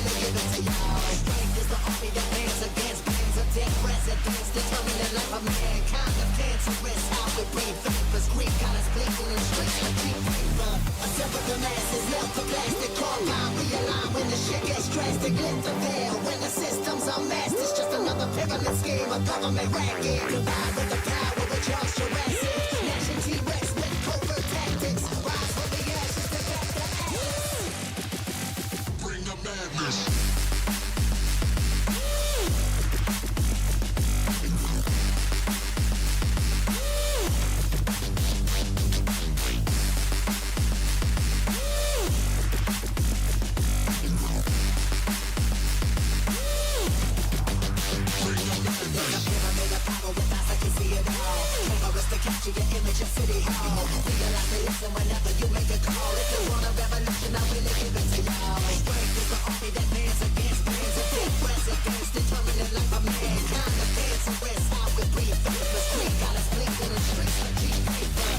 really give it to y'all. Strength is the army that hands against pains of dead presidents, determining life of mankind of cancerous. How we breathe vapors, Greek got us blinking in streets like cheap paper. A separate the masses, melt the plastic, carbine, realign when the shit gets drastic. Lift the veil when the system's unmasked. It's just another pyramid scheme, a government racket. Divide with the power with Charles Jurassic. Nation T-Rex with covert tactics. Rise from the ashes to back the ashes. Bring the madness. Capture your image in City Hall. Realize they listen whenever you make a call. If you want a revolution, I really give it to y'all. Strength is the army that hands against pains of dead presidents, determining life of mankind of cancerous. How we breathe vapors, Greek got us blinking in streets like cheap paper.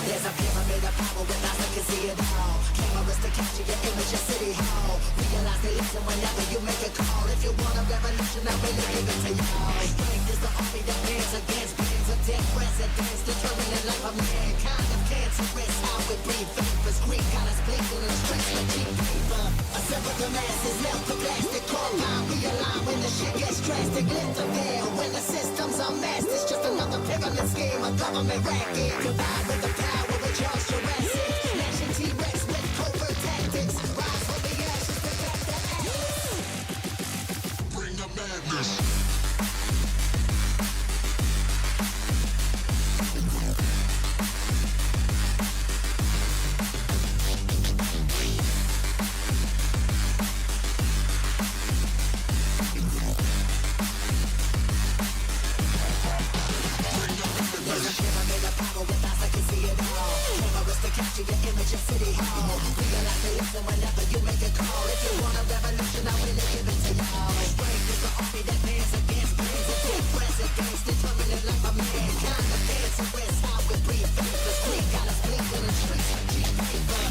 There's a pyramid of power with eyes that can see it all. Cameras to capture your image in City Hall. Realize they listen whenever you make a call. If you want a revolution, I really give it to y'all. Strength is the army that hands against pains of dead presidents, determining life of mankind of cancerous. How we breathe vapors, Greek got us blinking in streets like cheap paper. A separate the masses, melt the plastic, carbine, realign when the shit gets drastic. Lift the veil when the system's unmasked. It's just another pyramid scheme, a government racket. Divide with the power with Charles Jurassic. Nation T-Rex with covert tactics. Rise from the ashes to back the ashes. Bring the madness. Capture your image in City Hall. Realize they listen whenever you make a call. If you want a revolution, I really give it to y'all. Strength is the army that hands against pains of dead presidents, determining life of mankind of cancerous. How we breathe vapors, Greek got us blinking in streets like cheap paper.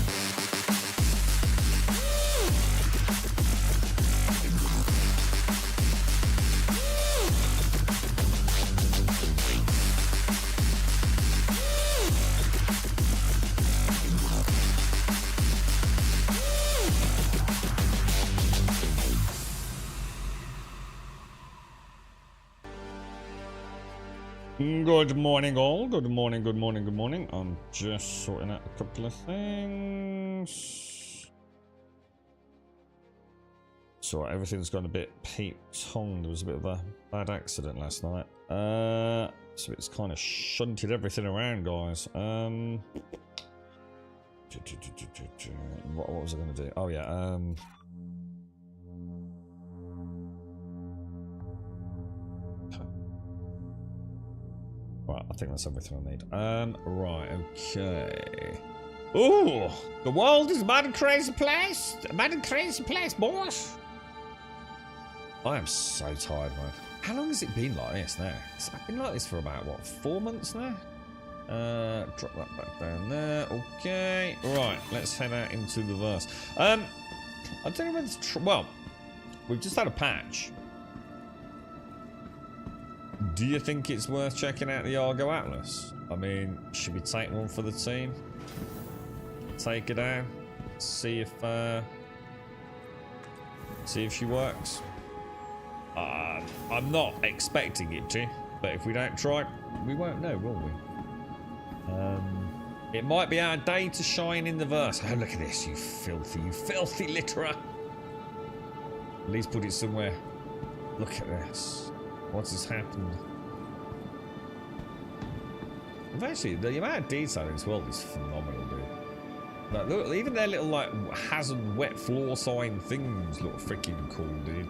Good morning, all. Good morning, good morning, good morning. I'm just sorting out a couple of things. So everything's gone a bit peep-tong. There was a bit of a bad accident last night. So it's kind of shunted everything around, guys. What was I going to do? Oh, yeah. Right, I think that's everything I need. Right, okay. Ooh, the world is a mad and crazy place. A mad and crazy place, boys. I am so tired, man. How long has it been like this now? It's been like this for about, what, 4 months now? Drop that back down there. Okay. Right, let's head out into the verse. I don't know whether it's well, we've just had a patch. Do you think it's worth checking out the Argo Atlas? I mean, should we take one for the team? Take her down, see if she works. I'm not expecting it to, but if we don't try, we won't know, will we? It might be our day to shine in the verse. Oh, look at this, you filthy litterer. At least put it somewhere. Look at this. What has happened? Eventually, the amount of detail in this world is phenomenal, dude. Like, look, even their little like hazard wet floor sign things look freaking cool, dude.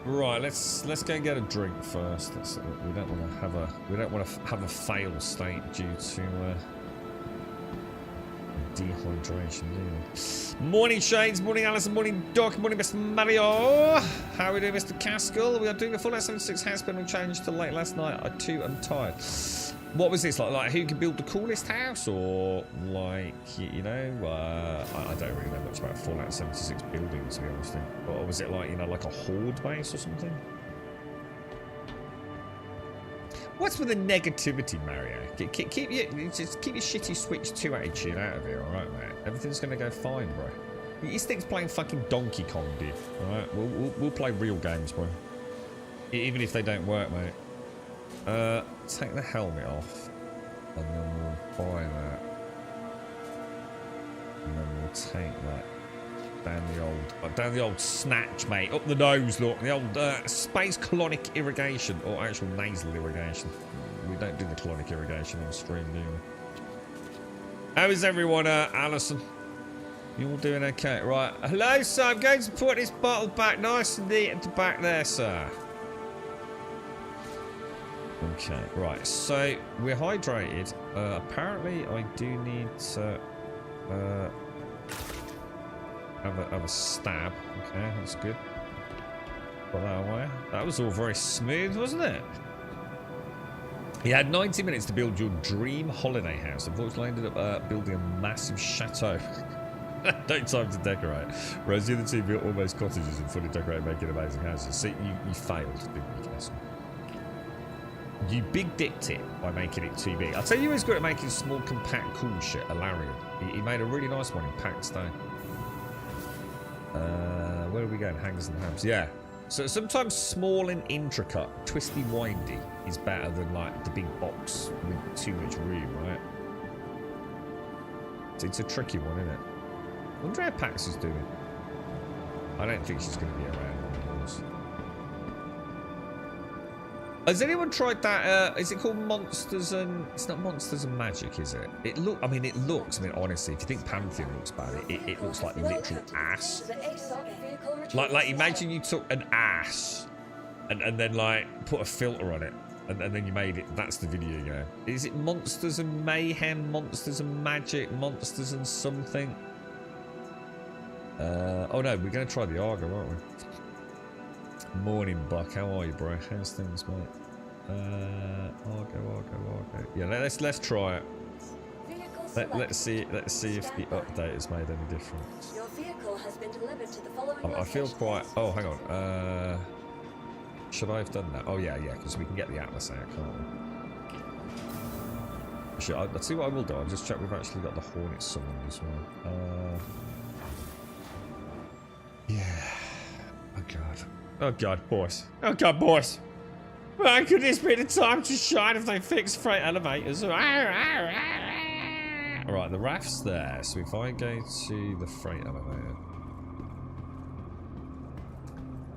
Right, let's go and get a drink first. We don't want to have a fail state due to dehydration, do we? Morning Shades, morning Alison, morning Doc, morning Mr. Mario. How are we doing, Mr. Caskell? We are doing a full S76 house building changed to late last night. I too am tired. What was this like who can build the coolest house, or like you know? I don't really know much about Fallout 76 building, to be honest. Or was it like, you know, like a horde base or something? What's with the negativity, Mario? Keep your shitty Switch 2 attitude out of here, all right, mate? Everything's gonna go fine, bro. You stick's playing fucking Donkey Kong, dude. All right, we'll play real games, bro. Even if they don't work, mate. Take the helmet off, and then we'll buy that, and then we'll take that down the old snatch, mate. Up the nose, look, the old space colonic irrigation, or actual nasal irrigation. We don't do the colonic irrigation on stream, do we? How is everyone, Alison? You all doing okay? Right. Hello, sir. I'm going to put this bottle back nice and neat at the back there, sir. Okay, right, so we're hydrated. Apparently I do need to have a stab. Okay, that's good. Put that away. That was all very smooth, wasn't it? You had 90 minutes to build your dream holiday house. Unfortunately, I ended up building a massive chateau. No time to decorate. Whereas the other two built almost cottages and fully decorated, making amazing houses. See, you failed, didn't you, Castle? You big dicked it by making it too big. I'll tell you who's good at making small, compact, cool shit. Alarian. He made a really nice one in Pakistan. Where are we going? Hangers and Hams. Yeah. So sometimes small and intricate, twisty, windy is better than like the big box with too much room, right? It's a tricky one, isn't it? I wonder how Pax is doing. I don't think she's going to be around on this. Has anyone tried that? Is it called Monsters and... It's not Monsters and Magic, is it? It looks, honestly, if you think Pantheon looks bad, it looks like literal ass. Like imagine you took an ass and then, like, put a filter on it. And then you made it. That's the video game. Is it Monsters and Mayhem, Monsters and Magic, Monsters and something? Oh no, we're going to try the Argo, aren't we? Morning, Buck. How are you, bro? How's things, mate? Argo. Yeah, let's try it. Let's see if the update has made any difference. Your vehicle has been delivered to the following I feel quite. Oh, hang on. Should I have done that? Oh yeah, because we can get the Atlas out, can't we? Actually, I'll see what I will do. I'll just check we've actually got the Hornet summoned as well. Yeah. Oh god. Oh god, boys. Oh god, boys. When could this be the time to shine if they fix freight elevators? Alright, the raft's there. So if I go to the freight elevator.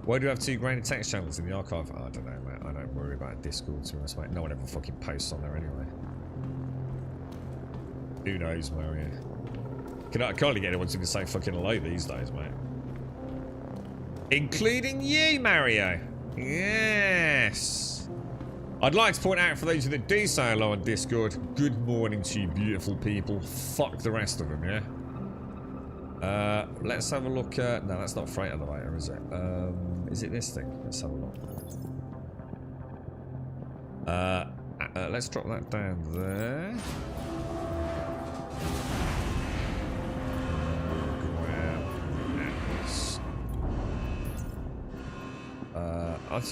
Why do you have 2 grainy text channels in the archive? Oh, I don't know, mate. I don't worry about Discord, to be honest, mate. No one ever fucking posts on there anyway. Who knows, Mario? I can't get anyone to even say fucking hello these days, mate. Including you, Mario. Yes. I'd like to point out for those that do say hello on Discord, good morning to you beautiful people. Fuck the rest of them, yeah? Let's have a look at... No, that's not freight elevator, is it? Is it this thing? Let's have a look. Let's drop that down there.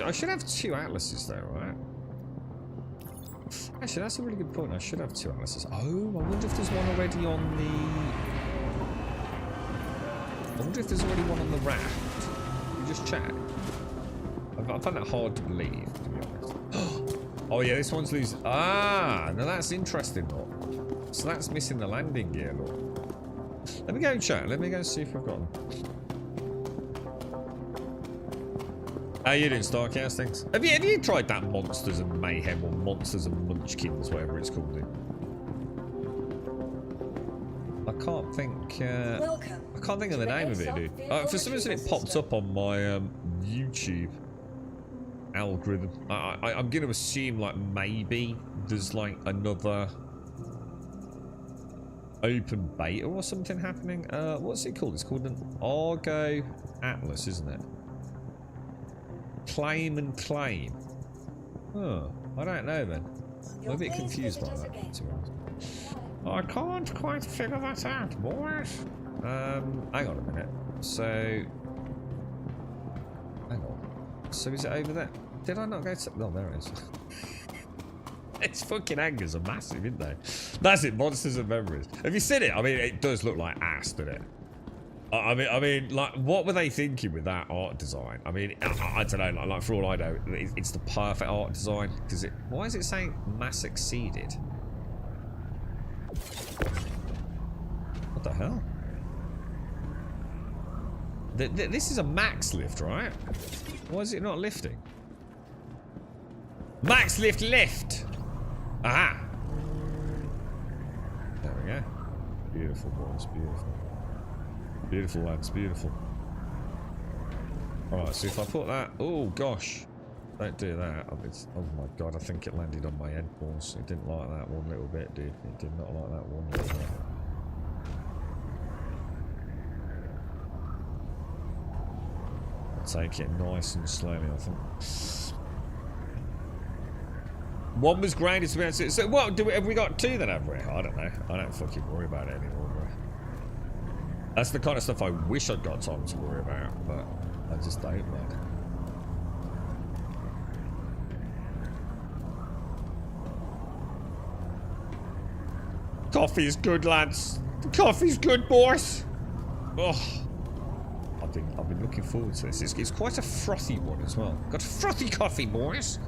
I should have 2 Atlases though, right? Actually, that's a really good point. I should have 2 Atlases. Oh, I wonder if there's one already on the... I wonder if there's already one on the raft. You just check. I find that hard to believe, to be honest. Oh yeah, this one's loose. Ah, now that's interesting, look. So that's missing the landing gear, look. Let me go and check. Let me go and see if I've got them. How you doing, Starcast? Thanks. Have you tried that Monsters and Mayhem or Monsters and Munchkins, whatever it's called? I can't think. Welcome. I can't think of the name of it, dude. For some reason, it popped up on my YouTube algorithm. I'm going to assume like maybe there's like another open beta or something happening. What's it called? It's called an Argo Atlas, isn't it? Claim and claim. Oh, I don't know then. I'm a bit confused by that, to be honest. I can't quite figure that out, boys. Hang on a minute. So, hang on. So is it over there? Did I not go to? Oh, there it is. Its fucking angers are massive, isn't they? That's it. Monsters and Memories. Have you seen it? I mean, it does look like ass, doesn't it? I mean, like, what were they thinking with that art design? I mean, I don't know. Like, for all I know, it's the perfect art design. Because it. Why is it saying mass exceeded? What the hell? This is a max lift, right? Why is it not lifting? Max lift lift! Aha! There we go. Beautiful, boys, beautiful. Beautiful, lads, beautiful. Alright, so if I put that... Oh, gosh. Don't do that. Oh my god, I think it landed on my head, boys. It didn't like that one little bit, dude. It did not like that one little bit. I'll take it nice and slowly, I think. One was graded to be able to... So what, have we got two then, have we? I don't know. I don't fucking worry about it anymore, bro. That's the kind of stuff I wish I'd got time to worry about, but I just don't, man. Coffee is good, lads. The coffee's good, boys. Oh, I've been looking forward to this. It's quite a frothy one as well. Got frothy coffee, boys.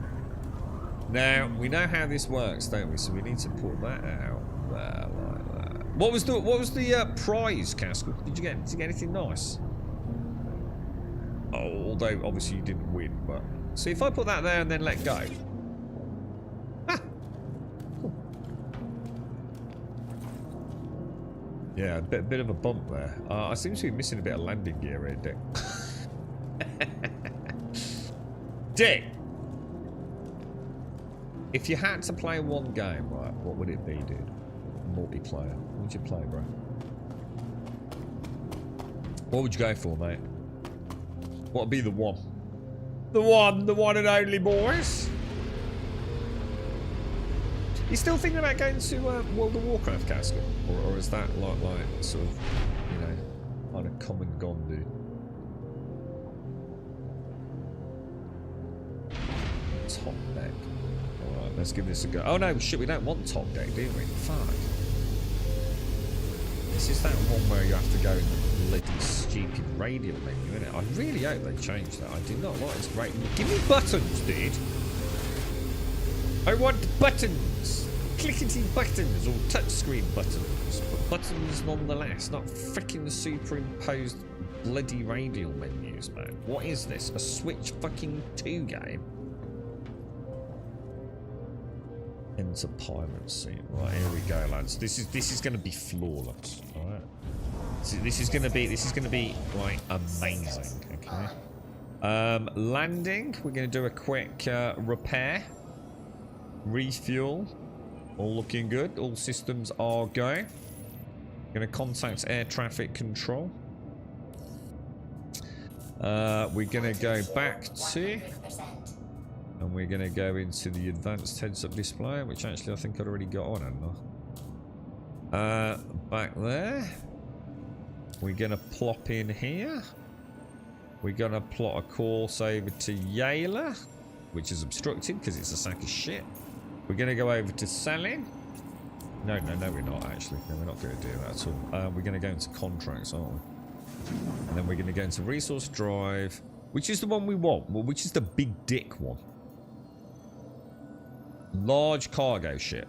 Now we know how this works, don't we? So we need to put that out there like that. What was the prize, Castle? Did you get anything nice? Oh, although obviously you didn't win, but see if I put that there and then let go. Yeah, a bit of a bump there. I seem to be missing a bit of landing gear here, Dick. Dick! If you had to play one game, right, what would it be, dude? Multiplayer. What would you play, bro? What would you go for, mate? What would be the one? The one and only, boys! You still thinking about going to World of Warcraft, Castle? Or is that like sort of, you know, kind of come and gone, dude? Top deck. Alright, let's give this a go. Oh no, shit, we don't want top deck, do we? Fuck. This is that one where you have to go in the bloody stupid radial menu, innit? I really hope they change that. I do not like this radial. Give me buttons, dude! I want buttons! Clickety buttons, or touchscreen buttons. But buttons nonetheless, not freaking superimposed bloody radial menus, man. What is this? A Switch fucking 2 game? Enter pilot seat. Right, here we go, lads. This is gonna be flawless. Alright. This is gonna be like amazing, okay? Landing, we're gonna do a quick repair. Refuel. All looking good. All systems are going. Gonna contact air traffic control. We're gonna go back to, and we're gonna go into the advanced heads-up display, which actually I think I'd already got on, hadn't I? Back there. We're gonna plop in here. We're gonna plot a course over to Yala, which is obstructed because it's a sack of shit. We're going to go over to selling. No, we're not actually. No, we're not going to do that at all. We're going to go into contracts, aren't we? And then we're going to go into resource drive, which is the one we want. Well, which is the big dick one. Large cargo ship.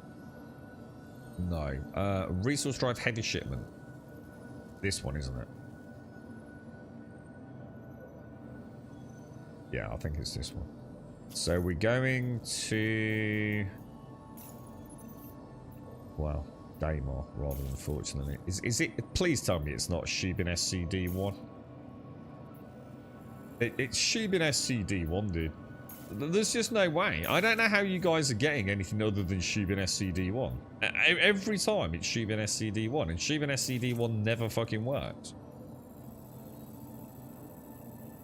No. Resource drive heavy shipment. This one, isn't it? Yeah, I think it's this one. So we're going to... Well, Daymar, rather unfortunately. Is it... Please tell me it's not Shubin SCD-1. It's Shubin SCD-1, dude. There's just no way. I don't know how you guys are getting anything other than Shubin SCD-1. Every time it's Shubin SCD-1, and Shubin SCD-1 never fucking works.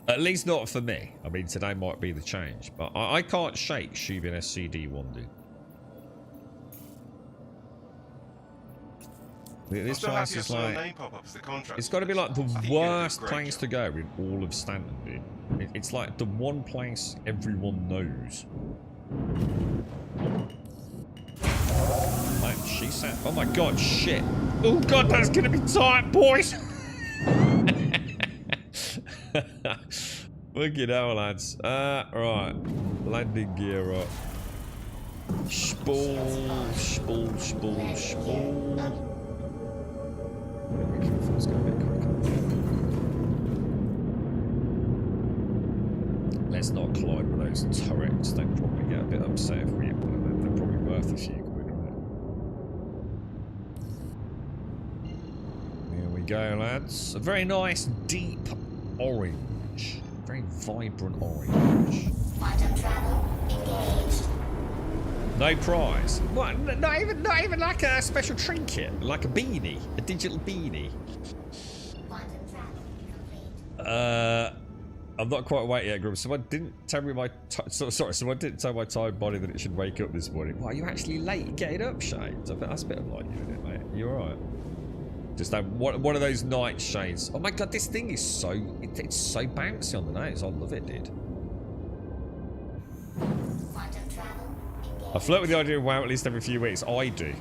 At least not for me. I mean, today might be the change, but I can't shake Shubin SCD-1, dude. This place is like... It's got to be like the worst place to go in all of Stanton, dude. It's like the one place everyone knows. Like, she said... Oh my god, shit. Oh god, that's going to be tight, boys! Fucking hell, lads. Right. Landing gear up. Spool, spool, spool, spool. Let's go a bit quicker. Let's not collide with those turrets. They'd probably get a bit upset if we hit one of them. They're probably worth a few quid, aren't they? Here we go, lads. A very nice, deep orange. Very vibrant orange. Quantum travel engaged. No prize. What? Not even like a special trinket, like a beanie, a digital beanie. Quantum travel complete. I'm not quite awake yet, Grum. Someone didn't tell me my someone didn't tell my tired body that it should wake up this morning. Why, are you actually late getting up, Shades? I bet that's a bit of like you, isn't it, mate? You alright? Just one of those nights, Shades. Oh my god, this thing is so it's so bouncy on the nose. I love it, dude. I flirt with the idea of WoW at least every few weeks. I do.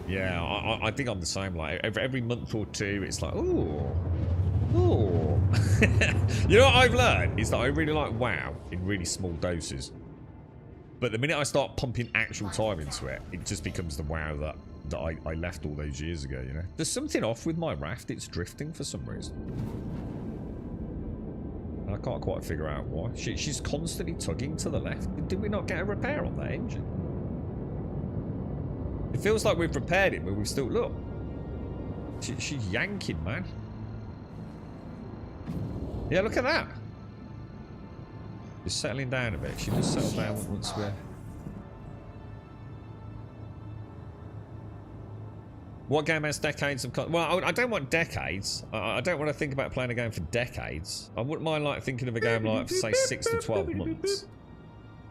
Yeah, I think I'm the same. Like every month or two, it's like, ooh. You know what I've learned is that I really like WoW in really small doses. But the minute I start pumping actual time into it, it just becomes the WoW that I left all those years ago, you know? There's something off with my raft. It's drifting for some reason. And I can't quite figure out why. She's constantly tugging to the left. Did we not get a repair on that engine? It feels like we've repaired it, but we've still... Look. She's yanking, man. Yeah, look at that. Just settling down a bit. She does settle down once we're... What game has decades of... Well, I don't want decades. I don't want to think about playing a game for decades. I wouldn't mind like thinking of a game like, for, say, 6 to 12 months.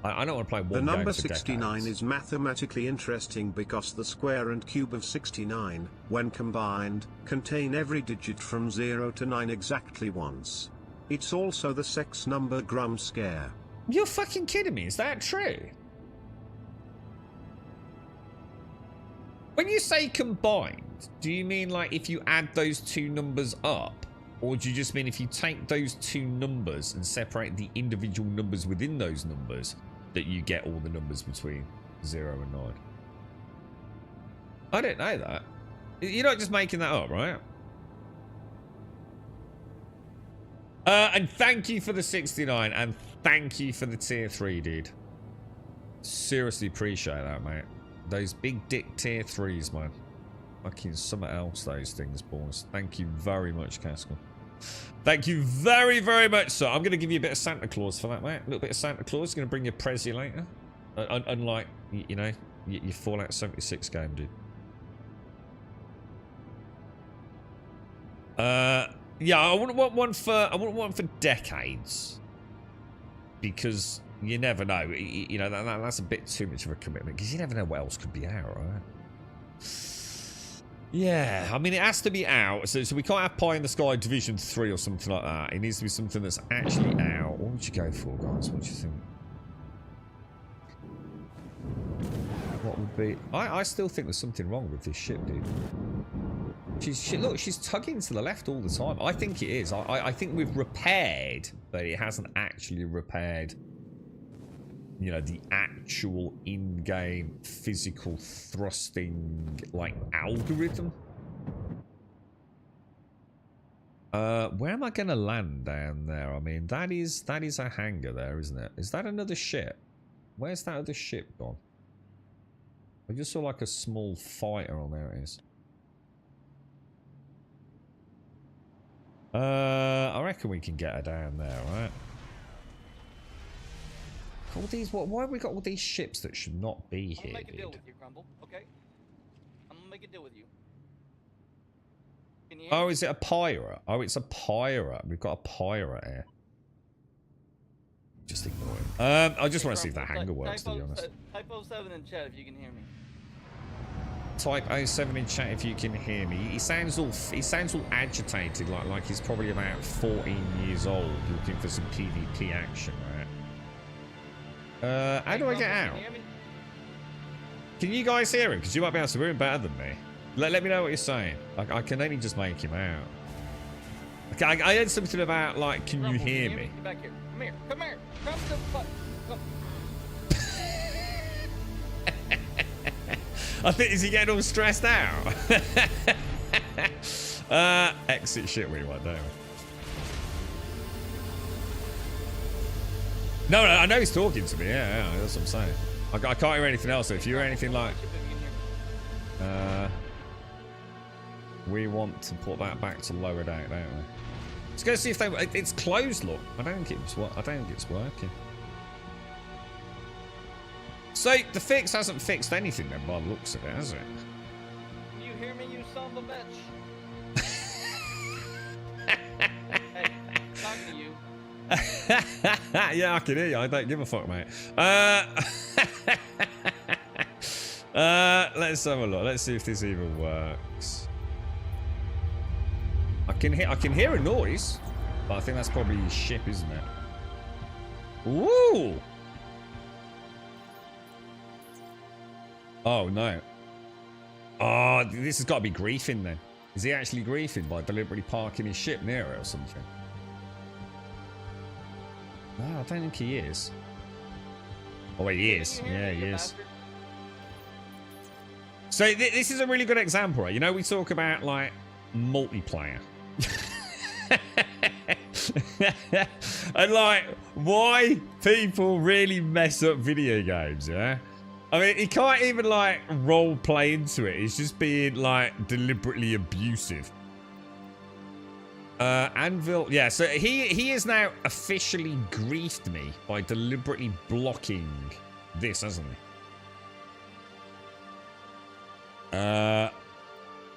I don't want to play one game for decades. The number 69 is mathematically interesting because the square and cube of 69, when combined, contain every digit from 0 to 9 exactly once. It's also the sex number Grum scare. You're fucking kidding me. Is that true? When you say combined, do you mean like if you add those two numbers up? Or do you just mean if you take those two numbers and separate the individual numbers within those numbers, that you get all the numbers between 0 and 9? I don't know that. You're not just making that up, right? And thank you for the 69, and thank you for the tier 3, dude. Seriously appreciate that, mate. Those big dick tier 3s, man. Fucking something else, those things, boys. Thank you very much, Cascal. Thank you very, very much, sir. I'm going to give you a bit of Santa Claus for that, mate. A little bit of Santa Claus. Going to bring you a Prezi later. Unlike, you know, your Fallout 76 game, dude. Yeah, I wouldn't want one for decades, because you never know. You know, that's a bit too much of a commitment, because you never know what else could be out, right? Yeah, I mean, it has to be out, so we can't have Pie in the Sky Division 3 or something like that. It needs to be something that's actually out. What would you go for, guys? What do you think? What would be... I still think there's something wrong with this ship, dude. Look, she's tugging to the left all the time. I think it is. I think we've repaired, but it hasn't actually repaired, you know, the actual in-game physical thrusting, like, algorithm. Where am I going to land down there? I mean, that is a hangar there, isn't it? Is that another ship? Where's that other ship gone? I just saw like a small fighter. Oh, there it is. I reckon we can get her down there, right? All these, why have we got all these ships that should not be here? I'm gonna make a deal with you, Crumble. Okay. I'm gonna make a deal with you. Can you Oh, is it a pirate? Oh, it's a pirate. We've got a pirate here. Just ignore him. I just want to see if that hangar works, to be honest. Type 07 in chat if you can hear me. Type 07 in chat if you can hear me. He sounds all agitated, like he's probably about 14 years old, looking for some PvP action, right? How do I get out? Can you guys hear him? Because you might be able to hear him better than me. Let me know what you're saying. I can only just make him out. Okay, I heard something about, like, can you hear me? Get back here. Come here. Come here. Come the fuck. Come. I think, is he getting all stressed out? Exit shit we want, don't we? No, I know he's talking to me. Yeah, that's what I'm saying. I can't hear anything else. So if you hear anything like, we want to put that back to lower down, don't we? Let's go see if they. It's closed. Look, I don't think it's working. So the fix hasn't fixed anything then, by the looks of it, has it? Can you hear me, you son of a bitch? Hey, talking to you. Yeah, I can hear you. I don't give a fuck, mate. Let's have a look. Let's see if this even works. I can hear a noise, but I think that's probably his ship, isn't it? Ooh. Oh no. Oh, this has got to be griefing then. Is he actually griefing by deliberately parking his ship near it or something? No, I don't think he is. Oh wait, he is. Yeah, he is. So this is a really good example, right? You know, we talk about like multiplayer. And like why people really mess up video games, yeah? I mean, he can't even like role play into it. He's just being like deliberately abusive. Anvil, yeah, so he has now officially griefed me by deliberately blocking this, hasn't he?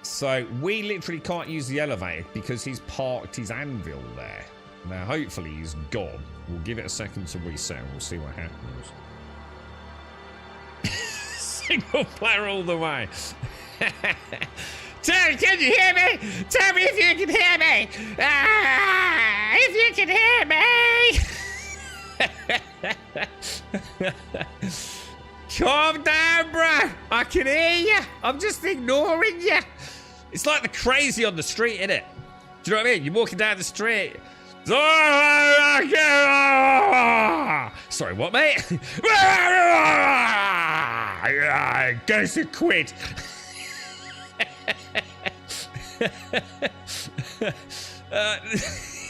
So we literally can't use the elevator because he's parked his anvil there. Now, hopefully he's gone. We'll give it a second to reset and we'll see what happens. Single player all the way. Terry, can you hear me? Tell me if you can hear me. If you can hear me. Calm down, bro. I can hear you. I'm just ignoring you. It's like the crazy on the street, innit? Do you know what I mean? You're walking down the street. Sorry, what, mate? Guess it quit.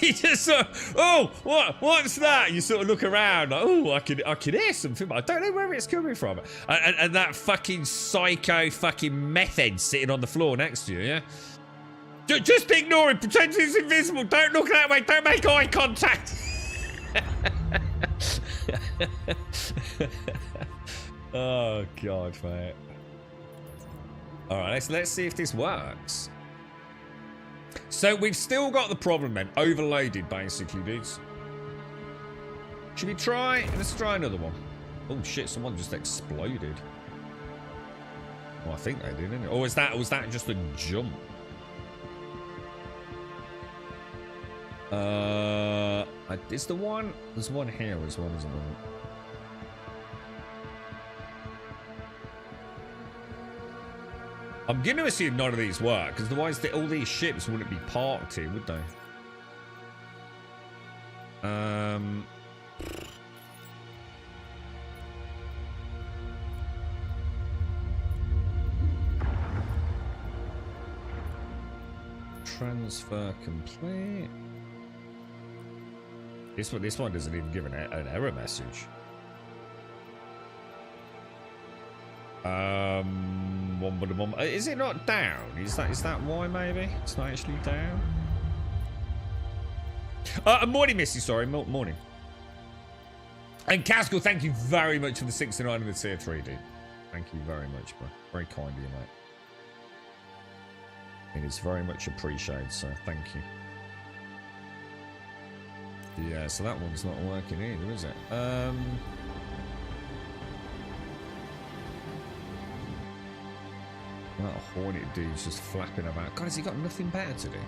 You just sort of, oh, what's that? You sort of look around, like, oh, I can hear something, but I don't know where it's coming from. And that fucking psycho fucking meth head sitting on the floor next to you, yeah? Just ignore it, pretend it's invisible, don't look that way, don't make eye contact. Oh, God, mate. All right, let's see if this works. So we've still got the problem then, overloaded basically, dudes. Should we try? Let's try another one. Oh shit! Someone just exploded. Well, I think they did, didn't it? Or was that just a jump? Is the one? There's one here as well, isn't there? I'm going to assume none of these work, because otherwise all these ships wouldn't be parked here, would they? Transfer complete. This one doesn't even give an error message. Is it not down? Is that why maybe? It's not actually down? Morning, Missy, sorry, morning. And Casco, thank you very much for the 69 and the tier 3, dude. Thank you very much, bro. Very kind of you, mate. It is very much appreciated, so thank you. Yeah, so that one's not working either, is it? That Hornet dude's just flapping about. God, has he got nothing better to do?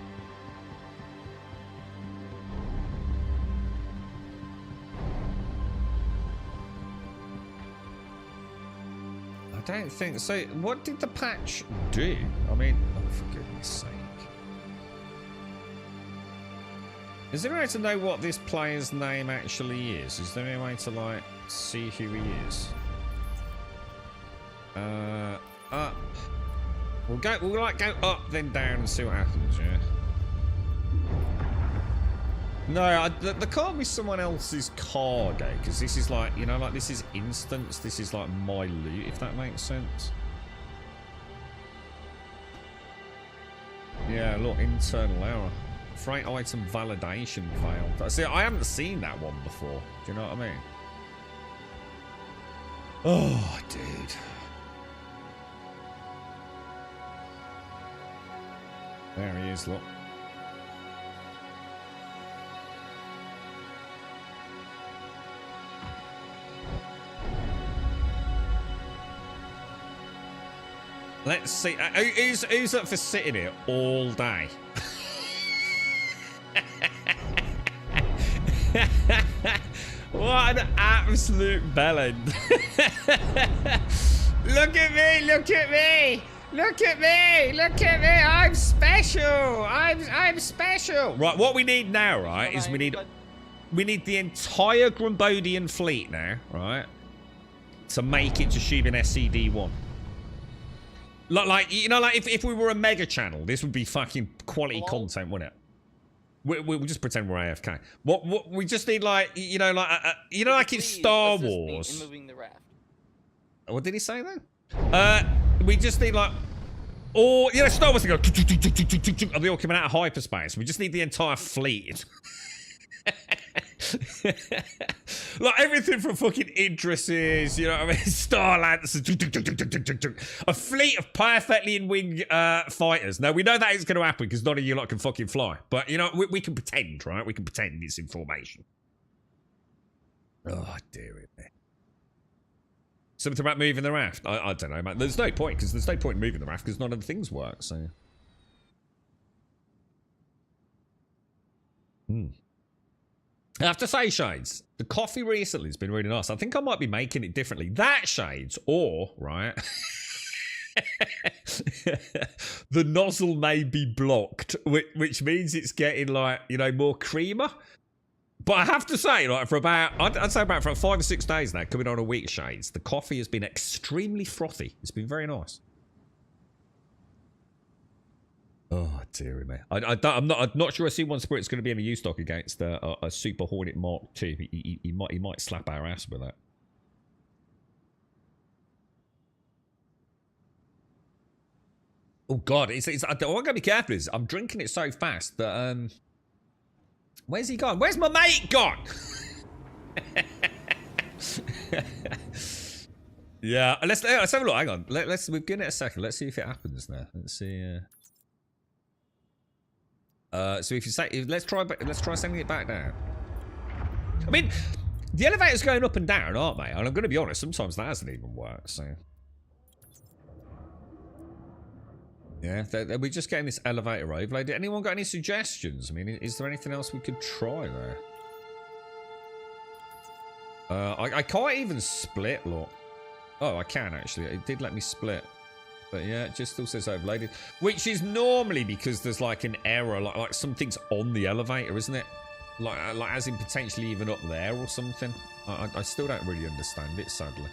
I don't think so. What did the patch do? I mean, oh, for goodness sake. Is there a way to know what this player's name actually is? Is there any way to, like, see who he is? Up. We'll like go up, then down and see what happens, yeah? No, there can't be someone else's cargo, because this is like, you know, like this is instance, this is like my loot, if that makes sense. Yeah, look, internal error. Freight item validation failed. See, I haven't seen that one before. Do you know what I mean? Oh, dude. There he is, look. Let's see. Who's up for sitting here all day? What an absolute bellend. Look at me, look at me. Look at me, look at me. I'm special. I'm special. Right, what we need now, right, is we need the entire Grumbodian fleet now, right, to make it to Shubin SCD1. Like you know, like if we were a mega channel, this would be fucking quality content, wouldn't it? We'll just pretend we're AFK. What we just need, like, you know, like you know, like in Star Wars. Moving the raft. What did he say then? We just need, like, or you know, Star Wars to go. Are they all coming out of hyperspace? We just need the entire fleet. Like everything from fucking Idrises, you know what I mean? Starlands, a fleet of perfectly in-wing fighters. Now, we know that is going to happen because none of you lot can fucking fly. But, you know, we can pretend, right? We can pretend it's information. Oh, dear me. Something about moving the raft? I don't know, man. There's no point, because there's no point in moving the raft because none of the things work, so... I have to say, Shades, the coffee recently has been really nice. I think I might be making it differently. That, Shades, or, right, the nozzle may be blocked, which means it's getting, like, you know, more creamer. But I have to say, like, for about, I'd say about for 5 or 6 days now, coming on a week, Shades, the coffee has been extremely frothy. It's been very nice. Oh, dearie me. I'm not sure a C1 Spirit's going to be in the U stock against a Super Hornet Mark II. He might slap our ass with that. Oh God, what I'm going to be careful is I'm drinking it so fast that where's he gone? Where's my mate gone? Yeah, let's have a look. Hang on, we've given it a second. Let's see if it happens now. Let's see. So if you say, let's try sending it back down. I mean, the elevator's going up and down, aren't they? And I'm going to be honest, sometimes that hasn't even worked. So yeah, we're just getting this elevator overload. Did anyone got any suggestions? I mean, is there anything else we could try there? I can't even split. Look. Oh, I can actually. It did let me split. But yeah, it just still says overloaded, which is normally because there's like an error, like something's on the elevator, isn't it? Like as in potentially even up there or something. I still don't really understand it, sadly.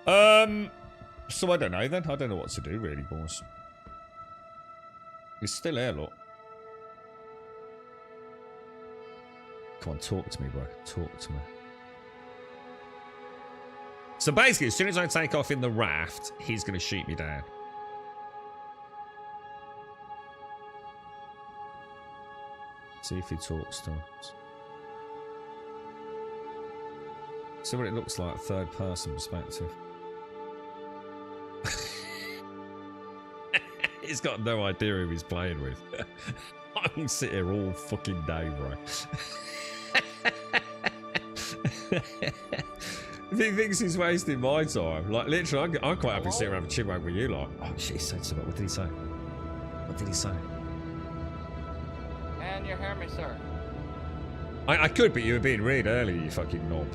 So I don't know then. I don't know what to do really, boys. He's still here, look. Come on, talk to me, bro. Talk to me. So basically, as soon as I take off in the raft, he's going to shoot me down. See if he talks to us. See what it looks like, third person perspective. He's got no idea who he's playing with. I can sit here all fucking day, bro. If he thinks he's wasting my time, like literally, I'm quite happy to sit around with Chinwag with you, like, oh shit, he said something. What did he say? What did he say? And you hear me, sir? I could, but you were being read earlier, you fucking knob.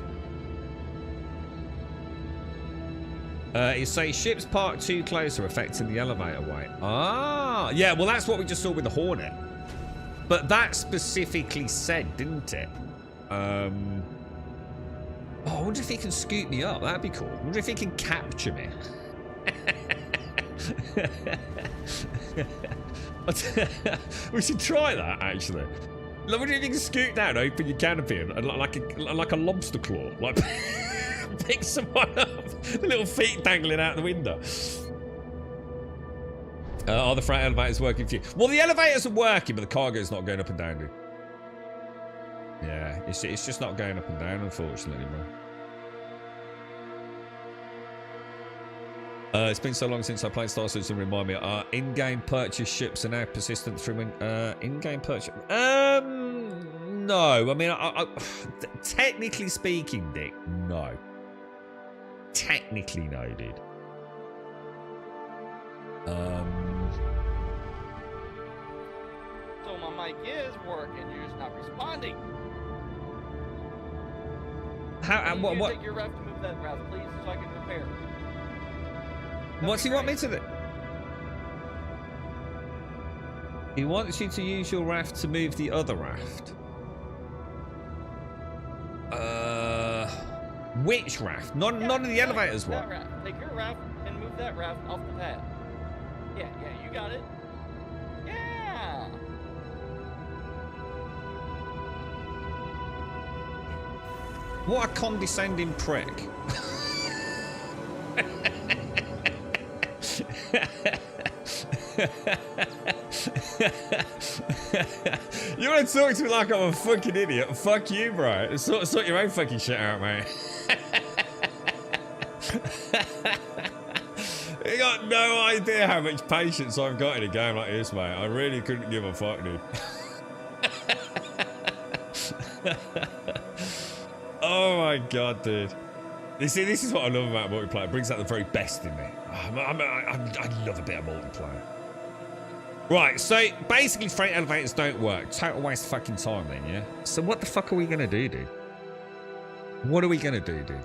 You say ships parked too close are affecting the elevator weight. Ah, yeah, well, that's what we just saw with the Hornet. But that specifically said, didn't it? Oh, I wonder if he can scoot me up. That'd be cool. I wonder if he can capture me. We should try that, actually. I wonder if you can scoot down, open your canopy, and like a lobster claw. Like, pick someone up. The little feet dangling out the window. Are the freight elevators working for you? Well, the elevators are working, but the cargo's not going up and down, dude. Yeah, it's just not going up and down, unfortunately, bro. It's been so long since I played Star Citizen, remind me. In-game purchase ships are now persistent through in-game purchase. No. I mean, technically speaking, Dick, no. Technically, no, dude. So my mic is working, you're just not responding. How? What? Take your raft to move that raft, please, so I can repair it. What's he want me to do? He wants you to use your raft to move the other raft. Which raft? None of the elevators that work. Raft. Take your raft and move that raft off the pad. Yeah, you got it. Yeah. What a condescending prick. You want to talk to me like I'm a fucking idiot? Fuck you, bro. Sort your own fucking shit out, mate. You got no idea how much patience I've got in a game like this, mate. I really couldn't give a fuck, dude. Oh my god, dude. You see, this is what I love about multiplayer. It brings out the very best in me. I love a bit of multiplayer. Right, so basically freight elevators don't work. Total waste of fucking time then, yeah? So what the fuck are we gonna do, dude? What are we gonna do, dude?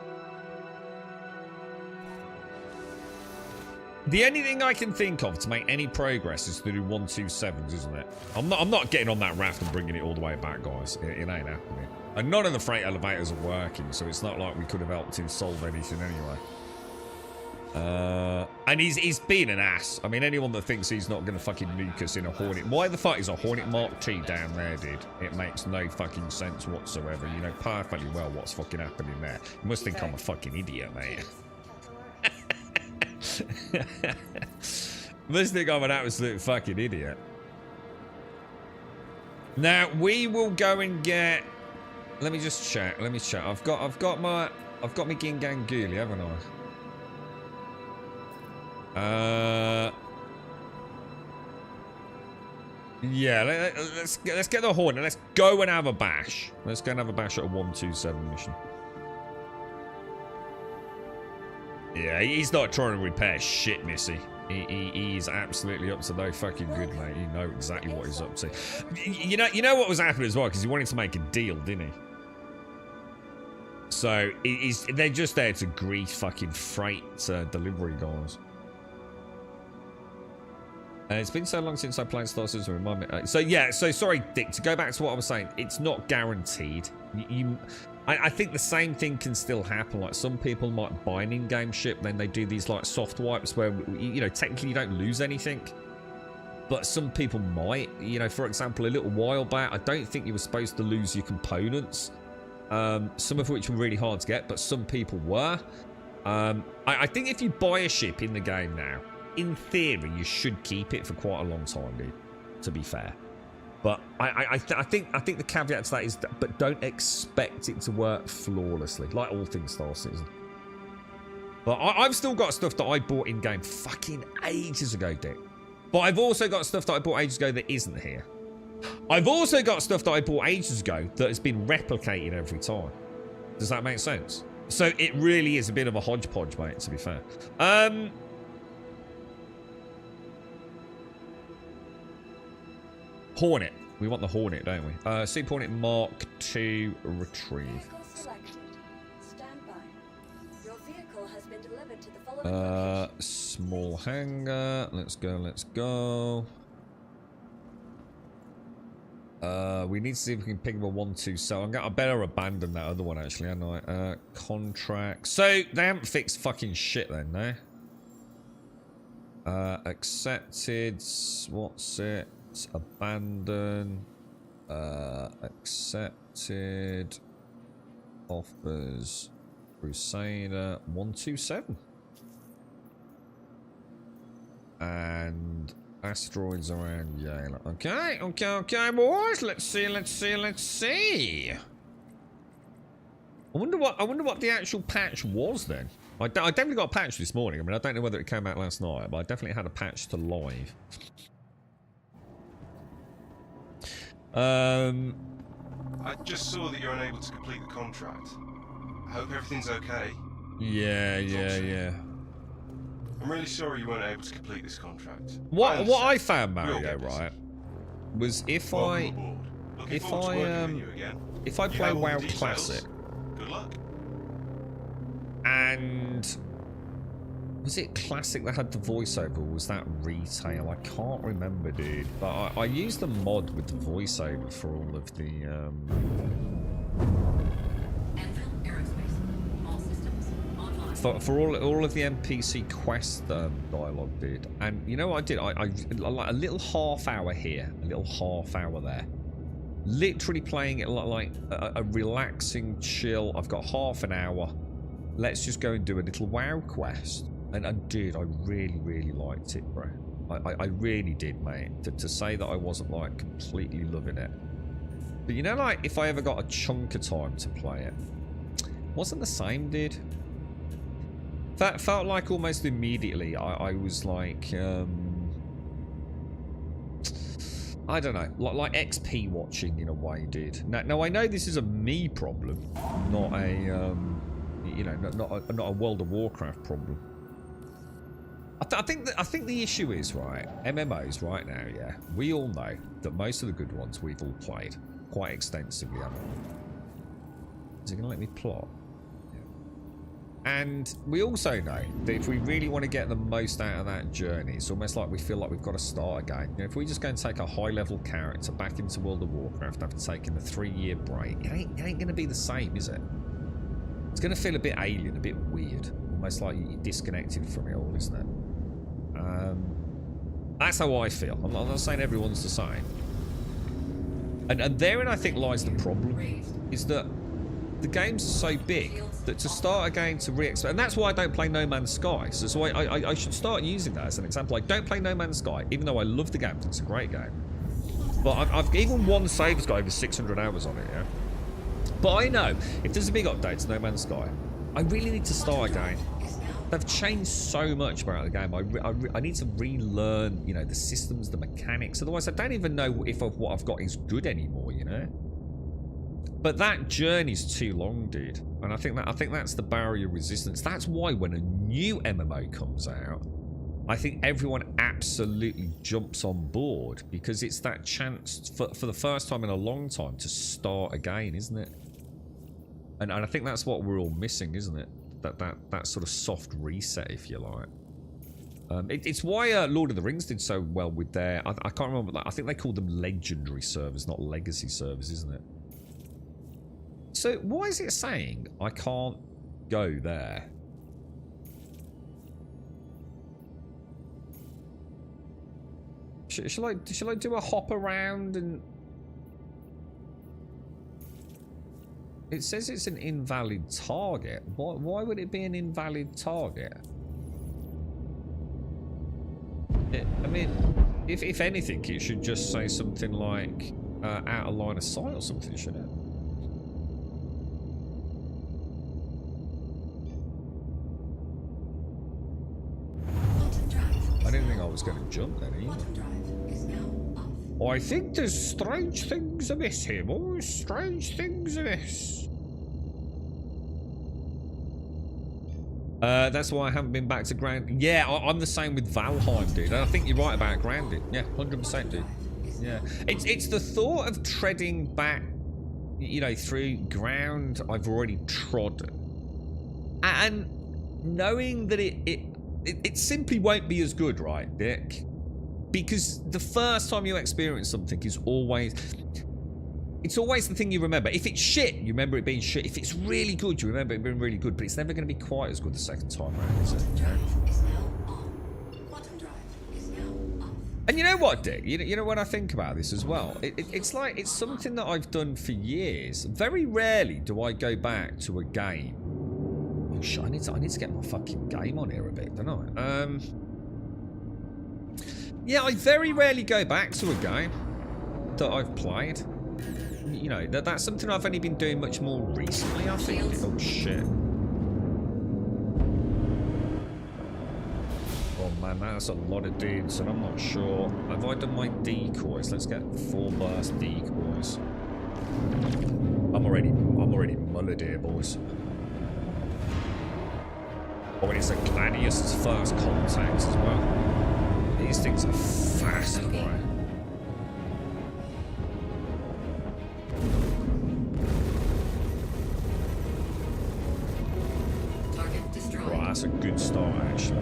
The only thing I can think of to make any progress is to do 127s, isn't it? I'm not getting on that raft and bringing it all the way back, guys. It ain't happening. And none of the freight elevators are working, so it's not like we could have helped him solve anything anyway. And he's been an ass. I mean, anyone that thinks he's not going to fucking nuke us in a Hornet... Why the fuck is a Hornet Mark II down there, dude? It makes no fucking sense whatsoever. You know perfectly well what's fucking happening there. You must think I'm a fucking idiot, mate. Must think I'm an absolute fucking idiot. Now, we will go and get... Let me just check. I've got my Gingang Ghoulie, haven't I? Yeah, let's get the Hornet. Let's go and have a bash. Let's go and have a bash at a 127 mission. Yeah, he's not trying to repair shit, Missy. He's absolutely up to no fucking good, mate. You know exactly what he's up to. You know what was happening as well, because he wanted to make a deal, didn't he? So they're just there to grease fucking freight delivery guys. It's been so long since I played Star Citizen, remind me. So sorry, Dick, to go back to what I was saying, it's not guaranteed. I think the same thing can still happen. Like, some people might buy an in-game ship, then they do these like soft wipes where, you know, technically you don't lose anything. but some people might. You know, for example, a little while back, I don't think you were supposed to lose your components. Some of which were really hard to get, but some people were. I think if you buy a ship in the game now, in theory, you should keep it for quite a long time, dude, to be fair. But I think the caveat to that is that, but don't expect it to work flawlessly, like all things Star Citizen. But I've still got stuff that I bought in game fucking ages ago, Dick. But I've also got stuff that I bought ages ago that isn't here. I've also got stuff that I bought ages ago that has been replicated every time. Does that make sense? So it really is a bit of a hodgepodge, mate, to be fair. Hornet. We want the Hornet, don't we? Super Hornet Mark II retrieve. Vehicle selected. Stand by. Your vehicle has been delivered to the following location. Small hangar. Let's go, let's go. We need to see if we can pick up a 1-2 cell. I better abandon that other one, actually, hadn't I? Contract. So, they haven't fixed fucking shit then, no? Accepted. What's it? Abandon. Accepted. Offers. Crusader. 127. And asteroids around Yale. Okay, boys. Let's see. I wonder what the actual patch was then. I definitely got a patch this morning. I mean, I don't know whether it came out last night, but I definitely had a patch to live. I just saw that you're unable to complete the contract. I hope everything's okay. Yeah. I'm really sorry you weren't able to complete this contract. What I found, Mario, right, was if I play WoW Classic, good luck. And was it Classic that had the voiceover, or was that Retail? I can't remember, dude. But I used the mod with the voiceover for all of the for all of the NPC quest dialogue, dude. And you know what I did? I like a little half hour here, a little half hour there. Literally playing it like a relaxing chill. I've got half an hour. Let's just go and do a little WoW quest. And dude, I really liked it, bro. I really did, mate. To say that I wasn't like completely loving it. But you know, like if I ever got a chunk of time to play it, wasn't the same, dude. That felt like almost immediately I was like, I don't know, like XP watching in a way, dude. Now I know this is a me problem, not a, you know, not a World of Warcraft problem. I think the issue is, right, MMOs right now, yeah, we all know that most of the good ones we've all played quite extensively, haven't we? Is it going to let me plot? And we also know that if we really want to get the most out of that journey, it's almost like we feel like we've got to start again. You know, if we just go and take a high-level character back into World of Warcraft after taking a 3-year break, it ain't going to be the same, is it? It's going to feel a bit alien, a bit weird. Almost like you're disconnected from it all, isn't it? That's how I feel. I'm not saying everyone's the same. And therein, I think, lies the problem, is that the games are so big that to start a game to re-expand, and that's why I don't play No Man's Sky. So that's why I should start using that as an example. I don't play No Man's Sky, even though I love the game. It's a great game. But I've even one save's got over 600 hours on it, yeah? But I know, if there's a big update to No Man's Sky, I really need to start again. They've changed so much about the game. I need to relearn, you know, the systems, the mechanics. Otherwise, I don't even know if what I've got is good anymore, you know? But that journey's too long, dude. And I think that's the barrier resistance. That's why when a new MMO comes out, I think everyone absolutely jumps on board, because it's that chance for the first time in a long time to start again, isn't it? And I think that's what we're all missing, isn't it? That sort of soft reset, if you like. It's why Lord of the Rings did so well with their... I can't remember. I think they called them legendary servers, not legacy servers, isn't it? So why is it saying I can't go there? Shall I do a hop around and... It says it's an invalid target. Why would it be an invalid target? I mean, if anything, it should just say something like out of line of sight or something, shouldn't it? I didn't think I was going to jump then either. I think there's strange things amiss here, boys. Strange things amiss. That's why I haven't been back to ground. Yeah, I'm the same with Valheim, dude. And I think you're right about grounded. Yeah, 100%, dude. Yeah, it's the thought of treading back, you know, through ground I've already trodden, and knowing that it simply won't be as good, right, Dick? Because the first time you experience something is always... It's always the thing you remember. If it's shit, you remember it being shit. If it's really good, you remember it being really good. But it's never going to be quite as good the second time around, is it? And you know what, Dick? You know what I think about this as well? It's like, it's something that I've done for years. Very rarely do I go back to a game. Oh, shit, I need to get my fucking game on here a bit, don't I? Yeah, I very rarely go back to a game that I've played. You know, that's something I've only been doing much more recently, I think. Oh, shit. Oh, man, that's a lot of dudes, and I'm not sure. Have I done my decoys? Let's get 4 burst decoys. I'm already mullered here, boys. Oh, and it's a Gladius's first contact as well. These things are fast, boy. Right, that's a good start, actually.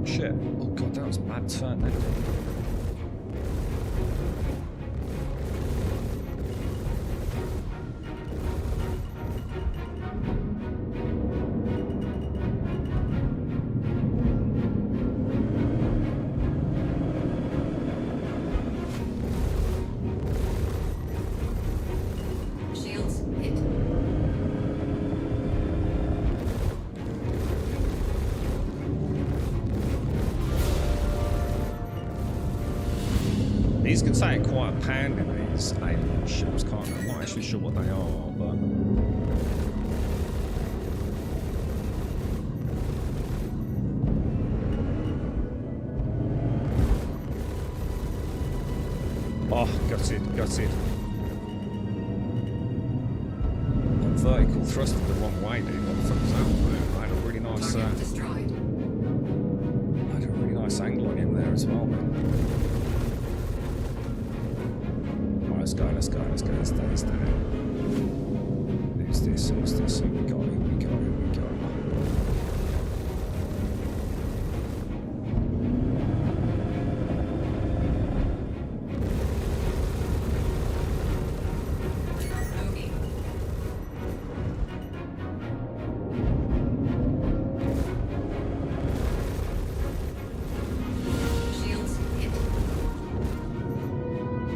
Shit. Oh god, that was a bad turn then. These can take quite a pound in these alien ships, can't they? I'm not actually sure what they are, but... Oh, gutted. I'm vertical thrusted the wrong way, dude. What the fuck was that? I had a really nice... I had a really nice angle on him there as well, man. Let's go. Let's stay. Who's this? Here we go.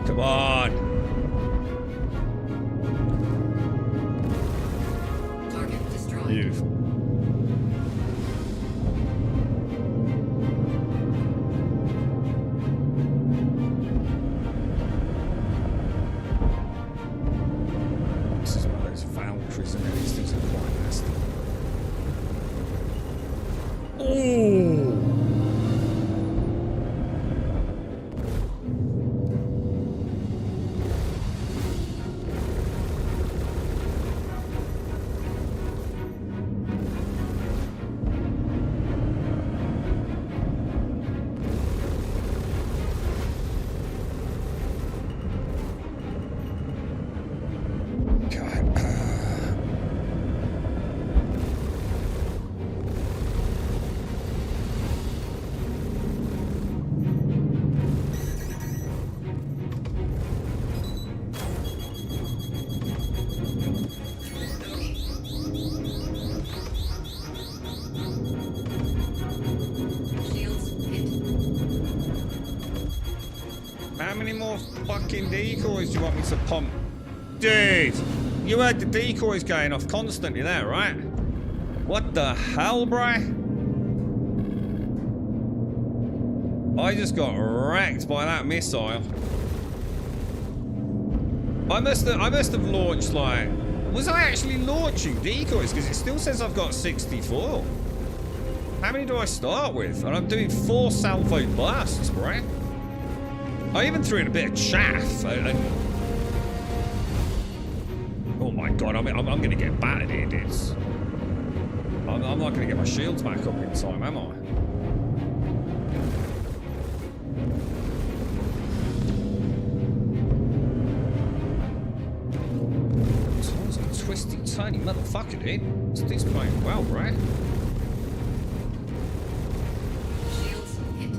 Come on. Beautiful. This is one of those Valkyries, and these things are quite nasty. Oh! fucking decoys do you want me to pump? Dude, you heard the decoys going off constantly there, right? What the hell, bro? I just got wrecked by that missile. I must have launched like... Was I actually launching decoys? Because it still says I've got 64. How many do I start with? And I'm doing 4 salvo blasts, bro. I even threw in a bit of chaff. Oh my god, I'm going to get battered here, dudes. I'm not going to get my shields back up in time, am I? Twisty, tiny motherfucker, dude. This playing well, right? Shields hit.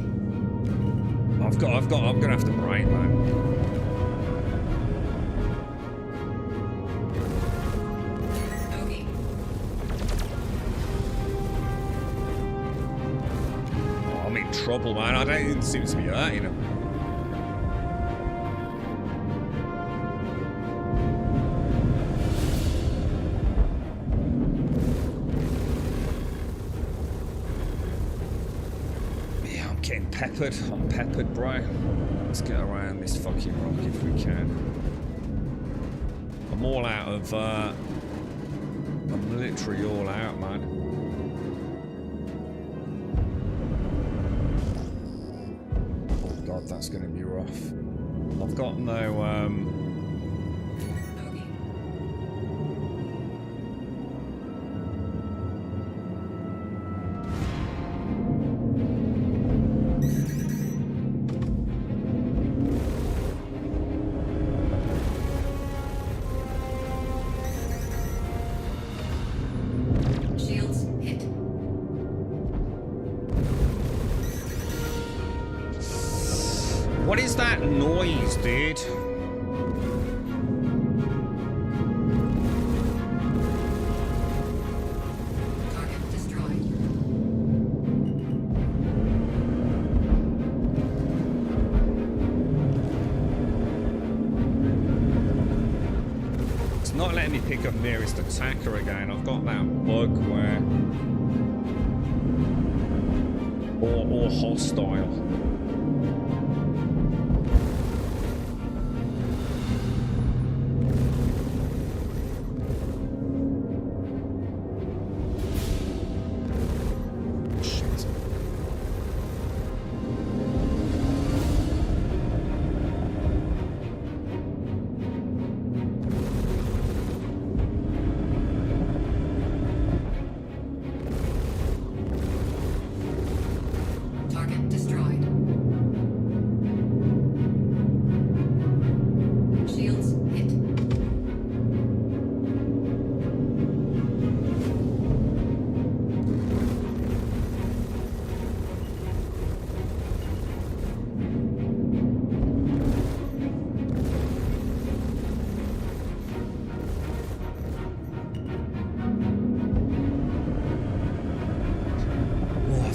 I'm gonna have to brain, man. Okay. Oh, I'm in trouble, man. I don't even seem to be hurting him. I'm peppered, bro. Let's get around this fucking rock if we can. I'm all out of, I'm literally all out, man. Oh god, that's gonna be rough. I've got no, what is that noise, dude? Target destroyed. It's not letting me pick up nearest attacker again. I've got that bug where... Or hostile.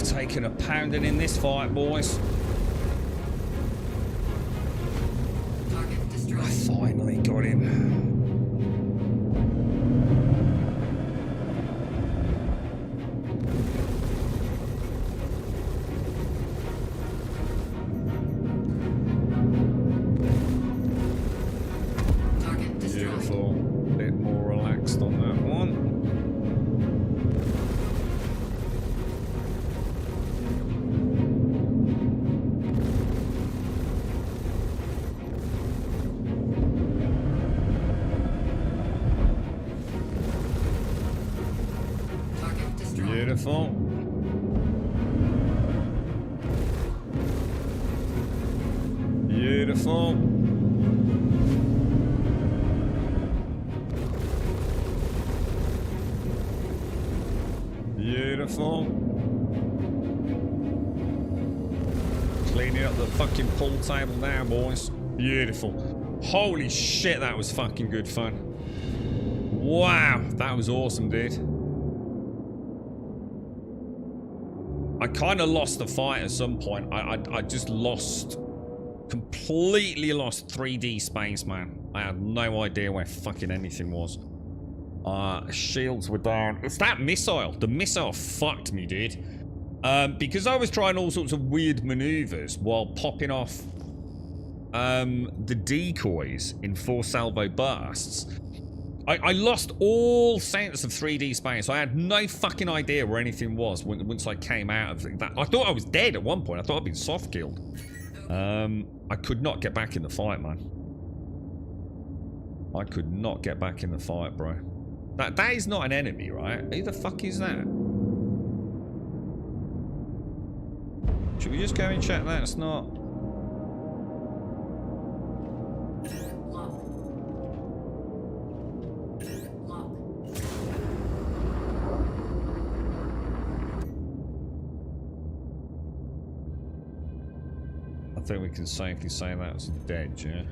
Taking a pounding in this fight, boys. Target destroyed. I finally got him. Target destroyed. Beautiful. A bit more relaxed on that one. Beautiful. Beautiful. Beautiful. Cleaning up the fucking pool table now, boys. Beautiful. Holy shit, that was fucking good fun. Wow, that was awesome, dude. I kind of lost the fight at some point. I just lost Completely lost 3D space, man. I had no idea where fucking anything was. Shields were down. It's that missile. The missile fucked me, dude. Because I was trying all sorts of weird maneuvers while popping off the decoys in 4 salvo bursts. I lost all sense of 3D space. I had no fucking idea where anything was once I came out of that. I thought I was dead at one point. I thought I'd been soft killed. I could not get back in the fight, man. I could not get back in the fight, bro. That is not an enemy, right? Who the fuck is that? Should we just go and check that? It's not. I think we can safely say that's dead, yeah?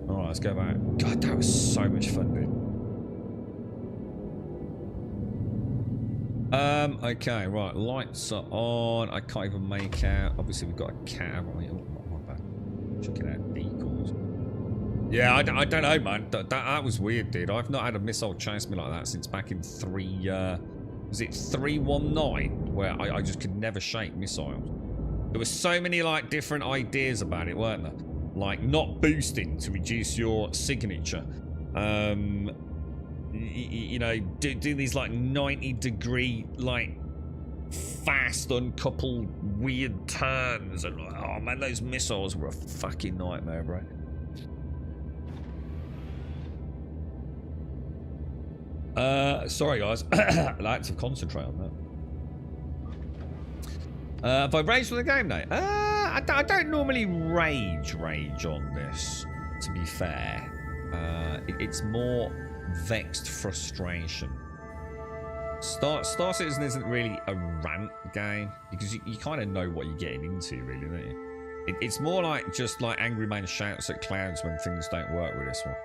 Alright, let's go back. God, that was so much fun, dude. Okay, right, lights are on. I can't even make out. Obviously, we've got a cat, haven't we? Oh, my bad. Checking out decals. Yeah, I don't know, man. That was weird, dude. I've not had a missile chase me like that since back in was it 319? Where I just could never shake missiles. There were so many, like, different ideas about it, weren't there? Like, not boosting to reduce your signature. You know, do these, like, 90-degree, like, fast, uncoupled, weird turns. And, oh, man, those missiles were a fucking nightmare, bro. Sorry, guys. I like to concentrate on that. Have I raged on the game now? I don't normally rage on this, to be fair. It's more vexed frustration. Star Citizen isn't really a rant game, because you kind of know what you're getting into, really, don't you? It's more like just like Angry Man shouts at clouds when things don't work with this one.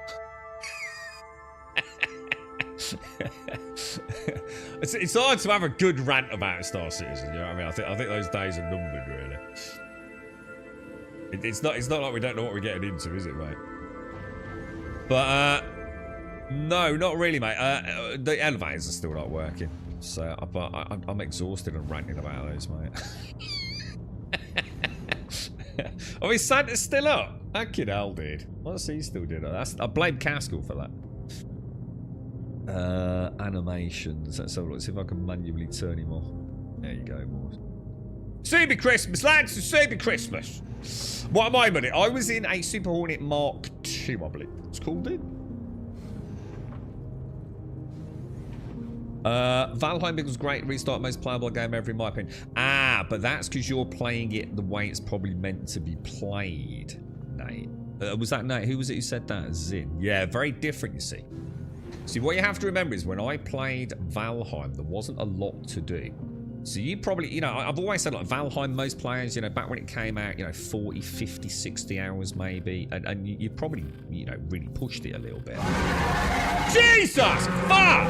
It's hard to have a good rant about Star Citizen, you know what I mean? I think those days are numbered, really. It's not like we don't know what we're getting into, is it, mate? But no, not really, mate. The elevators are still not working, so but I'm exhausted and ranting about those, mate. Oh, is Santa's still up? Fucking hell, dude. What's he still doing? I blame Caskell for that. Animations. Let's have a look. See if I can manually turn him off. There you go, boys. Super Christmas, lads. Super Christmas. What am I on it? I was in a Super Hornet Mark II, I believe it's called it. Valheim was great. Restart, most playable game ever, in my opinion. Ah, but that's because you're playing it the way it's probably meant to be played, Nate. Was that Nate? Who was it who said that? Zin. Yeah, very different, you see. See, what you have to remember is when I played Valheim, there wasn't a lot to do. So you probably, you know, I've always said, like, Valheim, most players, you know, back when it came out, you know, 40, 50, 60 hours maybe. And you probably, you know, really pushed it a little bit. Jesus! Fuck!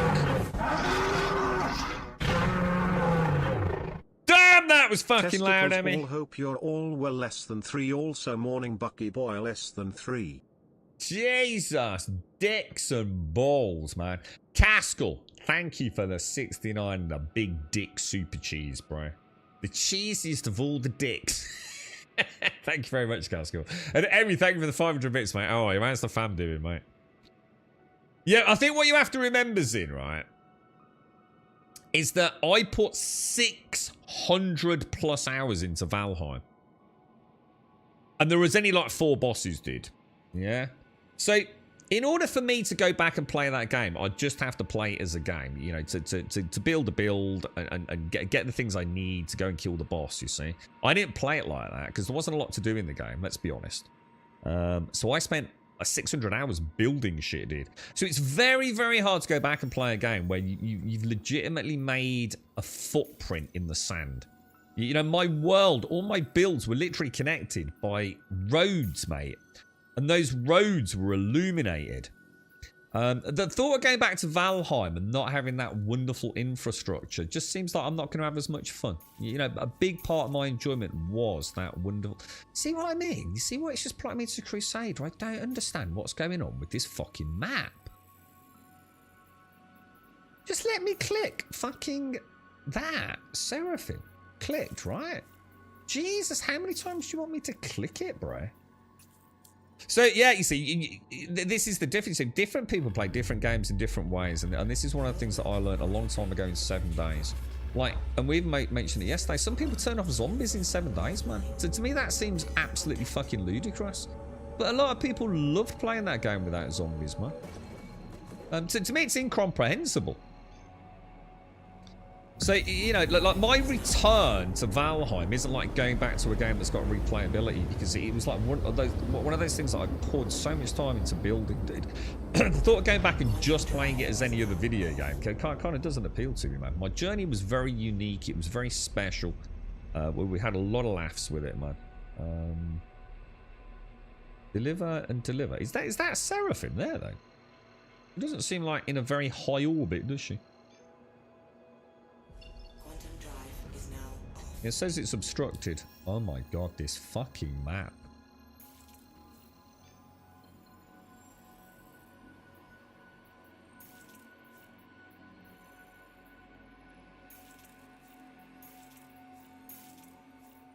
Damn, that was fucking loud, Emmy. All hope you're all well, less than 3. Also, morning, Bucky boy, less than 3. Jesus, dicks and balls, man. Caskell, thank you for the 69 and the big dick super cheese, bro. The cheesiest of all the dicks. Thank you very much, Caskell. And Emmy, thank you for the 500 bits, mate. Oh, how's the fam doing, mate? Yeah, I think what you have to remember, Zin, right, is that I put 600 plus hours into Valheim. And there was only like 4 bosses, dude. Yeah? So, in order for me to go back and play that game, I just have to play it as a game, you know, to build a build and get the things I need to go and kill the boss, you see. I didn't play it like that because there wasn't a lot to do in the game, let's be honest. So I spent 600 hours building shit, dude. So it's very, very hard to go back and play a game where you've legitimately made a footprint in the sand. You know, my world, all my builds were literally connected by roads, mate. And those roads were illuminated. The thought of going back to Valheim and not having that wonderful infrastructure just seems like I'm not going to have as much fun. You know, a big part of my enjoyment was that wonderful... See what I mean? You see what it's just plotting me to Crusader? I don't understand what's going on with this fucking map. Just let me click fucking that. Seraphim. Clicked, right? Jesus, how many times do you want me to click it, bro? So, yeah, you see, this is the difference. So different people play different games in different ways. And this is one of the things that I learned a long time ago in 7 days. Like, and we even mentioned it yesterday, some people turn off zombies in 7 days, man. So to me, that seems absolutely fucking ludicrous. But a lot of people loved playing that game without zombies, man. So to me, it's incomprehensible. So, you know, like my return to Valheim isn't like going back to a game that's got replayability, because it was like one of those things that I poured so much time into building, dude. The thought of going back and just playing it as any other video game kind of doesn't appeal to me, man. My journey was very unique. It was very special. We had a lot of laughs with it, man. Deliver and deliver. Is that Seraphim there, though? It doesn't seem like in a very high orbit, does she? It says it's obstructed. Oh my god, this fucking map.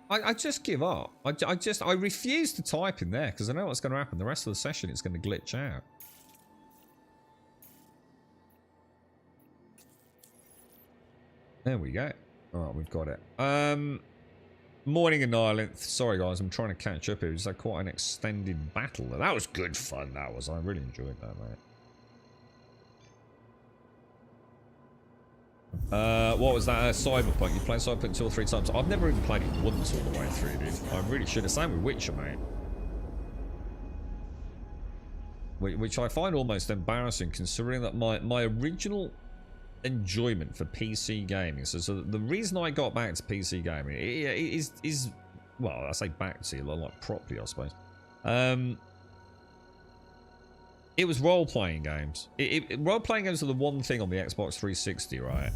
I just give up. I refuse to type in there because I know what's going to happen. The rest of the session it's going to glitch out. There we go. Alright, we've got it. Morning Annihilanth. Sorry guys, I'm trying to catch up here. It was like quite an extended battle. That was good fun, that was. I really enjoyed that, mate. What was that? Cyberpunk. You played Cyberpunk 2 or 3 times. I've never even played it once all the way through, dude. I really should have. Same with Witcher, mate. Which I find almost embarrassing, considering that my original enjoyment for PC gaming. So the reason I got back to PC gaming is well, I say back to like properly, I suppose. It was role-playing games. Role-playing games are the one thing on the Xbox 360, right?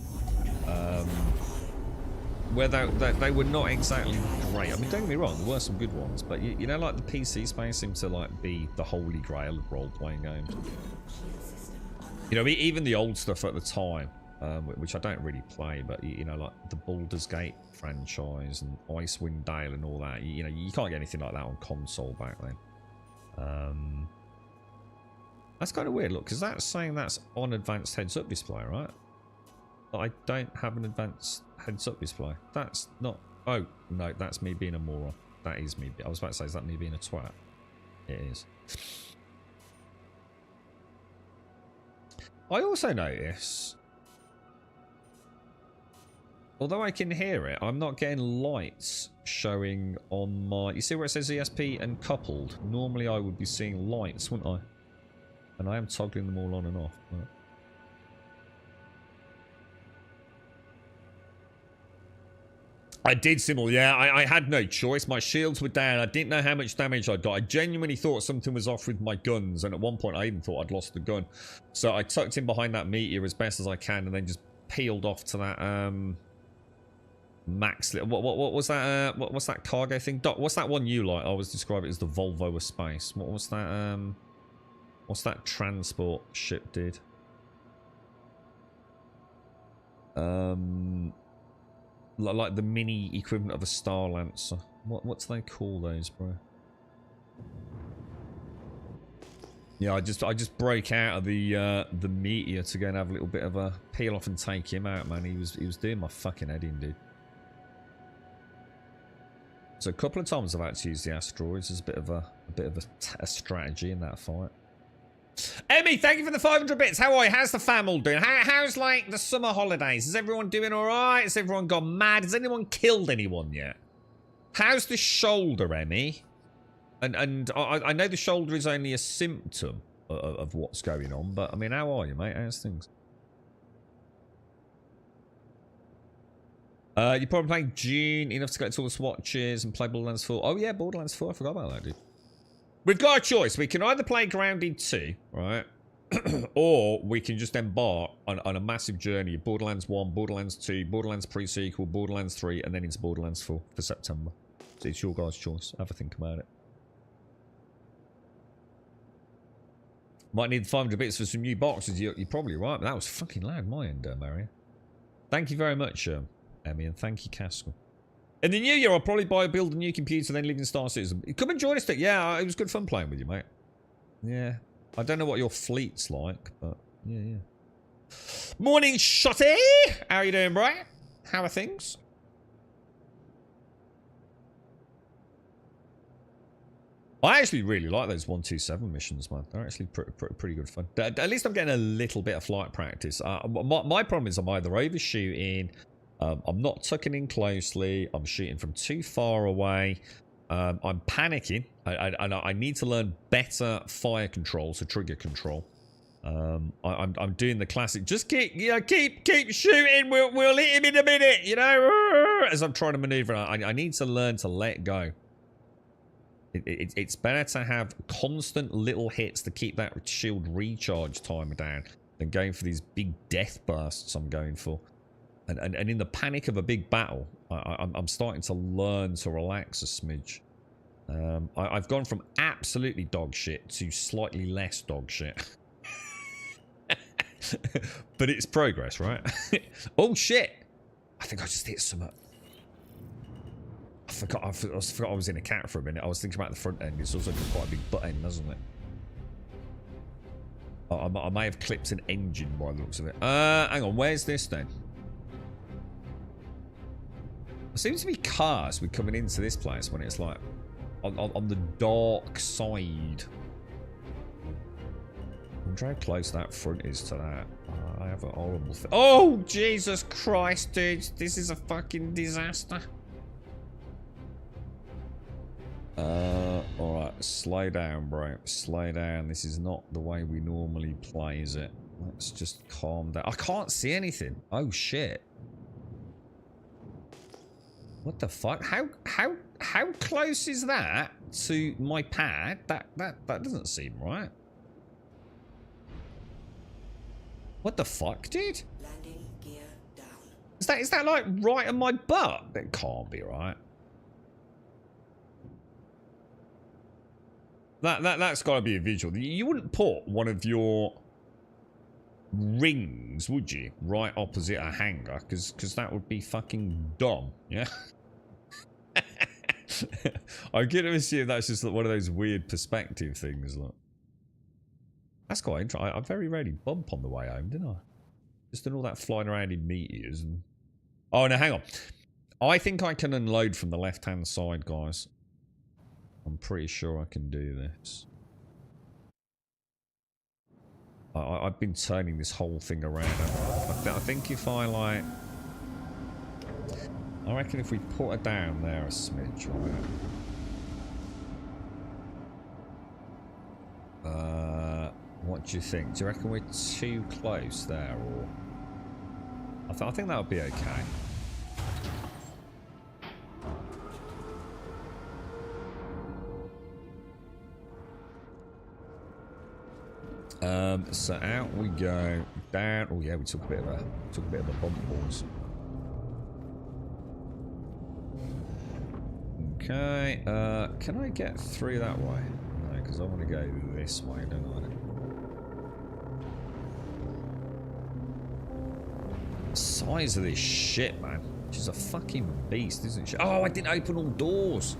Where they were not exactly great. I mean, don't get me wrong, there were some good ones, but you know, like the PC space seemed to like be the holy grail of role-playing games. You know, even the old stuff at the time, which I don't really play, but you know, like the Baldur's Gate franchise and Icewind Dale and all that. You know, you can't get anything like that on console back then. That's kind of weird, look, because that's saying that's on advanced heads-up display, right? But I don't have an advanced heads-up display. That's not... Oh, no, that's me being a moron. That is me. I was about to say, is that me being a twat? It is. I also notice... Although I can hear it, I'm not getting lights showing on my... You see where it says ESP and coupled? Normally I would be seeing lights, wouldn't I? And I am toggling them all on and off. Right. I did simul, yeah. I had no choice. My shields were down. I didn't know how much damage I'd got. I genuinely thought something was off with my guns. And at one point, I even thought I'd lost the gun. So I tucked in behind that meteor as best as I can. And then just peeled off to that max... What was that? What's that cargo thing? Doc, what's that one you like? I always describe it as the Volvo of space. What was that? What's that transport ship did? Like the mini equivalent of a Star Lancer. What do they call those, bro? Yeah, I just broke out of the meteor to go and have a little bit of a peel off and take him out, man. He was doing my fucking head in, dude. So a couple of times I've had to use the asteroids as a bit of a strategy in that fight. Emmy, thank you for the 500 bits. How are you? How's the family doing? How's like the summer holidays? Is everyone doing all right? Has everyone gone mad? Has anyone killed anyone yet? How's the shoulder, Emmy? And I know the shoulder is only a symptom of what's going on, but I mean, how are you, mate? How's things? You're probably playing June enough to get to all the swatches and play Borderlands 4. Oh yeah, Borderlands 4. I forgot about that, dude. We've got a choice. We can either play Grounded 2, right? Or we can just embark on a massive journey of Borderlands 1, Borderlands 2, Borderlands pre-sequel, Borderlands 3, and then into Borderlands 4 for September. So it's your guys' choice. Have a think about it. Might need 500 bits for some new boxes. You're probably right, but that was fucking loud my end, Mario. Thank you very much, Emmy, and thank you, Castle. In the new year, I'll probably build a new computer, then live in Star Citizen. Come and join us. Yeah, it was good fun playing with you, mate. Yeah. I don't know what your fleet's like, but yeah. Morning, Shotty! How are you doing, bro? How are things? I actually really like those 127 missions, man. They're actually pretty good fun. At least I'm getting a little bit of flight practice. My problem is I'm either overshooting, I'm not tucking in closely, I'm shooting from too far away. I'm panicking. I need to learn better fire control, so trigger control. I'm doing the classic. Just keep shooting. We'll hit him in a minute. You know, as I'm trying to maneuver. I need to learn to let go. It's better to have constant little hits to keep that shield recharge timer down than going for these big death bursts I'm going for. And in the panic of a big battle, I'm starting to learn to relax a smidge. I've gone from absolutely dog shit to slightly less dog shit. But it's progress, right? Oh shit! I think I just hit something. I forgot I was in a cat for a minute. I was thinking about the front end. It's also got quite a big butt end, doesn't it? I may have clipped an engine by the looks of it. Hang on, where's this then? There seems to be cars we're coming into this place when it's like on the dark side. I wonder how close that front is to that. I have a horrible thing. Oh, Jesus Christ, dude. This is a fucking disaster. Alright, slow down, bro. Slow down. This is not the way we normally play, is it? Let's just calm down. I can't see anything. Oh, shit. What the fuck? How close is that to my pad? That doesn't seem right. What the fuck, dude? Landing gear down. Is that like right on my butt? That can't be right. That's got to be a visual. You wouldn't put one of your rings, would you, right opposite a hangar? Because that would be fucking dumb, yeah? I'm going to assume that's just one of those weird perspective things. Look. That's quite interesting. I very rarely bump on the way home, didn't I? Just done all that flying around in meteors. And... oh, no, hang on. I think I can unload from the left-hand side, guys. I'm pretty sure I can do this. I've been turning this whole thing around. I think if I like... I reckon if we put her down there a smidge, right? What do you think? Do you reckon we're too close there, or... I think that would be okay. So out we go, down. Oh yeah, we took a bit of a bump, boys. Okay, can I get through that way? No, because I want to go this way, don't I? The size of this shit, man. She's a fucking beast, isn't she? Oh, I didn't open all doors.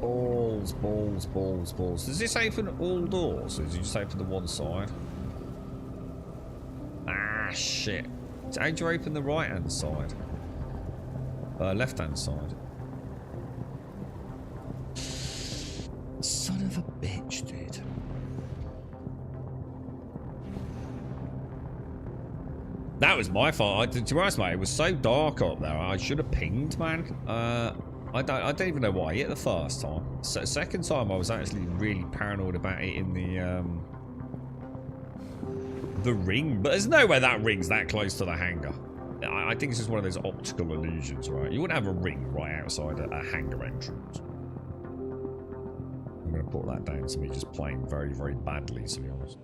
Balls, balls, balls, balls. Does this open all doors, or does it just open the one side? Ah, shit. So how do you open the right-hand side? Left-hand side. Son of a bitch, dude. That was my fault. To be honest, mate, it was so dark up there. I should have pinged, man. I don't even know why I hit the first time. So second time, I was actually really paranoid about it in the ring. But there's no way that ring's that close to the hangar. I think it's just one of those optical illusions, right? You wouldn't have a ring right outside a hangar entrance. I'm going to put that down to me just playing very, very badly, to be honest.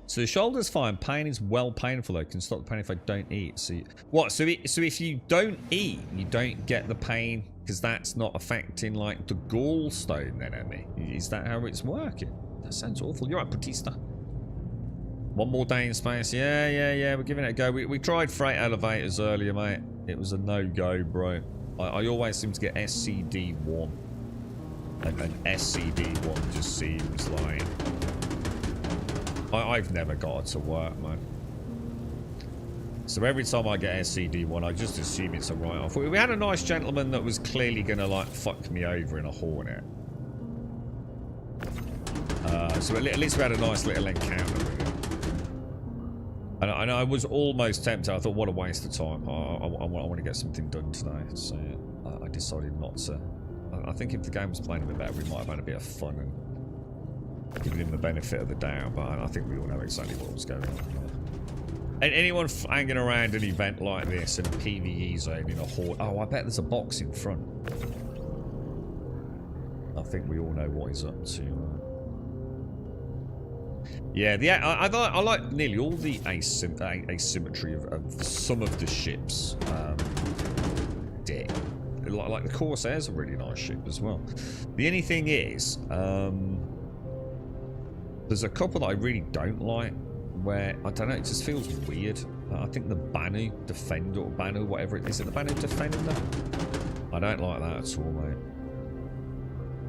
So the shoulder's fine. Pain is well painful though. Can stop the pain if I don't eat. So what? So if you don't eat, you don't get the pain because that's not affecting like the gallstone then, Emmy? Is that how it's working? That sounds awful. You're right, Batista. One more day in space. Yeah. We're giving it a go. We tried freight elevators earlier, mate. It was a no-go, bro. I always seem to get SCD-1. And SCD-1 just seems like... I've never got it to work, man. So every time I get SCD-1, I just assume it's a write-off. We had a nice gentleman that was clearly going to, like, fuck me over in a Hornet. So at least we had a nice little encounter with him. And I was almost tempted. I thought, what a waste of time. I want to get something done today. So I decided not to. I think if the game was playing a bit better, we might have had a bit of fun and giving him the benefit of the doubt. But I think we all know exactly what was going on. And anyone hanging around an event like this in a PvE zone in a horde. Oh, I bet there's a box in front. I think we all know what he's up to. Yeah, I like nearly all the asymmetry of some of the ships. Like the Corsair's a really nice ship as well. The only thing is, there's a couple that I really don't like, where, I don't know, it just feels weird. I think the Banu Defender, or Banu, whatever it is, the Banu Defender? I don't like that at all, mate.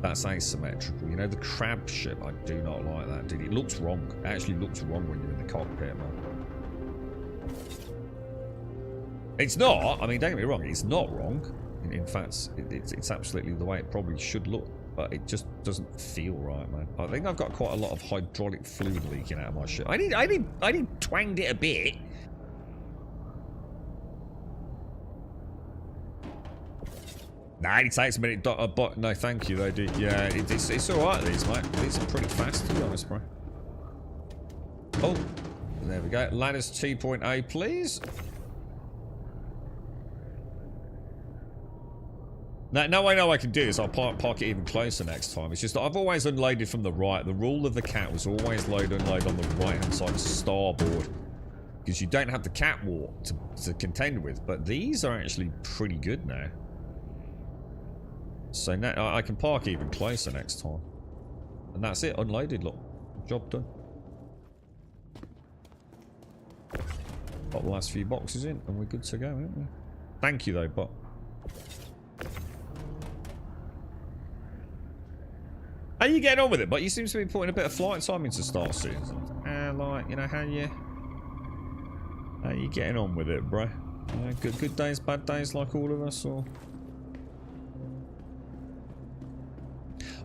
That's asymmetrical. You know, the crab ship, I do not like that, dude. It looks wrong. It actually looks wrong when you're in the cockpit, man. It's not. I mean, don't get me wrong. It's not wrong. In fact, it's absolutely the way it probably should look. But it just doesn't feel right, man. I think I've got quite a lot of hydraulic fluid leaking out of my ship. I need twanged it a bit. Nah, it takes a minute. But no, thank you though, dude. Yeah, it's all right. These, mate. These are pretty fast, to be honest, bro. Oh, there we go. Ladders 2.0, please. Now I know I can do this. I'll park it even closer next time. It's just that I've always unloaded from the right. The rule of the cat was always unload on the right-hand side starboard, because you don't have the catwalk to contend with. But these are actually pretty good now. So now I can park even closer next time. And that's it, unloaded, look. Job done. Got the last few boxes in and we're good to go, aren't we? Thank you though, Bot. How you getting on with it? But you seem to be putting a bit of flight time into Star Citizen. Like, you know, how you getting on with it, bro? Good days, bad days like all of us, or...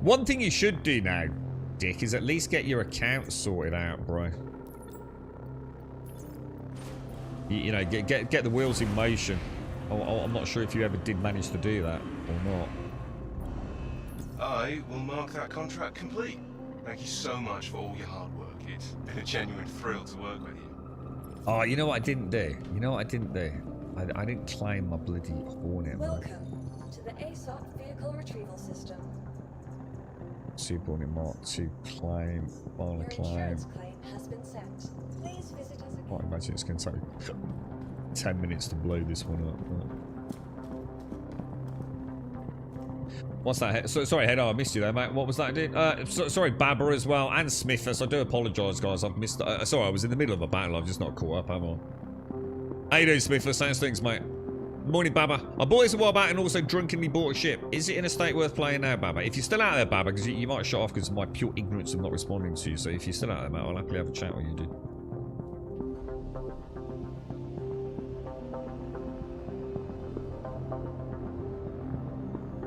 One thing you should do now, Dick, is at least get your account sorted out, bro. You know, get the wheels in motion. I'm not sure if you ever did manage to do that or not. I will mark that contract complete. Thank you so much for all your hard work. It's been a genuine thrill to work with you. Oh, you know what I didn't do? You know what I didn't do? I didn't claim my bloody Hornet, man. Welcome to the ASOP vehicle retrieval system. Super Hornet Mark II claim, file a Your claim. insurance claim has been sent. Please visit us I again. imagine it's going to take 10 minutes to blow this one up. What's that? Sorry, Hedo, I missed you there, mate. What was that, dude? Sorry, Babber as well, and Smithers. I do apologise, guys. I've missed... sorry, I was in the middle of a battle. I've just not caught up, am I? How you doing, Smithers? Thanks, things, mate. Morning, Baba. I bought this a while back and also drunkenly bought a ship. Is it in a state worth playing now, Baba? If you're still out there, Baba, because you might shut off because of my pure ignorance of not responding to you. So if you're still out there, mate, I'll happily have a chat with you, dude.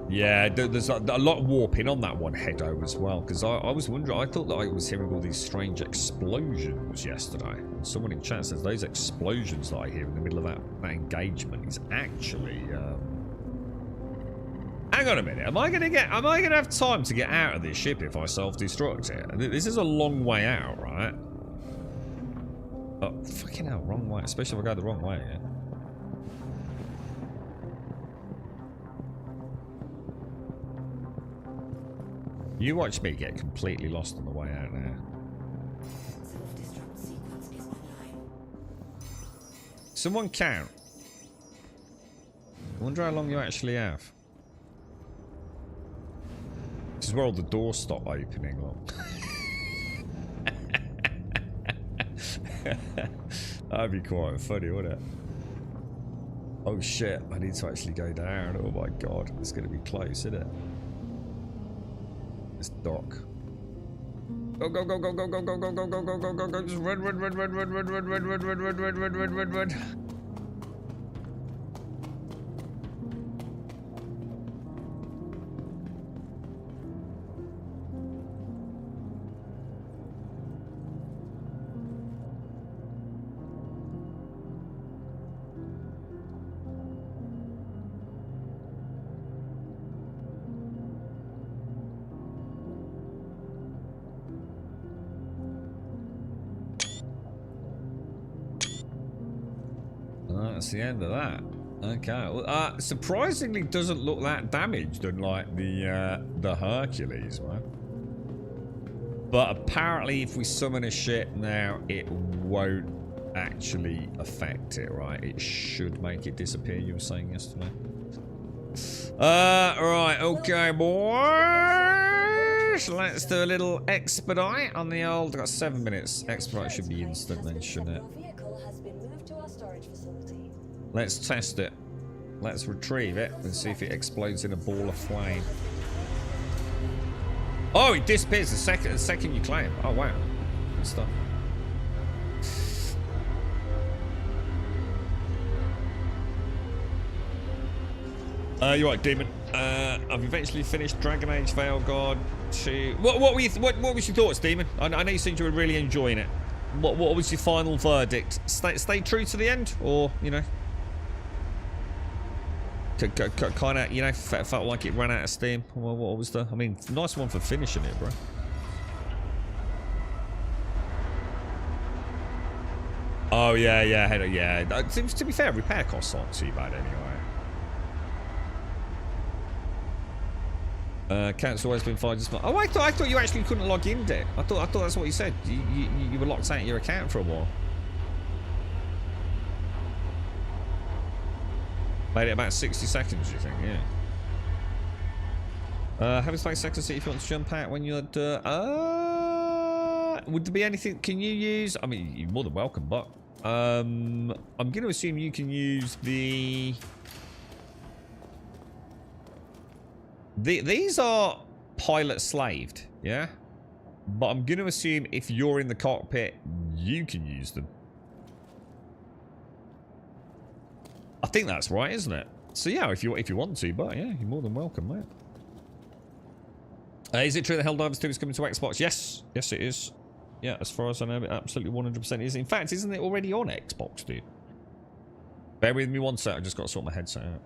Yeah, there's a lot of warping on that one, Hedo, as well. Because I was wondering, I thought that I was hearing all these strange explosions yesterday. And someone in chat says those explosions that I hear in the middle of that engagement is actually... Hang on a minute, am I gonna have time to get out of this ship if I self-destruct it? This is a long way out, right? Oh, fucking hell, wrong way. Especially if I go the wrong way, yeah. You watch me get completely lost on the way out now. Self-destruct sequence is online. Someone count. I wonder how long you actually have. This is where all the doors stop opening. Look. That'd be quite funny, wouldn't it? Oh shit, I need to actually go down. Oh my god, it's going to be close, isn't it? It's dark. Go, go, go, go, go, go, go, go, go, go, go, go, go, go, just run, run, run, run, run, run, run, run, run, run, run, run, run, run, run, run. That's the end of that. Okay. Well, surprisingly, doesn't look that damaged, unlike the Hercules one. But apparently, if we summon a ship now, it won't actually affect it, right? It should make it disappear. You were saying yesterday. Right. Okay, boys. Let's do a little expedite on the old. I've got 7 minutes. Expedite should be instant, then, shouldn't it? Let's test it. Let's retrieve it and see if it explodes in a ball of flame. Oh, it disappears the second you claim. Oh wow, good stuff. You're right, Demon. I've eventually finished Dragon Age Veilguard 2. What was your thoughts, Demon? I know you said you were really enjoying it. What was your final verdict? Stay true to the end, or you know? Kind of, you know, felt like it ran out of steam. Well, what was the? I mean, nice one for finishing it, bro. Oh yeah, yeah. To be fair, repair costs aren't too bad anyway. Count's always been fine. Just oh, I thought you actually couldn't log in, Dick. I thought that's what you said. You were locked out of your account for a while. Made it about 60 seconds, you think? Yeah. Having space second seat if you want to jump out when you're would there be anything? Can you use? I mean, you're more than welcome, but I'm going to assume you can use the. These are pilot slaved, yeah. But I'm going to assume if you're in the cockpit, you can use them. I think that's right, isn't it? So yeah, if you want to, but yeah, you're more than welcome, mate. Is it true that Helldivers 2 is coming to Xbox? Yes, yes it is. Yeah, as far as I know, it absolutely 100% is. In fact, isn't it already on Xbox, dude? Bear with me one sec. I just got to sort my headset out.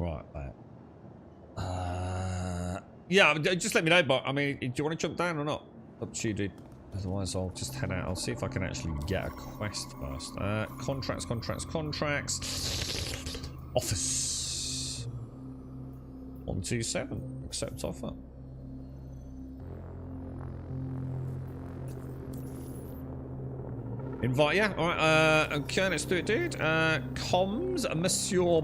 Right, yeah, just let me know, but I mean, do you want to jump down or not? Up to you, dude. Otherwise, I'll just head out. I'll see if I can actually get a quest first. Contracts. Office. 127. Accept offer. Invite, yeah. All right. Okay, let's do it, dude. Comms, Monsieur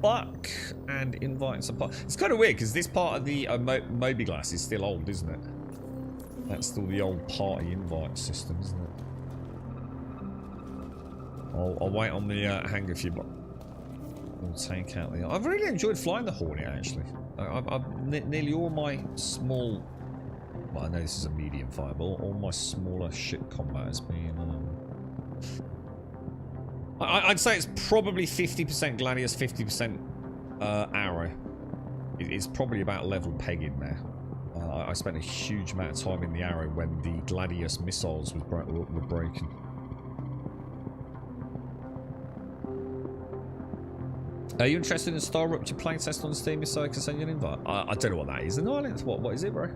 Buck, and invites a part. It's kind of weird because this part of the Moby Glass is still old, isn't it? That's still the old party invite system, isn't it? I'll wait on the hangar for you, but we'll take out the. I've really enjoyed flying the Hornet, actually. Nearly all my small. Well, I know this is a medium fireball. All my smaller ship combat has been. I'd say it's probably 50% Gladius, 50% Arrow. It's probably about level pegging now. I spent a huge amount of time in the Arrow when the Gladius missiles were broken. Are you interested in Star Rupture playtest on Steam? If so, I can send you an invite. I don't know what that is. An island? What is it, bro?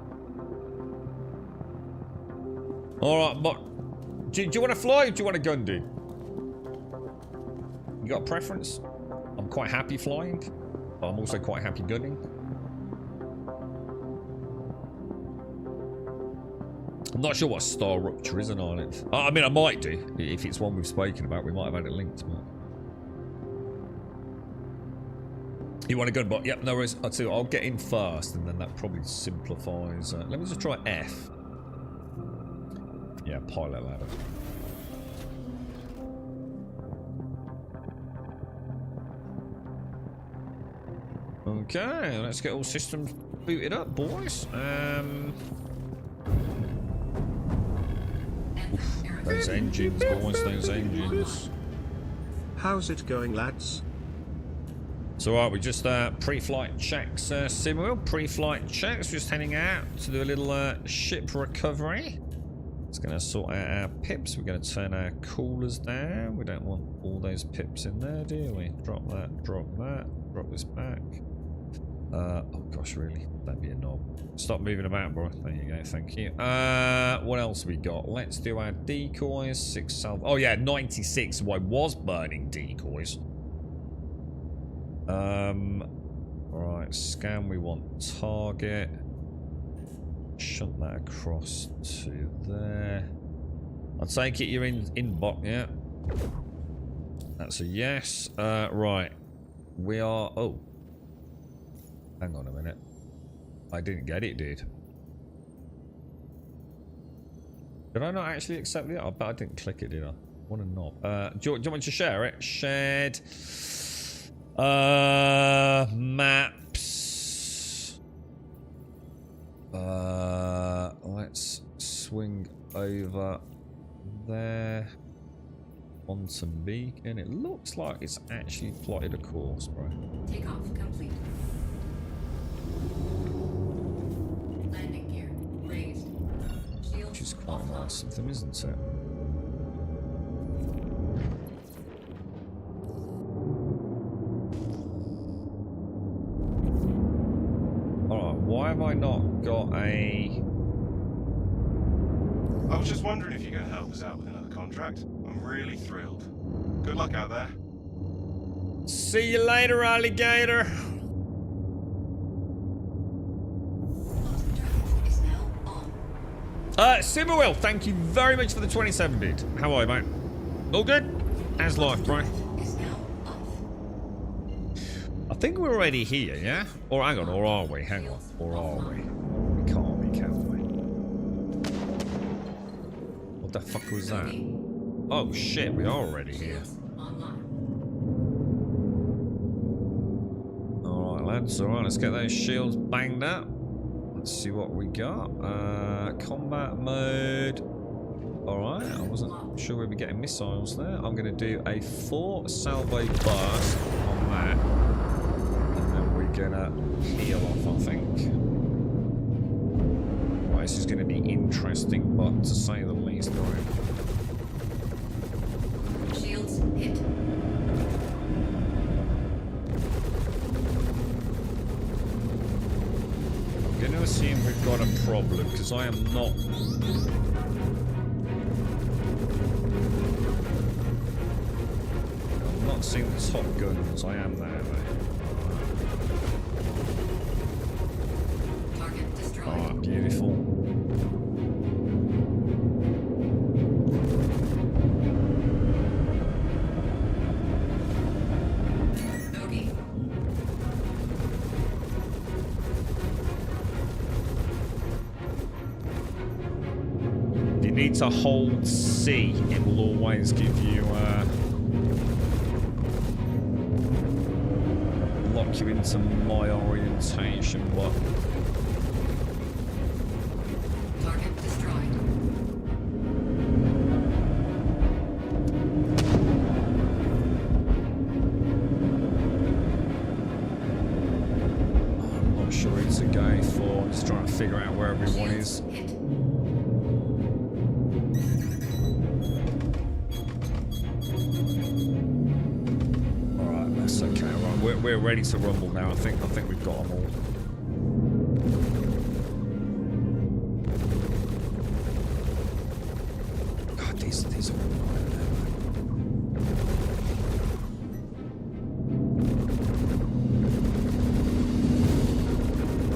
Alright, but do you want to fly or do you want a gun, dude? You got a preference? I'm quite happy flying, but I'm also quite happy gunning. I'm not sure what Star Rupture is an island. I mean, I might do. If it's one we've spoken about, we might have had it linked, but... You want a gun bot? Yep, no worries. I'll get in first, and then that probably simplifies. Let me just try F. Yeah, pilot ladder. Okay, let's get all systems booted up, boys. Those engines, boys, those engines. How's it going, lads? So right, we just pre-flight checks, Simwell. Pre-flight checks. Just heading out to do a little ship recovery. It's going to sort out our pips. We're going to turn our coolers down. We don't want all those pips in there, do we? Drop that. Drop that. Drop this back. Oh gosh, really? That'd be a knob. Stop moving about, bro. There you go. Thank you. What else we got? Let's do our decoys. 6 salvo. Oh yeah, 96. So I was burning decoys. Right, scan, we want target. Shunt that across to there. I'll take it you're in bot, yeah. That's a yes. Right. We are... Oh. Hang on a minute. I didn't get it, dude. Did I not actually accept it? I bet I didn't click it, did I? What a knob. Do you want me to share it? Shared... maps. Let's swing over there onto Beacon. It looks like it's actually plotted a course, bro. Takeoff complete. Landing gear raised. Shield Which is quite nice of them, isn't it? Why have I not got a... I was just wondering if you're going to help us out with another contract. I'm really thrilled. Good luck out there. See you later, alligator. is now on. Simmerwell, thank you very much for the 27 bid. How are you, mate? All good? How's life, bro? Is now off. I think we're already here, yeah? Or hang on, or are we? Hang on. Or are we? We can't be, can we? What the fuck was that? Oh shit, we are already here. Alright lads, alright, let's get those shields banged up. Let's see what we got. Combat mode. Alright, I wasn't sure we'd be getting missiles there. I'm gonna do a 4 salvo burst on that. Gonna heal off, I think. Well, this is gonna be interesting, but to say the least, right? Shields hit. I'm gonna assume we've got a problem because I am not. I'm not seeing the top guns. I am there, though. Oh, beautiful. Okay. If you need to hold C, it will always give you lock you into my orientation, but sure. I'm just trying to figure out where everyone is. Hit. Alright, that's okay. Right, we're ready to rumble now. I think we've got them all. God, these are all right there, man.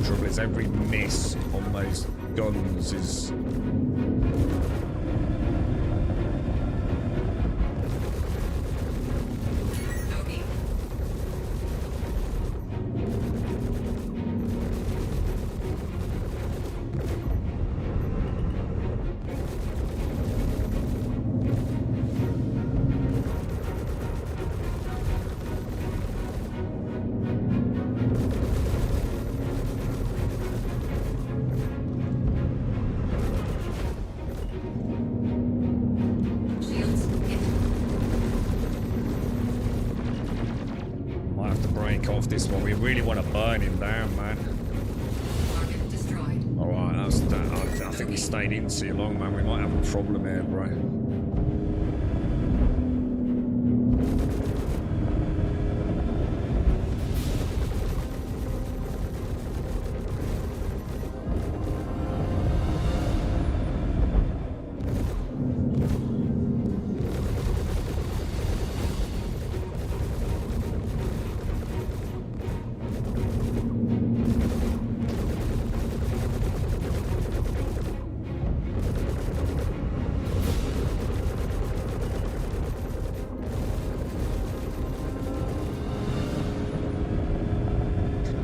Trouble is, every miss on those guns is. Bogey. Shields hit. Might have to break off this one. We really want to burn him down, man. Target destroyed. Alright, I think we stayed in too long, man. We might have a problem here, bro.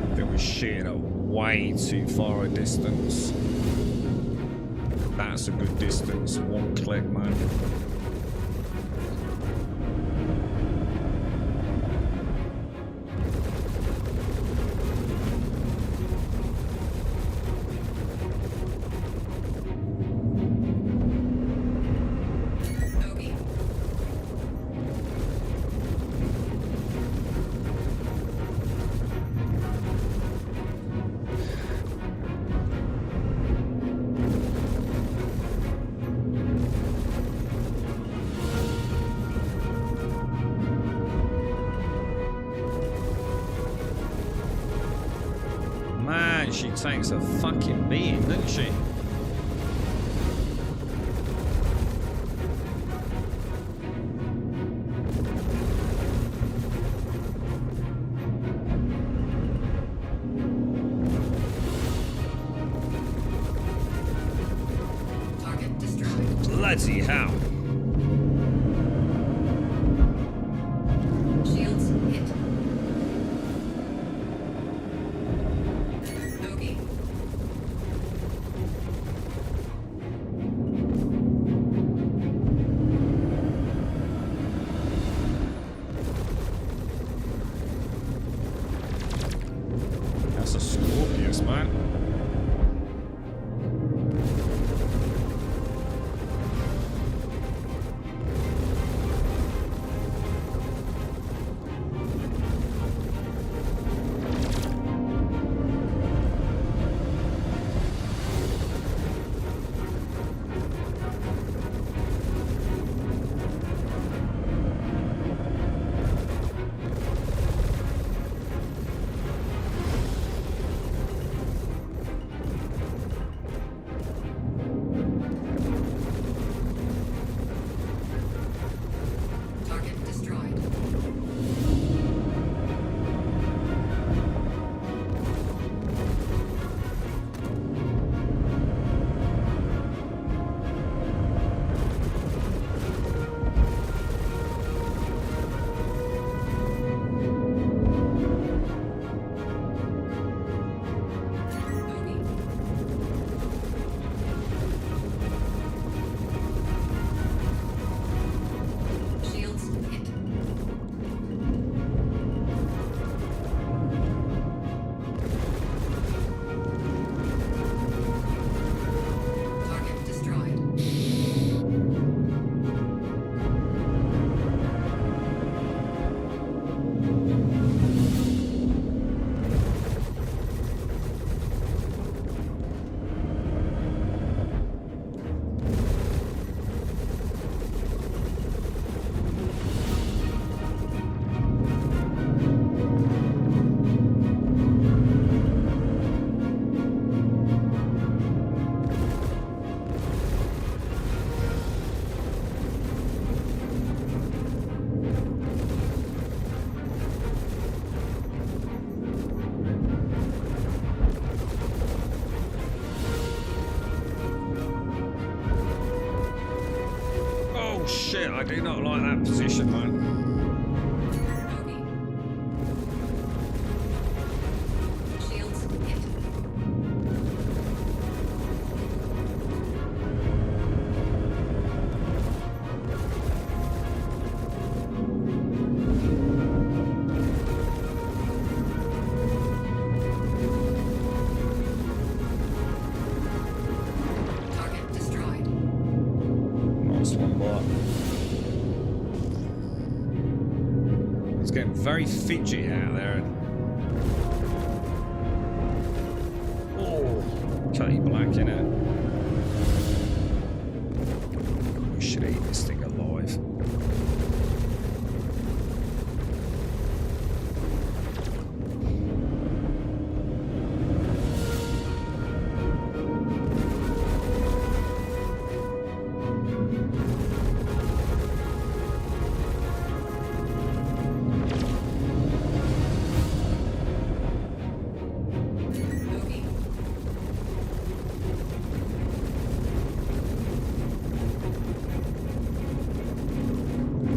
I think we're shooting at way too far a distance. That's a good distance. One click, man. Bogey. Man, she takes a fucking beating, doesn't she? Target destroyed. Bloody hell. Shields hit. Bogey. That's a Scorpius, man. I do not like that position, man. Bogey. Shields hit. Target destroyed. Nice one, but it's getting very fidgety out there. Oh, Cutty Black, innit? We should eat this thing alive. Bogey.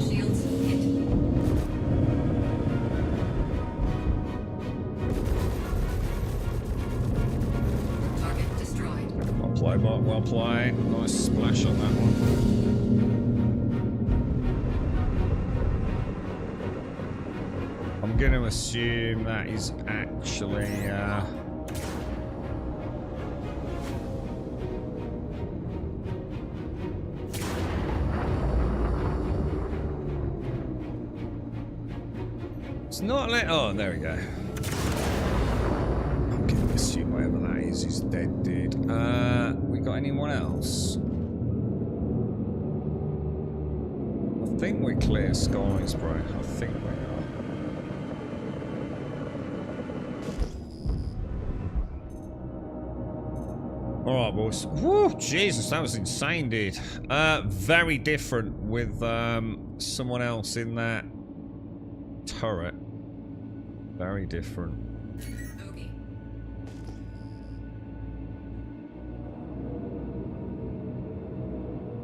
Shields hit. Target destroyed. Well played, Mark. Well played. Nice splash on that one. I'm going to assume that is actually. It's not like. Oh, there we go. I'm going to assume whatever that is dead, dude. We got anyone else? I think we're clear skies, bro. I think we are. Alright, boys. Woo, Jesus, that was insane, dude. Very different with someone else in that turret. Very different. Bogey.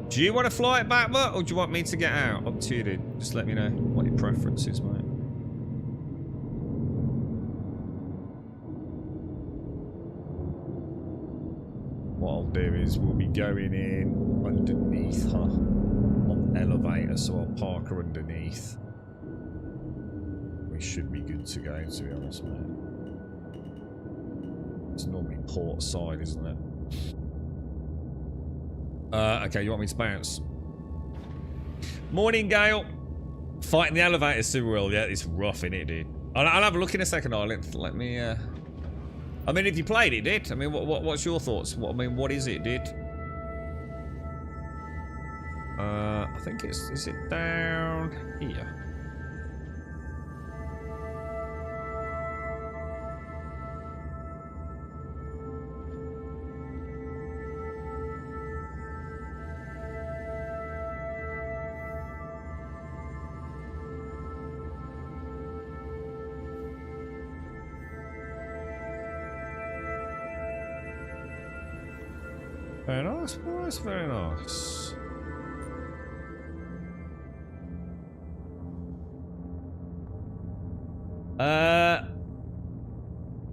Do you want to fly it back, Mutt, or do you want me to get out? Up to you, dude. Just let me know what your preference is, mate. What I'll do is we'll be going in underneath her on the elevator, so I'll park her underneath. We should be good to go, to be honest, mate. It's normally port side, isn't it? Okay, you want me to bounce? Morning, Gale. Fighting the elevator, Cyril. Yeah, it's rough, innit, dude? I'll have a look in a second, Arlen. Let me, I mean, if you played it, dude. I mean, what's your thoughts? What is it, dude? I think is it down here? Very nice, boys. Very nice.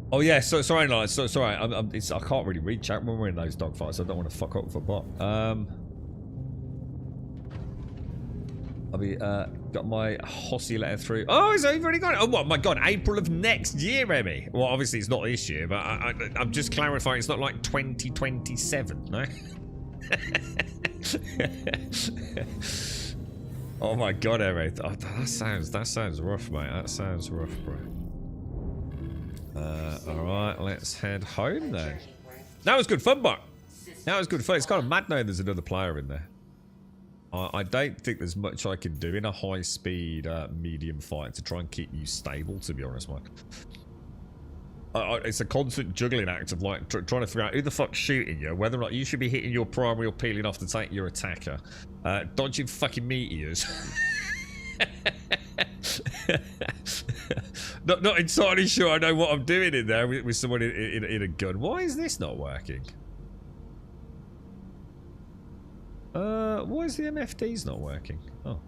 Oh yeah. So sorry, no. So sorry. I can't really read chat when we're in those dogfights. I don't want to fuck up for bot. I'll be got my Hossie letter through. Oh, so you've already got it. Oh, what? My God, April of next year, Emmy. Well, obviously it's not this year, but I'm just clarifying. It's not like 2027, no. Oh my God, Emmy. Oh, that sounds rough, mate. That sounds rough, bro. All right, let's head home then. That was good fun, Buck. That was good fun. It's kind of mad knowing there's another player in there. I don't think there's much I can do in a high-speed medium fight to try and keep you stable, to be honest, Mike. It's a constant juggling act of like trying to figure out who the fuck's shooting you, whether or not you should be hitting your primary or peeling off to take your attacker, dodging fucking meteors. not entirely sure I know what I'm doing in there with someone in a gun. Why is this not working? Why is the MFDs not working? Oh.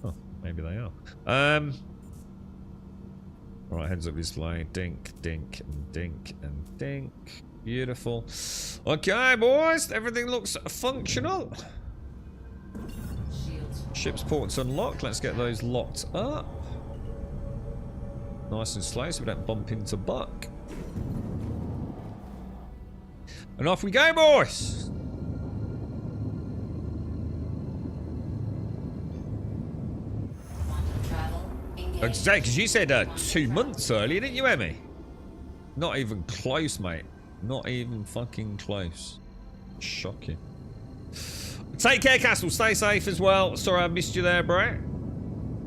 Oh, maybe they are. Alright, heads up display. Dink, dink, and dink, and dink. Beautiful. Okay, boys. Everything looks functional. Ship's ports unlocked. Let's get those locked up. Nice and slow so we don't bump into Buck. And off we go, boys. I'd say, because you said 2 months earlier, didn't you, Emmy? Not even close, mate. Not even fucking close. Shocking. Take care, Castle. Stay safe as well. Sorry I missed you there, bro.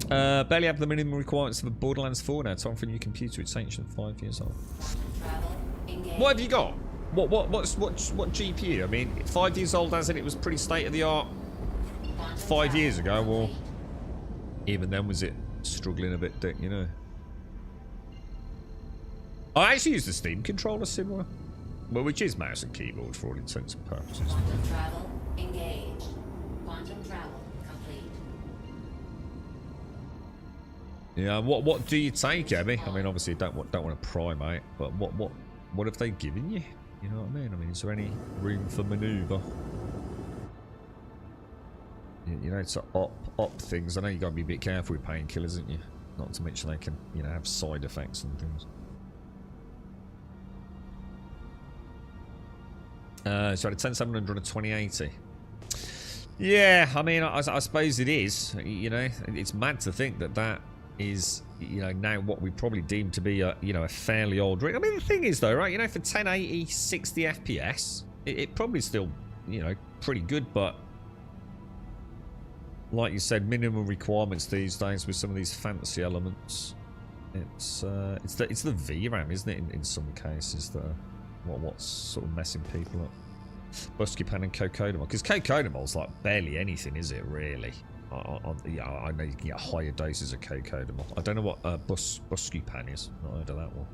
Barely have the minimum requirements for Borderlands 4 now. Time for a new computer. It's ancient, 5 years old. What have you got? What GPU? I mean, 5 years old as in it was pretty state of the art 5 years ago, or even then was it struggling a bit, Dick, you know? I actually use the Steam controller similar. Well, which is mouse and keyboard for all intents and purposes. Quantum travel engaged. Quantum travel complete. Yeah, what do you take, Emmy? I mean, obviously, you don't want to pry, mate. But what have they given you? You know what I mean? I mean, is there any room for manoeuvre? You know, to up things. I know you got to be a bit careful with painkillers, isn't you? Not to mention they can, you know, have side effects and things. So at a 10700 and a 2080. Yeah, I mean, I suppose it is. You know, it's mad to think that is, you know, now what we probably deem to be a, you know, a fairly old rig. I mean, the thing is though, right? You know, for 1080, 60 FPS, it probably still, you know, pretty good. But like you said, minimum requirements these days with some of these fancy elements. It's the VRAM, isn't it? In some cases, that what's sort of messing people up. Buscupan and Cocodamol, because Cocodamol's like barely anything, is it really? Yeah, I know you can get higher doses of Cocodamol. I don't know what Buscupan is. Not heard of that one.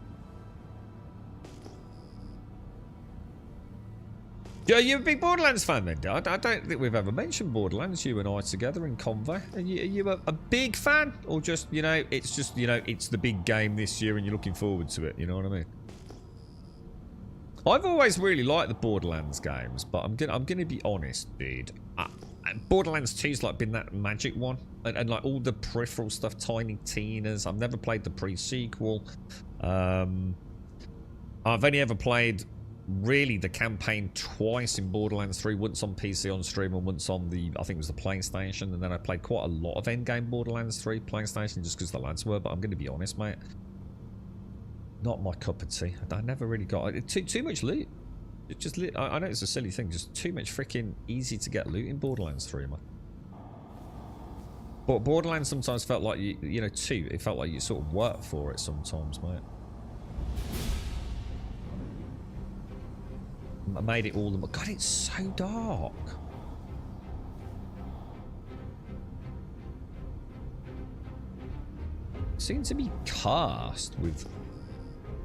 Yeah, you're a big Borderlands fan then? I don't think we've ever mentioned Borderlands, you and I together in convo. Are you a big fan, or just, you know, it's just, you know, it's the big game this year and you're looking forward to it? You know what I mean? I've always really liked the Borderlands games, but I'm gonna be honest, dude. Borderlands 2's like been that magic one, and like all the peripheral stuff, Tiny Tina's. I've never played the pre-sequel. I've only ever played really the campaign twice in Borderlands 3, once on PC on stream and once on the, I think it was the PlayStation, and then I played quite a lot of endgame Borderlands 3 PlayStation just because the lads were. But I'm gonna be honest, mate. Not my cup of tea. I never really got it. Too much loot. It just I know it's a silly thing. Just too much freaking easy to get loot in Borderlands 3, man. But Borderlands sometimes felt like you know, 2. It felt like you sort of worked for it sometimes, mate. I made it all the more. God, it's so dark. Seems to be cast with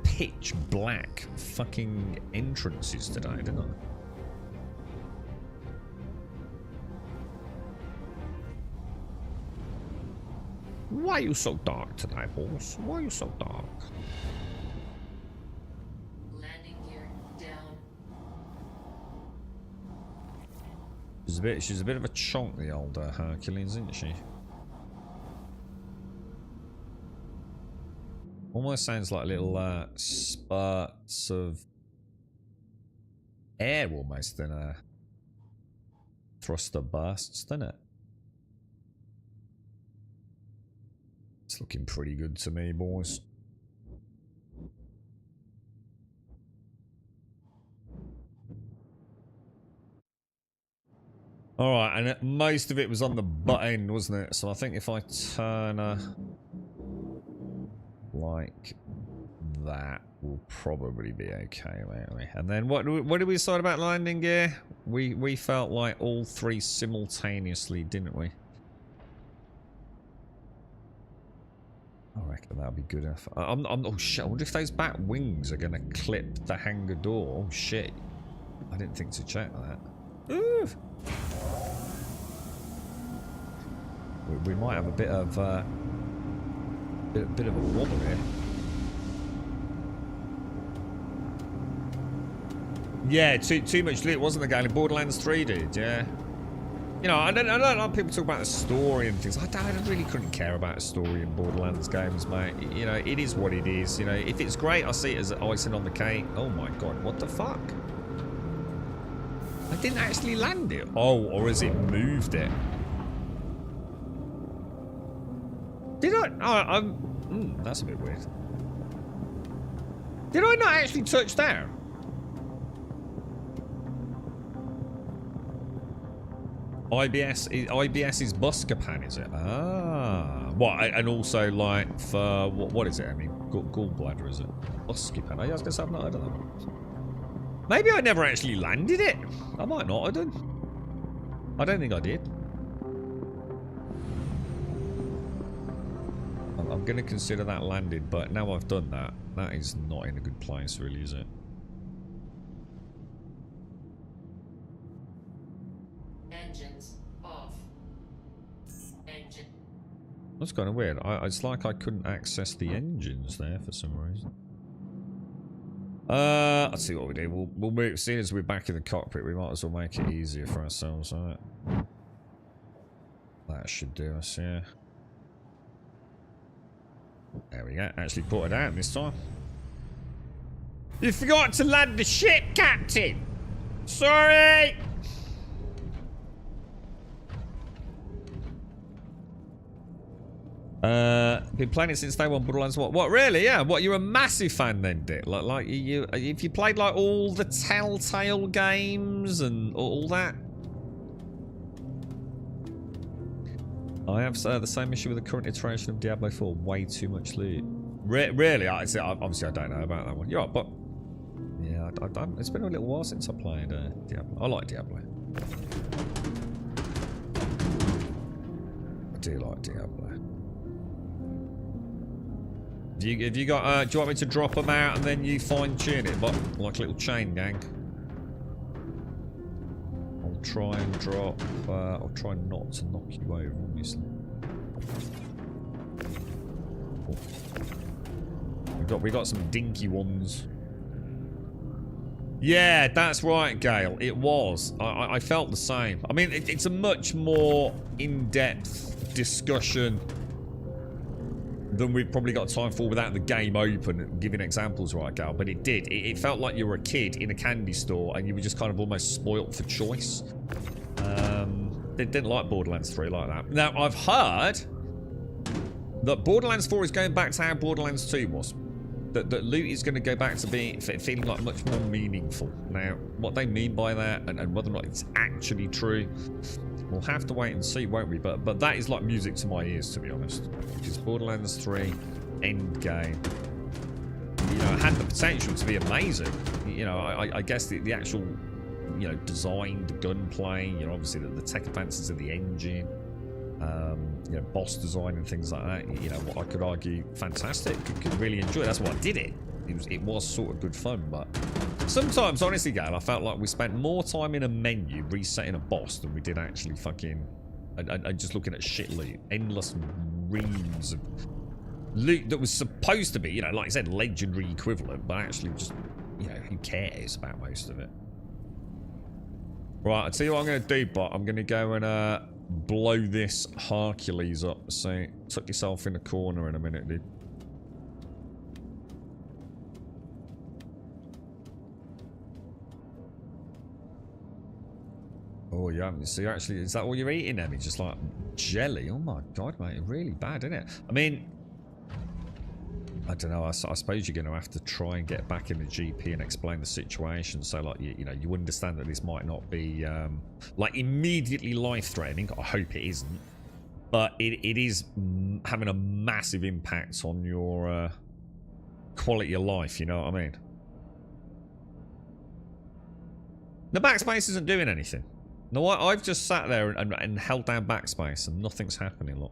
pitch black fucking entrances today, didn't I? Why are you so dark today, boss? Why are you so dark? Landing gear down. She's a bit of a chonk, the old Hercules, isn't she? Almost sounds like little spurts of air almost in a thruster bursts, doesn't it? It's looking pretty good to me, boys. Alright, and most of it was on the butt end, wasn't it? So I think if I turn like that, will probably be okay, won't we? And then what did we decide about landing gear? We felt like all 3 simultaneously, didn't we? I reckon that'll be good enough. Oh shit, I wonder if those back wings are gonna clip the hangar door. Oh shit. I didn't think to check that. Ooh. We might have a bit of bit of a wobble here. Yeah, too much loot, wasn't the game in Borderlands 3, dude? Yeah. You know, I don't like people talk about the story and things. I really couldn't care about a story in Borderlands games, mate. You know, it is what it is. You know, if it's great, I see it as icing on the cake. Oh my god, what the fuck? I didn't actually land it. Oh, or has it moved it? Did I? Oh, that's a bit weird. Did I not actually touch down? IBS is Buscapin, is it? Ah, what? And also like for what is it? I mean, gallbladder, is it? Buscapin. I was gonna say I've not heard of that one. Maybe I never actually landed it. I might not have done. I don't think I did. I'm gonna consider that landed, but now I've done that, that is not in a good place, really, is it? That's kind of weird. It's like I couldn't access the engines there for some reason. Let's see what we do. We'll move. Seeing as we're back in the cockpit, we might as well make it easier for ourselves, right? That should do us, yeah. There we go. Actually put it out this time. You forgot to land the ship, Captain! Sorry! Been playing it since day one, Borderlands. What? Really? Yeah. What? You're a massive fan then, Dick? Like you? If you played like all the Telltale games and all that. I have the same issue with the current iteration of Diablo 4. Way too much loot. Really? Obviously, I don't know about that one. You're right, but yeah, it's been a little while since I played Diablo. I like Diablo. I do like Diablo. Have you got? Do you want me to drop them out and then you fine tune it, but like a little chain gang? I'll try and drop. I'll try not to knock you over, obviously. Oh. We got some dinky ones. Yeah, that's right, Gail. It was. I felt the same. I mean, it's a much more in-depth discussion than we've probably got time for without the game open and giving examples, right, Gal? But it did. It felt like you were a kid in a candy store and you were just kind of almost spoilt for choice. They didn't like Borderlands 3 like that. Now, I've heard that Borderlands 4 is going back to how Borderlands 2 was. That loot is going to go back to feeling like much more meaningful. Now, what they mean by that and whether or not it's actually true, we'll have to wait and see, won't we? But that is like music to my ears, to be honest. Because Borderlands 3 Endgame, you know, it had the potential to be amazing. You know, I guess the actual, you know, design, the gunplay, you know, obviously the tech advances of the engine, you know, boss design and things like that. You know, what I could argue, fantastic. Could really enjoy it. That's why I did it. It was sort of good fun, but sometimes, honestly, Gail, I felt like we spent more time in a menu resetting a boss than we did actually fucking and just looking at shit loot. Endless reams of loot that was supposed to be, you know, like I said, legendary equivalent, but actually just, you know, who cares about most of it? Right, I'll tell you what I'm going to do, but I'm going to go and blow this Hercules up. So, tuck yourself in a corner in a minute, dude. Oh, yeah. So, actually, is that all you're eating, Emmy? Just like jelly? Oh, my God, mate. Really bad, isn't it? I mean, I don't know. I suppose you're going to have to try and get back in the GP and explain the situation. So, like, you know, you understand that this might not be, like, immediately life-threatening. I hope it isn't. But it is having a massive impact on your quality of life, you know what I mean? The backspace isn't doing anything. No, I've just sat there and held down backspace and nothing's happening, look.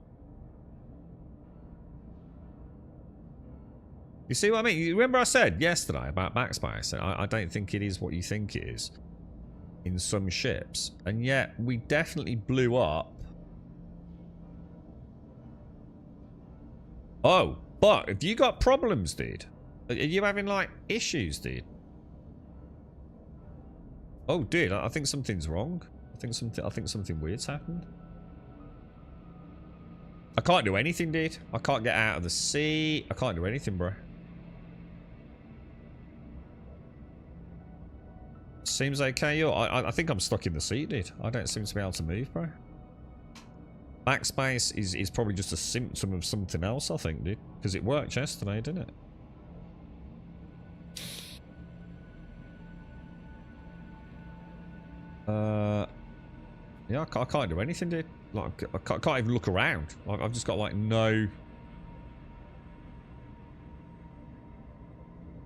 You see what I mean? You remember I said yesterday about backspace? I don't think it is what you think it is. in some ships, and yet we definitely blew up. Oh, but have you got problems, dude? Are you having like issues, dude? Oh, dude, I think something's wrong. I think something weird's happened. I can't do anything, dude. I can't get out of the sea. I can't do anything, bro. Seems okay, yo. I think I'm stuck in the seat, dude. I don't seem to be able to move, bro. Backspace is probably just a symptom of something else, I think, dude. Because it worked yesterday, didn't it? Yeah, I can't do anything, dude. Like, I can't even look around. Like, I've just got, like, no...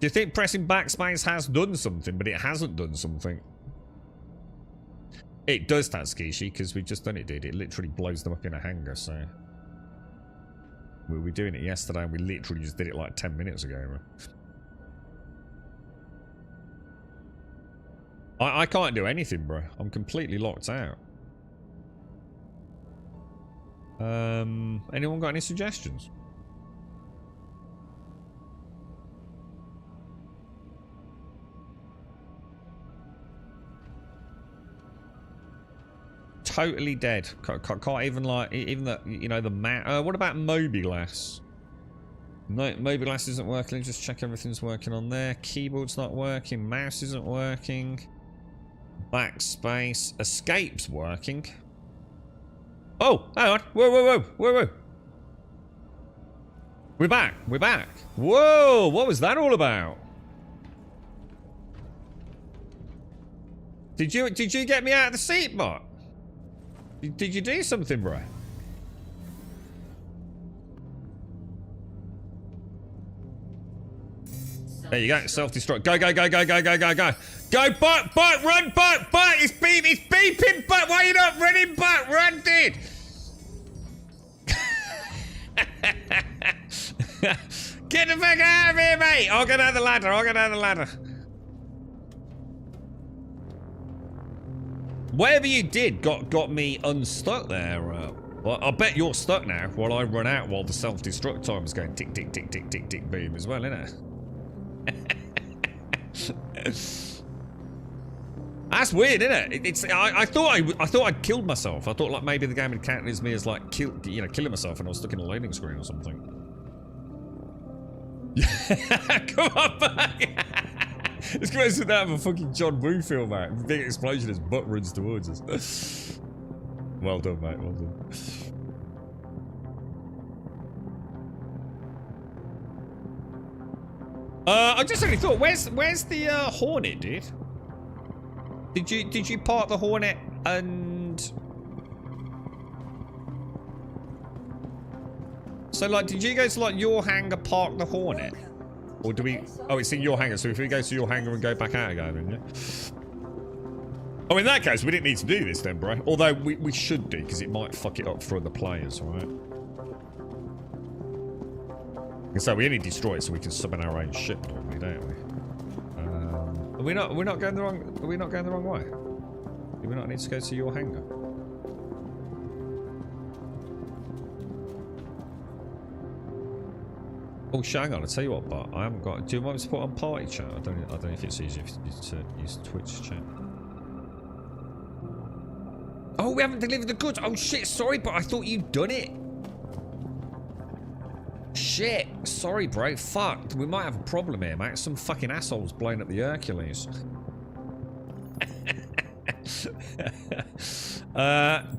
Do you think pressing backspace has done something, but it hasn't done something? It does, Tatsukishi, because we've just done it, dude. It literally blows them up in a hangar, so... We were doing it yesterday, and we literally just did it like 10 minutes ago, bro. I can't do anything, bro. I'm completely locked out. Anyone got any suggestions? Totally dead. Can't even like even the, you know, the mat. What about Mobiglass? No, Mobiglass isn't working. Just check everything's working on there. Keyboard's not working. Mouse isn't working. Backspace. Escape's working. Oh, hang on. Whoa. We're back. Whoa, what was that all about? Did you get me out of the seat, bot? Did you do something, bro? There you go, self-destruct. Go. Go, bot, run, bot, it's beeping, bot. Why are you not running, bot? Run, dude. Get the fuck out of here, mate. I'll go down the ladder. Whatever you did got me unstuck there. Well, I bet you're stuck now while I run out while the self-destruct time is going tick, tick, tick, tick, tick, tick, boom as well, isn't it? That's weird, isn't it? I thought I'd killed myself. I thought like maybe the game had counted as me as like killing myself and I was stuck in a loading screen or something. Come on back. It's crazy to have a fucking John Woo film, mate. Big explosion as butt runs towards us. Well done, mate. Well done. I just only thought, where's the Hornet, dude? Did you park the Hornet and? So like, did you go to like your hangar, park the Hornet? Or do we... Oh, it's in your hangar, so if we go to your hangar and go back out again, then, yeah? Oh, in that case, we didn't need to do this then, bro. Although, we should do, because it might fuck it up for the players, right? And so we only destroy it so we can summon our own ship normally, don't we? We're not going the wrong... Are we not going the wrong way? Do we not need to go to your hangar? Oh, hang on, I'll tell you what, but I haven't got... Do you want me to put on party chat? I don't know if it's easier to use Twitch chat. Oh, we haven't delivered the goods. Oh, shit, sorry, but I thought you'd done it. Shit, sorry, bro. Fuck, we might have a problem here, mate. Some fucking assholes blowing up the Hercules.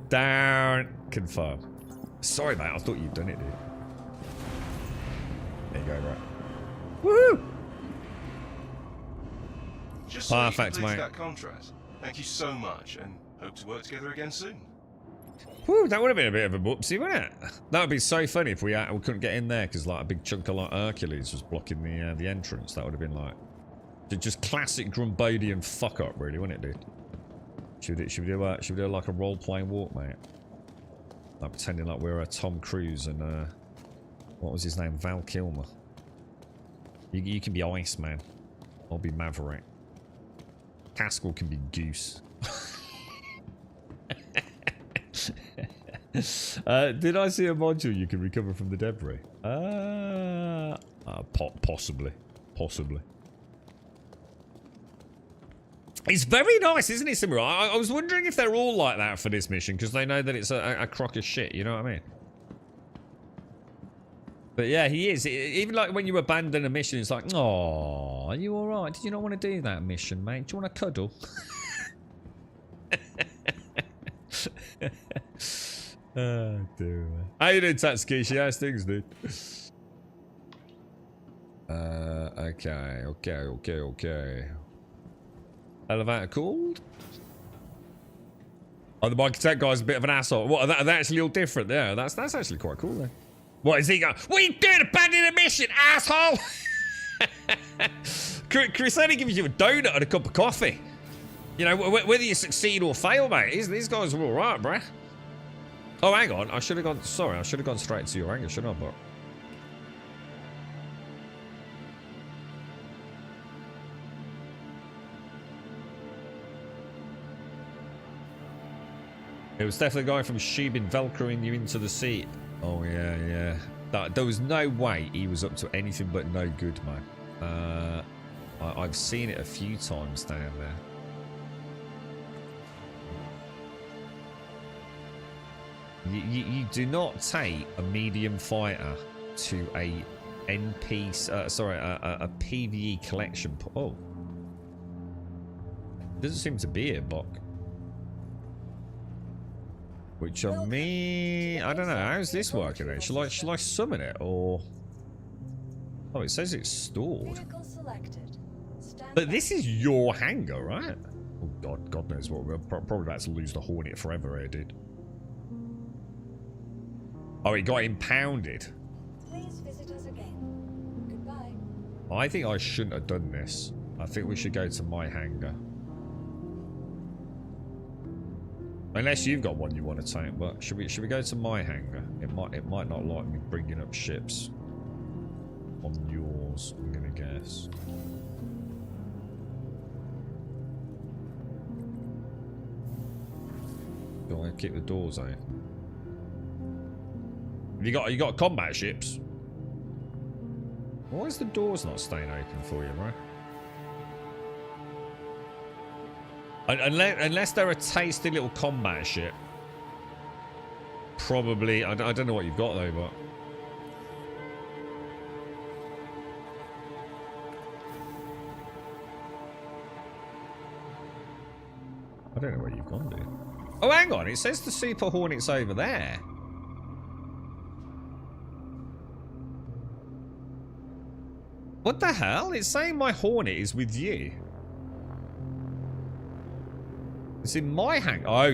Down. Confirm. Sorry, mate, I thought you'd done it, dude. There you go, right. Woohoo! Just so perfect, mate. That contract. Thank you so much, and hope to work together again soon. Whew, that would have been a bit of a whoopsie, wouldn't it? That would be so funny if we couldn't get in there because like a big chunk of like Hercules was blocking the entrance. That would have been like just classic Grumbodian fuck up, really, wouldn't it, dude? Should we do like a role playing walk, mate? Like pretending like we're Tom Cruise and what was his name? Val Kilmer. You can be Iceman. I'll be Maverick. Haskell can be Goose. Did I see a module you can recover from the debris? Possibly. Possibly. It's very nice, isn't it, Simura? I was wondering if they're all like that for this mission, because they know that it's a crock of shit, you know what I mean? But yeah, he is. Even like when you abandon a mission, it's like, oh, are you alright? Did you not want to do that mission, mate? Do you want to cuddle? Oh, dear, man. How you doing, Tatsukishi? How's things, dude? Okay. Elevator called? Oh, the architect guy's a bit of an asshole. What, are they actually all different there? That's actually quite cool, then. What is he going? What are you doing? Abandon a mission, asshole! Chris only gives you a donut and a cup of coffee. You know, whether you succeed or fail, mate. These guys are alright, bruh. Oh, hang on. I should have gone... Sorry, I should have gone straight to your hangar, shouldn't I, but... It was definitely going from Shubin velcroing you into the seat. Oh, yeah. There was no way he was up to anything but no good, man. I've seen it a few times down there. You do not take a medium fighter to a NP, a PvE collection. Oh, doesn't seem to be a Buck. Which I mean, I don't know. How's this working? Then? Shall I summon it or? Oh, it says it's stored. But this is your hangar, right? Oh God knows what. We're probably about to lose the Hornet forever here, dude. Oh, it got impounded. Please visit us again. Goodbye. I think I shouldn't have done this. I think we should go to my hangar. Unless you've got one you want to take, but should we go to my hangar? It might not like me bringing up ships on yours, I'm gonna guess. Do I keep the doors open? You got combat ships? Why is the doors not staying open for you, right? Unless they're a tasty little combat ship. Probably. I don't know what you've got though, but. I don't know where you've gone, dude. Oh, hang on. It says the Super Hornet's over there. What the hell? It's saying my Hornet is with you. It's in my hangar. Oh,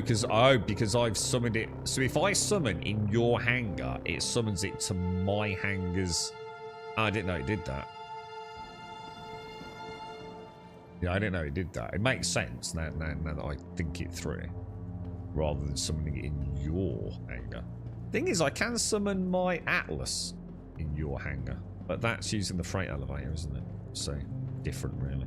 because I've summoned it. So if I summon in your hangar, it summons it to my hangar's. Oh, I didn't know it did that. Yeah, I didn't know it did that. It makes sense now that I think it through. Rather than summoning it in your hangar. Thing is, I can summon my Atlas in your hangar. But that's using the freight elevator, isn't it? So, different, really.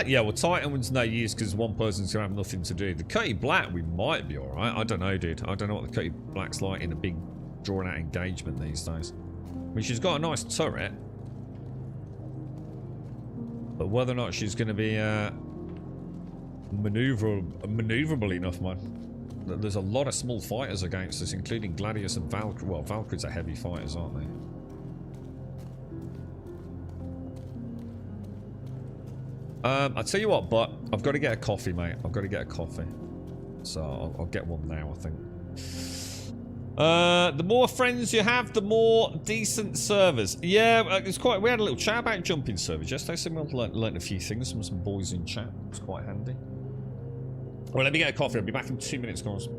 Yeah, well, Titan one's no use because one person's going to have nothing to do. The Cutty Black, we might be alright. I don't know, dude. I don't know what the Cutty Black's like in a big, drawn-out engagement these days. I mean, she's got a nice turret. But whether or not she's going to be maneuverable enough, man. There's a lot of small fighters against us, including Gladius and Valkyrie. Well, Valkyries are heavy fighters, aren't they? I'll tell you what, but I've got to get a coffee, mate. I've got to get a coffee. So I'll get one now, I think. The more friends you have, the more decent servers. Yeah, it's quite. We had a little chat about jumping servers yesterday, so we learned a few things from some boys in chat. It's quite handy. Well, let me get a coffee. I'll be back in 2 minutes, guys.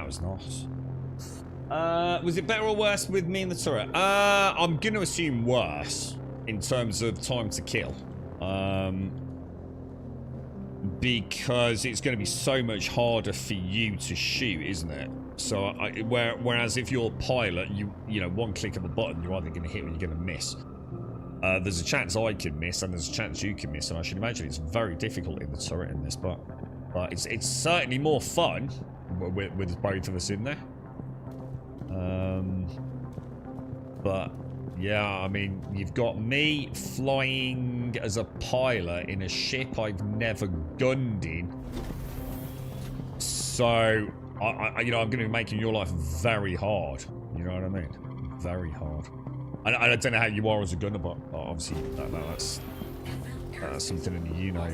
that was nice. Was it better or worse with me in the turret? I'm going to assume worse in terms of time to kill. Because it's going to be so much harder for you to shoot, isn't it? So, whereas if you're a pilot, you know, one click of a button, you're either going to hit or you're going to miss. There's a chance I can miss, and there's a chance you can miss, and I should imagine it's very difficult in the turret in this, but it's certainly more fun with both of us in there. But yeah, I mean, you've got me flying as a pilot in a ship I've never gunned in, so you know, I'm going to be making your life very hard. You know what I mean? Very hard. I don't know how you are as a gunner, but obviously that's something in you know.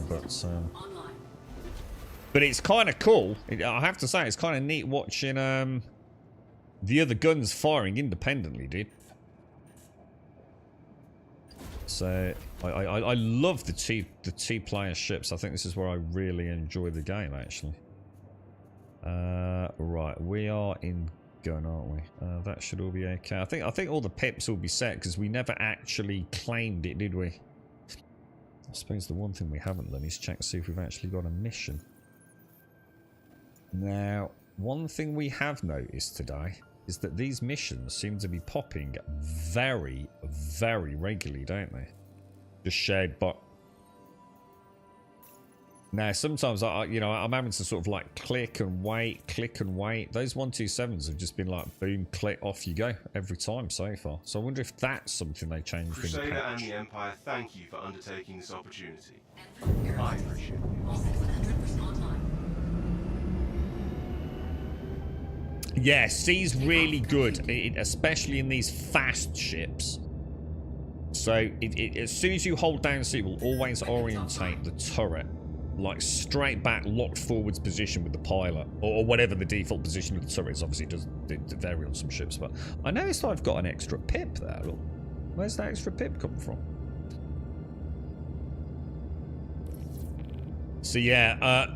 But it's kind of cool. I have to say, it's kind of neat watching the other guns firing independently, dude. So I love the two-player ships. I think this is where I really enjoy the game, actually. Right, we are in gun, aren't we? That should all be okay. I think all the pips will be set because we never actually claimed it, did we? I suppose the one thing we haven't done is check to see if we've actually got a mission. Now, one thing we have noticed today is that these missions seem to be popping very, very regularly, don't they? Just shared, but now sometimes you know, I'm having to sort of like click and wait. Those 127s have just been like boom, click, off you go every time so far. So I wonder if that's something they changed in the Crusader patch. and the Empire, thank you for undertaking this opportunity. I appreciate it. Yeah, C's really good, especially in these fast ships. So as soon as you hold down C, it will always orientate the turret like straight back, locked forwards position with the pilot, or whatever the default position of the turret is. Obviously, it does vary on some ships, but I noticed I've got an extra pip there. Look, where's that extra pip come from? So yeah,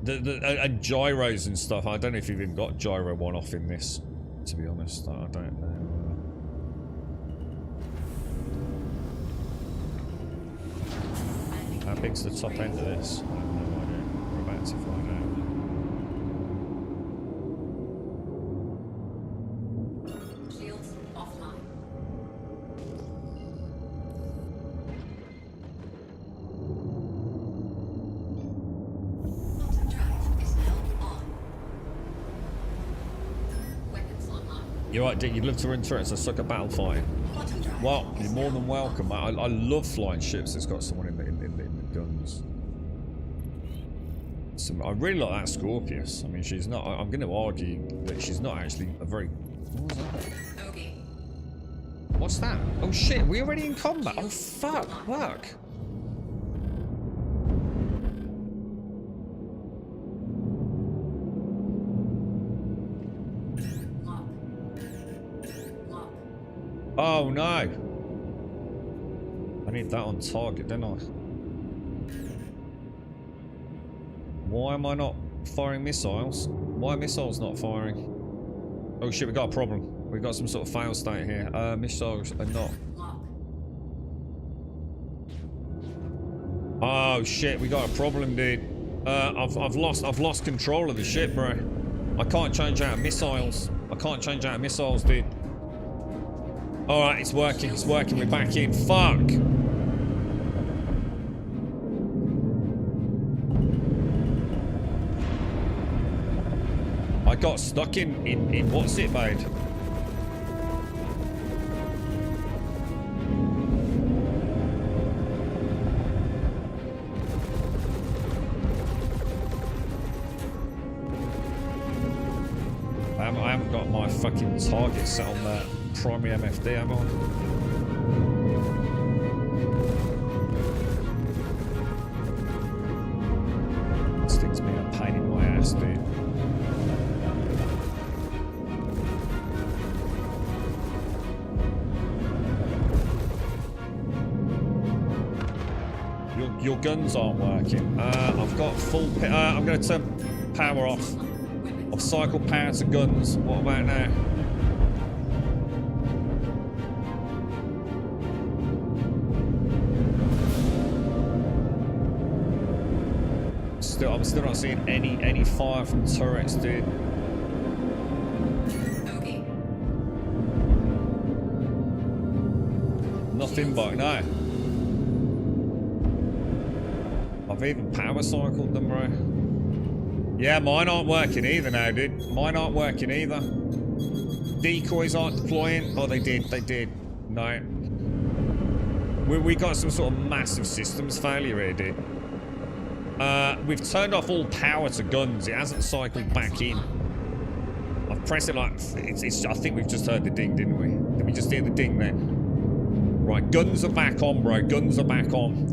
and gyros and stuff. I don't know if you've even got gyro one off in this. To be honest, I don't know. How big's the top end of this? I have no idea. We're about to find out. Shields offline. Quantum drive is now on. Weapons online. You're right, Dick. You'd love to run turrets. I suck at battle fighting. Quantum drive. Well, you're more than welcome. I love flying ships that's got someone in the guns. I really like that Scorpius. I mean, she's not. I'm going to argue that she's not actually a very. What was that? Okay. What's that? Oh shit! We already in combat. Oh fuck! Look. Lock. Lock. Oh no! I need that on target, don't I? Why am I not firing missiles? Why are missiles not firing? Oh shit, we got a problem. We got some sort of fail state here. Missiles are not. Lock. Oh shit, we got a problem, dude. I've lost control of the ship, bro. I can't change out missiles. I can't change out missiles, dude. Alright, it's working, we're back in. Fuck! I got stuck in what's it mode? I haven't got my fucking target set on the primary MFD, am I? This thing's been a pain in my ass, dude. Your guns aren't working. I've got full. I'm going to turn power off. Weapons I've cycled power to guns. What about now? I'm still not seeing any fire from turrets, dude. Okay. Nothing but no. I've even power cycled them, right? Yeah, mine aren't working either now, dude. Mine aren't working either. Decoys aren't deploying. Oh, they did. They did. No. We got some sort of massive systems failure here, dude. We've turned off all power to guns. It hasn't cycled back in. I've pressed it like... I think we've just heard the ding, didn't we? Did we just hear the ding then? Right, guns are back on, bro. Guns are back on.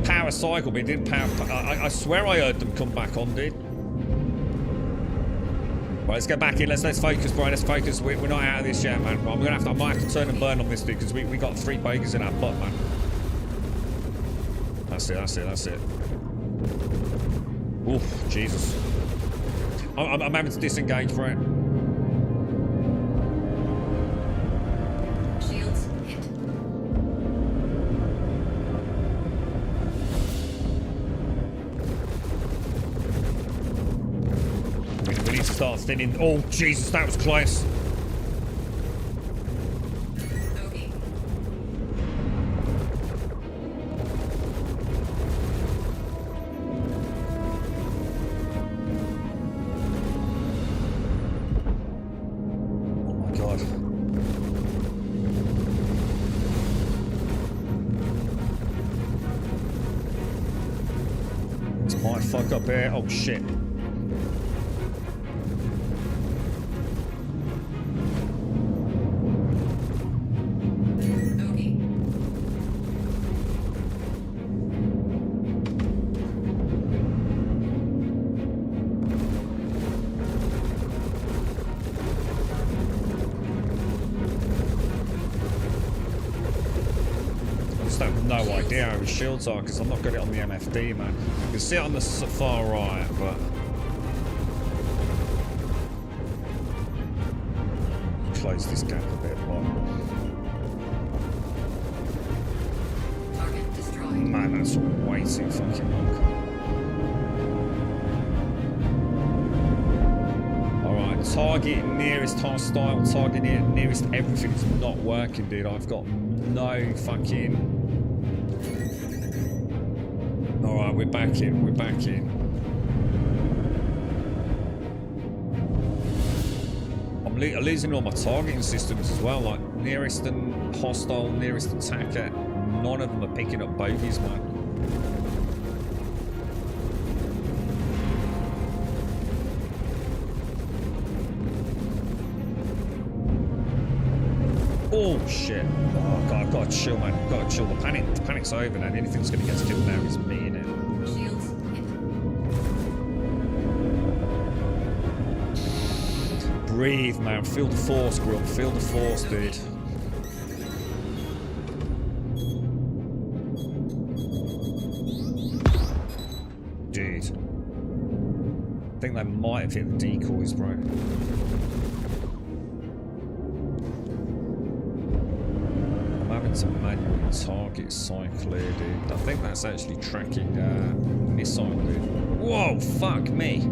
Power cycle, but it didn't power... I swear I heard them come back on, dude. Right, let's go back in. Let's focus, bro. Let's focus. We're not out of this yet, man. I might have to turn and burn on this, dude, because we got 3 bakers in our butt, man. That's it, that's it, that's it. Oof, Jesus. I'm having to disengage, right? Shields hit. We need to start thinning. Oh, Jesus, that was close. Fuck up here. Oh shit. Okay. I just have no idea how his shields are because I'm not got it on the MFD, man. You can see it on the far right, but close this gap a bit, but Target destroyed. man, that's way too fucking long. Alright, target nearest hostile, target nearest everything's not working, dude. I've got no fucking... Alright, we're back in, we're back in. I'm losing all my targeting systems as well, like nearest and hostile, nearest attacker. None of them are picking up bogies, man. Oh shit. Oh god, I've got to chill, man. I've got to chill. The panic's over now. The only thing that's going to get us killed now is me, innit? Shields hit. Breathe, man. Feel the force, Grub. Feel the force, dude. Dude. I think they might have hit the decoys, bro. To manually target cycle here, dude. I think that's actually tracking missile, dude. Whoa, fuck me.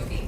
Okay.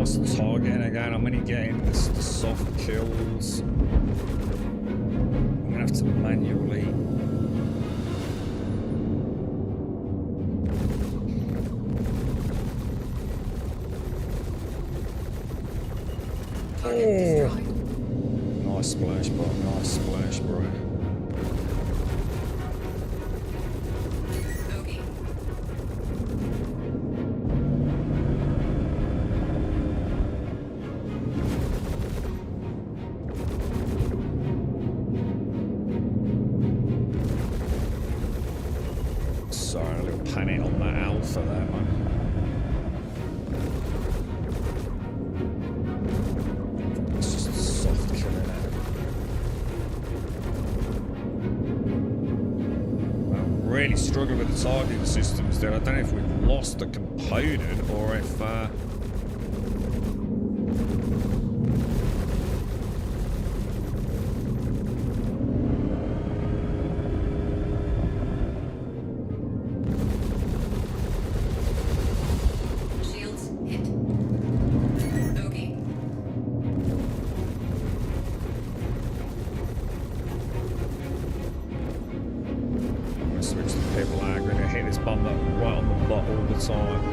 lost the target again. I'm only getting the soft kills. I'm gonna have to manually. Oh. Nice splash, bro. Nice splash, bro. Bogey. Sorry, a little panic on that alpha there, man. It's just a soft killing it. I'm really struggling with the targeting systems there. I don't know if we've lost the component or if Shields hit. Bogey. I'm gonna switch to people lag. I'm gonna hit this bomb up right on the butt all the time.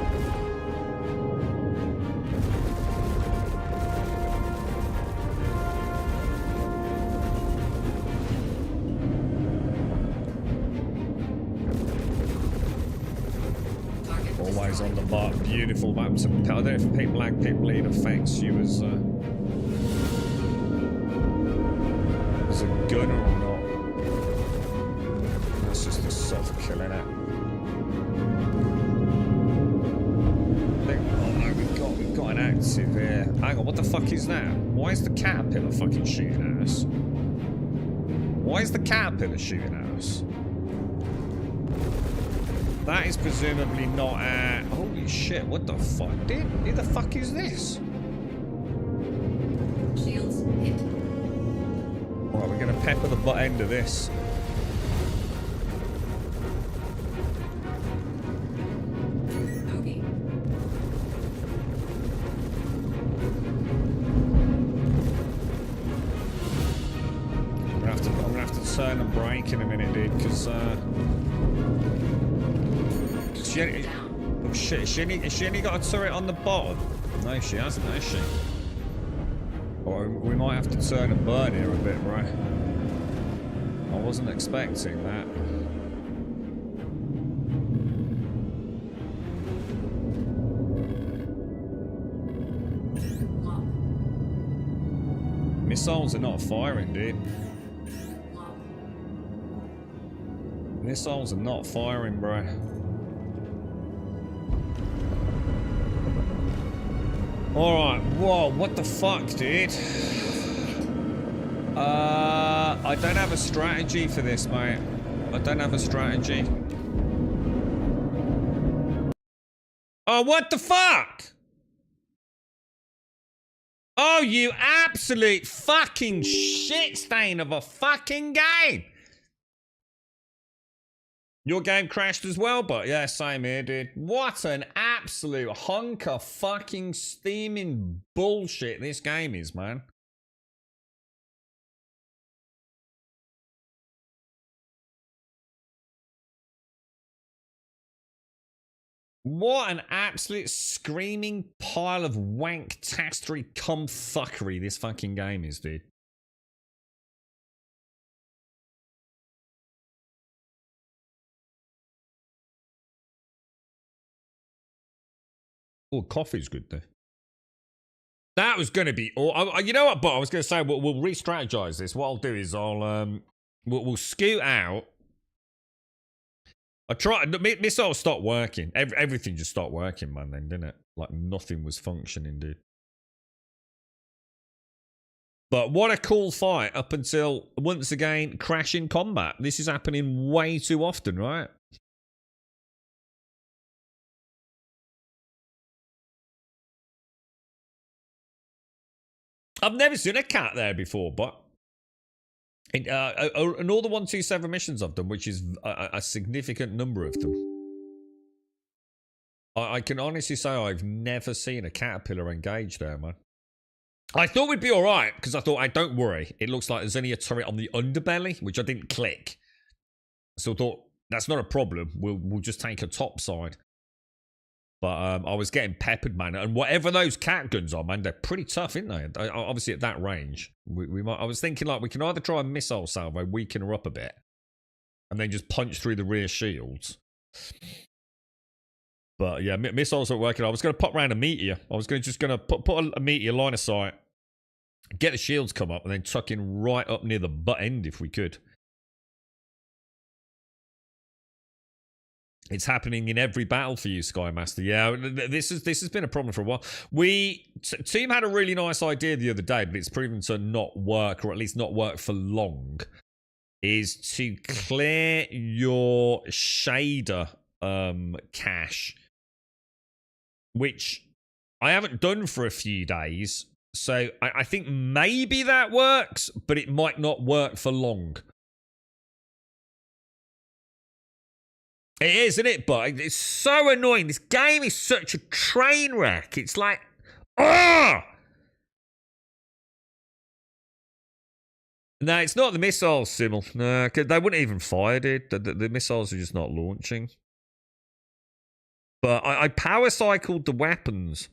Target Always on destroyed. the butt. Beautiful maps. I don't know if people lag, people lead affects you as a gunner or not. That's just a soft killing it. Oh no, we've got an active here. Hang on, what the fuck is that? Why is the caterpillar fucking shooting at us? Why is the caterpillar shooting at us? That is presumably not at... Holy shit, what the fuck, dude? Who the fuck is this? Shields hit. Right, we're gonna pepper the butt end of this. Bogey. I'm gonna have to turn and brake in a minute, dude, because Down. oh shit, has she only got a turret on the bottom? No, she hasn't, has she? Or we might have to turn and burn here a bit, right? I wasn't expecting that. Lock. Missiles are not firing, dude. Lock. Missiles are not firing, bro. Alright, whoa, what the fuck, dude? I don't have a strategy for this, mate. I don't have a strategy. Oh, what the fuck? Oh, you absolute fucking shit stain of a fucking game. Your game crashed as well, but yeah, same here, dude. What an absolute hunk of fucking steaming bullshit this game is, man. What an absolute screaming pile of wank-tastery cum-fuckery this fucking game is, dude. Oh, coffee's good though. That was going to be... you know what, but I was going to say, we'll re-strategize this. What I'll do is we'll scoot out. I tried... Missile stopped working. Everything just stopped working, man, then, didn't it? Like, nothing was functioning, dude. But what a cool fight up until, once again, crash in combat. This is happening way too often, right? I've never seen a cat there before, but in all the 127 missions I've done, which is a significant number of them, I can honestly say I've never seen a caterpillar engage there, man. I thought we'd be all right, because I thought, don't worry. It looks like there's only a turret on the underbelly, which I didn't click. So I thought, that's not a problem. We'll just take a top side. But I was getting peppered, man. And whatever those cat guns are, man, they're pretty tough, aren't they? Obviously, at that range. We might. I was thinking, like, we can either try a missile salvo, weaken her up a bit, and then just punch through the rear shields. But, yeah, missiles aren't working. I was going to pop around a meteor. I was just going to put a meteor line of sight, get the shields come up, and then tuck in right up near the butt end if we could. It's happening in every battle for you, Skymaster. Yeah, this has been a problem for a while. Team had a really nice idea the other day, but it's proven to not work, or at least not work for long. Is to clear your shader cache, which I haven't done for a few days. So I think maybe that works, but it might not work for long. It is, isn't it? But it's so annoying. This game is such a train wreck. It's like, ah! No, it's not the missiles, Simmel. No, they wouldn't even fired it. The missiles are just not launching. But I power cycled the weapons.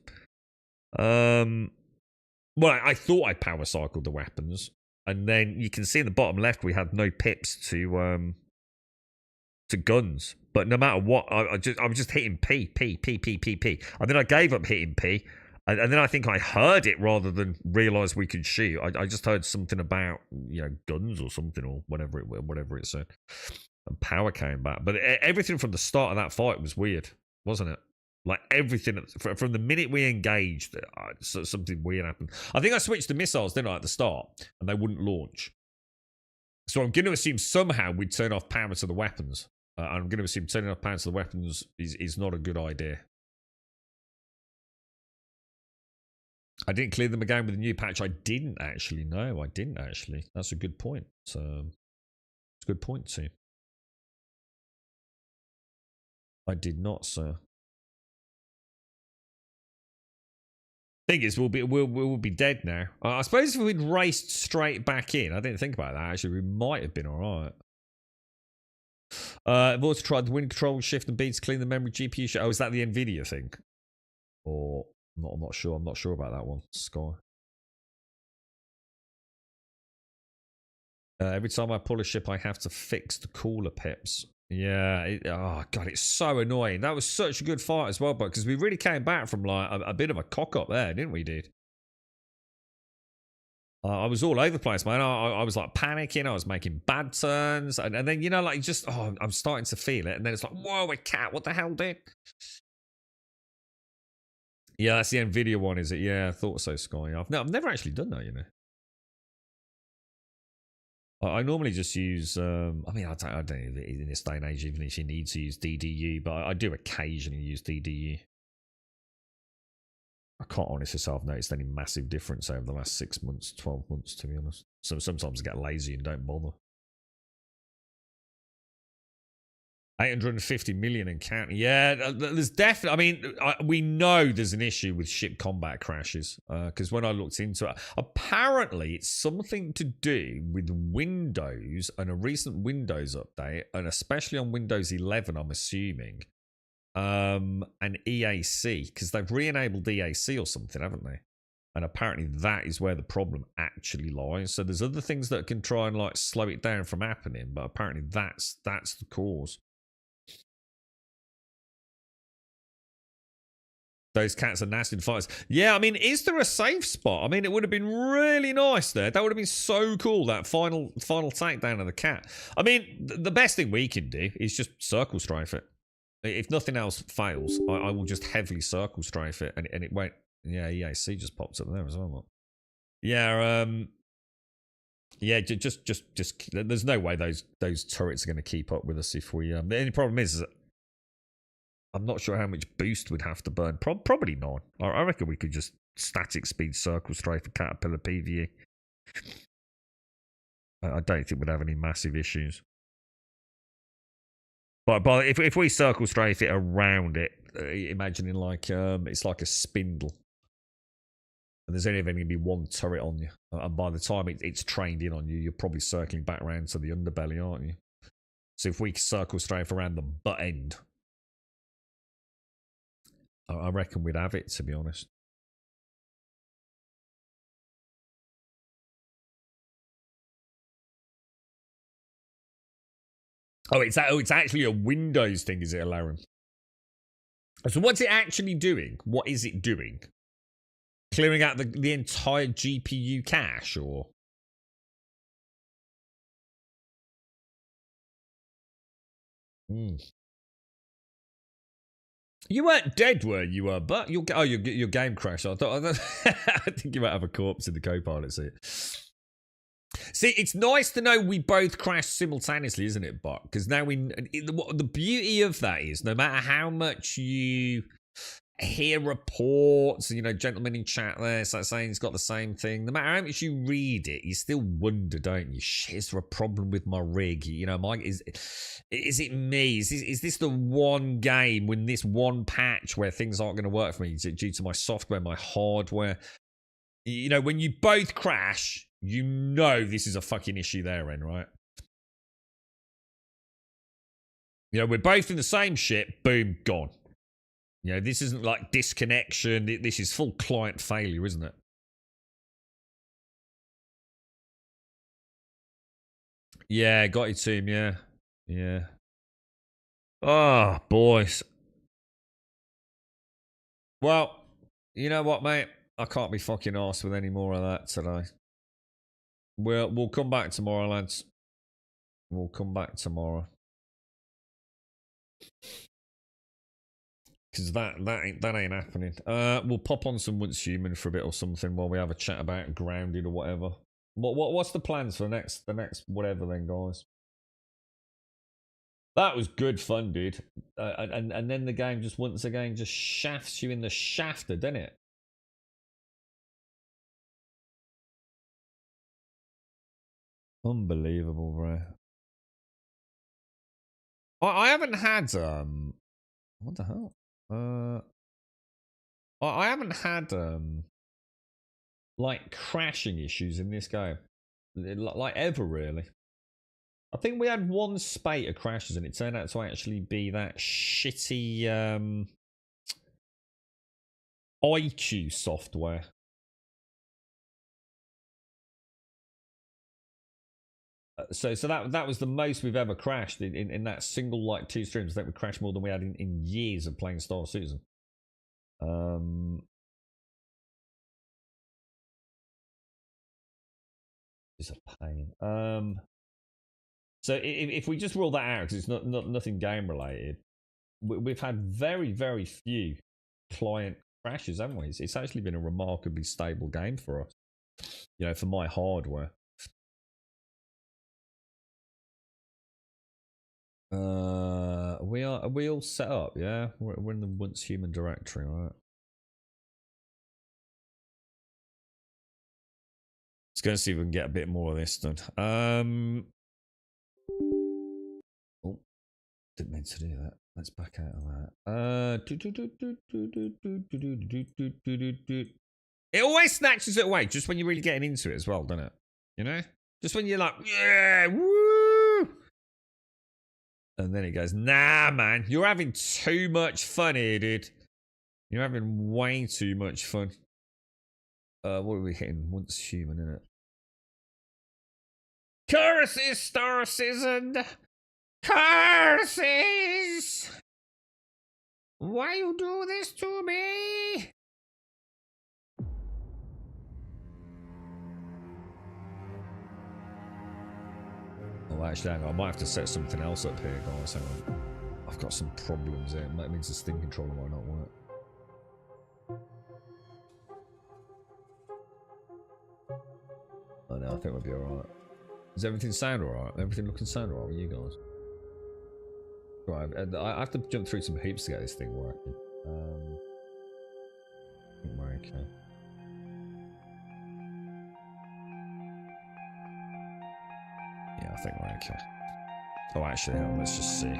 Well, I thought I power cycled the weapons, and then you can see in the bottom left we had no pips to guns. But no matter what, I was just hitting P, and then I gave up hitting P, and then I think I heard it rather than realise we could shoot. I just heard something about, you know, guns or something, or whatever it said, and power came back. But everything from the start of that fight was weird, wasn't it? Like everything from the minute we engaged, something weird happened. I think I switched to missiles, didn't I, at the start, and they wouldn't launch. So I'm going to assume somehow we'd turn off power to the weapons. I'm going to assume turning off power to the weapons is not a good idea. I didn't clear them again with the new patch. I didn't actually. No, I didn't actually. That's a good point. It's a good point too. I did not, sir. Thing is, we'll be dead now. I suppose if we'd raced straight back in, I didn't think about that. Actually, we might have been all right. I've also tried the wind control, shift and beats, clean the memory, GPU. Oh, is that the Nvidia thing? Or not? I'm not sure. I'm not sure about that one. Sky. Every time I pull a ship, I have to fix the cooler pips. Yeah. Oh god, it's so annoying. That was such a good fight as well, but because we really came back from like a bit of a cock up there, didn't we, dude? I was all over the place, man. I was like panicking. I was making bad turns. And then, you know, like just, I'm starting to feel it. And then it's like, whoa, a cat. What the hell, dude? Yeah, that's the Nvidia one, is it? Yeah, I thought so, Sky. I've never actually done that, you know. I normally just use, I mean, I don't know in this day and age, even if you need to use DDU, but I do occasionally use DDU. I can't honestly say I've noticed any massive difference over the last 6 months, 12 months, to be honest. So sometimes I get lazy and don't bother. 850 million in counting. Yeah, there's definitely, I mean, we know there's an issue with ship combat crashes. Because when I looked into it, apparently it's something to do with Windows and a recent Windows update, and especially on Windows 11, I'm assuming. And EAC, because they've re-enabled EAC or something, haven't they? And apparently that is where the problem actually lies. So there's other things that can try and like slow it down from happening, but apparently that's the cause. Those cats are nasty in fights. Yeah, I mean, is there a safe spot? I mean, it would have been really nice there. That would have been so cool, that final takedown of the cat. I mean, the best thing we can do is just circle strafe it. If nothing else fails, I will just heavily circle strafe it, and it won't. Yeah, EAC just pops up there as well. Yeah, yeah. Just. There's no way those turrets are going to keep up with us if we. The only problem is that I'm not sure how much boost we'd have to burn. Probably none. I reckon we could just static speed circle strafe a Caterpillar PVE. I don't think we'd have any massive issues. But if we circle strafe it around it, imagining like it's like a spindle, and there's only ever going to be one turret on you, and by the time it's trained in on you, you're probably circling back around to the underbelly, aren't you? So if we circle strafe around the butt end, I reckon we'd have it, to be honest. Oh, it's actually a Windows thing, is it, Alarum? So what's it actually doing? What is it doing? Clearing out the entire GPU cache, or? You weren't dead, were you? But your game crashed. I think you might have a corpse in the co-pilot seat. See, it's nice to know we both crashed simultaneously, isn't it, Buck? Because now the beauty of that is, no matter how much you hear reports, and, gentlemen in chat there saying he's got the same thing, no matter how much you read it, you still wonder, don't you? Shit, is there a problem with my rig? Is it me? Is this the one game, when this one patch where things aren't going to work for me? Is it due to my software, my hardware? When you both crash, this is a fucking issue there, Ren, right? We're both in the same ship, boom, gone. This isn't like disconnection. This is full client failure, isn't it? Yeah, got your team, yeah. Yeah. Oh, boys. Well, you know what, mate? I can't be fucking arsed with any more of that today. We'll come back tomorrow, lads. We'll come back tomorrow. Because that ain't happening. We'll pop on some Once Human for a bit or something while we have a chat about Grounded or whatever. What's the plans for the next whatever then, guys? That was good fun, dude. And then the game just once again just shafts you in the shafter, doesn't it? Unbelievable, bro. I haven't had what the hell? I haven't had like crashing issues in this game, like ever really. I think we had one spate of crashes, and it turned out to actually be that shitty IQ software. So that was the most we've ever crashed in that single like 2 streams. I think we crashed more than we had in years of playing Star Citizen. It's a pain. So if we just rule that out, because it's nothing game related, we've had very, very few client crashes, haven't we? It's actually been a remarkably stable game for us, for my hardware. Are we all set up? Yeah, we're in the Once Human directory, right? Let's go see if we can get a bit more of this done. Oh, didn't mean to do that. Let's back out of that. It always snatches it away just when you're really getting into it as well, doesn't it? Just when you're like, yeah, woo! And then it goes, nah, man, you're having too much fun here, dude. You're having way too much fun. What are we hitting? Once Human, innit? Curses, Star Citizen! Curses! Why you do this to me? Oh, actually, hang on. I might have to set something else up here, guys. Hang on. I've got some problems here. That means the Steam controller might not work. Oh, no, I think we'll be alright. Does everything sound alright? Everything looking sound alright with you guys? Right, I have to jump through some hoops to get this thing working. I think we're okay. Yeah, I think we're okay. Oh, actually, hang on, let's just see.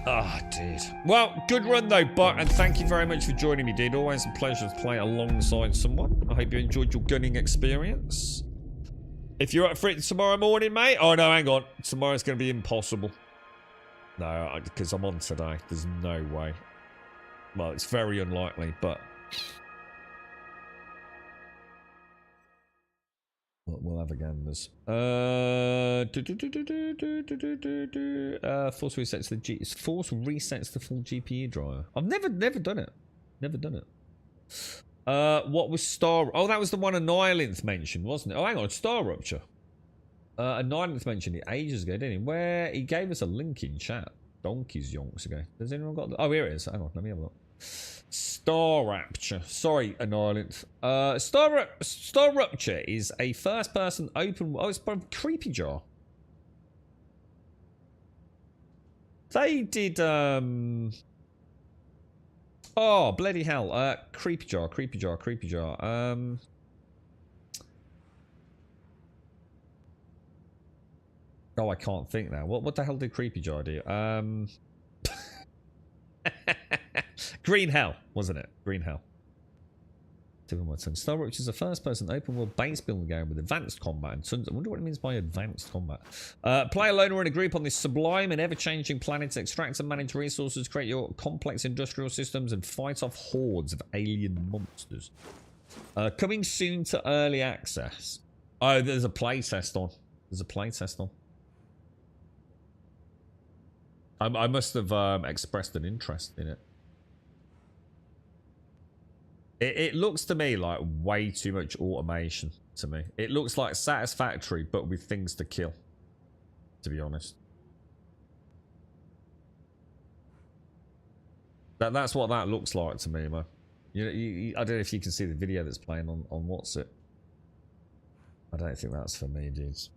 Ah, dude. Well, good run though, Butt, and thank you very much for joining me, dude. Always a pleasure to play alongside someone. I hope you enjoyed your gunning experience. If you're up for it tomorrow morning, mate. Oh, no, hang on. Tomorrow's going to be impossible. No, because I'm on today. There's no way. Well, it's very unlikely, but... We'll have a ganders. Force resets the Force resets the full GPU driver. I've never done it. Never done it. What was Star? Oh, that was the one Annihilinth mentioned, wasn't it? Oh, hang on, Star Rupture. Annihilinth mentioned it ages ago, didn't he? Where he gave us a link in chat. Donkeys yonks ago. Has anyone got? Oh, here it is. Hang on, let me have a look. Star Rapture. Sorry, Annihilinth. Star Rupture is a first-person open... Oh, it's from Creepy Jar. They did... Oh, bloody hell. Creepy Jar. Oh, I can't think now. What the hell did Creepy Jar do? Green Hell, wasn't it? Green Hell. Star Rupture is a first-person open-world base building game with advanced combat and tons. I wonder what it means by advanced combat. Play alone or in a group on this sublime and ever-changing planet. Extract and manage resources, create your complex industrial systems, and fight off hordes of alien monsters. Coming soon to early access. Oh, there's a playtest on. I must have expressed an interest in it. It looks to me like way too much automation to me. It looks like Satisfactory, but with things to kill, to be honest. That's what that looks like to me, man. I don't know if you can see the video that's playing on what's it. I don't think that's for me, dudes.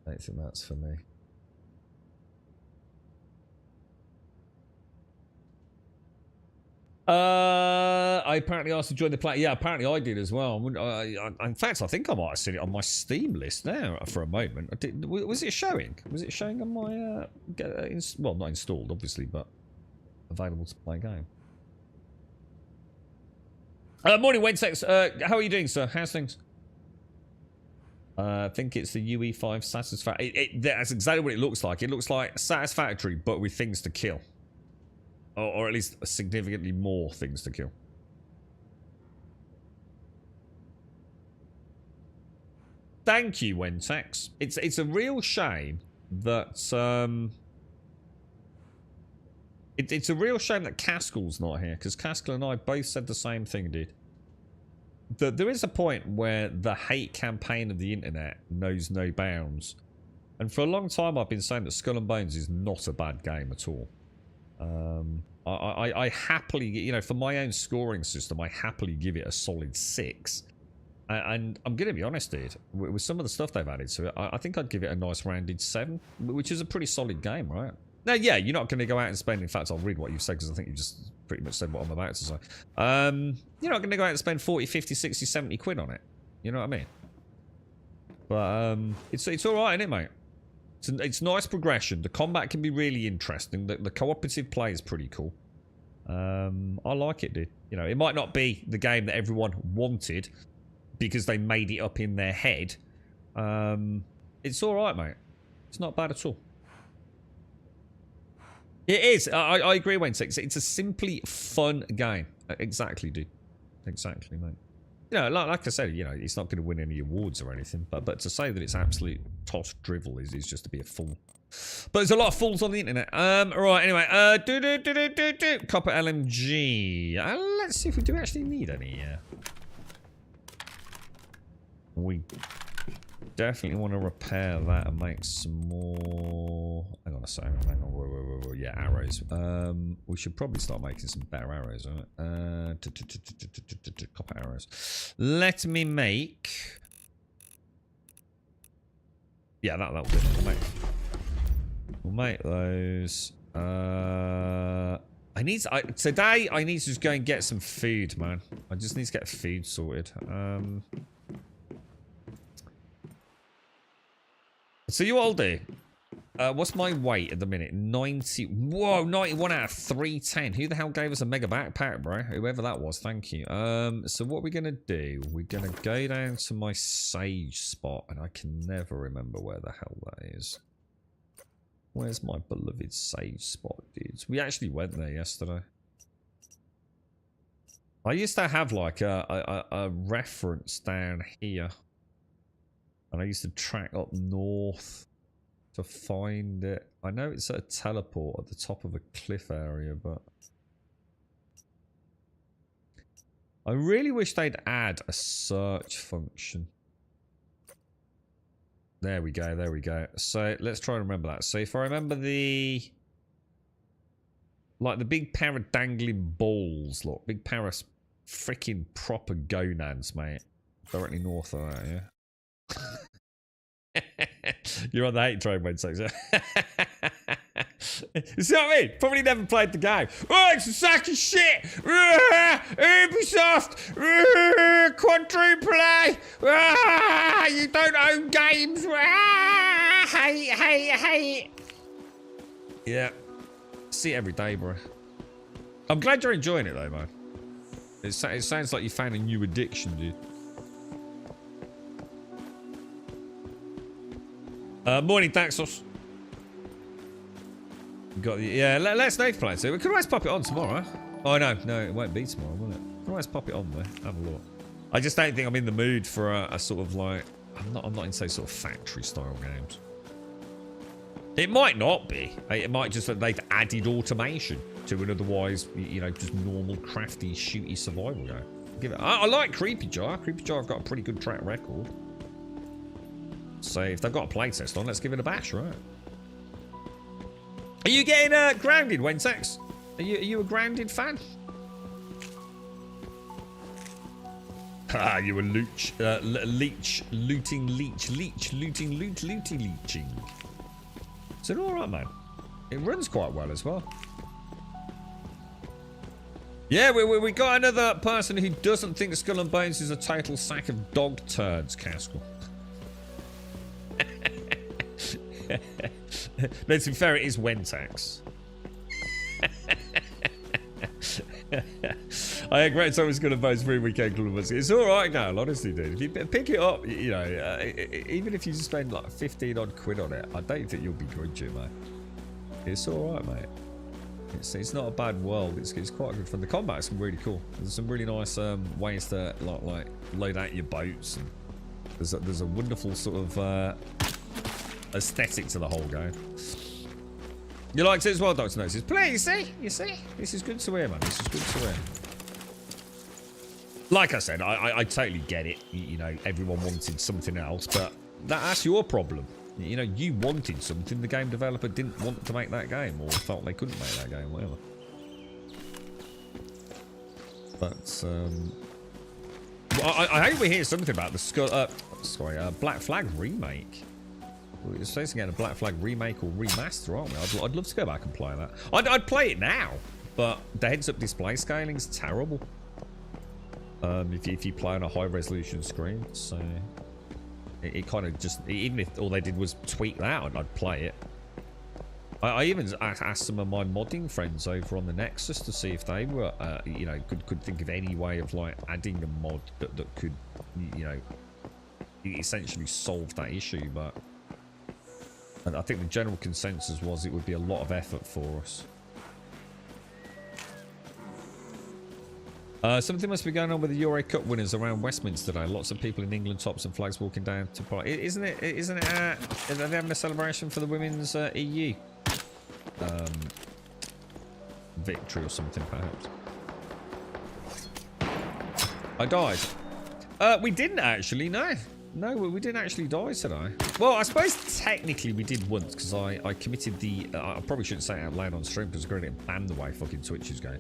I don't think that's for me. I apparently asked to join the play. Yeah, apparently I did as well. In fact, I think I might have seen it on my Steam list there for a moment. Was it showing? Was it showing on my... well, not installed, obviously, but available to play game. Morning, Wentex. How are you doing, sir? How's things? I think it's the UE5 Satisfactory. That's exactly what it looks like. It looks like Satisfactory, but with things to kill. Or at least significantly more things to kill. Thank you, Wentex. It's a real shame that it's a real shame that Caskell's not here, because Caskell and I both said the same thing, dude. There is a point where the hate campaign of the internet knows no bounds, and for a long time I've been saying that Skull and Bones is not a bad game at all. I happily, you know, for my own scoring system, I happily give it a solid 6. And I'm going to be honest, dude, with some of the stuff they've added to it, I think I'd give it a nice rounded 7, which is a pretty solid game, right? Now, yeah, you're not going to go out and spend, in fact, I'll read what you've said, because I think you've just pretty much said what I'm about to say. You're not going to go out and spend 40, 50, 60, 70 quid on it. You know what I mean? But it's all right, isn't it, mate? It's nice progression. The combat can be really interesting. The cooperative play is pretty cool. I like it, dude. You know, it might not be the game that everyone wanted because they made it up in their head. It's all right, mate. It's not bad at all. It is. I agree, Wayne. It's a simply fun game. Exactly, dude. Exactly, mate. You know, like I said, you know, it's not going to win any awards or anything, but to say that it's absolute toss drivel is just to be a fool. But there's a lot of fools on the internet. Right, anyway, Copper LMG. Let's see if we do actually need any. We definitely want to repair that and make some more. Hang on a second. Hang on. Whoa. Yeah, arrows. We should probably start making some better arrows. Right? Copper arrows. Let me make. Yeah, that'll do. We'll make those. Today I need to just go and get some food, man. I just need to get food sorted. So you all do. What's my weight at the minute? 90. Whoa, 91 out of 310. Who the hell gave us a mega backpack, bro? Whoever that was, thank you. So what we're going to do, we're going to go down to my sage spot, and I can never remember where the hell that is. Where's my beloved sage spot, dudes? We actually went there yesterday. I used to have like a reference down here. And I used to track up north to find it. I know it's at a teleport at the top of a cliff area, but I really wish they'd add a search function. There we go, there we go. So let's try and remember that. So if I remember the... like the big pair of dangling balls, look. Big pair of freaking proper gonads, mate. Directly north of that, yeah? You're on the hate train, Wednesday. You see what I mean? Probably never played the game. Oh, it's a sack of shit! Ubisoft! Quadruple! You don't own games! Hate! Yeah. See it every day, bro. I'm glad you're enjoying it, though, man. It sounds like you found a new addiction, dude. Morning, Daxos. Got the, yeah, let's know if play it. We could always pop it on tomorrow. Oh no, it won't be tomorrow, will it? We could always pop it on there. Have a look. I just don't think I'm in the mood for a sort of like I'm not into sort of factory style games. It might not be. It might just that they've added automation to an otherwise, you know, just normal crafty shooty survival game. Give it. I like Creepy Jar. Creepy Jar have got a pretty good track record. So if they've got a playtest on, let's give it a bash, right? Are you getting grounded, Wentex? Are you a grounded fan? Ah, you a leeching. Is it all right, man? It runs quite well as well. Yeah, we got another person who doesn't think Skull and Bones is a total sack of dog turds, Caskell. No, to be fair, it is Wentax. I had a great time with Skull and Bones free weekend club. It's alright now, honestly, dude. If you pick it up, you know, even if you spend like 15 odd quid on it, I don't think you'll be grudging, mate. It's alright, mate. It's not a bad world. It's quite good fun. The combat's really cool. There's some really nice ways to like load out your boats, and there's a wonderful sort of aesthetic to the whole game. You liked it as well, Dr. Notice? Please, you see? This is good to hear, man. This is good to hear. Like I said, I totally get it. You know, everyone wanted something else, but that's your problem. You know, you wanted something. The game developer didn't want to make that game, or felt they couldn't make that game, whatever. But, I hope we hear something about the Black Flag remake. We're supposed to get a Black Flag remake or remaster, aren't we? I'd love to go back and play that. I'd play it now, but the heads-up display scaling is terrible. If you play on a high-resolution screen, so it kind of just, even if all they did was tweak that, I'd play it. I even asked some of my modding friends over on the Nexus to see if they were, you know, could think of any way of like adding a mod that could, you know, essentially solve that issue, but. And I think the general consensus was it would be a lot of effort for us. Something must be going on with the Euro Cup winners around Westminster today. Lots of people in England tops and flags walking down to party. Isn't it? Are they having a celebration for the women's EU victory or something, perhaps? I died. We didn't actually, no. No, we didn't actually die today. Well, I suppose technically we did once, because I committed the... I probably shouldn't say it out loud on stream, because I'm going to get banned the way fucking Twitch is going.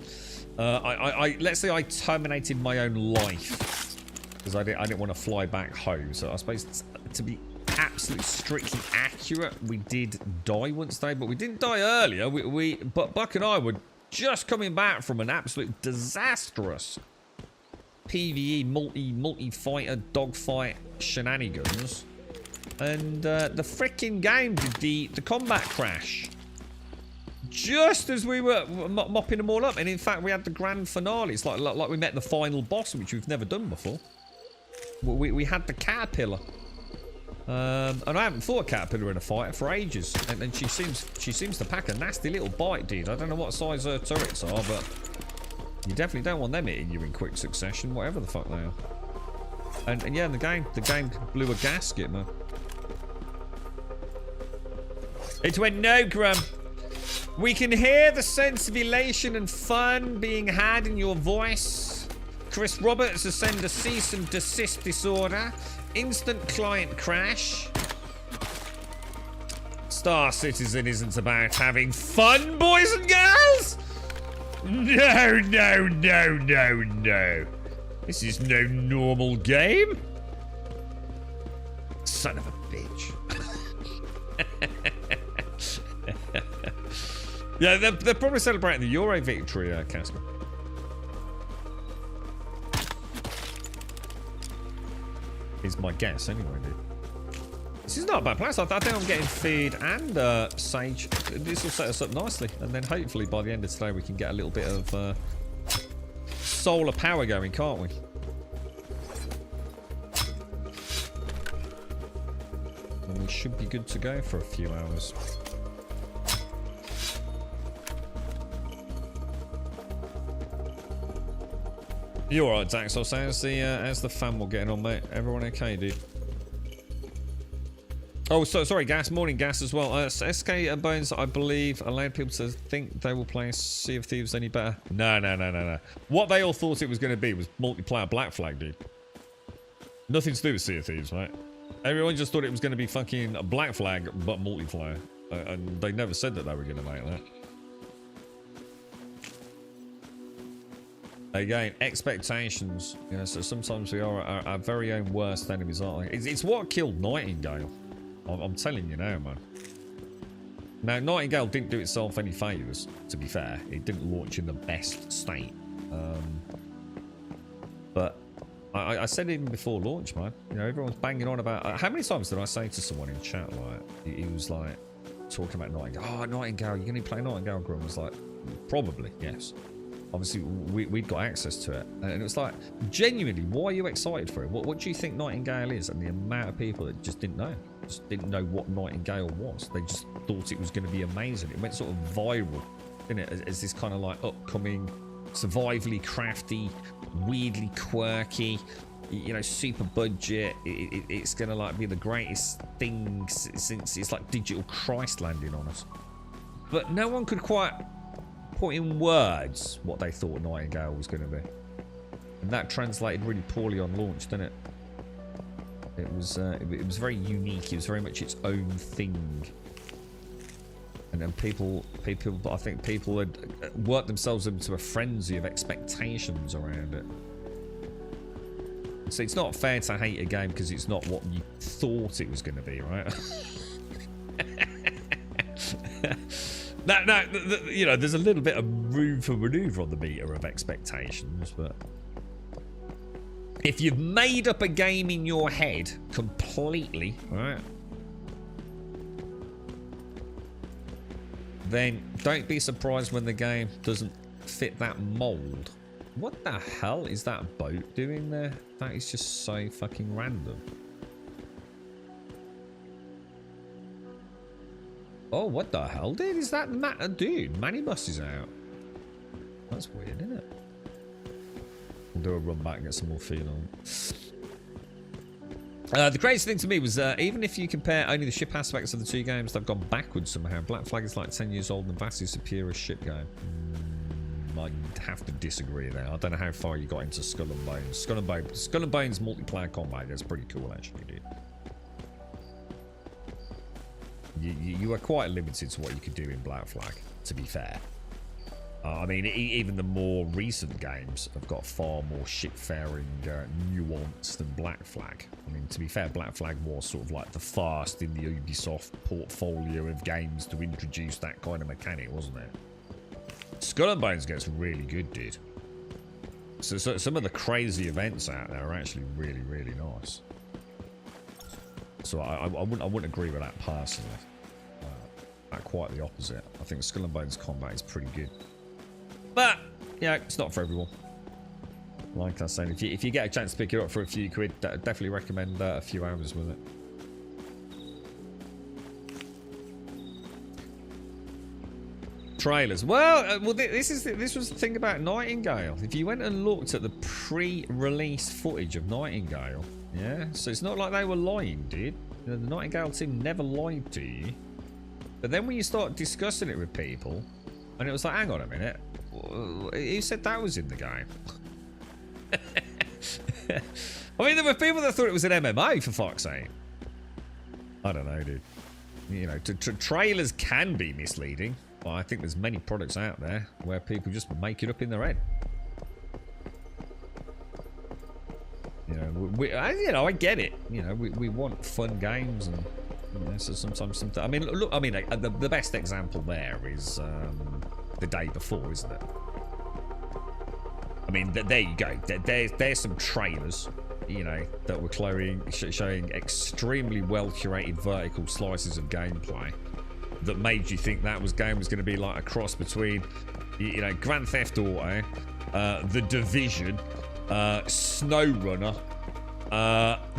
Let's say I terminated my own life, because I didn't want to fly back home. So I suppose to be absolutely strictly accurate, we did die once today, but we didn't die earlier. But Buck and I were just coming back from an absolute disastrous PvE multi-fighter dogfight shenanigans And the freaking game did the combat crash. Just as we were mopping them all up. And in fact, we had the grand finale. It's like we met the final boss, which we've never done before. We had the caterpillar. And I haven't fought a caterpillar in a fight for ages. And she seems to pack a nasty little bite, dude. I don't know what size her turrets are, but you definitely don't want them hitting you in quick succession, whatever the fuck they are. And yeah, the game blew a gasket, man. It went no, Grum. We can hear the sense of elation and fun being had in your voice. Chris Roberts has sent a cease and desist disorder. Instant client crash. Star Citizen isn't about having fun, boys and girls. No, no, no, no, no. This is no normal game. Son of a bitch. Yeah, they're probably celebrating the Euro victory, Casper. Is my guess, anyway, dude. This is not a bad place. I think I'm getting feed and Sage. This will set us up nicely. And then hopefully by the end of today we can get a little bit of solar power going, can't we? And we should be good to go for a few hours. You alright, Daxos? How's the family getting on, mate? Everyone okay, dude? Oh, sorry, Gas. Morning, Gas, as well. SK and Bones, I believe, allowed people to think they will play Sea of Thieves any better. No. What they all thought it was going to be was multiplayer Black Flag, dude. Nothing to do with Sea of Thieves, right? Everyone just thought it was going to be fucking Black Flag, but multiplayer. And they never said that they were going to make that. Again, expectations. You know, so sometimes we are our very own worst enemies, aren't we? It's what killed Nightingale. I'm telling you now, man. Now, Nightingale didn't do itself any favours, to be fair. It didn't launch in the best state. But I said even before launch, man. You know, everyone's banging on about... how many times did I say to someone in chat, like, he was like, talking about Nightingale. Oh, Nightingale, you're going to play Nightingale, Grum? I was like, probably, yes. Obviously, we'd got access to it. And it was like, genuinely, why are you excited for it? What do you think Nightingale is? And the amount of people that just didn't know. Just didn't know what Nightingale was. They just thought it was going to be amazing. It went sort of viral, didn't it? As this kind of like upcoming, survivally crafty, weirdly quirky, you know, super budget. It's going to like be the greatest thing since it's like digital Christ landing on us. But no one could quite... put in words what they thought Nightingale was going to be, and that translated really poorly on launch, didn't it? It was very unique. It was very much its own thing, and then people I think people had worked themselves into a frenzy of expectations around it. So it's not fair to hate a game because it's not what you thought it was going to be, right? Now, you know, there's a little bit of room for manoeuvre on the meter of expectations, but if you've made up a game in your head completely, right, then don't be surprised when the game doesn't fit that mold. What the hell is that boat doing there? That is just so fucking random. Oh, what the hell, dude? Is that dude? Manibus is out. That's weird, isn't it? We'll do a run back and get some more feel on. The crazy thing to me was, even if you compare only the ship aspects of the two games, they've gone backwards somehow. Black Flag is like 10 years old and vastly superior ship game. I'd have to disagree there. I don't know how far you got into Skull and Bones. Skull and Bones multiplayer combat, that's pretty cool, actually, dude. You are quite limited to what you could do in Black Flag, to be fair. I mean, even the more recent games have got far more shipfaring nuance than Black Flag. I mean, to be fair, Black Flag was sort of like the first in the Ubisoft portfolio of games to introduce that kind of mechanic, wasn't it? Skull and Bones gets really good, dude. So some of the crazy events out there are actually really, really nice. So I wouldn't agree with that personally. Quite the opposite. I think Skull and Bones combat is pretty good. But, yeah, it's not for everyone. Like I said, if you get a chance to pick it up for a few quid, definitely recommend a few hours with it. Trailers. Well, this was the thing about Nightingale. If you went and looked at the pre-release footage of Nightingale, yeah, so it's not like they were lying, dude. The Nightingale team never lied to you. But then when you start discussing it with people, and it was like, hang on a minute, who said that was in the game? I mean, there were people that thought it was an MMO, for fuck's sake. I don't know, dude. You know, trailers can be misleading, but I think there's many products out there where people just make it up in their head. You know, I get it. You know, we want fun games and... So sometimes, I mean, look. I mean, the best example there is the day before, isn't it? I mean, there you go. There's some trailers, you know, that were showing extremely well curated vertical slices of gameplay that made you think that game was going to be like a cross between, you know, Grand Theft Auto, The Division, SnowRunner,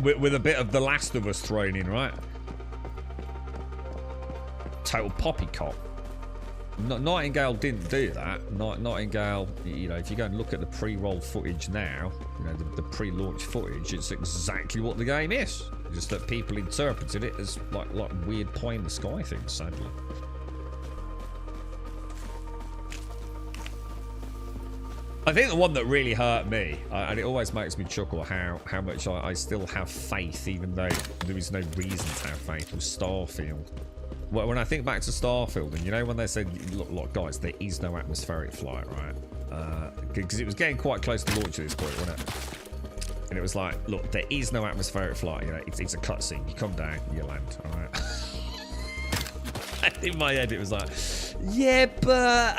with a bit of The Last of Us thrown in, right? Total poppycock. Nightingale didn't do that. Nightingale, you know, if you go and look at the pre-roll footage now, you know, the pre-launch footage, it's exactly what the game is. Just that people interpreted it as like weird pie in the sky things, sadly. I think the one that really hurt me, and it always makes me chuckle how much I still have faith, even though there is no reason to have faith, was Starfield. Well, when I think back to Starfield, and you know when they said, look guys, there is no atmospheric flight, right? Because it was getting quite close to launch at this point, wasn't it? And it was like, look, there is no atmospheric flight, you know, it's a cutscene. You come down, you land, all right? In my head, it was like, yeah, but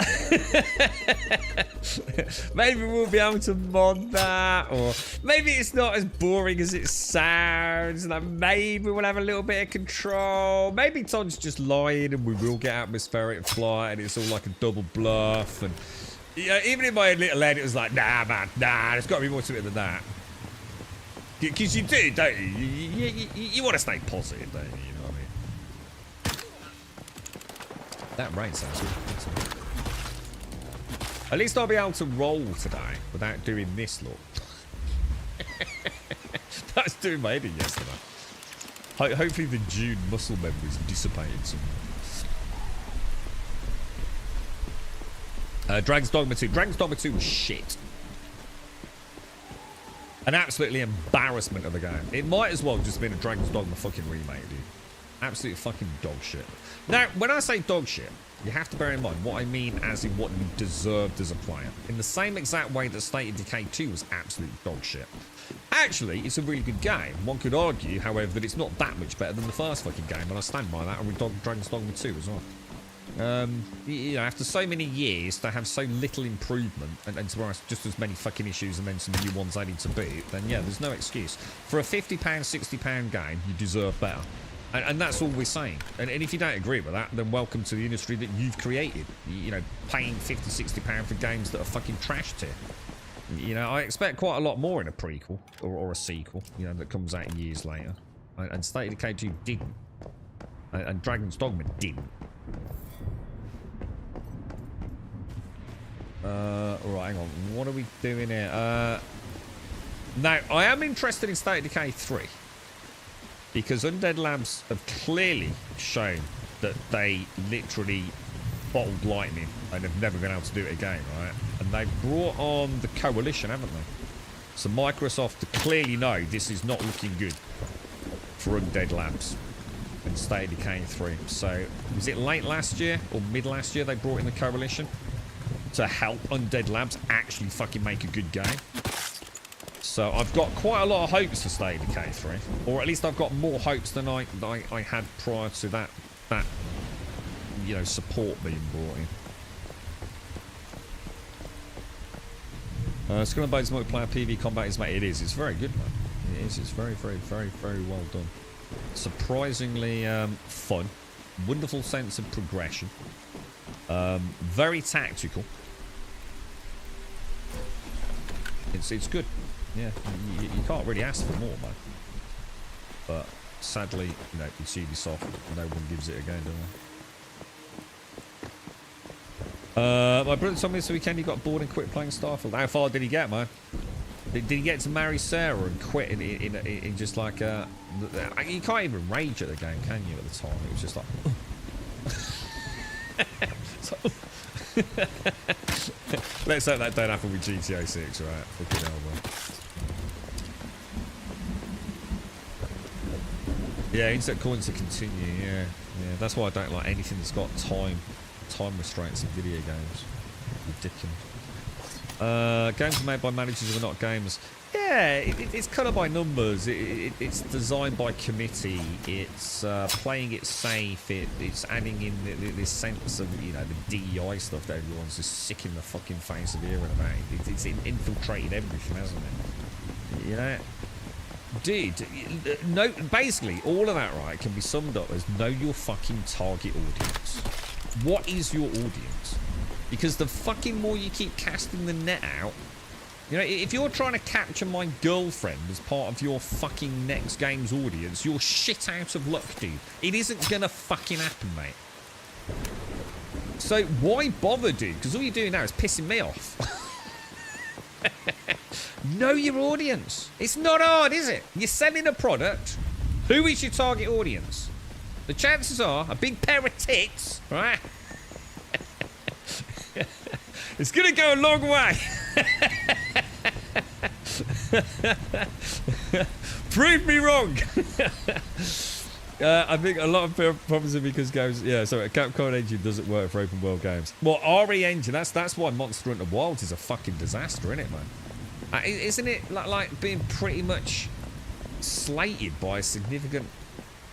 maybe we'll be able to mod that, or maybe it's not as boring as it sounds. Like maybe we'll have a little bit of control. Maybe Todd's just lying, and we will get atmospheric flight, and it's all like a double bluff. And you know, even in my little head, it was like, nah, man, nah. There's got to be more to it than that. Because you do, don't you? You want to stay positive, don't you? You know what I mean? That rain sounds good. At least I'll be able to roll today without doing this look. That's doing my head in yesterday. Hopefully the June muscle memory's dissipated some. Dragon's Dogma 2. Dragon's Dogma 2 was shit. An absolutely embarrassment of a game. It might as well just been a Dragon's Dogma fucking remake, dude. Absolute fucking dog shit. Now, when I say dog shit, you have to bear in mind what I mean as in what you deserved as a player. In the same exact way that State of Decay 2 was absolute dog shit. Actually, it's a really good game. One could argue, however, that it's not that much better than the first fucking game, and I stand by that, and with Dragon's Dogma 2 as well. You know, after so many years to have so little improvement and to have just as many fucking issues and then some new ones added to boot, then yeah, there's no excuse. For a £50, £60 game, you deserve better. And that's all we're saying. And if you don't agree with that, then welcome to the industry that you've created. You know, paying £50, £60 for games that are fucking trash tier. You know, I expect quite a lot more in a prequel or a sequel, you know, that comes out years later. And State of Decay 2 didn't. And Dragon's Dogma didn't. Alright, hang on. What are we doing here? Now, I am interested in State of Decay 3. Because Undead Labs have clearly shown that they literally bottled lightning and have never been able to do it again, right? And they've brought on the Coalition, haven't they? So Microsoft clearly know this is not looking good for Undead Labs and State of Decay 3. So, was it late last year or mid last year they brought in the Coalition to help Undead Labs actually fucking make a good game? So I've got quite a lot of hopes for State of Decay 3, or at least I've got more hopes than I had prior to that you know, support being brought in. Skull and Bones multiplayer PV combat is, mate. It is. It's very good, man. It is. It's very, very, very, very well done. Surprisingly fun. Wonderful sense of progression. Very tactical. It's good. Yeah, you can't really ask for more, man. But sadly, you know, it's Ubisoft. No one gives it a go, do they? My brother told me this weekend he got bored and quit playing Starfield. How far did he get, man? Did he get to marry Sarah and quit in just like you can't even rage at the game, can you? At the time, it was just like. Let's hope that don't happen with GTA 6, right? Fucking hell, man. Yeah, insert coins to continue. Yeah, that's why I don't like anything that's got time restraints in video games. Ridiculous. Games are made by managers who are not gamers. Yeah, it's colour by numbers. It's designed by committee. It's playing it safe. It's adding in this sense of, you know, the DEI stuff that everyone's just sick in the fucking face of hearing about. It's infiltrated everything, hasn't it? You know, dude. No, basically all of that, right, can be summed up as know your fucking target audience. What is your audience? Because the fucking more you keep casting the net out, you know, if you're trying to capture my girlfriend as part of your fucking next game's audience, you're shit out of luck, dude. It isn't gonna fucking happen, mate. So why bother, dude? Because all you're doing now is pissing me off. Know your audience. It's not hard, is it? You're selling a product. Who is your target audience? The chances are a big pair of tits, right? It's gonna go a long way. Prove me wrong. I think a lot of problems are because games. Yeah, so a Capcom engine doesn't work for open world games. Well, RE engine. That's why Monster Hunter Wilds is a fucking disaster, isn't it, man? Isn't it like being pretty much slated by a significant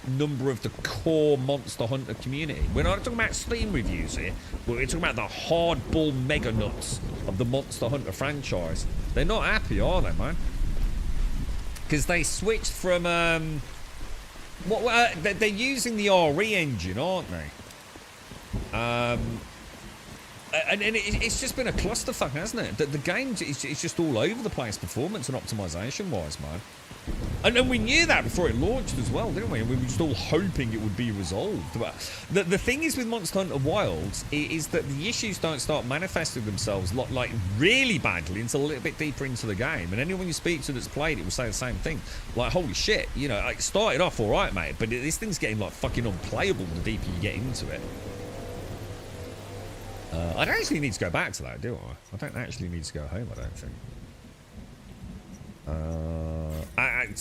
number of the core Monster Hunter community? We're not talking about Steam reviews here, but we're talking about the hardball mega nuts of the Monster Hunter franchise. They're not happy, are they, man? Because they switched from they're using the RE engine, aren't they? And it's just been a clusterfuck, hasn't it? The game is just all over the place, performance and optimization wise, man. And we knew that before it launched as well, didn't we? And we were just all hoping it would be resolved. But the thing is with Monster Hunter Wilds is that the issues don't start manifesting themselves like really badly until a little bit deeper into the game. And anyone you speak to that's played it will say the same thing. Like, holy shit, you know, it started off all right, mate, but this thing's getting like fucking unplayable the deeper you get into it. I don't actually need to go back to that, do I? I don't actually need to go home, I don't think.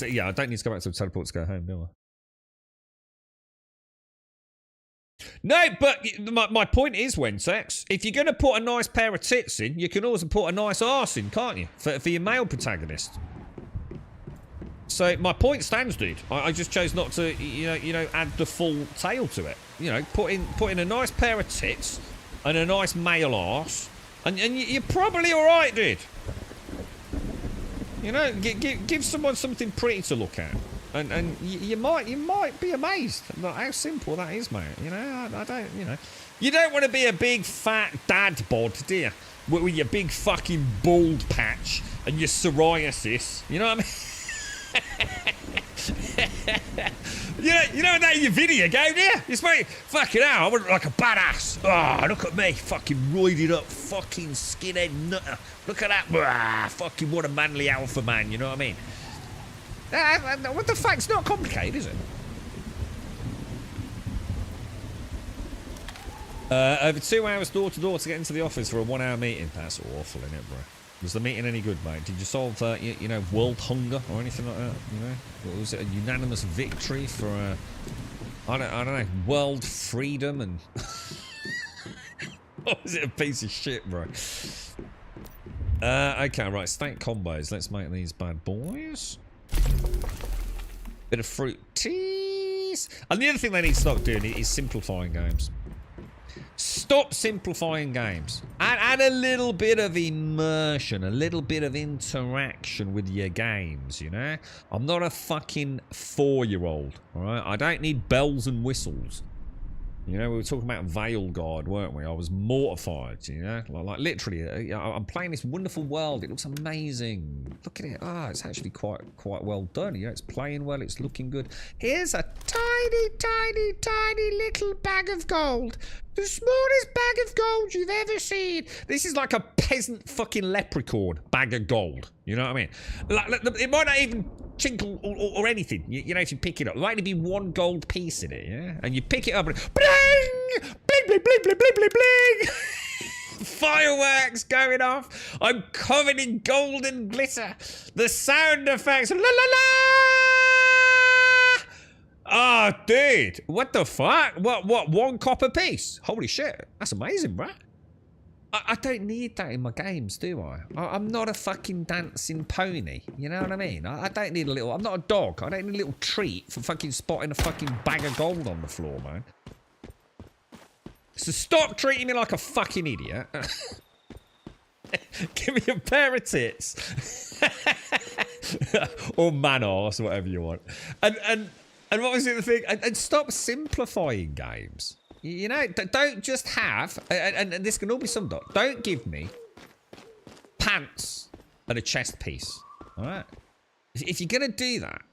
Yeah, I don't need to go back to the teleport to go home, do I? No, but my point is, Wentex, if you're going to put a nice pair of tits in, you can also put a nice arse in, can't you? For your male protagonist. So my point stands, dude. I just chose not to, you know, add the full tail to it. You know, put in a nice pair of tits and a nice male arse, and you're probably all right, dude. You know, give someone something pretty to look at, and you might be amazed at how simple that is, mate. You know, I don't, you know, you don't want to be a big fat dad bod, do you? With your big fucking bald patch and your psoriasis. You know what I mean? You know that in your video game, yeah? You smell fucking hell, I would look like a badass. Oh, look at me, fucking roided up, fucking skinhead nutter. Look at that, fucking what a manly alpha man, you know what I mean? What the fuck, it's not complicated, is it? Over 2 hours door to door to get into the office for a 1 hour meeting. That's awful, isn't it, bro? Was the meeting any good, mate? Did you solve, you know, world hunger or anything like that? You know, was it a unanimous victory for, I don't know, world freedom and? Or was it a piece of shit, bro? Okay, right. State combos. Let's make these bad boys. Bit of fruit teas. And the other thing they need to stop doing is simplifying games. Stop Stop simplifying games. Add a little bit of immersion, a little bit of interaction with your games, you know? I'm not a fucking 4-year-old, all right? I don't need bells and whistles. You know, we were talking about Veilguard, weren't we? I was mortified, you know? Like literally, I'm playing this wonderful world. It looks amazing. Look at it. Ah, it's actually quite well done. You know, it's playing well. It's looking good. Here's a tiny little bag of gold. The smallest bag of gold you've ever seen. This is like a peasant fucking leprechaun bag of gold. You know what I mean? Like, it might not even chinkle or anything. You know, if you pick it up, there might only be one gold piece in it, yeah? And you pick it up and bling! Bling, bling, bling, bling, bling, bling, bling! Fireworks going off. I'm covered in golden glitter. The sound effects. La la la! Oh, dude. What the fuck? What? 1 copper piece? Holy shit. That's amazing, bruh. I don't need that in my games, do I? I'm not a fucking dancing pony. You know what I mean? I don't need a little... I'm not a dog. I don't need a little treat for fucking spotting a fucking bag of gold on the floor, man. So stop treating me like a fucking idiot. Give me a pair of tits. Or man arse, whatever you want. And what was the other thing? And stop simplifying games. You know, don't just have, and this can all be summed up, don't give me pants and a chest piece, all right? If you're going to do that,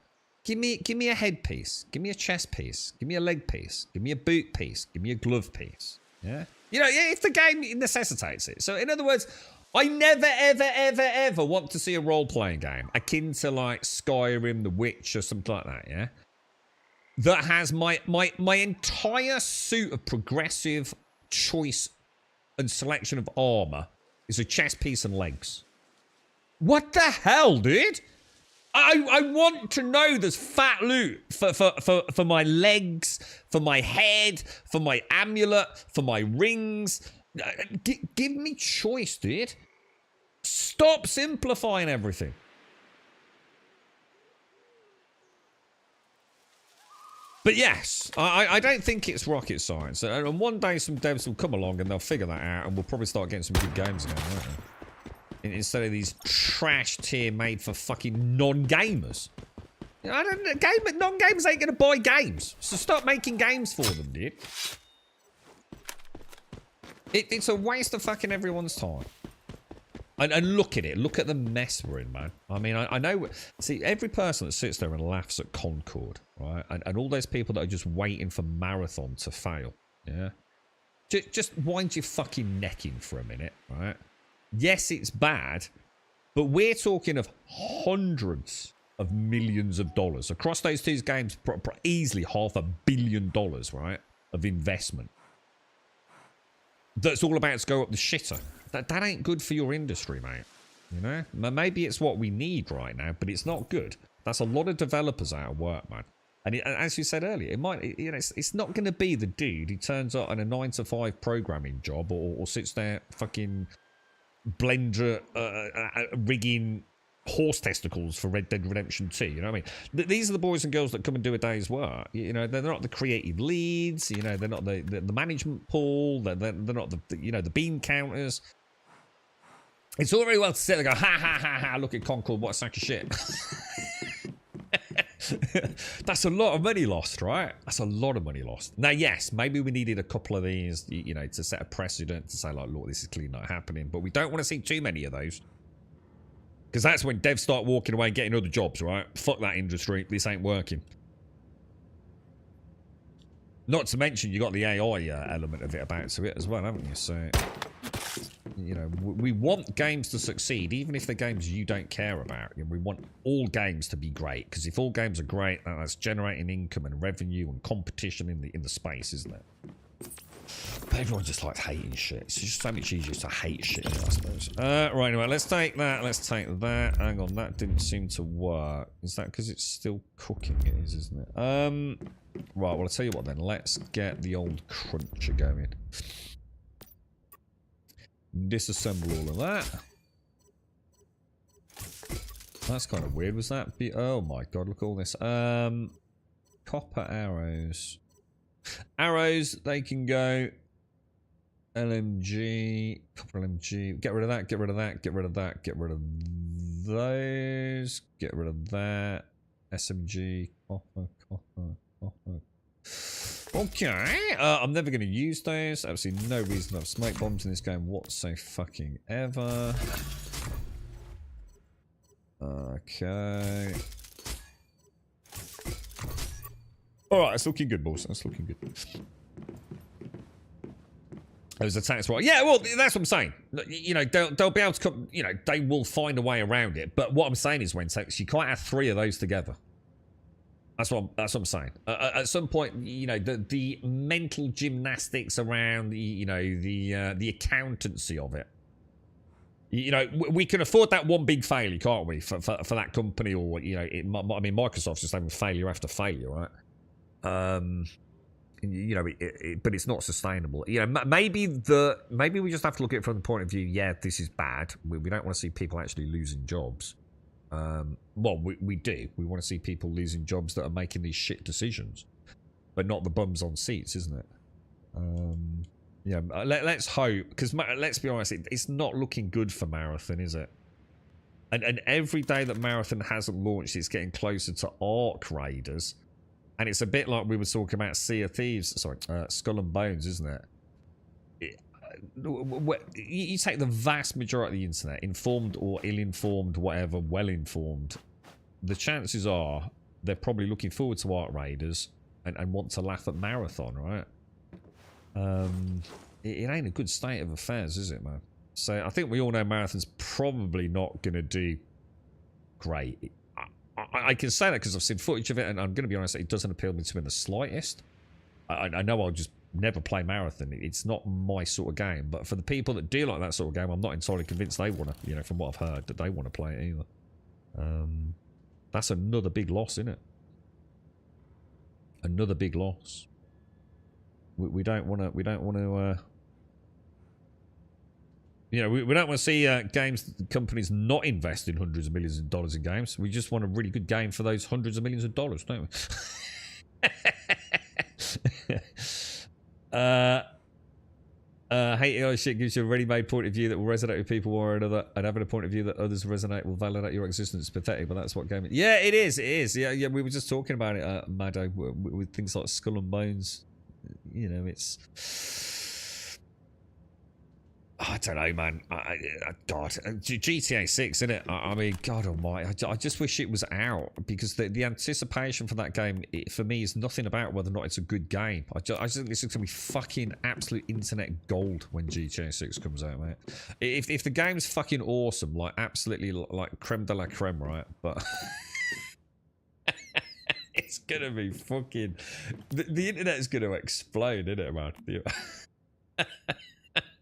give me a headpiece, give me a chest piece, give me a leg piece, give me a boot piece, give me a glove piece, yeah? You know, if the game necessitates it. So, in other words, I never, ever want to see a role-playing game akin to, like, Skyrim, The Witch, or something like that, yeah? That has my entire suit of progressive choice and selection of armor is a chest piece and legs. What the hell, dude? I want to know there's fat loot for my legs, for my head, for my amulet, for my rings. Give me choice, dude. Stop simplifying everything. But yes, I don't think it's rocket science. And one day some devs will come along and they'll figure that out and we'll probably start getting some good games again, won't they? Instead of these trash tier made for fucking non-gamers. You know, non-gamers ain't going to buy games. So stop making games for them, dude. It's a waste of fucking everyone's time. And look at it. Look at the mess we're in, man. I mean, I know... See, every person that sits there and laughs at Concord, right? And all those people that are just waiting for Marathon to fail, yeah? Just wind your fucking neck in for a minute, right? Yes, it's bad, but we're talking of hundreds of millions of dollars. Across those two games, easily $500 million, right? Of investment. That's all about to go up the shitter. That ain't good for your industry, mate. You know? Maybe it's what we need right now, but it's not good. That's a lot of developers out of work, man. And as you said earlier, it might, you know, it's not going to be the dude who turns up on a 9-to-5 programming job or sits there fucking blender rigging horse testicles for Red Dead Redemption 2. You know what I mean? These are the boys and girls that come and do a day's work. You know, they're not the creative leads. You know, they're not the management pool. They're not the you know, the bean counters. It's all very well to sit there and go, ha ha ha ha, look at Concord, what a sack of shit. That's a lot of money lost, right? That's a lot of money lost. Now, yes, maybe we needed a couple of these, you know, to set a precedent to say, like, look, this is clearly not happening. But we don't want to see too many of those. Because that's when devs start walking away and getting other jobs, right? Fuck that industry. This ain't working. Not to mention, you got the AI element of it about to it as well, haven't you? So, you know, we want games to succeed, even if they're games you don't care about. You know, we want all games to be great, because if all games are great, that's generating income and revenue and competition in the space, isn't it? But everyone just likes hating shit. It's just so much easier to hate shit, I suppose. Right, anyway, let's take that. Let's take that. Hang on, that didn't seem to work. Is that because it's still cooking? It is, isn't it? Right, well, I'll tell you what then. Let's get the old cruncher going. Disassemble all of that. That's kind of weird. Was that? Oh my god, look at all this. Copper arrows. Arrows, they can go LMG, copper LMG. Get rid of that, get rid of that, get rid of that, get rid of those, get rid of that. SMG, copper. Okay, I'm never going to use those. Absolutely no reason to have smoke bombs in this game whatsoever. Okay. Alright, it's looking good, boys. It's looking good. Those attacks, right? Yeah, well, that's what I'm saying. You know, they'll be able to come, you know, they will find a way around it. But what I'm saying is, you can't have 3 of those together. That's what I'm saying. At some point, you know, the mental gymnastics around, the accountancy of it. You know, we can afford that one big failure, can't we, for that company, or you know, I mean, Microsoft's just having failure after failure, right? You know, but it's not sustainable. You know, maybe we just have to look at it from the point of view. Yeah, this is bad. We don't want to see people actually losing jobs. Well, we do. We want to see people losing jobs that are making these shit decisions, but not the bums on seats, isn't it? Yeah, let's hope, because let's be honest, it's not looking good for Marathon, is it? And every day that Marathon hasn't launched, it's getting closer to Arc Raiders, and it's a bit like we were talking about Sea of Thieves, sorry, Skull and Bones, isn't it? You take the vast majority of the internet, informed or ill-informed, whatever, well-informed, the chances are they're probably looking forward to Arc Raiders and want to laugh at Marathon, right? It ain't a good state of affairs, is it, man? So I think we all know Marathon's probably not going to do great. I can say that because I've seen footage of it, and I'm going to be honest, it doesn't appeal to me in the slightest. I know I'll just never play Marathon. It's not my sort of game, but for the people that do like that sort of game, I'm not entirely convinced they want to, you know, from what I've heard, that they want to play it either. That's another big loss, isn't it? Another big loss. We don't want to, you know, we don't want to see games companies not invest in hundreds of millions of dollars in games. We just want a really good game for those hundreds of millions of dollars, don't we? Hating all shit gives you a ready-made point of view that will resonate with people one or another, and having a point of view that others resonate will validate your existence. It's pathetic, but that's what gaming. Yeah, it is. Yeah. We were just talking about it, Mado, with things like Skull and Bones. You know, it's. I don't know, man. God, GTA 6, isn't it? I mean, God almighty. I just wish it was out, because the anticipation for that game, for me, is nothing about whether or not it's a good game. I just think this is going to be fucking absolute internet gold when GTA 6 comes out, mate. If the game's fucking awesome, like absolutely like creme de la creme, right? But it's going to be fucking... The internet is going to explode, isn't it, man?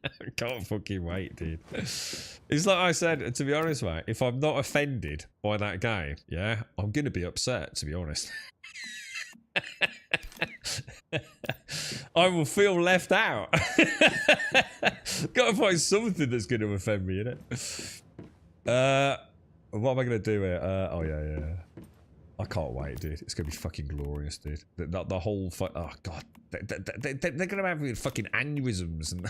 I can't fucking wait, dude. It's like I said, to be honest, mate, if I'm not offended by that game, yeah, I'm going to be upset, to be honest. I will feel left out. Got to find something that's going to offend me, innit? What am I going to do here? Oh, yeah. I can't wait, dude. It's going to be fucking glorious, dude. The whole... Oh, God. They're going to have fucking aneurysms and...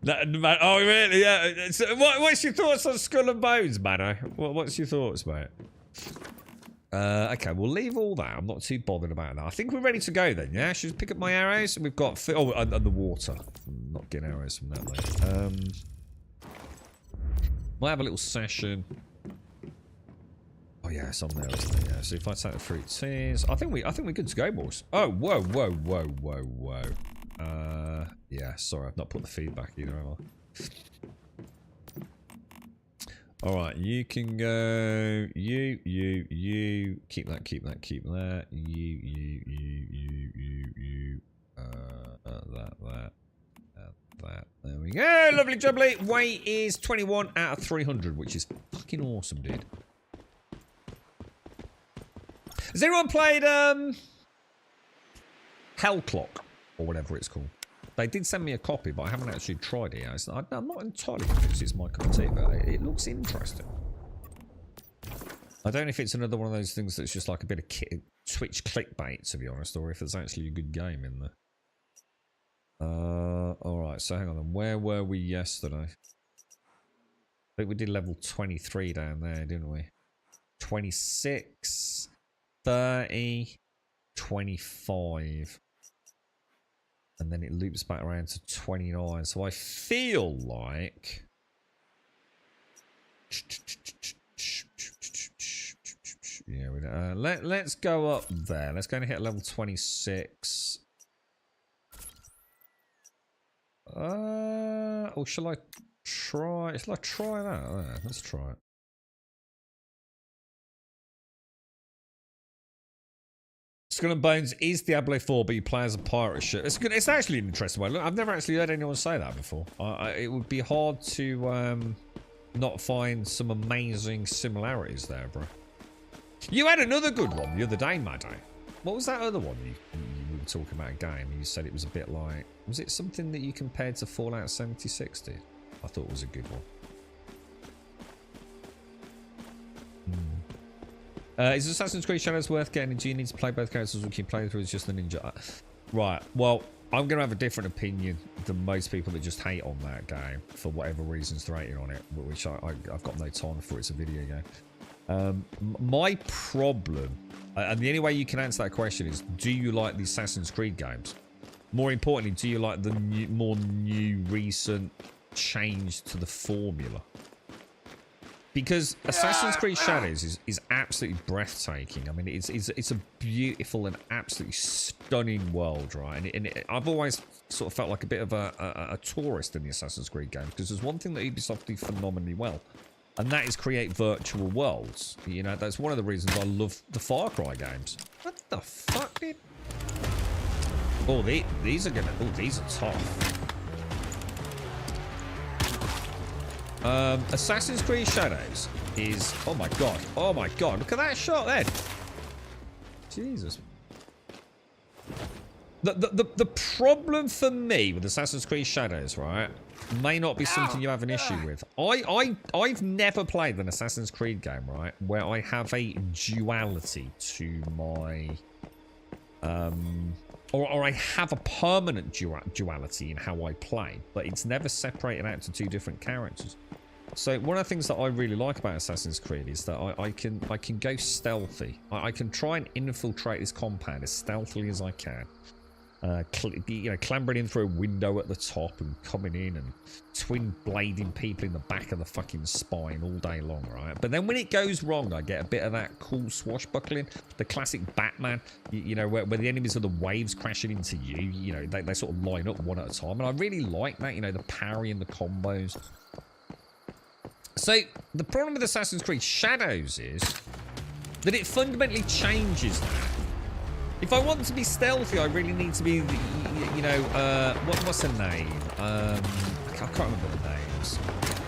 Man, oh really? Yeah. So what's your thoughts on Skull and Bones, Mano? What's your thoughts, mate? Okay, we'll leave all that. I'm not too bothered about that. I think we're ready to go then. Yeah, should we pick up my arrows? We've got and the water. I'm not getting arrows from that, mate. We'll have a little session. Oh yeah, it's on there, isn't it? Yeah. So if I take the fruit teas, I think we're good to go, boys. Oh, whoa. Yeah, sorry, I've not put the feedback either, have I? Alright, you can go. You. Keep that. You. That. There we go. Lovely jubbly. Weight is 21 out of 300, which is fucking awesome, dude. Has anyone played Hell Clock or whatever it's called? They did send me a copy, but I haven't actually tried it yet. I'm not entirely convinced it's my cup of tea, but it looks interesting. I don't know if it's another one of those things that's just like a bit of Twitch clickbait, to be honest, or if it's actually a good game in there. Alright, so hang on then. Where were we yesterday? I think we did level 23 down there, didn't we? 26, 30, 25. And then it loops back around to 29. So I feel like... Yeah, let's go up there. Let's go and hit level 26. Or shall I try? Shall I try that? Let's try it. Skull and Bones is Diablo 4, but you play as a pirate ship. It's good. It's actually an interesting one. Look, I've never actually heard anyone say that before. It would be hard to not find some amazing similarities there, bro. You had another good one the other day, Maddo. What was that other one you were talking about a game? You said it was a bit like... Was it something that you compared to Fallout 76 did? I thought it was a good one. Is Assassin's Creed Shadows worth getting? Do you need to play both characters or keep playing through? It's just a ninja. Right. Well, I'm going to have a different opinion than most people that just hate on that game for whatever reasons they're hating on it, which I've got no time for. It's a video game. My problem, and the only way you can answer that question is, do you like the Assassin's Creed games? More importantly, do you like the more new, recent change to the formula? Because Assassin's Creed Shadows is absolutely breathtaking. I mean, it's a beautiful and absolutely stunning world, right? And I've always sort of felt like a bit of a tourist in the Assassin's Creed games, because there's one thing that Ubisoft do phenomenally well, and that is create virtual worlds. You know, that's one of the reasons I love the Far Cry games. What the fuck, dude? Oh, these are tough. Assassin's Creed Shadows is... Oh my god, look at that shot then. Jesus. The problem for me with Assassin's Creed Shadows, right, may not be something you have an issue with. I've never played an Assassin's Creed game, right, where I have a duality to my... Or I have a permanent duality in how I play, but it's never separated out to two different characters. So one of the things that I really like about Assassin's Creed is that I can go stealthy. I can try and infiltrate this compound as stealthily as I can. Clambering in through a window at the top and coming in and twin blading people in the back of the fucking spine all day long, right? But then when it goes wrong, I get a bit of that cool swashbuckling, the classic Batman, you know, where the enemies are the waves crashing into you. You know, they sort of line up one at a time, and I really like that. You know, the parry and the combos. So the problem with Assassin's Creed Shadows is that it fundamentally changes that. If I want to be stealthy, I really need to be, you know, what's her name? I can't remember the names.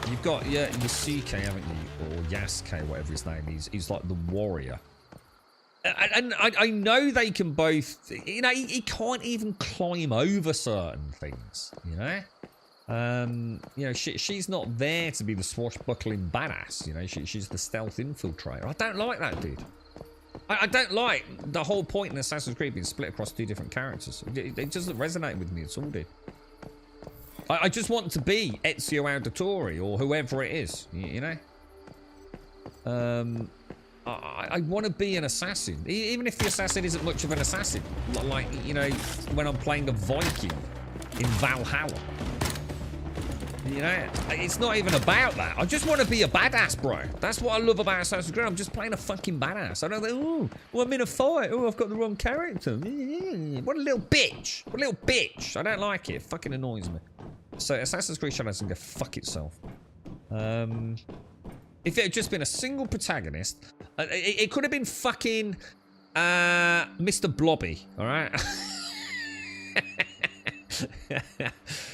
You've got, yeah, Yasuke, haven't you? Or Yasuke, whatever his name is. He's like the warrior. And I know they can both, you know, he can't even climb over certain things, you know? You know, she's not there to be the swashbuckling badass, you know? She's the stealth infiltrator. I don't like that, dude. I don't like the whole point in Assassin's Creed being split across two different characters. It doesn't resonate with me at all, dude. I just want to be Ezio Auditore or whoever it is, you know? I want to be an assassin, even if the assassin isn't much of an assassin. Like, you know, when I'm playing a Viking in Valhalla. You know, it's not even about that. I just want to be a badass, bro. That's what I love about Assassin's Creed. I'm just playing a fucking badass. I don't think, oh, well, I'm in a fight. Oh, I've got the wrong character. What a little bitch. What a little bitch. I don't like it. It fucking annoys me. So Assassin's Creed Shadows can go fuck itself. If it had just been a single protagonist, it could have been fucking Mr. Blobby, all right?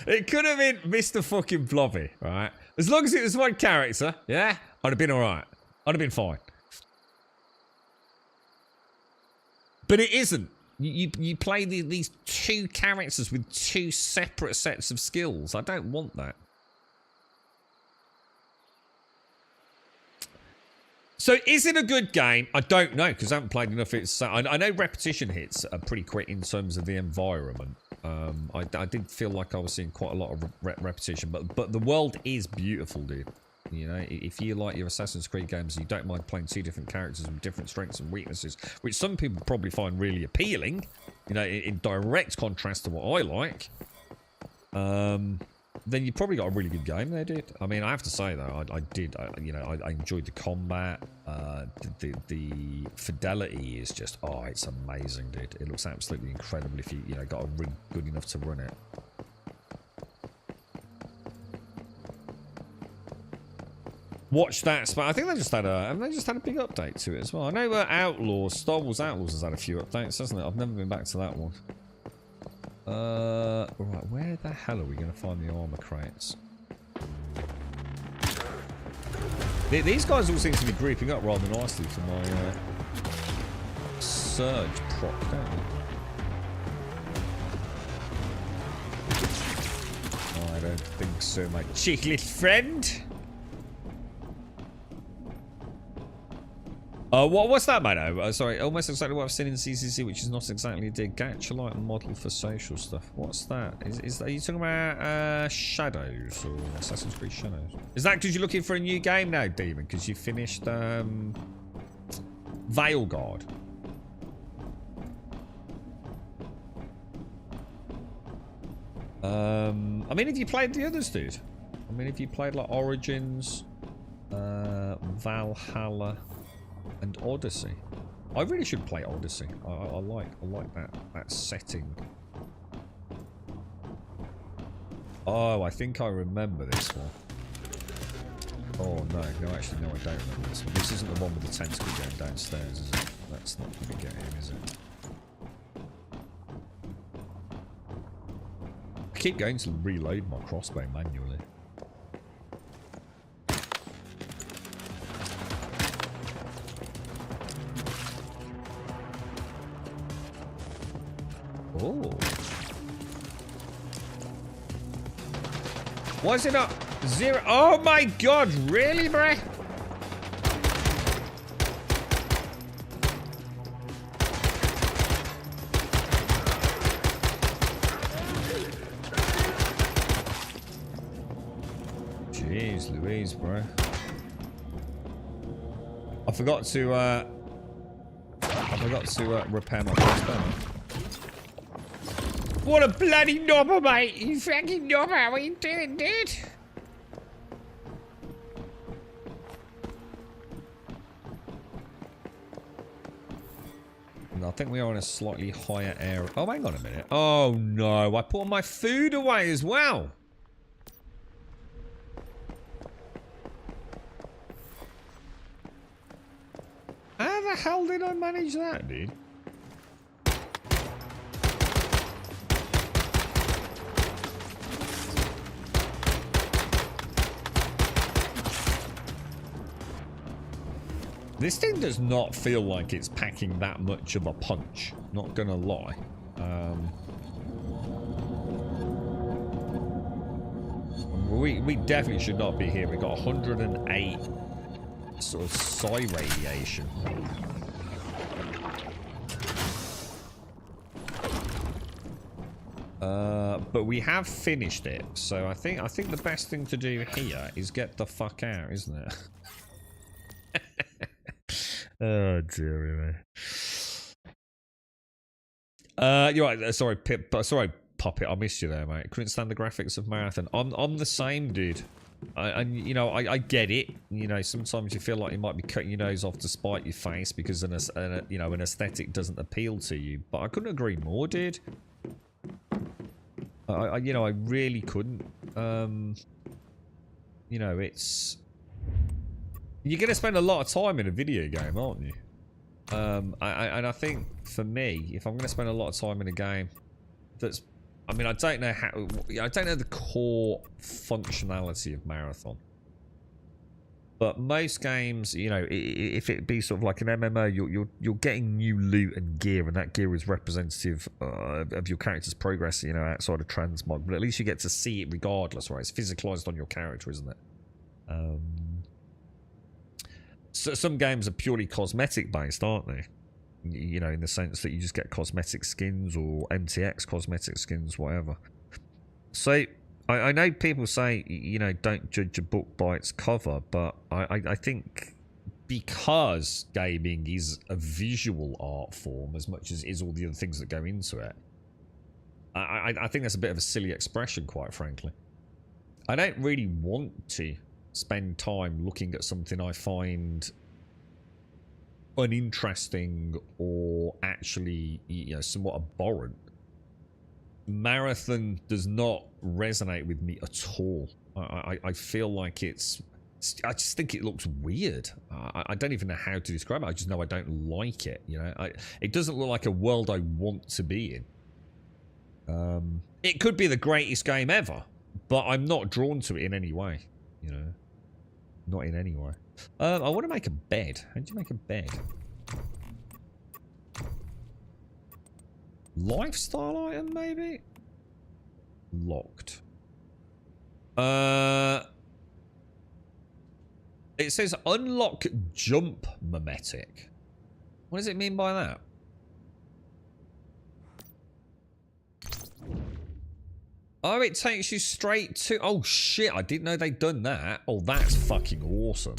It could have been Mr. fucking Blobby, right? As long as it was one character, yeah, I'd have been alright. I'd have been fine. But it isn't. You play these two characters with two separate sets of skills. I don't want that. So is it a good game? I don't know because I haven't played enough. I know repetition hits are pretty quick in terms of the environment. I did feel like I was seeing quite a lot of repetition, but the world is beautiful, dude. You know, if you like your Assassin's Creed games, you don't mind playing 2 different characters with different strengths and weaknesses, which some people probably find really appealing. You know, in direct contrast to what I like. Then you probably got a really good game there, dude. I mean, I have to say though, I enjoyed the combat. The fidelity is just, oh, it's amazing, dude. It looks absolutely incredible if you got a rig good enough to run it. Watch that, but I think they just had a big update to it as well. I know Star Wars Outlaws has had a few updates, hasn't it? I've never been back to that one. Right, where the hell are we going to find the armor crates? These guys all seem to be grouping up rather nicely for my surge proc, don't they? Oh, I don't think so, my cheeky little friend. What's that, mate? Sorry, almost exactly what I've seen in CCC, which is not exactly a Gatchelite model for social stuff. What's that? Are you talking about Shadows or Assassin's Creed Shadows? Is that because you're looking for a new game now, Demon? Because you finished Veilguard. I mean, have you played the others, dude? I mean, have you played like Origins, Valhalla, and Odyssey? I really should play Odyssey. I like that setting. Oh, I think I remember this one. Oh no, actually no, I don't remember this one. This isn't the one with the tentacle going downstairs, is it? That's not going to get him, is it? I keep going to reload my crossbow manually. Oh. Why is it not 0? Oh my god, really, bruh? Jeez Louise, bruh. I forgot to repair my crossbow. What a bloody knobber, mate! You fucking knobber! What are you doing, dude? I think we are in a slightly higher area. Oh, hang on a minute. Oh no, I put my food away as well. How the hell did I manage that, dude? This thing does not feel like it's packing that much of a punch, not gonna lie. We definitely should not be here. We got 108 sort of psi radiation. But we have finished it, so I think the best thing to do here is get the fuck out, isn't it? Oh dear me. You're right. Sorry, Pip. Sorry, Puppet. I missed you there, mate. Couldn't stand the graphics of Marathon. I'm the same, dude. I get it. You know, sometimes you feel like you might be cutting your nose off to spite your face because an aesthetic doesn't appeal to you. But I couldn't agree more, dude. I really couldn't. It's. You're going to spend a lot of time in a video game, aren't you? And I think, for me, if I'm going to spend a lot of time in a game that's... I mean, I don't know the core functionality of Marathon. But most games, if it be sort of like an MMO, you're getting new loot and gear, and that gear is representative of your character's progress, outside of transmog. But at least you get to see it regardless, right? It's physicalized on your character, isn't it? some games are purely cosmetic based, aren't they? You know, in the sense that you just get cosmetic skins or MTX cosmetic skins, whatever. So I know people say, you know, don't judge a book by its cover, but I think because gaming is a visual art form as much as it is all the other things that go into it, I think that's a bit of a silly expression, quite frankly. I don't really want to spend time looking at something I find uninteresting or actually, you know, somewhat abhorrent. Marathon does not resonate with me at all. I feel like it's... I just think it looks weird. I don't even know how to describe it. I just know I don't like it, you know. It doesn't look like a world I want to be in. It could be the greatest game ever, but I'm not drawn to it in any way, you know. Not in any way. I want to make a bed. How do you make a bed? Lifestyle item, maybe? Locked. It says unlock jump mimetic. What does it mean by that? Oh, it takes you straight to... Oh, shit. I didn't know they'd done that. Oh, that's fucking awesome.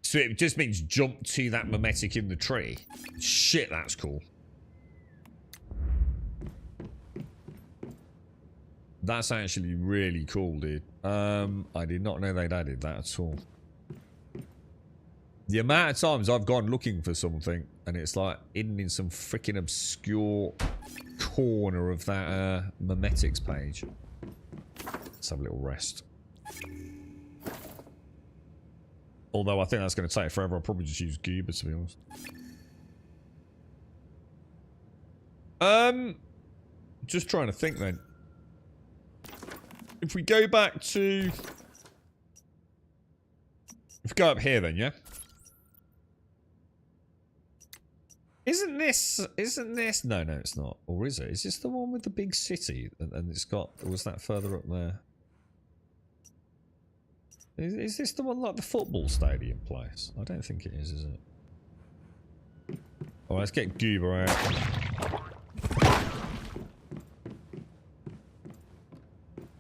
So it just means jump to that mimetic in the tree. Shit, that's cool. That's actually really cool, dude. I did not know they'd added that at all. The amount of times I've gone looking for something and it's like hidden in some freaking obscure corner of that memetics page. Let's have a little rest. Although I think that's going to take forever. I'll probably just use Goober, to be honest. Just trying to think then. If we go back to... If we go up here then, yeah? Isn't this... No, no, it's not. Or is it? Is this the one with the big city? And it's got... Or was that further up there? Is this the one like the football stadium place? I don't think it is it? Oh, let's get Goober out.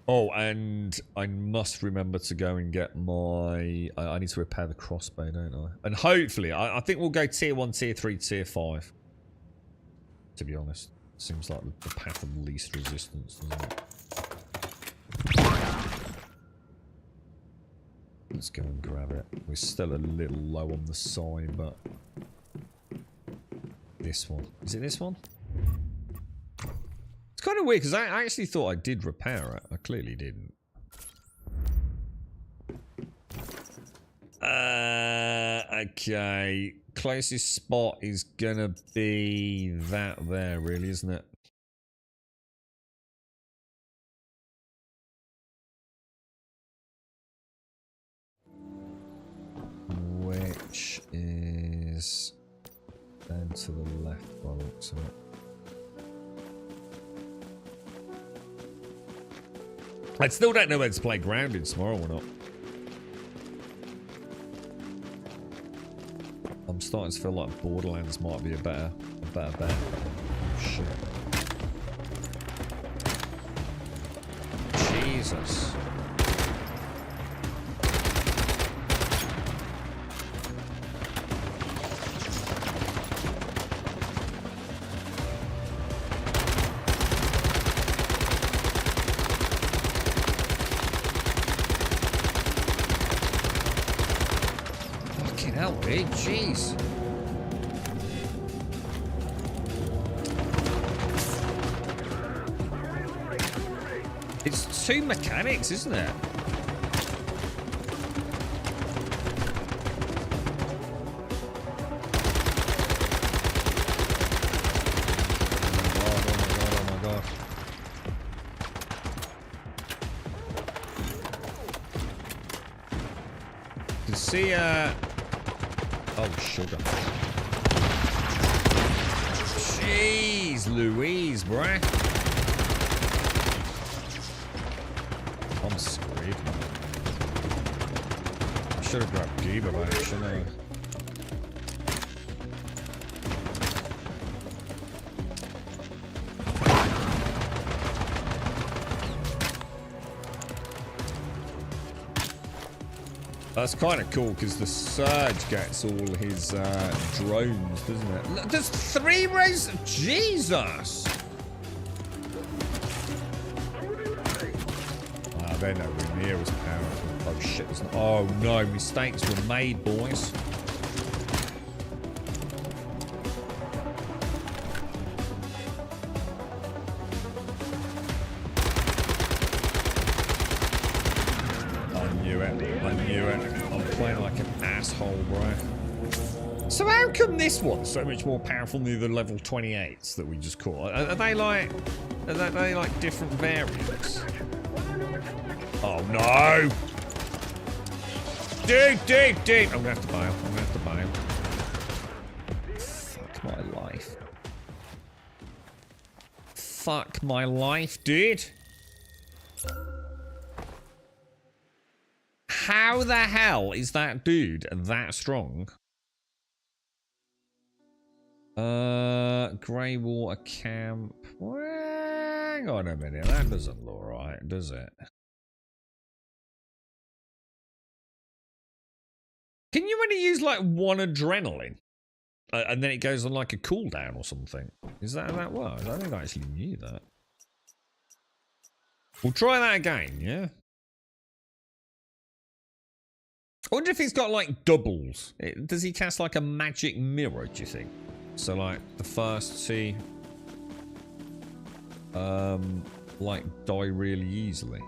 Oh, and I must remember to go and get my... I need to repair the crossbow, don't I? And hopefully, I think we'll go tier 1, tier 3, tier 5. To be honest. Seems like the path of least resistance, doesn't it? Let's go and grab it. We're still a little low on the side, but... This one. Is it this one? It's kind of weird, because I actually thought I did repair it. I clearly didn't. Okay. Closest spot is gonna be that there, really, isn't it? Which is down to the left by the looks of it. I still don't know whether to play grounded tomorrow or not. I'm starting to feel like Borderlands might be a better bet. Oh, shit. Jesus. Jeez. It's two mechanics, isn't it? Oh my god. You can see, oh, sugar. Jeez Louise, bruh. I'm screwed, man. should have grabbed Giba back, shouldn't I? That's kind of cool because the Surge gets all his drones, doesn't it? Look, there's 3 rows of Jesus! Ah, they're nowhere near as powerful. Oh shit, there's not. Oh no, mistakes were made, boys. I'm playing like an asshole, bro. So how come this one's so much more powerful than the level 28s that we just caught? Are they like different variants? Oh no! Dude! I'm gonna have to bail. Fuck my life. Fuck my life, dude. How the hell is that dude that strong? Grey Water Camp. Well, hang on a minute. That doesn't look right, does it? Can you only use like 1 adrenaline? And then it goes on like a cooldown or something? Is that how that works? I don't think I actually knew that. We'll try that again, yeah? I wonder if he's got like doubles. Does he cast like a magic mirror, do you think? So like the first two like die really easily.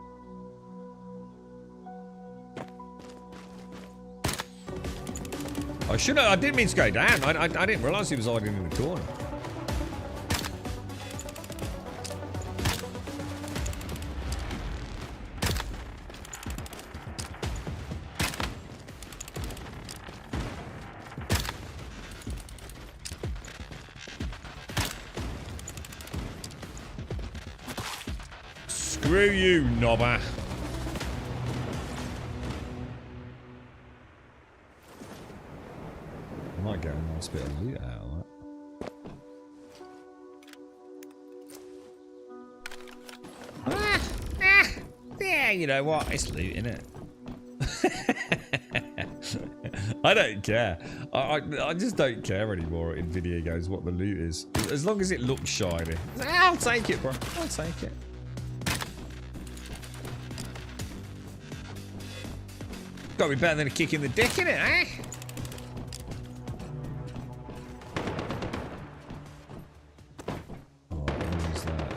I didn't mean to go down. I didn't realise he was hiding in the corner. Screw you, knobber. I might get a nice bit of loot out of that. Yeah, you know what? It's loot, innit? I don't care. I just don't care anymore in video games what the loot is. As long as it looks shiny. I'll take it, bro. I'll take it. Gotta be better than a kick in the dick, innit, eh? Oh, what is that?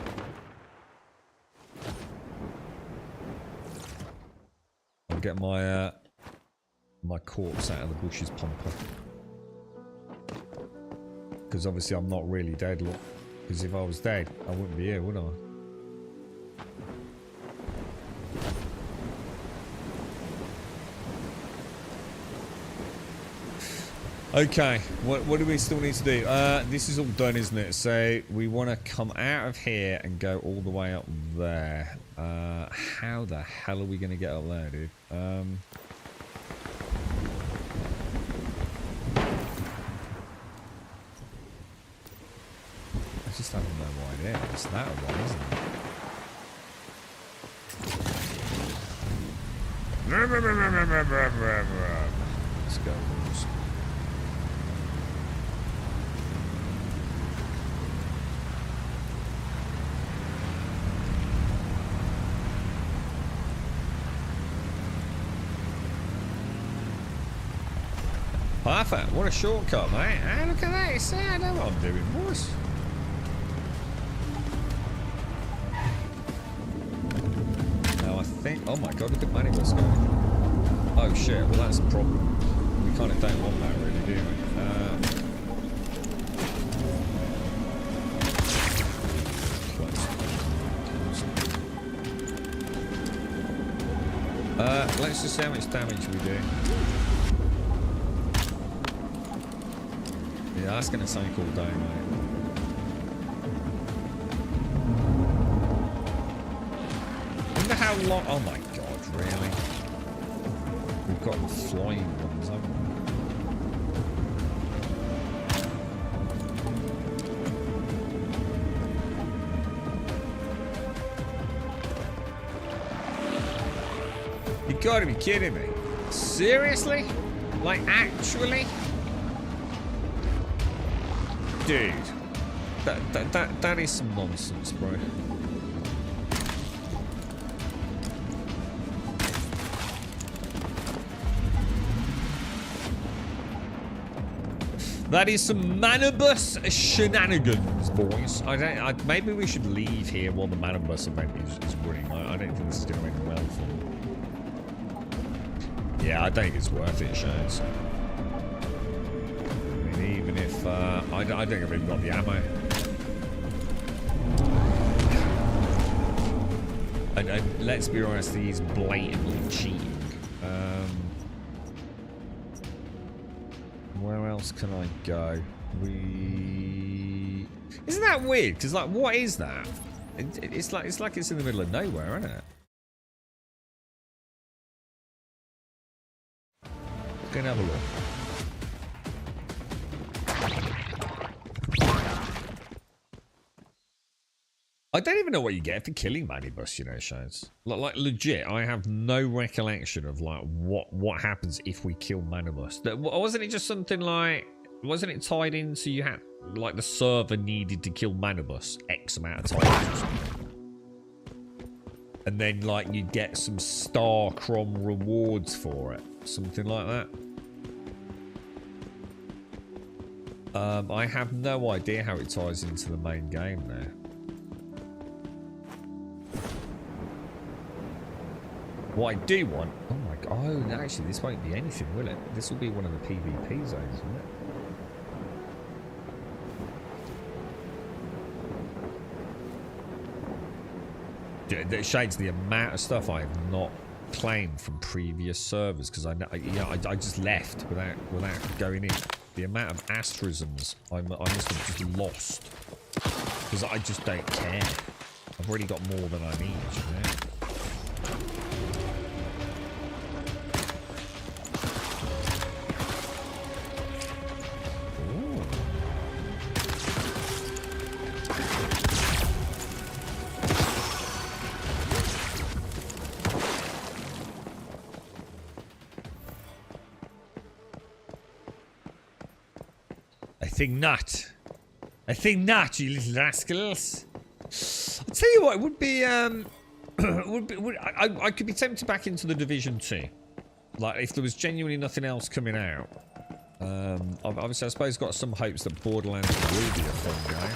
I'll get my my corpse out of the bushes pumper. Because obviously I'm not really dead, look. Because if I was dead, I wouldn't be here, would I? Okay, what do we still need to do? This is all done, isn't it? So we want to come out of here and go all the way up there. How the hell are we going to get up there, dude? I just have no idea. It's that one, isn't it? Let's go. Perfect. What a shortcut, mate. Hey, look at that. See, I know what I'm doing, boys. Now I think... Oh my god, look at Manibus going. Oh shit, well that's a problem. We kind of don't want that really, do we? Let's just see how much damage we do. Yeah, that's going to sound cool down, mate. I wonder how long... Oh my god, really? We we've got flying ones, haven't we? You gotta be kidding me. Seriously? Like, actually? Dude. That is some nonsense, bro. That is some Manibus shenanigans, boys. Maybe we should leave here while the Manibus event is running. I don't think this is going to end well for them. Yeah, I don't think it's worth it, Shades. I mean, even if I don't think I've even got the ammo. And let's be honest, he's blatantly cheating. Where else can I go? Isn't that weird? Because like, what is that? It's like it's in the middle of nowhere, isn't it? Let's go and have a look. I don't even know what you get for killing Manibus, you know, Shades. Like legit, I have no recollection of like what happens if we kill Manibus. Wasn't it just something like, wasn't it tied in so you had like the server needed to kill Manibus X amount of times or something? And then like you get some star crom rewards for it, something like that. I have no idea how it ties into the main game there. What I do want... Oh my god. Oh, actually, this won't be anything, will it? This will be one of the PvP zones, won't it? Dude, Shades, the amount of stuff I have not claimed from previous servers, because I just left without going in. The amount of asterisms I must have just lost. Because I just don't care. I've already got more than I need, you know? I think not, you little rascals. I'll tell you what, it would be, I could be tempted back into the Division 2. Like, if there was genuinely nothing else coming out. Obviously, I suppose got some hopes that Borderlands will be a fun game.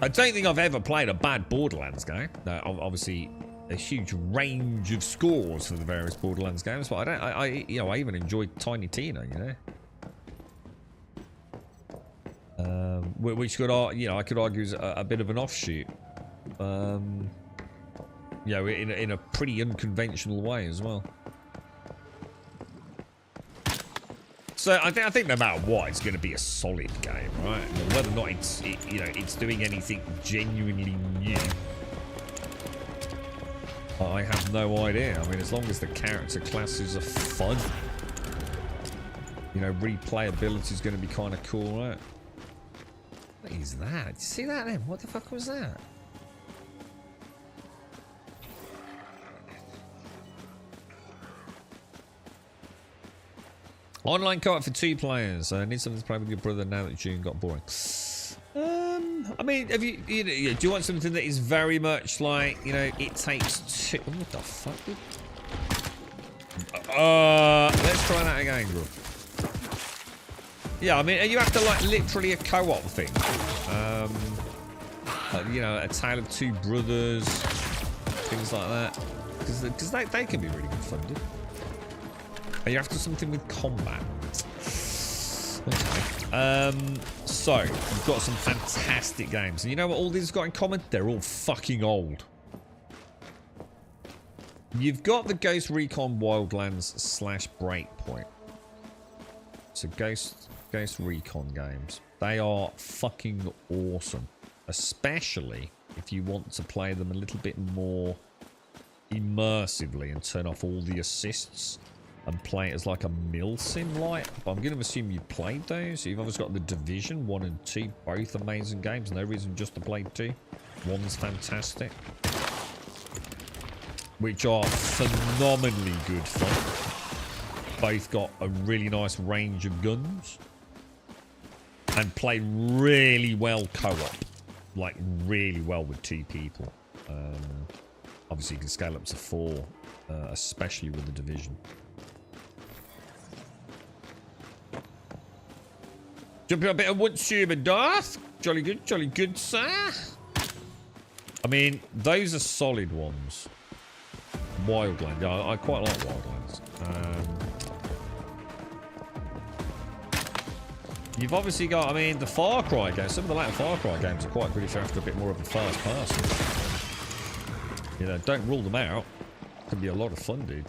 I don't think I've ever played a bad Borderlands game. Obviously, a huge range of scores for the various Borderlands games, but I even enjoyed Tiny Tina, you know. Which could, I could argue is a bit of an offshoot. In a pretty unconventional way as well. So I think no matter what, it's going to be a solid game, right? Whether or not it's doing anything genuinely new, I have no idea. I mean, as long as the character classes are fun, replayability is going to be kind of cool, right? What is that? Did you see that then? What the fuck was that? Online co-op for 2 players. I need something to play with your brother now that June got boring. I mean, have do you want something that is very much like, it takes 2... Oh, what the fuck, dude? Let's try that again, bro. Yeah, I mean, you have to, like, literally a co-op thing. A Tale of Two Brothers, things like that. Because they can be really good fun, dude. And you're after something with combat. Okay. So, we've got some fantastic games. And you know what all these have got in common? They're all fucking old. You've got the Ghost Recon Wildlands / Breakpoint. So, Ghost Recon games. They are fucking awesome. Especially if you want to play them a little bit more immersively and turn off all the assists and play it as like a milsim light. But I'm going to assume you played those. You've obviously got the Division 1 and 2, both amazing games. No reason just to play 2. One's fantastic. Which are phenomenally good fun. Both got a really nice range of guns. And play really well co-op. Like, really well with 2 people. Obviously, you can scale up to 4. Especially with the Division. Jumping a bit of wood tuber, Darth. Jolly good, sir. I mean, those are solid ones. Wildland. Yeah, I quite like Wildlands. You've obviously got, I mean, the Far Cry games. Some of the later Far Cry games are quite good if you're after a bit more of a fast person. You know, don't rule them out. Can be a lot of fun, dude.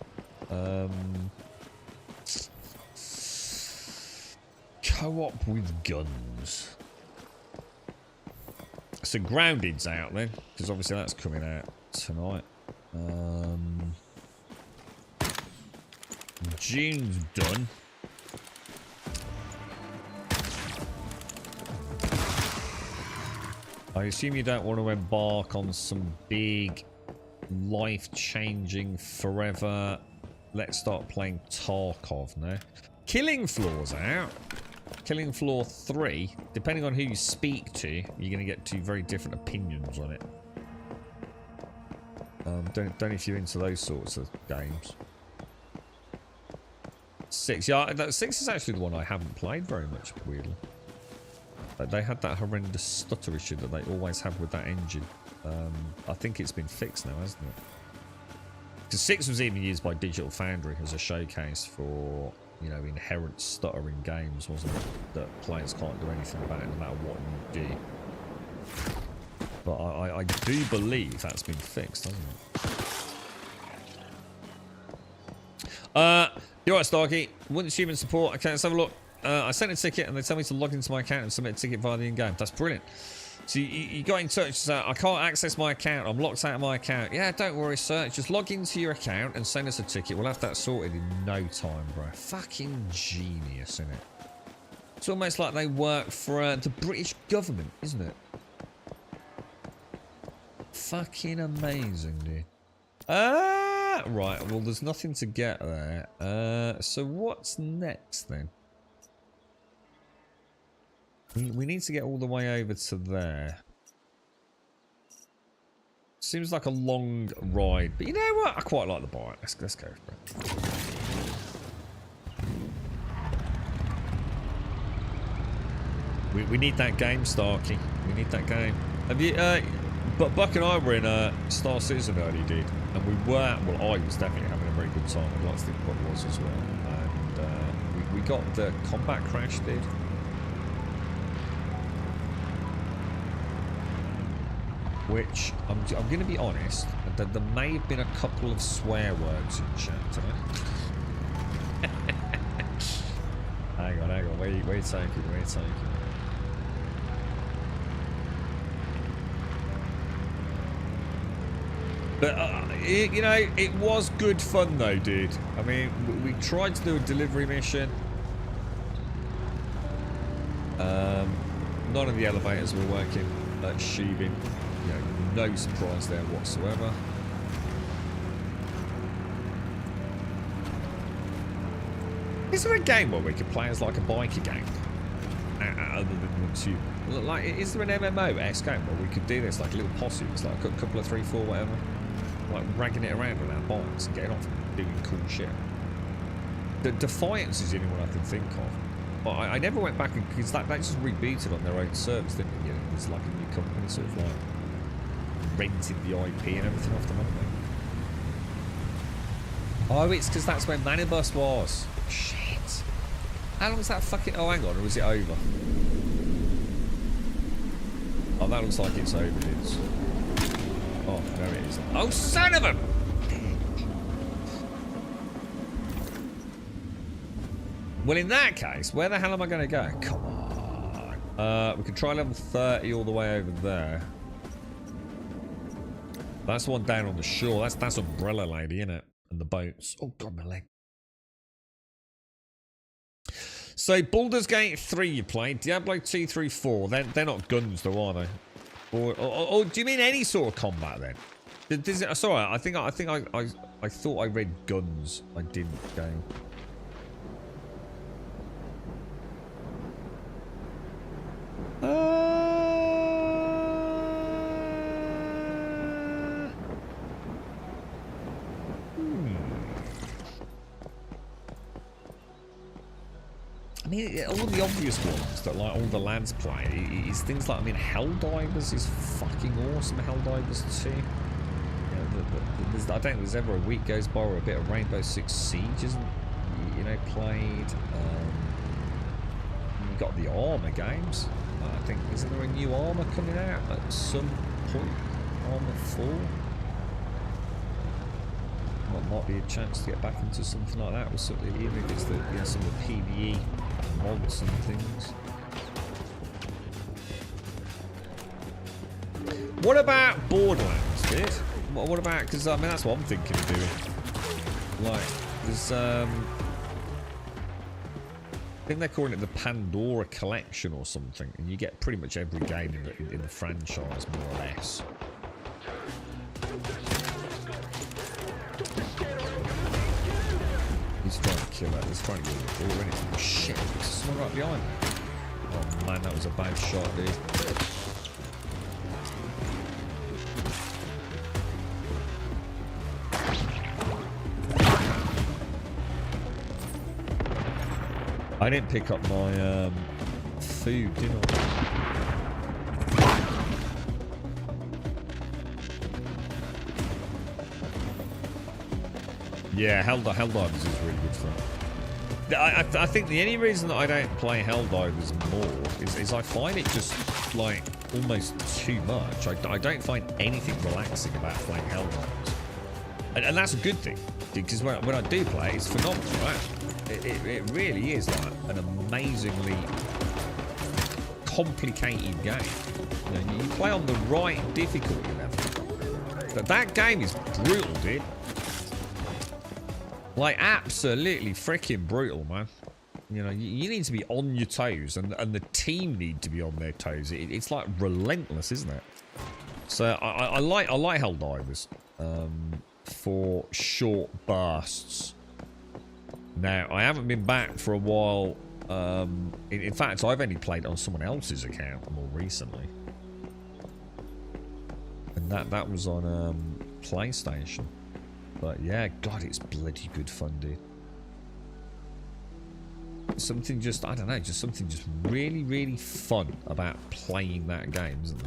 Co-op with guns. So Grounded's out then, because obviously that's coming out tonight. June's done. I assume you don't want to embark on some big, life-changing, forever. Let's start playing Tarkov now. Killing Floor's out. Killing Floor 3. Depending on who you speak to, you're going to get 2 very different opinions on it. Don't know if you're into those sorts of games. 6. Yeah, 6 is actually the one I haven't played very much, weirdly. They had that horrendous stutter issue that they always have with that engine. I think it's been fixed now, hasn't it? Because 6 was even used by Digital Foundry as a showcase for, you know, inherent stutter in games, wasn't it? That players can't do anything about it no matter what you do. But I do believe that's been fixed, hasn't it? You're right, Starkey. Wouldn't human support. Okay, let's have a look. I sent a ticket and they tell me to log into my account and submit a ticket via the in-game. That's brilliant. So you got in touch and said, I can't access my account. I'm locked out of my account. Yeah, don't worry, sir. Just log into your account and send us a ticket. We'll have that sorted in no time, bro. Fucking genius, isn't it? It's almost like they work for the British government, isn't it? Fucking amazing, dude. Right. Well, there's nothing to get there. So what's next, then? We need to get all the way over to there. Seems like a long ride, but you know what? I quite like the bike. Let's go for it. We need that game, Starkey. We need that game. Have you? But Buck and I were in Star Citizen earlier, dude, and we were. Well, I was definitely having a very good time. I'd like to think Buck was as well. And we got the combat crash, dude. Which, I'm going to be honest, there may have been a couple of swear words in chat today. hang on, where you taking? But, you know, it was good fun though, dude. I mean, we tried to do a delivery mission. None of the elevators were working at Sheevin. You know, no surprise there whatsoever. Is there a game where we could play as like a biker gang? Other than the two, like, is there an MMO-esque game where we could do this like little posses, like a couple of 3, 4, whatever, like ragging it around on our bikes and getting off and doing cool shit? The Defiance is the only one I can think of. But I never went back because that just rebooted on their own servers, didn't it? You know, it was like a new company sort of like rented the IP and everything off them, haven't they? Oh, it's because that's where Manibus was. Shit. How long was that fucking... Oh, hang on. Or was it over? Oh, that looks like it's over, dudes. Oh, there it is. Oh, son of a... Well, in that case, where the hell am I going to go? Come on. We could try level 30 all the way over there. That's the one down on the shore. That's Umbrella Lady, isn't it? And the boats. Oh god, my leg. So Baldur's Gate 3 you played, Diablo 2 through 4. They're not guns though, are they? Or do you mean any sort of combat then? Sorry, I thought I read guns. I didn't go. I mean, all the obvious ones that like all the lads play is things like, I mean, Helldivers is fucking awesome. Helldivers 2. I don't think there's ever a week goes by where a bit of Rainbow Six Siege isn't, played. You got the Armour games. I think, isn't there a new Armour coming out at some point? Armour 4? Might be a chance to get back into something like that, or something, even if it's some of the PvE mods and things. What about Borderlands, dude? What about, because I mean that's what I'm thinking of doing. Like, there's I think they're calling it the Pandora Collection or something, and you get pretty much every game in the franchise, more or less. He's trying to kill that. He's trying to get the ball, isn't it? Oh, shit. There's someone right behind me. Oh, man, that was a bad shot, dude. I didn't pick up my food, did I? Yeah, Helldivers is really good fun. I think the only reason that I don't play Helldivers more is I find it just, like, almost too much. I don't find anything relaxing about playing Helldivers. And that's a good thing, because when I do play, it's phenomenal, right? It really is, like, an amazingly complicated game. You play on the right difficulty level. But that game is brutal, dude. Like, absolutely freaking brutal, man. You need to be on your toes, and the team need to be on their toes. It's like relentless, isn't it? So I like Helldivers for short bursts. Now, I haven't been back for a while. In fact, I've only played on someone else's account more recently. And that was on PlayStation. But yeah, God, it's bloody good fun, dude. Something just, I don't know, just something just really, really fun about playing that game, isn't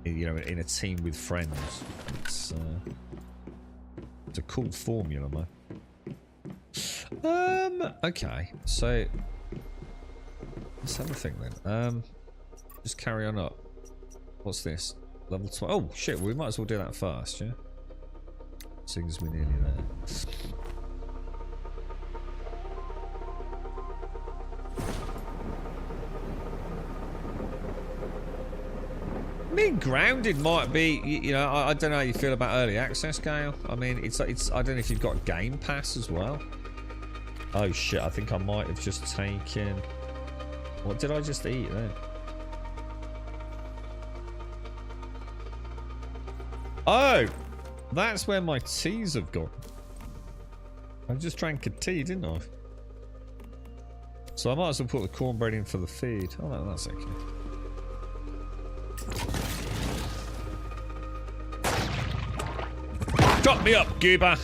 there? In a team with friends. It's a cool formula, man. Okay, so let's have a think then. Just carry on up. What's this? Level 12. Oh shit, we might as well do that first, yeah? Seeing as we're nearly there. I mean, Grounded might be, I don't know how you feel about early access, Gale. I mean, it's I don't know if you've got Game Pass as well. Oh shit, I think I might have just taken... What did I just eat then? Oh! That's where my teas have gone. I just drank a tea, didn't I? So I might as well put the cornbread in for the feed. Oh, no, that's okay. Drop me up, goober!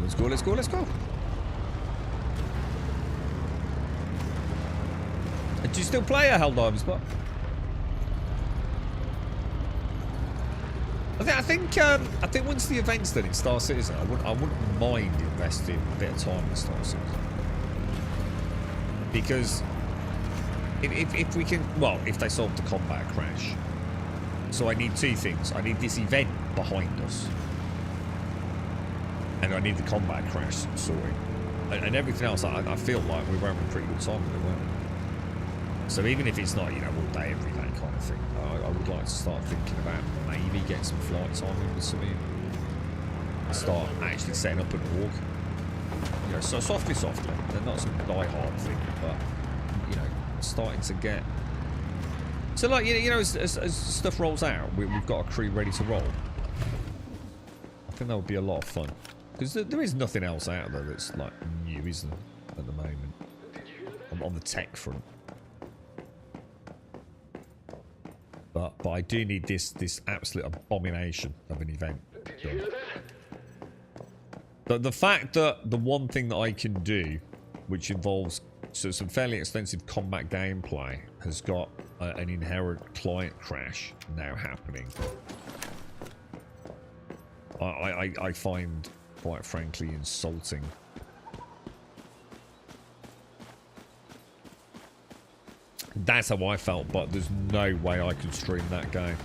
Let's go, let's go, let's go! Do you still play a Helldivers, but? I think once the event's done in Star Citizen, I wouldn't mind investing a bit of time in Star Citizen, because if we can, well, if they solve the combat crash, so I need two things. I need this event behind us, and I need the combat crash sorted, and everything else. I feel like we were having a pretty good time with it, weren't we? So even if it's not, you know, all day, every day kind of thing, I would like to start thinking about maybe getting some flight time in with something. Start actually setting up an org. You know, so softly. They're not some die-hard thing, but, you know, starting to get... So, like, you know, as stuff rolls out, we've got a crew ready to roll. I think that would be a lot of fun. Because there is nothing else out there that's, like, new, isn't there, at the moment? On the tech front. But I do need this absolute abomination of an event done. The fact that the one thing that I can do, which involves some fairly extensive combat gameplay, has got an inherent client crash now happening, I find, quite frankly, insulting. That's how I felt, but there's no way I could stream that game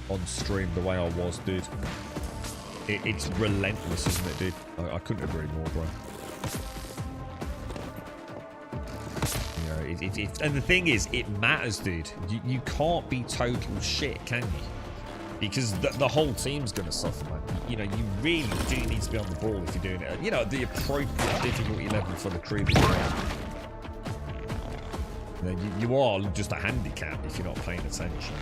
on stream the way I was, dude. It's relentless, isn't it, dude? I couldn't agree more, bro. You know, and the thing is, it matters, dude. You can't be total shit, can you? Because the whole team's going to suffer, man. You know, you really do need to be on the ball if you're doing it. You know, the appropriate difficulty level for the crew that you're on. You are just a handicap if you're not paying attention.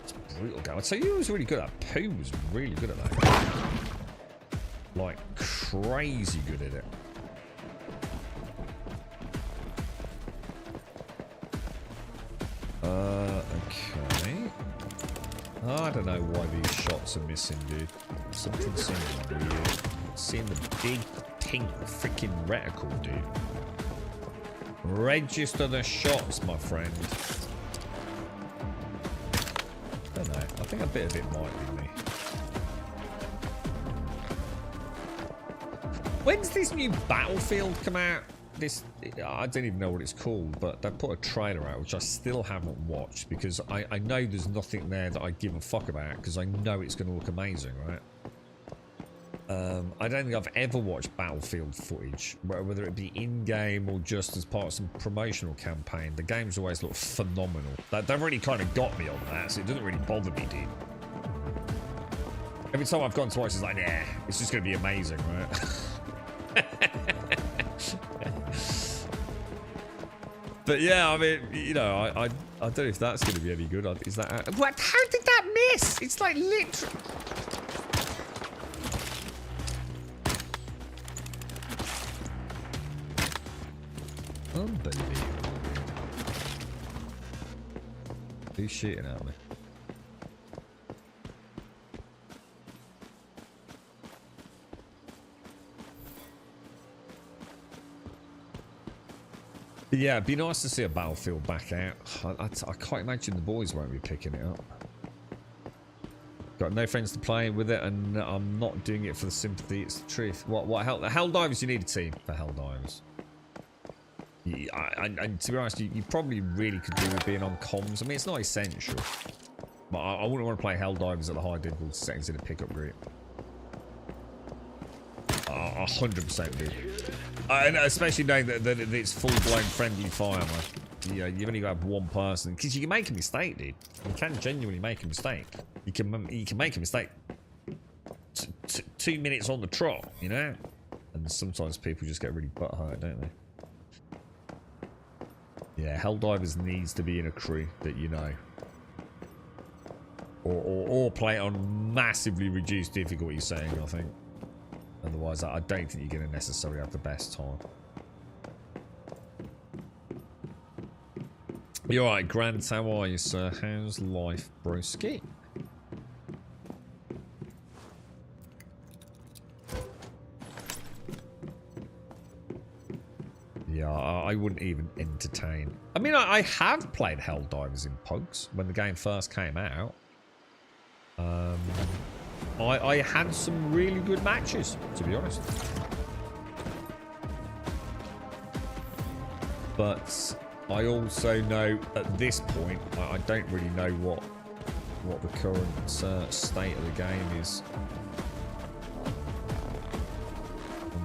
It's a brutal game. I'd say you was really good at that. Pooh was really good at that. Like, crazy good at it. Okay. I don't know why these shots are missing, dude. Something seems weird. Seeing the big pink freaking reticle, dude. Register the shots, my friend. Don't know. I think a bit of it might be me. When's this new Battlefield come out? I don't even know what it's called, but they put a trailer out, which I still haven't watched because I know there's nothing there that I give a fuck about because I know it's going to look amazing, right? I don't think I've ever watched Battlefield footage, whether it be in-game or just as part of some promotional campaign. The games always look phenomenal. They've really kind of got me on that, so it doesn't really bother me, dude. Every time I've gone to watch, it's like, nah, it's just going to be amazing, right? But yeah, I mean, you know, I don't know if that's going to be any good. Is that... What? How did that miss? It's like literally... Unbelievable. Who's shooting at me? But yeah, it'd be nice to see a Battlefield back out. I can't imagine the boys won't be picking it up. Got no friends to play with it, and I'm not doing it for the sympathy. It's the truth. What Helldivers? You need a team for Helldivers. And to be honest, you probably really could do with being on comms. I mean, it's not essential. But I wouldn't want to play Helldivers at the high difficulty settings in a pickup group. 100% do. And especially knowing that it's full-blown friendly fire, man. You know, you've only got to have one person. Because you can make a mistake, dude. You can genuinely make a mistake. You can make a mistake 2 minutes on the trot, you know? And sometimes people just get really butthurt, don't they? Yeah, Helldivers needs to be in a crew that you know. Or play it on massively reduced difficulty setting, I think. Otherwise, I don't think you're going to necessarily have the best time. You're alright, Grant. How are you, sir? How's life, broski? Yeah, I wouldn't even entertain. I mean, I have played Helldivers in Pugs when the game first came out. I had some really good matches, to be honest. But I also know at this point, I don't really know what the current state of the game is.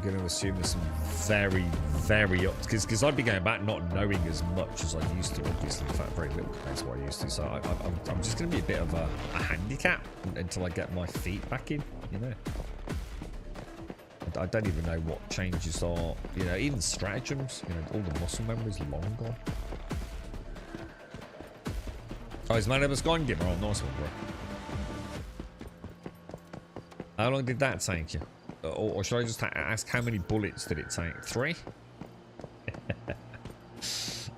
going to assume there's some very, very up because I'd be going back not knowing as much as I used to. Obviously, in fact, very little compared to what I used to. So I'm just going to be a bit of a handicap until I get my feet back in. You know, I don't even know what changes are. You know, even stratagems. You know, all the muscle memory's long gone. Oh, his Manibus gone, Gimmer. Oh, nice one, bro. How long did that take you? Or should I just ask how many bullets did it take? 3?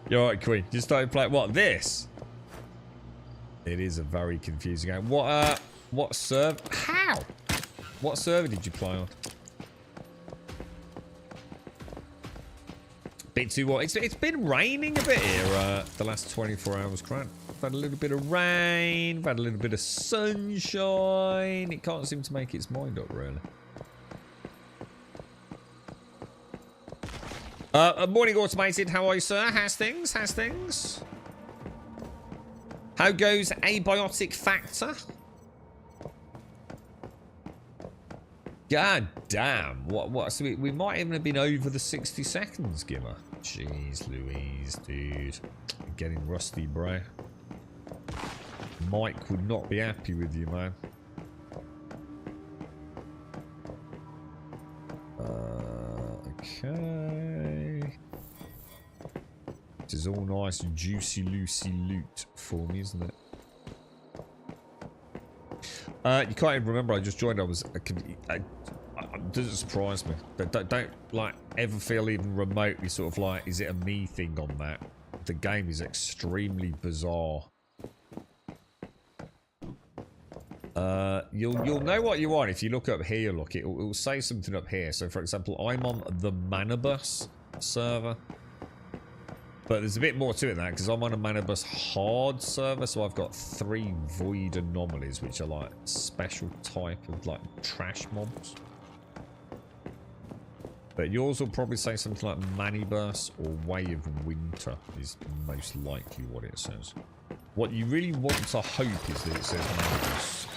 You're alright, Queen. You started playing what? This? It is a very confusing game. What server? How? What server did you play on? Bit too what? It's been raining a bit here the last 24 hours, Grant. We've had a little bit of rain, we've had a little bit of sunshine. It can't seem to make its mind up, really. Morning, Automated. How are you, sir? How's things? How's things? How goes abiotic factor? God damn. What? So we might even have been over the 60 seconds, Gimmer. Jeez Louise, dude. I'm getting rusty, bro. Mike would not be happy with you, man. Okay. This is all nice, juicy, loosey loot for me, isn't it? You can't even remember. I just joined. It doesn't surprise me. Don't like ever feel even remotely sort of like, is it a me thing on that? The game is extremely bizarre. You'll know what you want if you look up here. Look, it will say something up here. So, for example, I'm on the Manibus server, but there's a bit more to it than that because I'm on a Manibus hard server. So I've got 3 void anomalies, which are like special type of like trash mobs. But yours will probably say something like Manibus or Way of Winter is most likely what it says. What you really want to hope is that it says Manibus.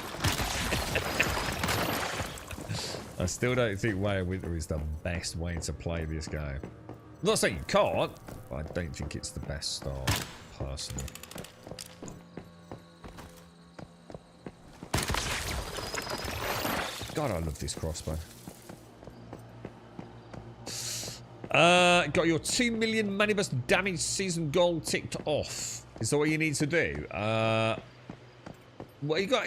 I still don't think Way of Winter is the best way to play this game. I'm not saying you can't, but I don't think it's the best start, personally. God, I love this crossbow. Got your 2 million Manibus damage season goal ticked off. Is that what you need to do? Well, you got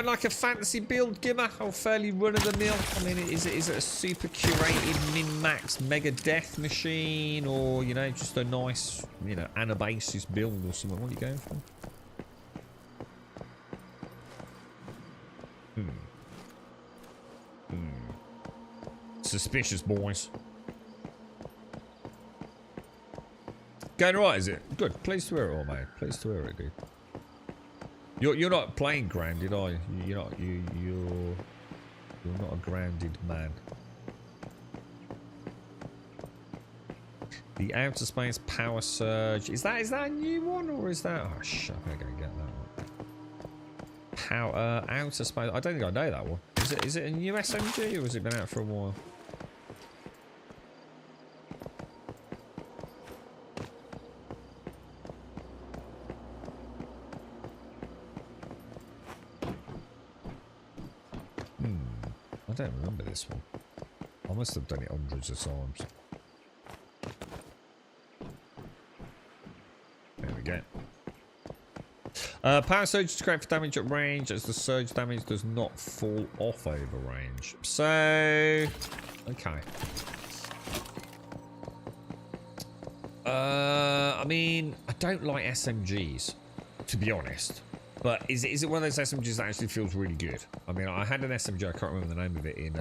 like a fancy build, Gimmer, or fairly run of the mill. I mean, is it a super curated min-max mega death machine, or you know, just a nice, you know, Anabasis build or something? What are you going for? Suspicious, boys. Going right, is it? Good. Pleased to hear it all, mate. Pleased to hear it, dude. You're not playing grounded, are you? You're not a grounded man. The outer space power surge. Is that a new one, or is that? Oh shit! I'm gonna go get that one. Power outer space. I don't think I know that one. Is it a new SMG, or has it been out for a while? I don't remember this one. I must have done it hundreds of times. There we go. Power surge is great for damage at range, as the surge damage does not fall off over range. So, okay. I mean, I don't like SMGs, to be honest. But is it one of those SMGs that actually feels really good? I mean, I had an SMG, I can't remember the name of it, in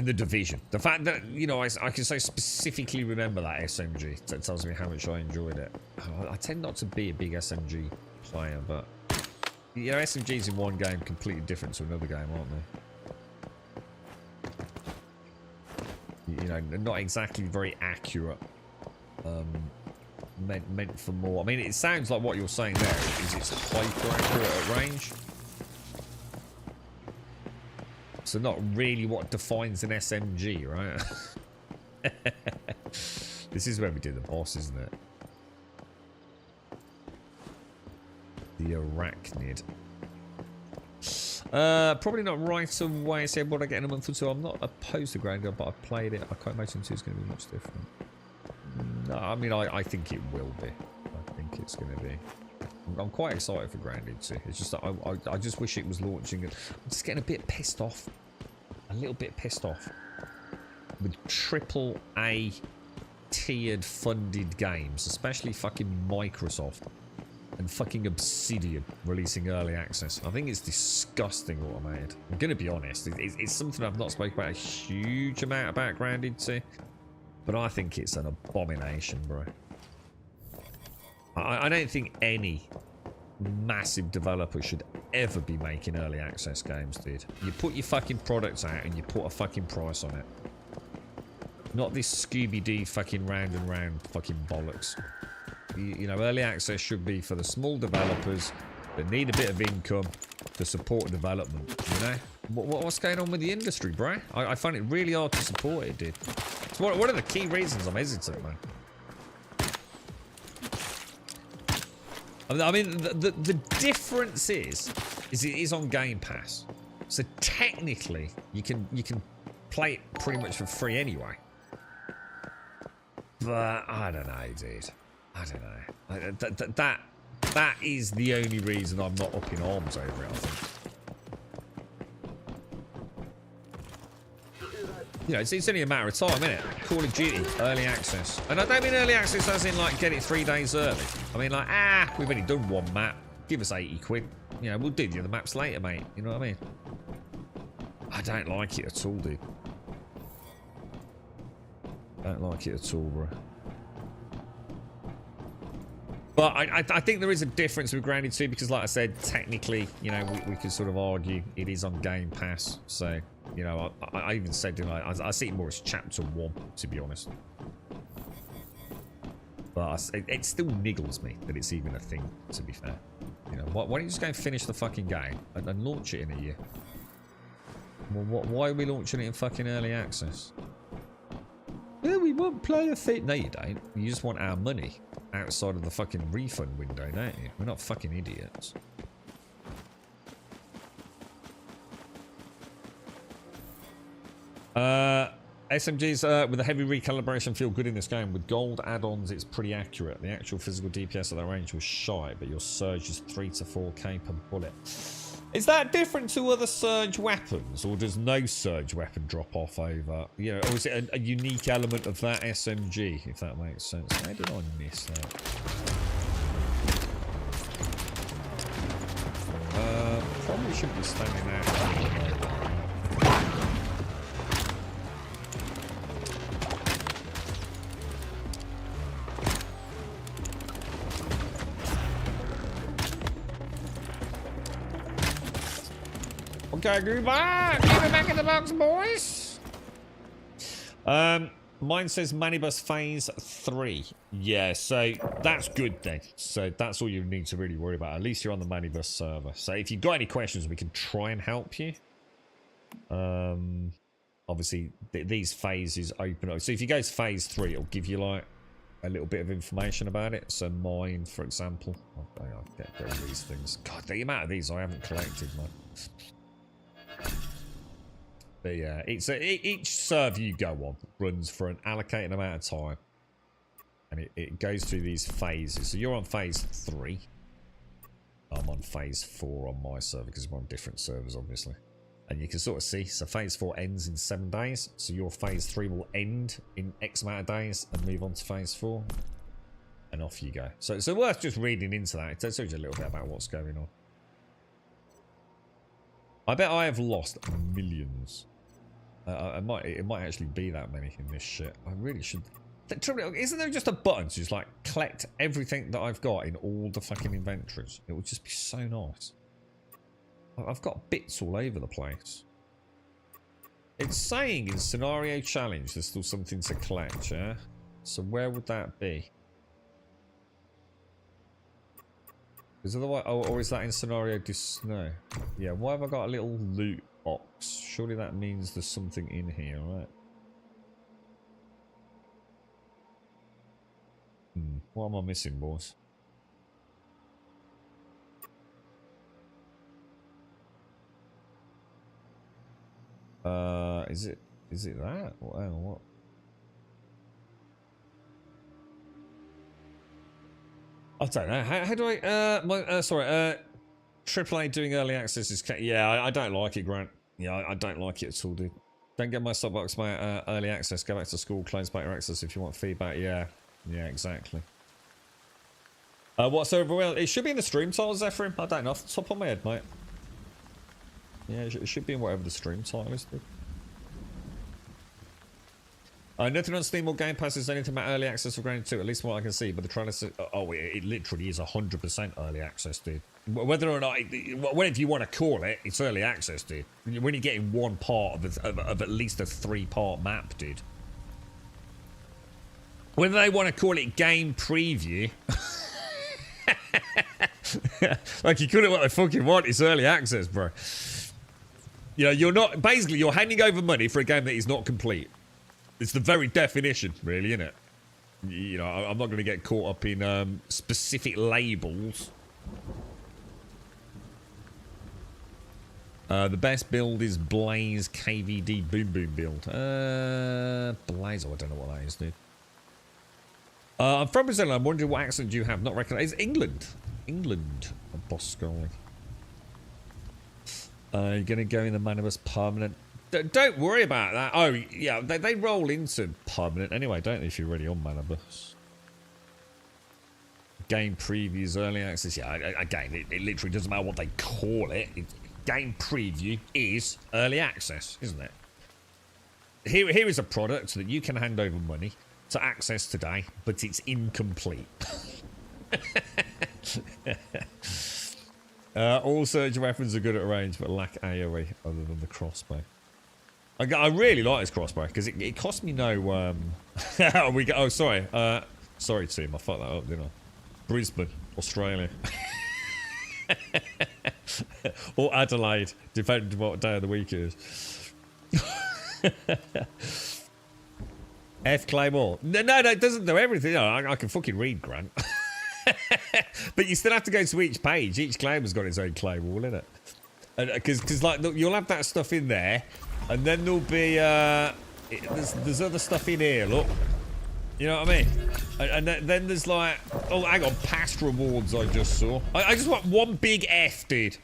the Division. The fact that, you know, I can say specifically remember that SMG, that tells me how much I enjoyed it. I tend not to be a big SMG player, but, you know, SMGs in one game completely different to another game, aren't they? You know, not exactly very accurate. Meant for more. I mean, it sounds like what you're saying there is it's hyper accurate at range. So not really what defines an SMG, right? This is where we do the boss, isn't it? The Arachnid. Probably not right away. So what I get in a month or two. I'm not opposed to Grandia, but I've played it. I can't imagine it's going to be much different. No, I mean, I think it will be. I think it's going to be. I'm quite excited for Grounded too. It's just that I just wish it was launching. I'm just getting a bit pissed off. A little bit pissed off. With AAA tiered funded games. Especially fucking Microsoft. And fucking Obsidian releasing early access. I think it's disgusting automated. I'm going to be honest. It's something I've not spoken about a huge amount about Grounded too. But I think it's an abomination, bro. I don't think any massive developer should ever be making early access games, dude. You put your fucking products out and you put a fucking price on it. Not this Scooby-Doo fucking round and round fucking bollocks. You know, early access should be for the small developers that need a bit of income to support development, you know? What's going on with the industry, bro? I find it really hard to support it, dude. It's one of the key reasons I'm hesitant, man. I mean, the difference is it is on Game Pass, so technically you can play it pretty much for free anyway. But I don't know, dude. I don't know. That is the only reason I'm not up in arms over it, I think. You know, it's only a matter of time, isn't it? Call of Duty, early access. And I don't mean early access as in, like, get it 3 days early. I mean, like, we've only done one map. Give us 80 quid. You know, we'll do the other maps later, mate. You know what I mean? I don't like it at all, dude. Don't like it at all, bro. But I think there is a difference with Grounded 2 because, like I said, technically, you know, we could sort of argue it is on Game Pass. So, you know, I even said, you know, I see it more as Chapter 1, to be honest. But it still niggles me that it's even a thing, to be fair. You know, why don't you just go and finish the fucking game and launch it in a year? Well, why are we launching it in fucking early access? Yeah, we won't play a thing. No, you don't. You just want our money outside of the fucking refund window, don't you? We're not fucking idiots. SMGs with a heavy recalibration feel good in this game. With gold add-ons, it's pretty accurate. The actual physical DPS of that range was shy, but your surge is 3 to 4k per bullet. Is that different to other surge weapons, or does no surge weapon drop off over? You know, or is it a unique element of that SMG, if that makes sense? How did I miss that? Probably shouldn't be standing out. Okay, goodbye. Give it back in the box, boys. Mine says Manibus Phase 3. Yeah, so that's good then. So that's all you need to really worry about. At least you're on the Manibus server. So if you've got any questions, we can try and help you. Obviously, these phases open up. So if you go to Phase 3, it'll give you like a little bit of information about it. So mine, for example. I'll get all these things. God, the amount of these I haven't collected, man. But yeah, each server you go on runs for an allocated amount of time. And it goes through these phases. So you're on Phase 3. I'm on Phase 4 on my server because we're on different servers, obviously. And you can sort of see, so Phase 4 ends in 7 days. So your Phase 3 will end in X amount of days and move on to Phase 4. And off you go. So it's worth just reading into that. It tells you a little bit about what's going on. I bet I have lost millions. It might actually be that many in this shit. I really should. Isn't there just a button to just like collect everything that I've got in all the fucking inventories? It would just be so nice. I've got bits all over the place. It's saying in scenario challenge there's still something to collect, yeah? So where would that be? Is otherwise, or is that in scenario just snow? Yeah, why have I got a little loot box. Surely that means there's something in here, right? What am I missing, boys? Is it that? Hang on, what? I don't know. How do I? Sorry. AAA doing early access is. Yeah, I don't like it, Grant. Yeah, I don't like it at all, dude. Don't get my soapbox by early access. Go back to school. Close back your access if you want feedback. Yeah, exactly. What? So well, it should be in the stream title, Zephyr. I don't know off the top of my head, mate. Yeah, it should be in whatever the stream title is, dude. Nothing on Steam or Game Pass is anything about early access for Grounded 2, at least from what I can see, but the trailer says, oh, it literally is 100% early access, dude. Whether or not, whatever you want to call it, it's early access, dude. When you're getting one part of at least a 3-part map, dude. Whether they want to call it game preview, like you call it what they fucking want, it's early access, bro. You know, you're handing over money for a game that is not complete. It's the very definition, really, isn't it? You know, I'm not going to get caught up in specific labels. The best build is Blaze KVD Boom Boom build. Blaze, oh, I don't know what that is, dude. I'm from Brazil. I'm wondering what accent do you have? Not recognized. It's England. England. Boss scrolling. You're going to go in the Manibus permanent. Don't worry about that. Oh, yeah, they roll into permanent anyway, don't they, if you're already on Manibus? Game previews, early access. Yeah, again, it literally doesn't matter what they call it. Game preview is early access, isn't it? Here is a product that you can hand over money to access today, but it's incomplete. All surge weapons are good at range, but lack AoE other than the crossbow. I really like this crossbow because it cost me no. Oh, sorry. Sorry, team. I fucked that up, didn't I? Brisbane, Australia, or Adelaide, depending on what day of the week it is. F Claymore. No, it doesn't do everything. No, I can fucking read, Grant. But you still have to go to each page. Each claimer's got its own claymore, isn't it? Because like you'll have that stuff in there. And then there'll be, there's other stuff in here, look. You know what I mean? And then there's like, oh, hang on, past rewards I just saw. I just want one big F, dude.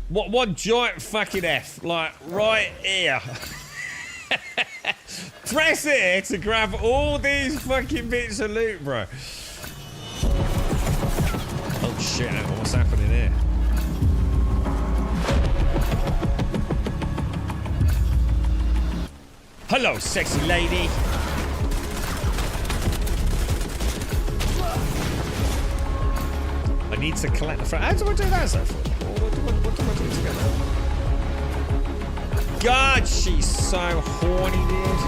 One giant fucking F, like right here. Press here to grab all these fucking bits of loot, bro. Oh shit, hang on, what's happening here? Hello, sexy lady. I need to collect the front. How do I do that, Zephyr? What do I do to get that? God, she's so horny, dude.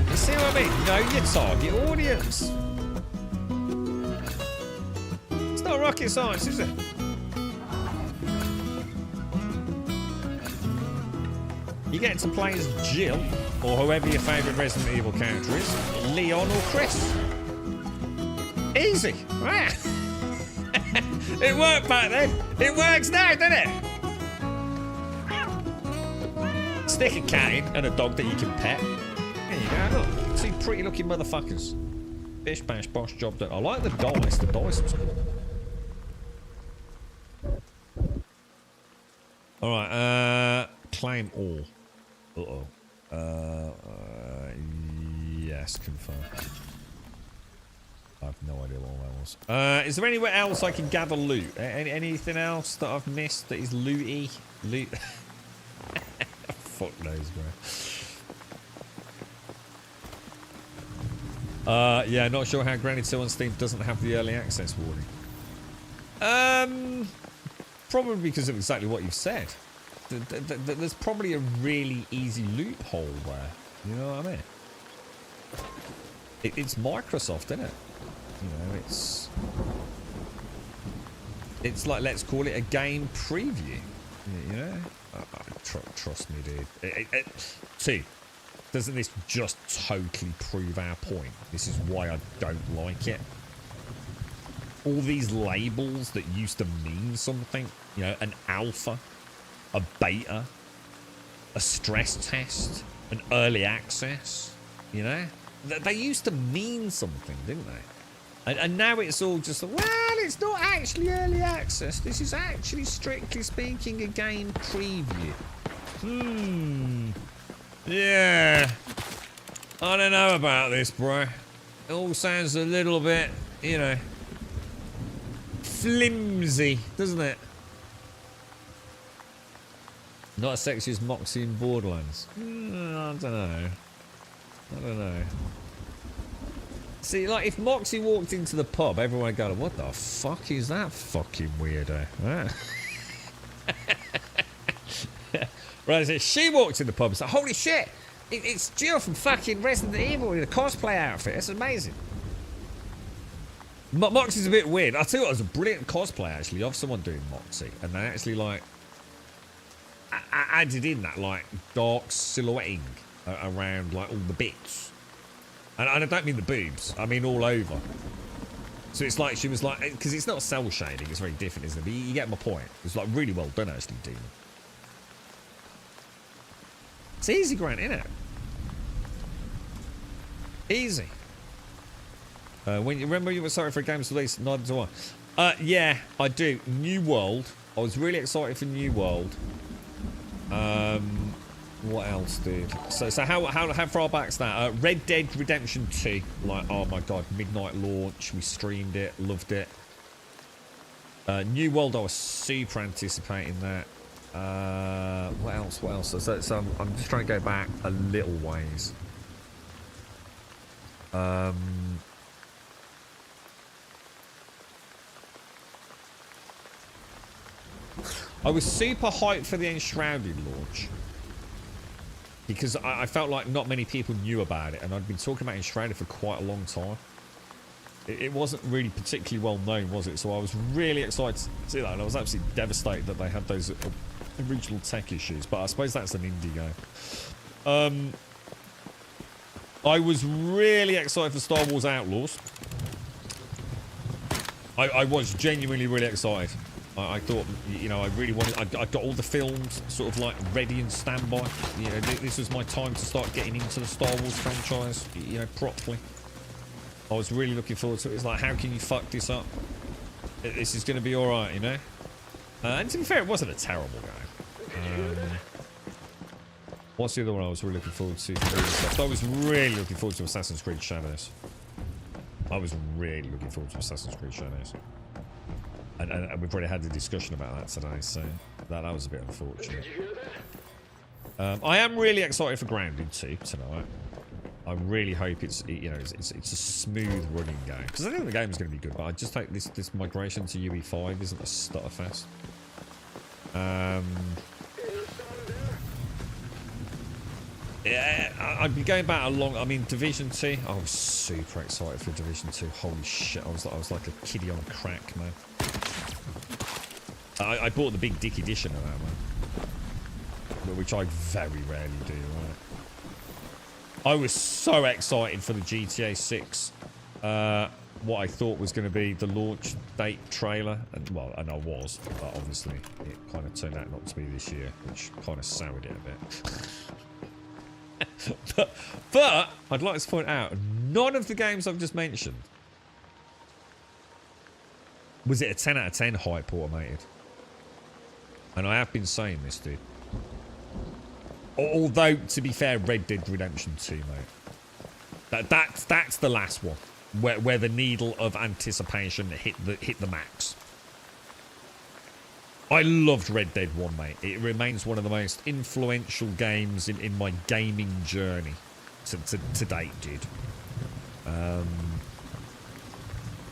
You see what I mean? Know your target audience. It's not rocket science, is it? You get to play as Jill, or whoever your favourite Resident Evil character is, Leon or Chris. Easy, right? It worked back then. It works now, doesn't it? Stick a cat in and a dog that you can pet. There you go, look. Two pretty looking motherfuckers. Bish bash bosh job done. I like the dice. The dice was cool. Alright, claim all. Yes, confirm. I have no idea what that was. Is there anywhere else I can gather loot? Anything else that I've missed that is looty? Loot? Fuck knows, bro. Yeah, not sure how Granny 2 on Steam doesn't have the early access warning. Probably because of exactly what you've said. There's probably a really easy loophole there. You know what I mean? It's Microsoft, isn't it? You know, it's... It's like, let's call it a game preview. You know? Trust me, dude. Two, doesn't this just totally prove our point? This is why I don't like it. All these labels that used to mean something, you know, an alpha, a beta, a stress test, an early access, you know? They used to mean something, didn't they? And now it's all just, well, it's not actually early access. This is actually, strictly speaking, a game preview. Yeah. I don't know about this, bro. It all sounds a little bit, you know, flimsy, doesn't it? Not as sexy as Moxie in Borderlands. I don't know. I don't know. See, like, if Moxie walked into the pub, everyone would go, what the fuck is that fucking weirdo? Right, so she walked in the pub and said, holy shit, it's Jill from fucking Resident Evil in a cosplay outfit. It's amazing. Moxie's a bit weird. I'll tell you what, it was a brilliant cosplay, actually, of someone doing Moxie. And they actually, like, added in that, like, dark silhouetting around, like, all the bits. And I don't mean the boobs. I mean all over. So it's like she was like... Because it's not cell shading. It's very different, isn't it? But you get my point. It's, like, really well done, actually, Demon. It's easy, Grant, innit? Easy. When you remember you were sorry for a game's release, neither do I. Yeah, I do. New World. I was really excited for New World. What else, dude? So how far back's that? Red Dead Redemption 2. Like, oh my god, midnight launch. We streamed it, loved it. New World, I was super anticipating that. What else? What else? So I'm just trying to go back a little ways. I was super hyped for the Enshrouded launch because I felt like not many people knew about it, and I'd been talking about Enshrouded for quite a long time. It wasn't really particularly well known, was it? So I was really excited to see that, and I was absolutely devastated that they had those original tech issues, but I suppose that's an indie game. I was really excited for Star Wars Outlaws. I was genuinely really excited. I thought, you know, I really wanted... I got all the films sort of like ready and standby. You know, this was my time to start getting into the Star Wars franchise, you know, properly. I was really looking forward to it. It's like, how can you fuck this up? This is going to be alright, you know? And to be fair, it wasn't a terrible game. What's the other one I was really looking forward to? I was really looking forward to Assassin's Creed Shadows. I was really looking forward to Assassin's Creed Shadows. And we've already had a discussion about that today, so that was a bit unfortunate. I am really excited for Grounded 2 tonight. I really hope it's, you know, it's a smooth running game, because I think the game is going to be good, but I just hope this migration to UE5 isn't a stutterfest. Yeah, I'd be going back along. I mean, Division 2. I was super excited for Division 2. Holy shit! I was like a kiddie on crack, man. I bought the big dick edition of that, man, which I very rarely do. Right? I was so excited for the GTA 6. What I thought was going to be the launch date trailer, and I was, but obviously it kind of turned out not to be this year, which kind of soured it a bit. but I'd like to point out, none of the games I've just mentioned was it a 10 out of 10 hype automated. And I have been saying this, dude. Although, to be fair, Red Dead Redemption 2, mate. That's the last one where the needle of anticipation hit the max. I loved Red Dead 1, mate. It remains one of the most influential games in my gaming journey to date, dude.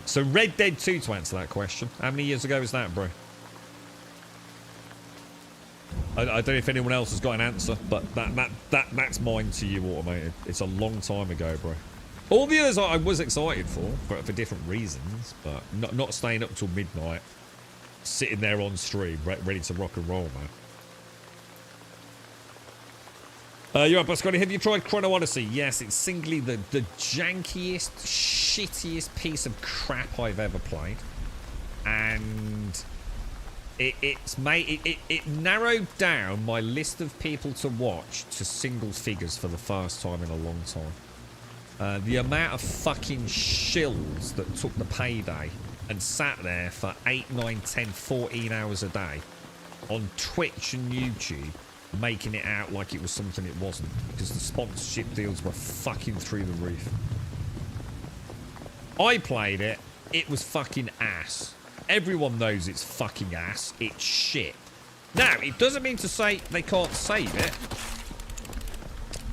So Red Dead 2, to answer that question. How many years ago was that, bro? I don't know if anyone else has got an answer, but that's mine to you, Automated. It's a long time ago, bro. All the others I was excited for different reasons, but not staying up till midnight sitting there on stream, ready to rock and roll, man. You're up, Scotty. Have you tried Chrono Odyssey? Yes, it's singly the jankiest, shittiest piece of crap I've ever played. And it narrowed down my list of people to watch to single figures for the first time in a long time. The amount of fucking shills that took the payday and sat there for 8, 9, 10, 14 hours a day on Twitch and YouTube, making it out like it was something it wasn't, because the sponsorship deals were fucking through the roof. I played it. It was fucking ass. Everyone knows it's fucking ass. It's shit. Now, it doesn't mean to say they can't save it.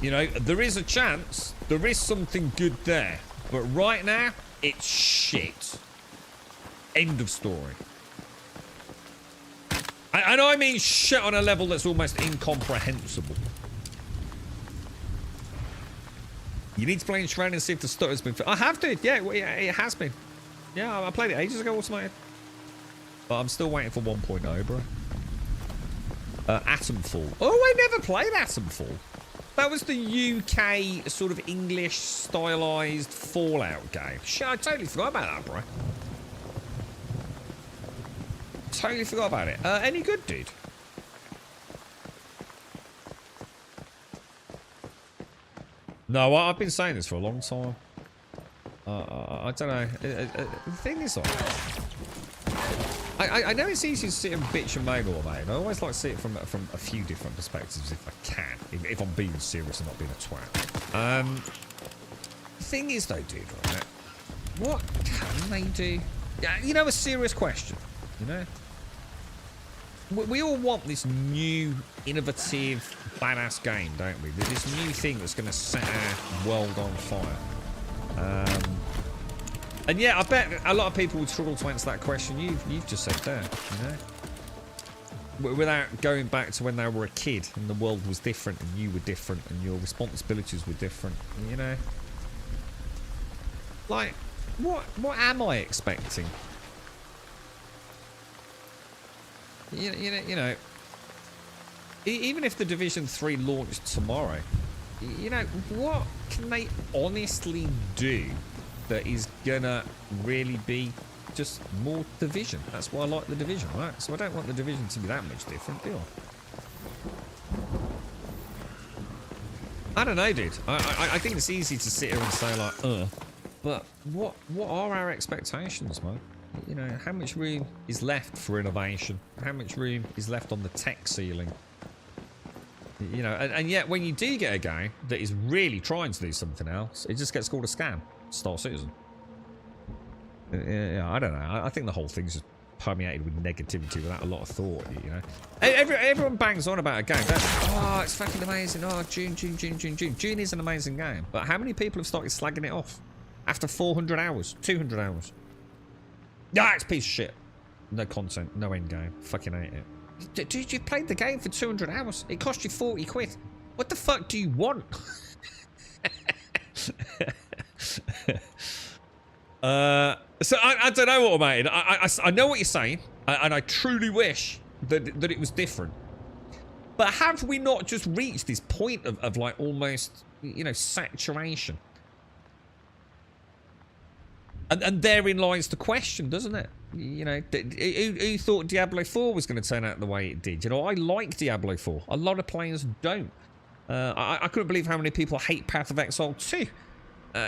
You know, there is a chance. There is something good there. But right now, it's shit. End of story. And I mean shit on a level that's almost incomprehensible. You need to play in Shroud and see if the stutter's been... I have to. Yeah, it has been. Yeah, I played it ages ago, automated. But I'm still waiting for 1.0, bro. Atomfall. Oh, I never played Atomfall. That was the UK sort of English stylized Fallout game. Shit, I totally forgot about that, bro. Totally forgot about it. Any good, dude? No, I've been saying this for a long time. I don't know. The thing is, like, I know it's easy to sit and bitch and moan all day. I always like to see it from a few different perspectives if I can. If I'm being serious and not being a twat. The thing is, though, dude, right? What can they do? Yeah, you know, a serious question. You know? We all want this new, innovative, badass game, don't we? This new thing that's going to set our world on fire. And yeah, I bet a lot of people would struggle to answer that question you've just said there, you know? Without going back to when they were a kid and the world was different and you were different and your responsibilities were different, you know? Like, what am I expecting? You know, even if the Division 3 launched tomorrow, you know, what can they honestly do that is gonna really be just more Division? That's why I like the Division, right? So I don't want the Division to be that much different, do I? I don't know, dude. I think it's easy to sit here and say like, but what are our expectations, man? You know, how much room is left for innovation? How much room is left on the tech ceiling? You know, and yet when you do get a game that is really trying to do something else, it just gets called a scam. Star Citizen. Yeah, I don't know. I think the whole thing's just permeated with negativity without a lot of thought, you know. Everyone bangs on about a game, don't they? Oh, it's fucking amazing. Oh, June. June is an amazing game. But how many people have started slagging it off? After 400 hours? 200 hours? Yeah, it's a piece of shit. No content, no end game. Fucking hate it. Dude, you played the game for 200 hours. It cost you 40 quid. What the fuck do you want? So I don't know, automated. I know what you're saying, and I truly wish that it was different. But have we not just reached this point of like almost, you know, saturation? And therein lies the question, doesn't it? You know, who thought Diablo 4 was going to turn out the way it did? You know, I like Diablo 4. A lot of players don't. I couldn't believe how many people hate Path of Exile 2.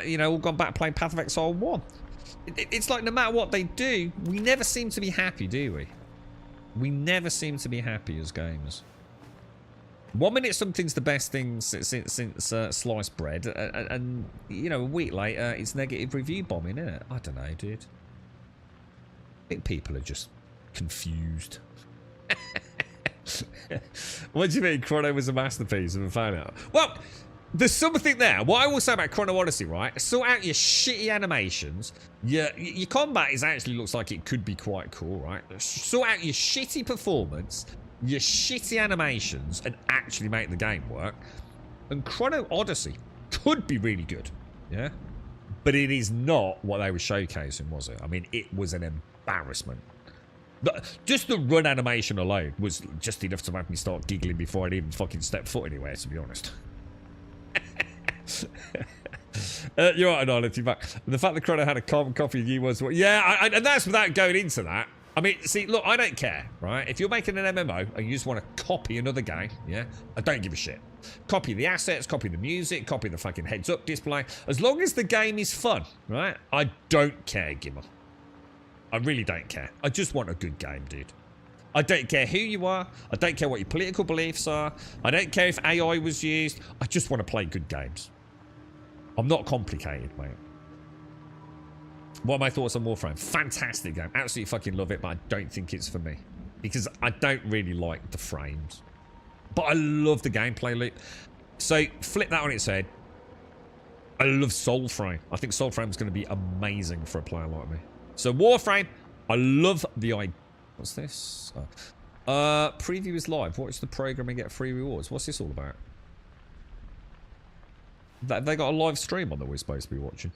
You know, all gone back playing Path of Exile 1. It's like no matter what they do, we never seem to be happy, do we? We never seem to be happy as gamers. 1 minute something's the best thing since sliced bread, and you know, a week later it's negative review bombing, isn't it? I don't know, dude. I think people are just confused. What do you mean Chrono was a masterpiece and found out? Well, there's something there. What I will say about Chrono Odyssey, right? Sort out your shitty animations. Your combat actually looks like it could be quite cool, right? Sort out your shitty performance, your shitty animations, and actually make the game work. And Chrono Odyssey could be really good, yeah? But it is not what they were showcasing, was it? I mean, it was an embarrassment. Just the run animation alone was just enough to make me start giggling before I'd even fucking step foot anywhere, to be honest. You're right, I'll let you back. And the fact that Chrono had a carbon copy of you was... Yeah, and that's without going into that. I mean, see, look, I don't care, right? If you're making an MMO and you just want to copy another game, yeah, I don't give a shit. Copy the assets, copy the music, copy the fucking heads-up display. As long as the game is fun, right? I don't care, Gimmer. I really don't care. I just want a good game, dude. I don't care who you are. I don't care what your political beliefs are. I don't care if AI was used. I just want to play good games. I'm not complicated, mate. What are my thoughts on Warframe? Fantastic game. Absolutely fucking love it, but I don't think it's for me. Because I don't really like the frames. But I love the gameplay loop. So, flip that on its head. I love Soulframe. I think Soulframe is going to be amazing for a player like me. So, Warframe, I love the idea. What's this? Preview is live. Watch the program and get free rewards. What's this all about? They got a live stream on that we're supposed to be watching.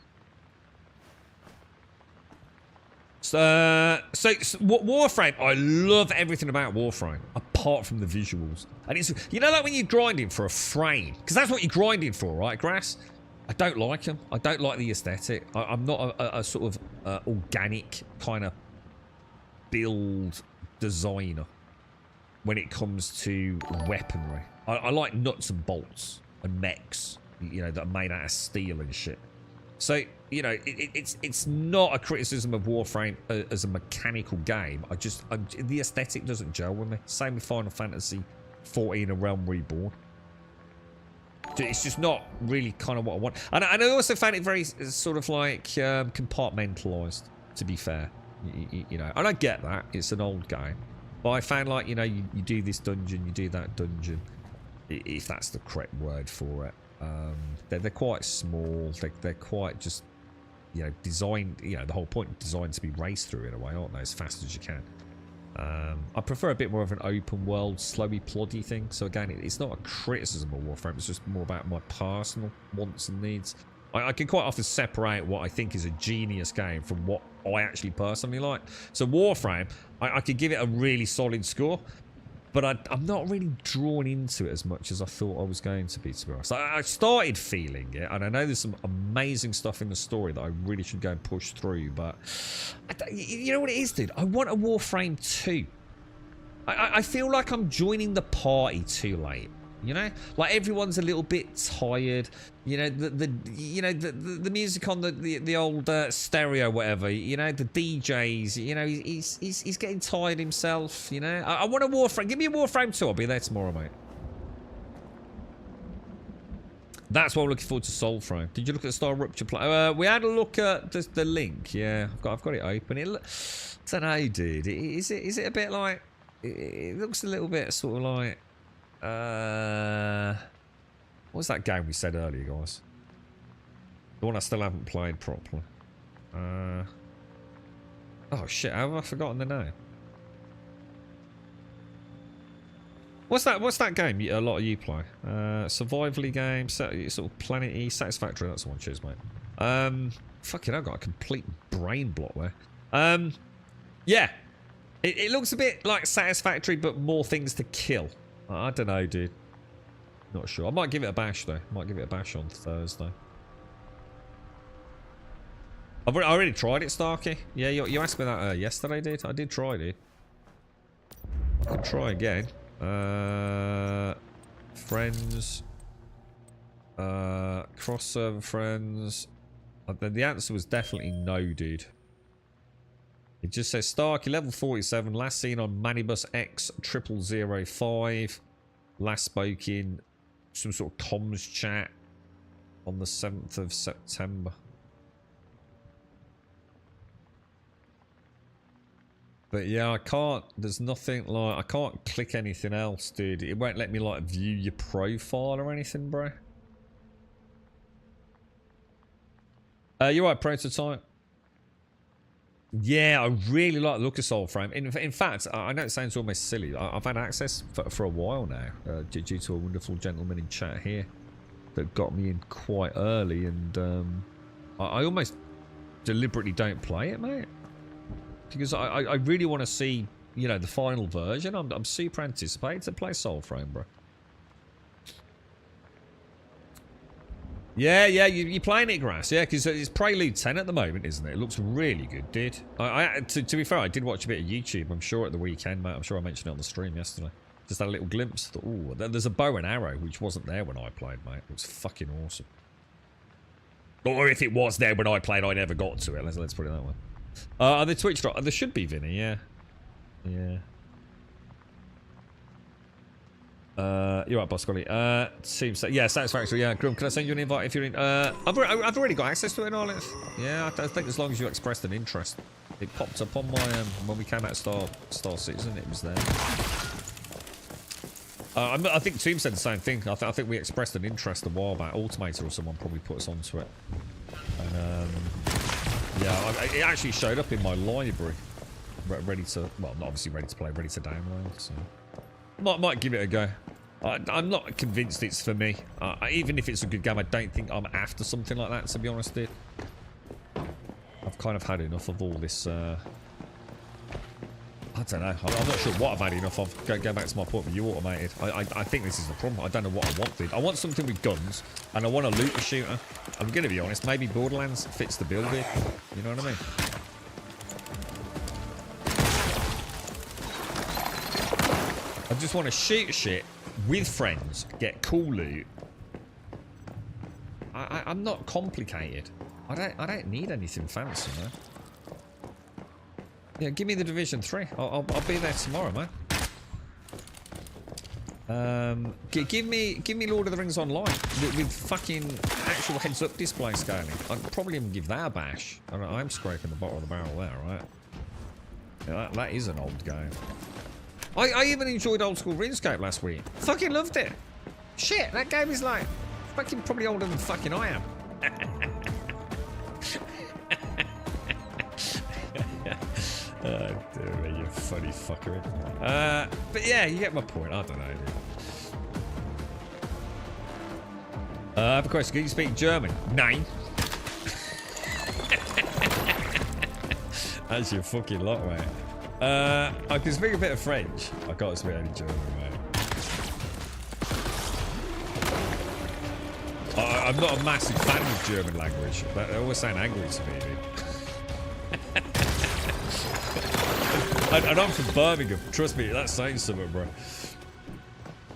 So Warframe, I love everything about Warframe, apart from the visuals. And it's, you know, like when you're grinding for a frame, because that's what you're grinding for, right, Grass? I don't like them. I don't like the aesthetic. I'm not a sort of organic kind of build designer when it comes to weaponry. I like nuts and bolts and mechs, you know, that are made out of steel and shit. So, you know, it's not a criticism of Warframe as a mechanical game. The aesthetic doesn't gel with me. Same with Final Fantasy 14: A Realm Reborn. It's just not really kind of what I want. And I also found it very sort of like compartmentalized, to be fair. You know, and I get that. It's an old game. But I found, like, you know, you do this dungeon, you do that dungeon, if that's the correct word for it. They're quite small. They're quite just, you know, designed. You know, the whole point of design to be raced through in a way, aren't they? As fast as you can. I prefer a bit more of an open world, slowy, ploddy thing. So again, it's not a criticism of Warframe. It's just more about my personal wants and needs. I can quite often separate what I think is a genius game from what I actually personally like. So Warframe, I could give it a really solid score. But I'm not really drawn into it as much as I thought I was going to be honest. I started feeling it, and I know there's some amazing stuff in the story that I really should go and push through, but you know what it is, dude? I want a Warframe 2. I feel like I'm joining the party too late. You know, like everyone's a little bit tired. You know, the music on the old stereo, whatever. You know, the DJs. You know, he's getting tired himself. You know, I want a Warframe. Give me a Warframe 2. I'll be there tomorrow, mate. That's why I'm looking forward to Soulframe. Did you look at Star Rupture play? We had a look at the link. Yeah, I've got it open. I don't know, dude. Is it a bit like? It looks a little bit sort of like. What's that game we said earlier, guys? The one I still haven't played properly. Oh shit, how have I forgotten the name? What's that game a lot of you play? Survivally game, sort of Planet-y, Satisfactory, that's the one, cheers, mate. Fucking I've got a complete brain block there. Yeah. It looks a bit like Satisfactory, but more things to kill. I don't know, dude. Not sure. I might give it a bash, though. Might give it a bash on Thursday. I already tried it, Starkey. Yeah, you asked me that yesterday, dude. I did try it. I can try again. Friends. Cross-server friends. The answer was definitely no, dude. It just says Starkey, level 47, last seen on Manibus X0194. Last spoke in some sort of comms chat on the 7th of September. But yeah, I can't, there's nothing like, I can't click anything else, dude. It won't let me like view your profile or anything, bro. You're right, Prototype. Yeah, I really like the look of Soulframe. In fact, I know it sounds almost silly. I've had access for a while now, due to a wonderful gentleman in chat here that got me in quite early, and I almost deliberately don't play it, mate, because I really want to see you know, the final version. I'm super anticipated to play Soulframe, bro. Yeah, you're playing it, Grass. Yeah, because it's Prelude 10 at the moment, isn't it? It looks really good, dude. To be fair, I did watch a bit of YouTube, I'm sure, at the weekend, mate. I'm sure I mentioned it on the stream yesterday. Just had a little glimpse. Thought, ooh, there's a bow and arrow, which wasn't there when I played, mate. It was fucking awesome. Or if it was there when I played, I never got to it. Let's put it that way. On the Twitch drop, there should be, Vinny, yeah. Yeah. You're right, Boss Scully. Seems yeah, satisfactory. Yeah, Grum, can I send you an invite if you're in? I've already got access to it and all. Yeah, I think as long as you expressed an interest, it popped up on my when we came out of Star Citizen. It was there. I think Team said the same thing. I think we expressed an interest a while back. Automator or someone probably put us onto it. And yeah, it actually showed up in my library, ready to, well, not obviously ready to play, ready to download. So might give it a go. I'm not convinced it's for me. Even if it's a good game, I don't think I'm after something like that, to be honest, dude. I've kind of had enough of all this. I don't know. I'm not sure what I've had enough of. Go back to my point with you, Automated. I think this is the problem. I don't know what I want, dude. I want something with guns, and I want a looter shooter. I'm going to be honest. Maybe Borderlands fits the bill, dude. You know what I mean? I just want to shoot shit with friends, get cool loot. I'm not complicated. I don't need anything fancy, man. Yeah, give me the Division 3. I'll be there tomorrow, man. Give me Lord of the Rings Online with fucking actual heads-up display scaling. I'd probably even give that a bash. I'm scraping the bottom of the barrel there, right? Yeah, that is an old game. I even enjoyed old school RuneScape last week. Fucking loved it. Shit, that game is like fucking probably older than fucking I am. Oh, dear me, you funny fucker. But yeah, you get my point. I don't know, dude. I have a question. Can you speak German? Nein. That's your fucking lot, mate. I can speak a bit of French. I can't speak any German, mate. I'm not a massive fan of German language. They always sound angry to me, dude. And I'm from Birmingham. Trust me, that's saying something, bro.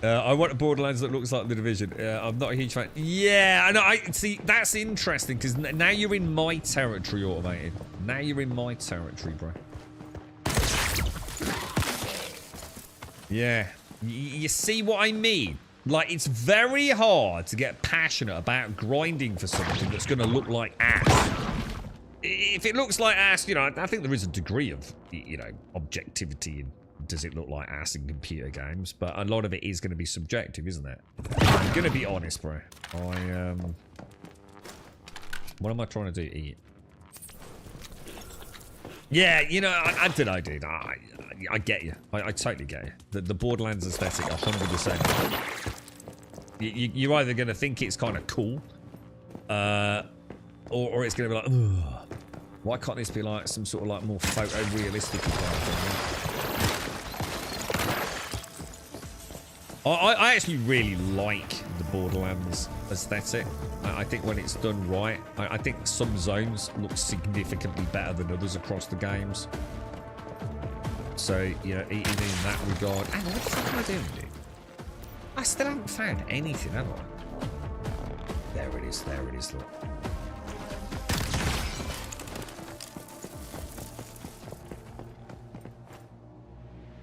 I want a Borderlands that looks like The Division. I'm not a huge fan. Yeah, I know. See, that's interesting because now you're in my territory, Automated. Now you're in my territory, bro. Yeah. You see what I mean? Like, it's very hard to get passionate about grinding for something that's going to look like ass. If it looks like ass, you know, I think there is a degree of, you know, objectivity in does it look like ass in computer games, but a lot of it is going to be subjective, isn't it? I'm going to be honest, bro. What am I trying to do? Eat. Yeah, you know, I don't know, dude. I get you. I totally get you. The Borderlands aesthetic, 100%. You're either going to think it's kind of cool, or it's going to be like, ugh. Why can't this be like some sort of like more photorealistic I actually really like the Borderlands aesthetic. I think when it's done right, I think some zones look significantly better than others across the games. So, you know, even in that regard. Hang on, what the fuck am I doing, dude? I still haven't found anything, have I? There it is, look.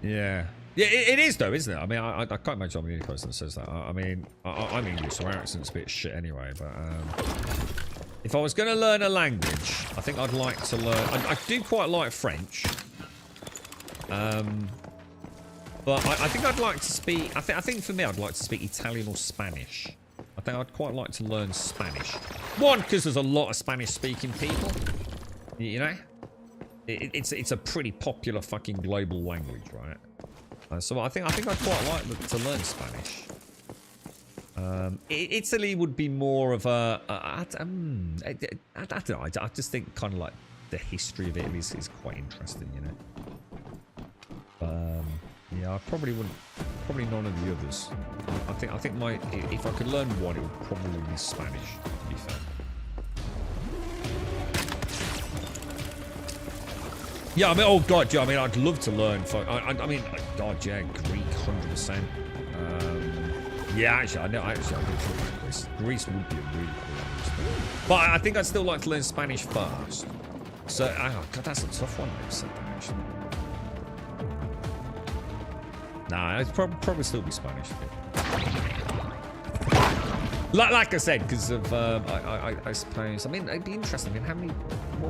Yeah. Yeah, it is though, isn't it? I mean, I can't imagine I'm the only person that says that. I mean, I'm English, so our accent's a bit shit anyway, but if I was going to learn a language, I think I'd like to learn... I do quite like French. But I think I'd like to speak... I think for me, I'd like to speak Italian or Spanish. I think I'd quite like to learn Spanish. One, because there's a lot of Spanish-speaking people. You know? It's a pretty popular fucking global language, right? So I think I'd quite like to learn Spanish. Italy would be more of a... I don't know. I just think kind of like the history of Italy is quite interesting, you know? I probably wouldn't. Probably none of the others. I think my if I could learn one, it would probably be Spanish. To be fair. Yeah, I mean, oh god, yeah, I mean, I'd love to learn. I mean, god, yeah, Greek, 100%. Yeah, actually, I did talk about Greece. Greece would be a really cool language. But I think I'd still like to learn Spanish first. So, oh god, that's a tough one. Actually. Nah, it'd probably still be Spanish. Like I said, because of I suppose. I mean, it'd be interesting. I mean, how many?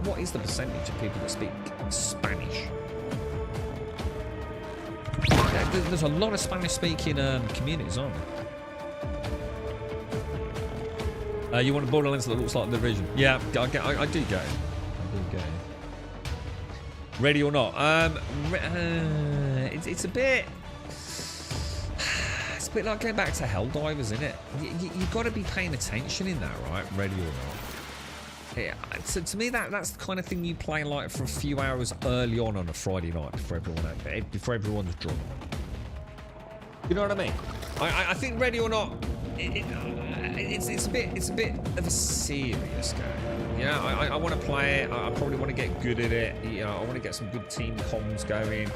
What is the percentage of people that speak Spanish? There's a lot of Spanish-speaking communities, aren't there? You want a Borderlands that looks like the Division? Yeah, I do get it. I do get it. Ready or not? It's a bit. It's a bit like going back to Helldivers, isn't it? You've got to be paying attention in that, right? Ready or not? Yeah, so to me, that's the kind of thing you play like for a few hours early on a Friday night before everyone's drunk. You know what I mean? I think Ready or Not, it's a bit of a serious game. You know, I want to play it. I probably want to get good at it. You know, I want to get some good team comms going.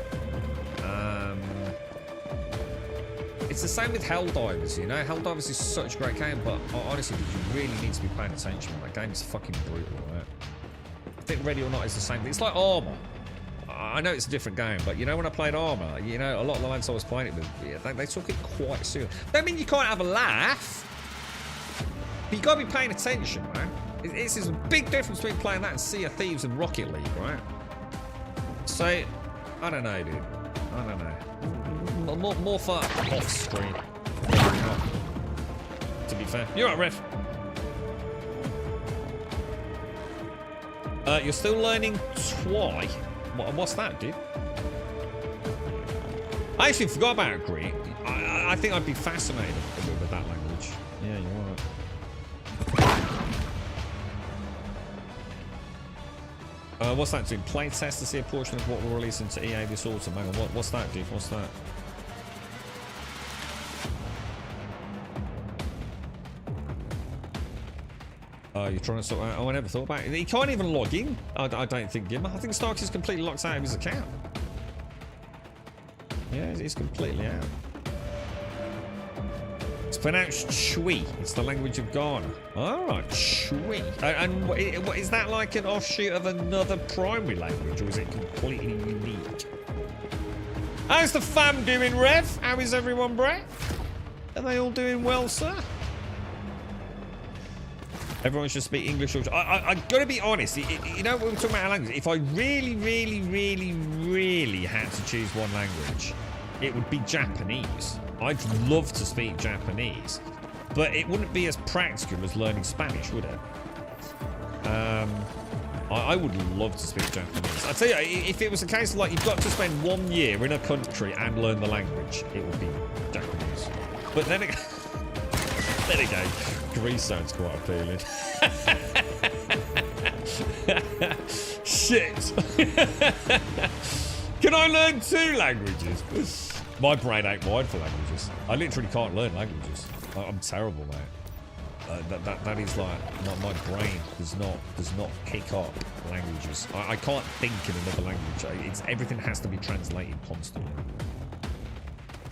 It's the same with Helldivers, you know? Helldivers is such a great game, but honestly, you really need to be paying attention. That game is fucking brutal, right? I think Ready or Not is the same thing. It's like Armour. I know it's a different game, but you know when I played Armour, you know, a lot of the lads I was playing it with, yeah, they took it quite serious. Don't mean you can't have a laugh, but you got to be paying attention, man. It's a big difference between playing that and Sea of Thieves and Rocket League, right? So, I don't know, dude. I don't know. More for off screen. To be fair. You're right, Ref. You're still learning Twi. What's that, dude? I actually forgot about Greek. I think I'd be fascinated with that language. Yeah, you're right. What's that doing? Play test to see a portion of what we're releasing to EA this autumn. Hang on, what's that, dude? What's that? You're trying to sort out. Oh, I never thought about it. He can't even log in. I don't think him. I think Starks is completely locked out of his account. Yeah, he's completely out. It's pronounced Chui. It's the language of Ghana. Oh, Chui. And what is that like an offshoot of another primary language, or is it completely unique? How's the fam doing, Rev? How is everyone, Brett? Are they all doing well, sir? Everyone should speak English. I gotta be honest. You know, when we're talking about our language, if I really had to choose one language, it would be Japanese. I'd love to speak Japanese, but it wouldn't be as practical as learning Spanish, would it? I would love to speak Japanese. I tell you, if it was a case of like you've got to spend 1 year in a country and learn the language, it would be Japanese. But then again, Greece sounds quite appealing. Shit. Can I learn 2 languages? My brain ain't wired for languages. I literally can't learn languages. I'm terrible, mate. That is like my brain does not pick up languages. I can't think in another language. Everything has to be translated constantly.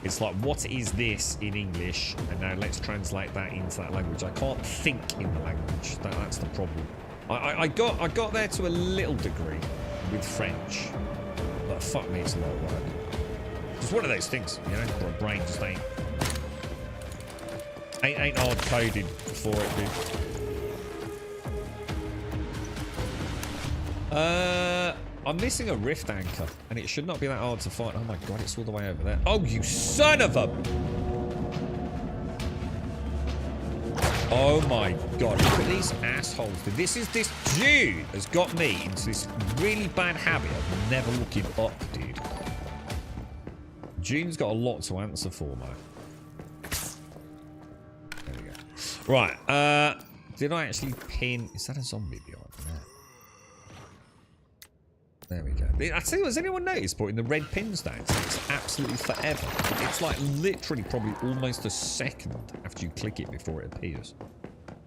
It's like, what is this in English? And now let's translate that into that language. I can't think in the language. That's the problem. I got there to a little degree with French, but fuck me, it's a lot of work. It's one of those things, you know. My brain just ain't hard coded for it, dude. I'm missing a rift anchor, and it should not be that hard to find. Oh my god, it's all the way over there. Oh, you son of a... Oh my god, look at these assholes. This dude has got me into this really bad habit of never looking up, dude. June's got a lot to answer for, man. There we go. Right, did I actually pin... Is that a zombie behind there? There we go. I tell you, has anyone noticed putting the red pins down? It takes absolutely forever. It's like literally probably almost a second after you click it before it appears.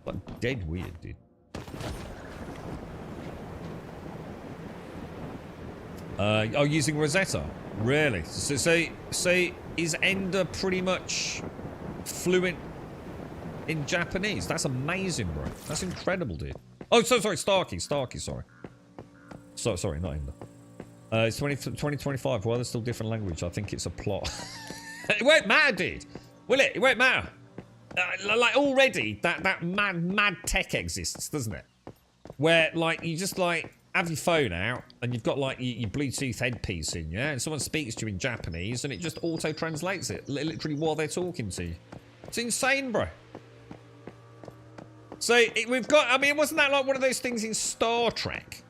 Like dead weird, dude. Oh, using Rosetta? Really? So is Ender pretty much fluent in Japanese? That's amazing, bro. That's incredible, dude. Oh, so sorry, Starkey, sorry. Sorry, not Ender. It's 2025. Well, there's still different language. I think it's a plot. It won't matter, dude. Will it? It won't matter. Like already, that mad tech exists, doesn't it? Where like you just like have your phone out and you've got like your Bluetooth headpiece in, yeah, and someone speaks to you in Japanese and it just auto translates it literally while they're talking to you. It's insane, bro. So we've got. I mean, wasn't that like one of those things in Star Trek?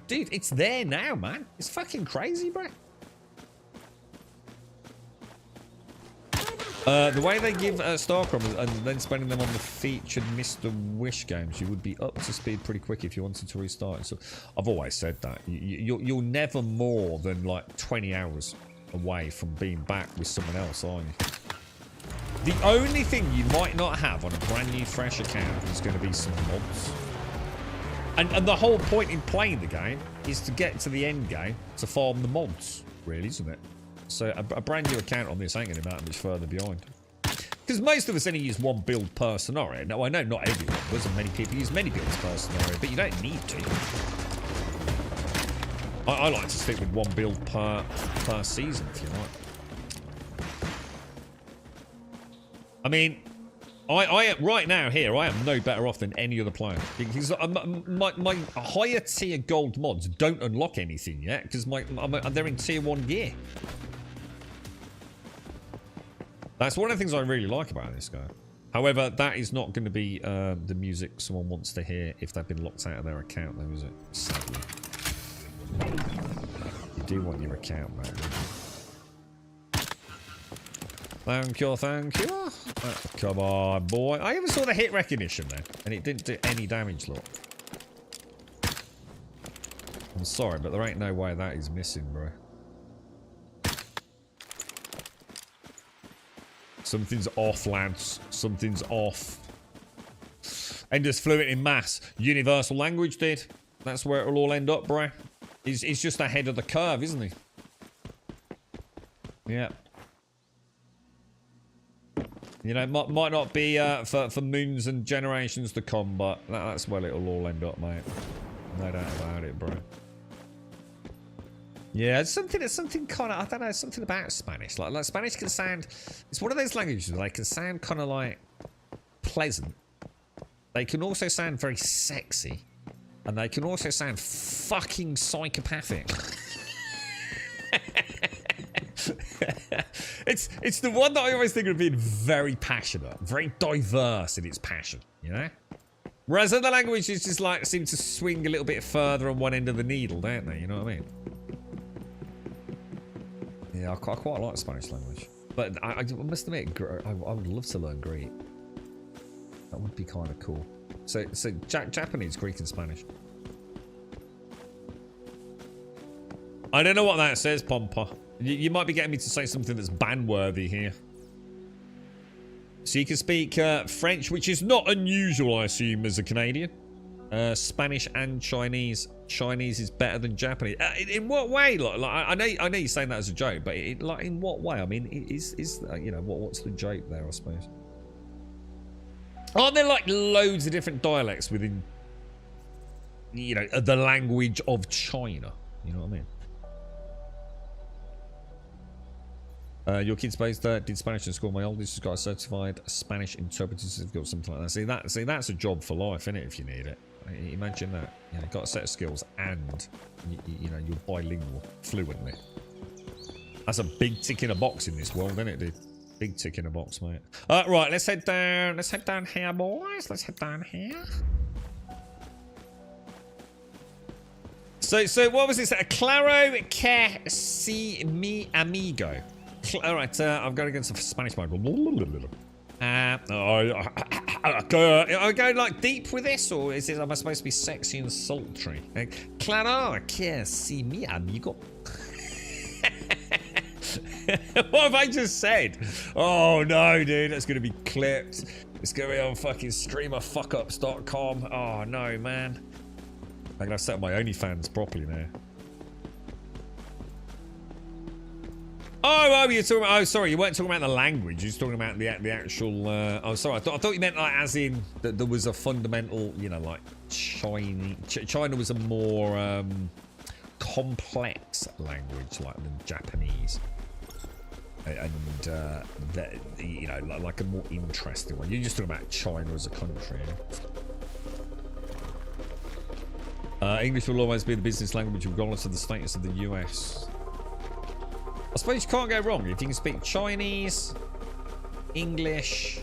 Dude, it's there now, man. It's fucking crazy, bro. The way they give StarCraft and then spending them on the featured Mr. Wish games, you would be up to speed pretty quick if you wanted to restart. So I've always said that. You're never more than like 20 hours away from being back with someone else, aren't you? The only thing you might not have on a brand new fresh account is going to be some mods. And the whole point in playing the game is to get to the end game to farm the mods, really, isn't it? So a brand new account on this ain't going to be that much further behind. Because most of us only use one build per scenario. Now, I know not everyone does, and many people use many builds per scenario, but you don't need to. I like to stick with one build per season, if you like. I mean, I right now here, I am no better off than any other player. Because my higher tier gold mods don't unlock anything yet, because they're in tier 1 gear. That's one of the things I really like about this guy. However, that is not going to be the music someone wants to hear if they've been locked out of their account, though, is it? Sadly. You do want your account back. Thank you, thank you. Oh, come on, boy. I even saw the hit recognition there, and it didn't do any damage, look. I'm sorry, but there ain't no way that is missing, bro. Something's off, lads. Something's off. Ender's fluent in maths. Universal language, dude. That's where it'll all end up, bro. He's just ahead of the curve, isn't he? Yeah. You know, might not be for moons and generations to come, but that's where it'll all end up, mate. No doubt about it, bro. Yeah, it's something kind of, I don't know, something about Spanish. Like Spanish can sound, it's one of those languages where they can sound kind of like pleasant. They can also sound very sexy. And they can also sound fucking psychopathic. It's the one that I always think of being very passionate, very diverse in its passion, you know? Whereas other languages just like seem to swing a little bit further on one end of the needle, don't they? You know what I mean? Yeah, I quite like Spanish language. But I must admit, I would love to learn Greek. That would be kind of cool. So Japanese, Greek, and Spanish. I don't know what that says, Pompa. You might be getting me to say something that's ban-worthy here. So you can speak French, which is not unusual, I assume, as a Canadian. Spanish and Chinese. Chinese is better than Japanese. In what way? Like I know you're saying that as a joke, but like in what way? I mean, is you know what's the joke there? I suppose. Aren't there like loads of different dialects within, you know, the language of China? You know what I mean? Your kid's based did Spanish in school. My oldest has got a certified Spanish interpreter certificate, something like that. See that's a job for life, isn't it? If you need it, imagine that. You know, got a set of skills and you know you're bilingual fluently. That's a big tick in a box in this world, isn't it, dude? Big tick in a box, mate. Right, let's head down. Let's head down here, boys. Let's head down here. So what was this? Claro que si mi amigo. Alright, I've got to get some Spanish mode. I go like deep with this, or is it? Am I supposed to be sexy and sultry? Claro que sí, mi amigo. What have I just said? Oh no, dude, that's gonna be clipped. It's gonna be on fucking streamerfuckups.com. Oh no, man. I'm gonna set up my OnlyFans properly now. Oh, you're talking about. Oh, sorry, you weren't talking about the language. You're talking about the actual. Oh, sorry. I thought you meant like as in that there was a fundamental. You know, like China was a more complex language, like than Japanese, and you know, like a more interesting one. You're just talking about China as a country. English will always be the business language regardless of the status of the US. I suppose you can't go wrong if you can speak Chinese, English,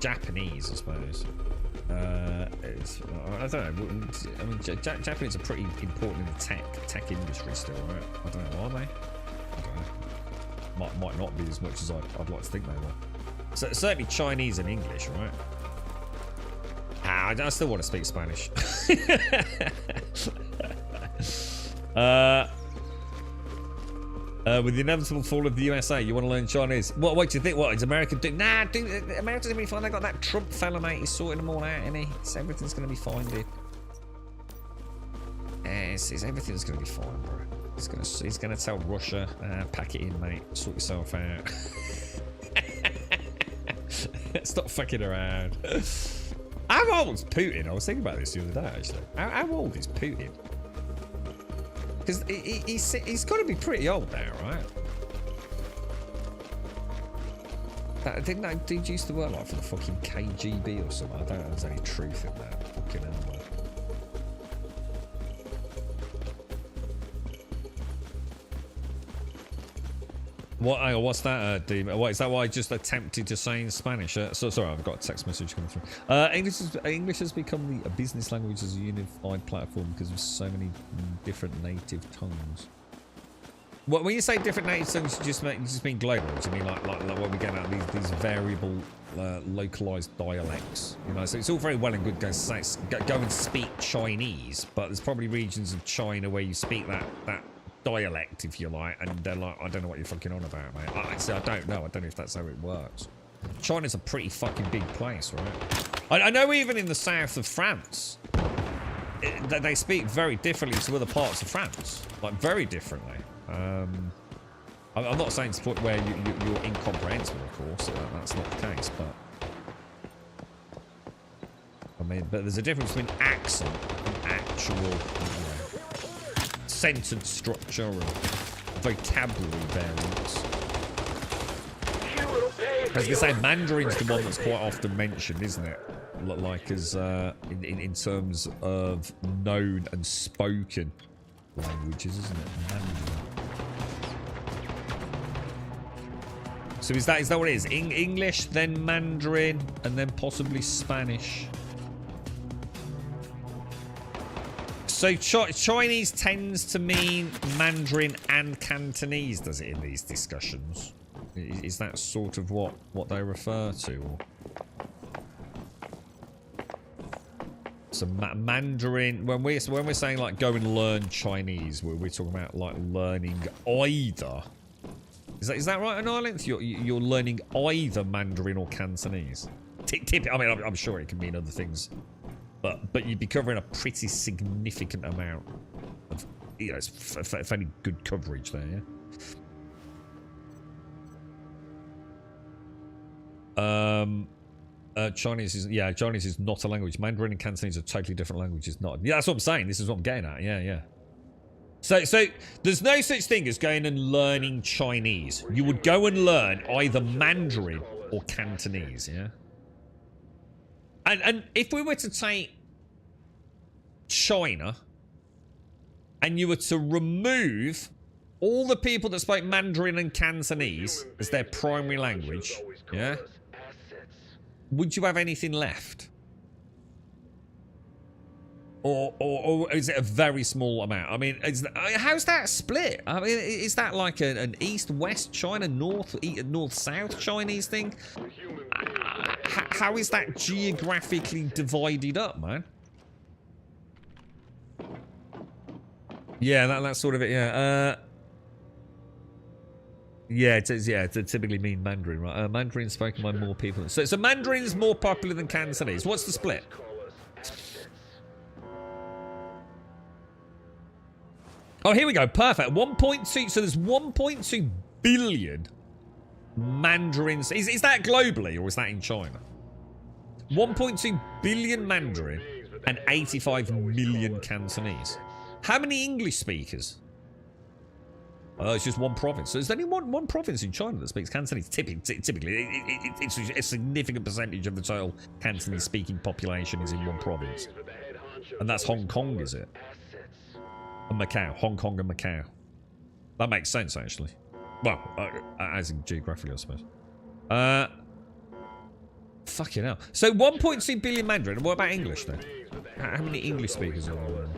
Japanese, I suppose. I don't know. I mean, Japanese are pretty important in the tech industry still, right? I don't know, are they? I don't know. Might not be as much as I'd like to think they will. So certainly Chinese and English, right? I still want to speak Spanish. With the inevitable fall of the USA, you want to learn Chinese? What do you think? What is America doing? Nah, dude, America's gonna be fine. They got that Trump fella, mate. He's sorting them all out, isn't he? So everything's gonna be fine, dude. Everything's gonna be fine, bro. He's gonna tell Russia, pack it in, mate. Sort yourself out. Stop fucking around. How old's Putin? I was thinking about this the other day, actually. How old is Putin? Because he's got to be pretty old now, right? Didn't that dude used to work like for the fucking KGB or something? I don't know if there's any truth in that. Fucking hell, man. What's that, Demon? What is that? Why I just attempted to say in Spanish? So sorry, I've got a text message coming through. English has become a business language as a unified platform because of so many different native tongues. When you say different native tongues, you just mean global. Do you mean like what we get at these variable, localized dialects? You know, so it's all very well and good go and speak Chinese, but there's probably regions of China where you speak that dialect, if you like, and they're like, I don't know what you're fucking on about, mate. I don't know. I don't know if that's how it works. China's a pretty fucking big place, right? I know even in the south of France, they speak very differently to other parts of France, like very differently. I'm not saying to the point where you're incomprehensible, of course. That's not the case, but I mean, but there's a difference between accent and actual, you know, sentence structure and vocabulary variants. I was gonna say Mandarin's the one that's quite often mentioned, isn't it? Like as in terms of known and spoken languages, isn't it? Mandarin. So is that what it is? English, then Mandarin, and then possibly Spanish. So Chinese tends to mean Mandarin and Cantonese, does it, in these discussions? Is that sort of what they refer to? Or? So Mandarin, when we're saying like go and learn Chinese, we're talking about like learning either. Is that right in Ireland? You're learning either Mandarin or Cantonese. I mean, I'm sure it can mean other things. But you'd be covering a pretty significant amount of, you know, fairly good coverage there, yeah? Chinese is not a language. Mandarin and Cantonese are totally different languages. Not. Yeah, that's what I'm saying. This is what I'm getting at. Yeah. So there's no such thing as going and learning Chinese. You would go and learn either Mandarin or Cantonese, yeah? And if we were to take China and you were to remove all the people that spoke Mandarin and Cantonese as their primary language, yeah, would you have anything left? Or is it a very small amount? I mean, how's that split? I mean, is that like an east-west China, north-south Chinese thing? How is that geographically divided up, man? Yeah, that's sort of it, yeah. Yeah, it is, yeah, it's typically mean Mandarin, right? Mandarin spoken by more people. So Mandarin's more popular than Cantonese. What's the split? Oh, here we go. Perfect. 1.2. So there's 1.2 billion Mandarins. Is that globally or is that in China? 1.2 billion Mandarin and 85 million Cantonese. How many English speakers? Oh, it's just one province. So there's only one province in China that speaks Cantonese. Typically, it's a significant percentage of the total Cantonese-speaking population is in one province. And that's Hong Kong, is it? And Macau. Hong Kong and Macau. That makes sense, actually. Well, as in geographically, I suppose. Fucking hell. So 1.2 billion Mandarin. What about English, then? How many English speakers are there?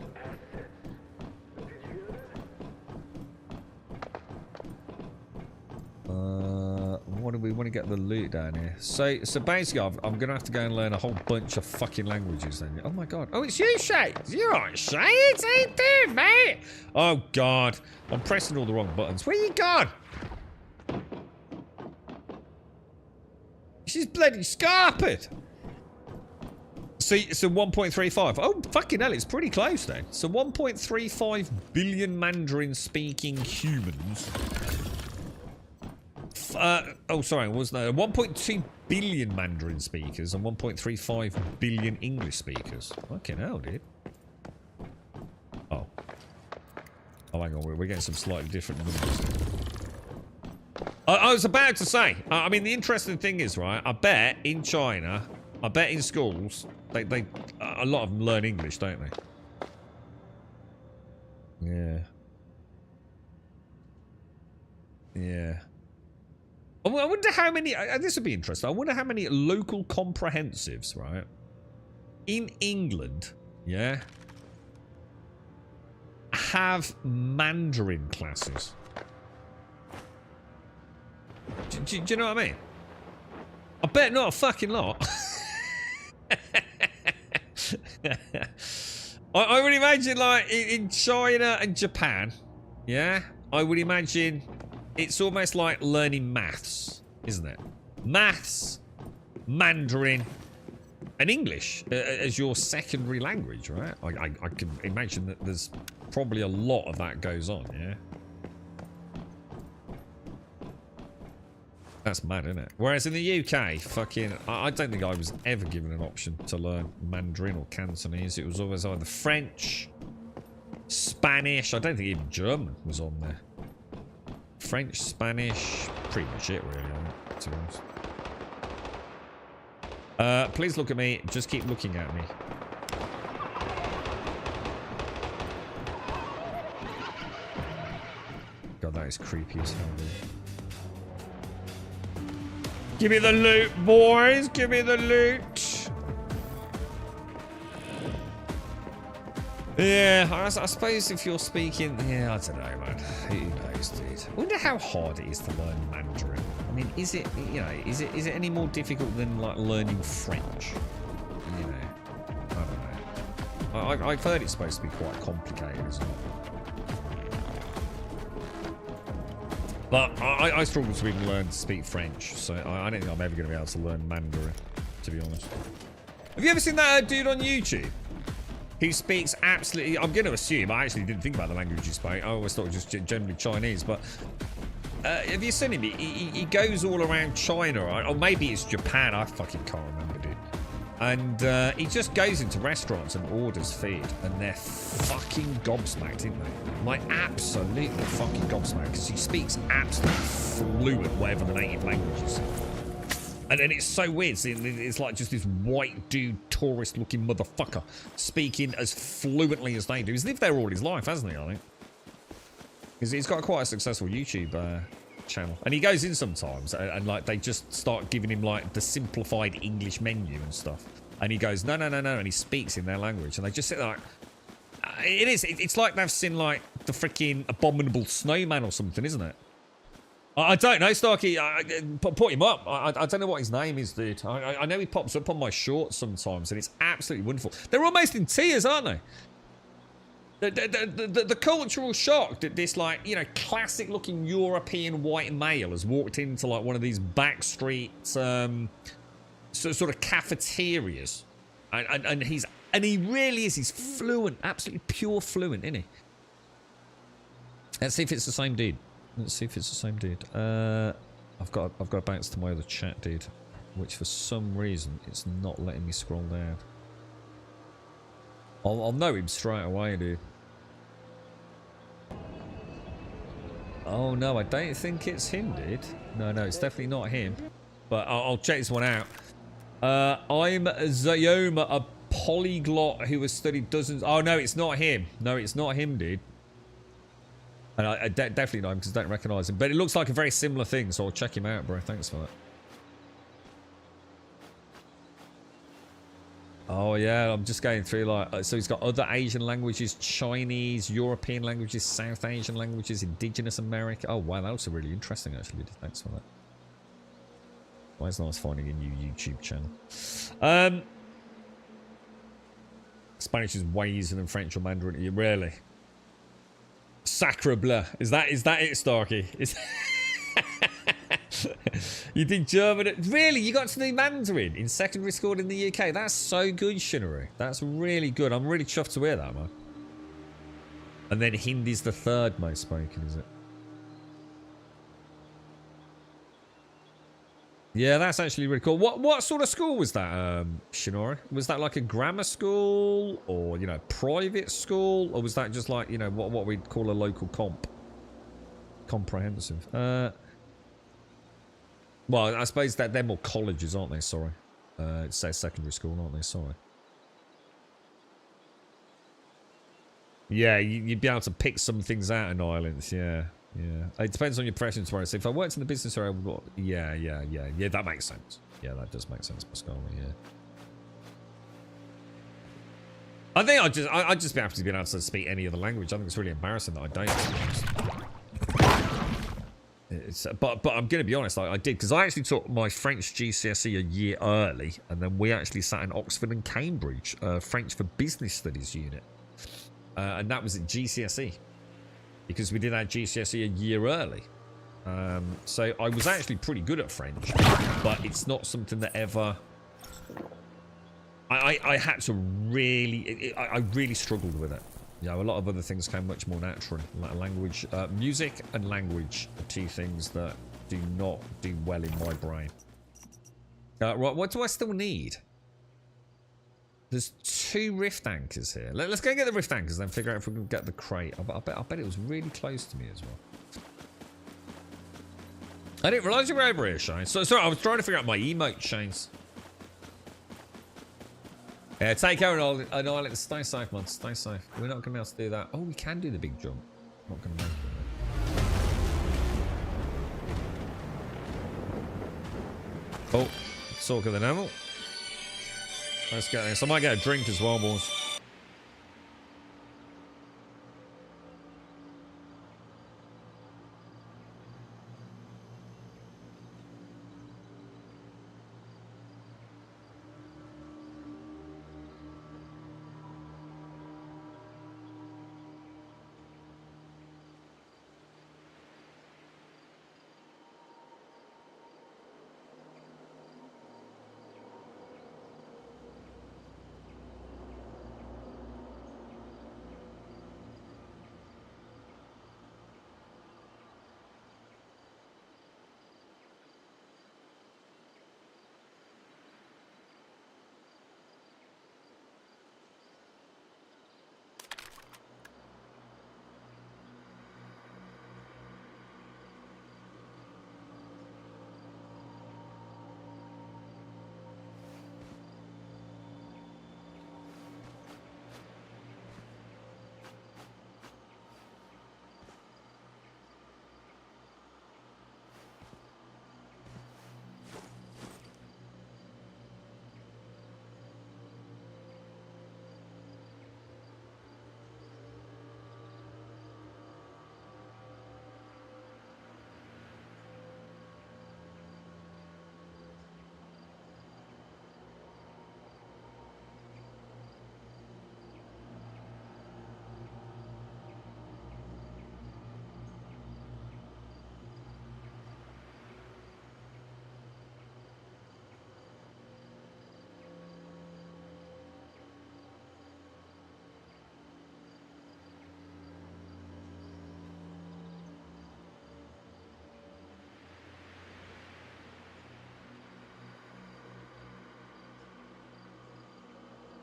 What do we want to get the loot down here? So basically, I'm gonna have to go and learn a whole bunch of fucking languages then. Oh my god! Oh, it's you, Shay. You alright, Shay? How you doing, mate? Oh god, I'm pressing all the wrong buttons. Where you gone? She's bloody scarpered. So 1.35. Oh fucking hell, it's pretty close then. So 1.35 billion Mandarin-speaking humans. Oh, sorry, was there 1.2 billion Mandarin speakers and 1.35 billion English speakers? Fucking hell, dude. Oh. Oh, hang on, we're getting some slightly different numbers. I was about to say, I mean, the interesting thing is, right, I bet in China, I bet in schools, they a lot of them learn English, don't they? Yeah. Yeah. I wonder how many, this would be interesting, I wonder how many local comprehensives, right, in England, yeah, have Mandarin classes. Do you know what I mean? I bet not a fucking lot. I would imagine, like, in China and Japan, yeah, I would imagine it's almost like learning maths, isn't it? Maths, Mandarin, and English as your secondary language, right? I can imagine that there's probably a lot of that goes on, yeah? That's mad, isn't it? Whereas in the UK, fucking, I don't think I was ever given an option to learn Mandarin or Cantonese. It was always either French, Spanish. I don't think even German was on there. French, Spanish, pretty much it, really, to be honest. Please look at me. Just keep looking at me. God, that is creepy as hell, dude. Give me the loot, boys! Give me the loot! Yeah, I suppose if you're speaking... Yeah, I don't know, man. Who knows, dude? I wonder how hard it is to learn Mandarin. I mean, is it, you know, is it any more difficult than, like, learning French? You know, I don't know. I've heard it's supposed to be quite complicated, isn't it? But I struggle to even learn to speak French, so I don't think I'm ever going to be able to learn Mandarin, to be honest. Have you ever seen that dude on YouTube? He speaks absolutely... I'm going to assume, I actually didn't think about the language he spoke. I always thought it was just generally Chinese, but... have you seen him? He goes all around China, right? Or maybe it's Japan, I fucking can't remember, dude. And he just goes into restaurants and orders food, and they're fucking gobsmacked, aren't they? Like, absolutely fucking gobsmacked, because he speaks absolutely fluent, whatever the native language is. And it's so weird, it's like just this white dude, tourist-looking motherfucker, speaking as fluently as they do. He's lived there all his life, hasn't he, I think? He's got quite a successful YouTube channel. And he goes in sometimes, and like, they just start giving him, like, the simplified English menu and stuff. And he goes, no, and he speaks in their language. And they just sit there like, It is. It's like they've seen like the freaking abominable snowman or something, isn't it? I don't know, Starkey. Put him up. I don't know what his name is, dude. I know he pops up on my shorts sometimes, and it's absolutely wonderful. They're almost in tears, aren't they? The cultural shock that this, like, you know, classic looking European white male has walked into like one of these backstreet sort of cafeterias, and he really is. He's fluent, absolutely pure fluent, isn't he? Let's see if it's the same dude. Let's see if it's the same dude. I've got to bounce to my other chat, dude, which for some reason it's not letting me scroll down. I'll know him straight away, dude. Oh no, I don't think it's him, dude. No, it's definitely not him. But I'll check this one out. I'm Zayoma, a polyglot who has studied dozens. Oh no, it's not him. No, it's not him, dude. And I definitely know him because I don't recognise him. But it looks like a very similar thing, so I'll check him out, bro. Thanks for that. Oh yeah, I'm just going through like, so he's got other Asian languages, Chinese, European languages, South Asian languages, Indigenous America. Oh wow, that looks really interesting actually. Thanks for that. Well, it's nice finding a new YouTube channel. Spanish is way easier than French or Mandarin. Really? Sacre bleu. Is that it, Starkey? You did German? Really? You got to do Mandarin in secondary school in the UK? That's so good, Shinnery. That's really good. I'm really chuffed to hear that, man. And then Hindi's the third most spoken, is it? Yeah, that's actually really cool. What sort of school was that, Shinori? Was that like a grammar school or, you know, private school? Or was that just like, you know, what we'd call a local comprehensive? Well, I suppose that they're more colleges, aren't they? Sorry. It says secondary school, aren't they? Sorry. Yeah, you'd be able to pick some things out in Ireland, yeah. Yeah, it depends on your preference. Where if I worked in the business area, yeah, that makes sense. Yeah, that does make sense, Pascal. Yeah, I think I'd just be happy to be able to speak any other language. I think it's really embarrassing that I don't. But I'm going to be honest, I did because I actually took my French GCSE a year early, and then we actually sat in Oxford and Cambridge, French for Business Studies unit, and that was at GCSE. Because we did our GCSE a year early. So I was actually pretty good at French, but it's not something that ever... I had to really... I really struggled with it. You know, a lot of other things came much more naturally. Language, music and language are two things that do not do well in my brain. Right, what do I still need? There's 2 rift anchors here. Let's go and get the rift anchors and then figure out if we can get the crate. I bet it was really close to me as well. I didn't realise you were over here, Shane. Sorry, I was trying to figure out my emote, Shanes. Yeah, take care and annihilate. Stay safe, man. Stay safe. We're not going to be able to do that. Oh, we can do the big jump. Not going to make it. Oh, Sork of the Neville. Let's get this. I might get a drink as well, boys.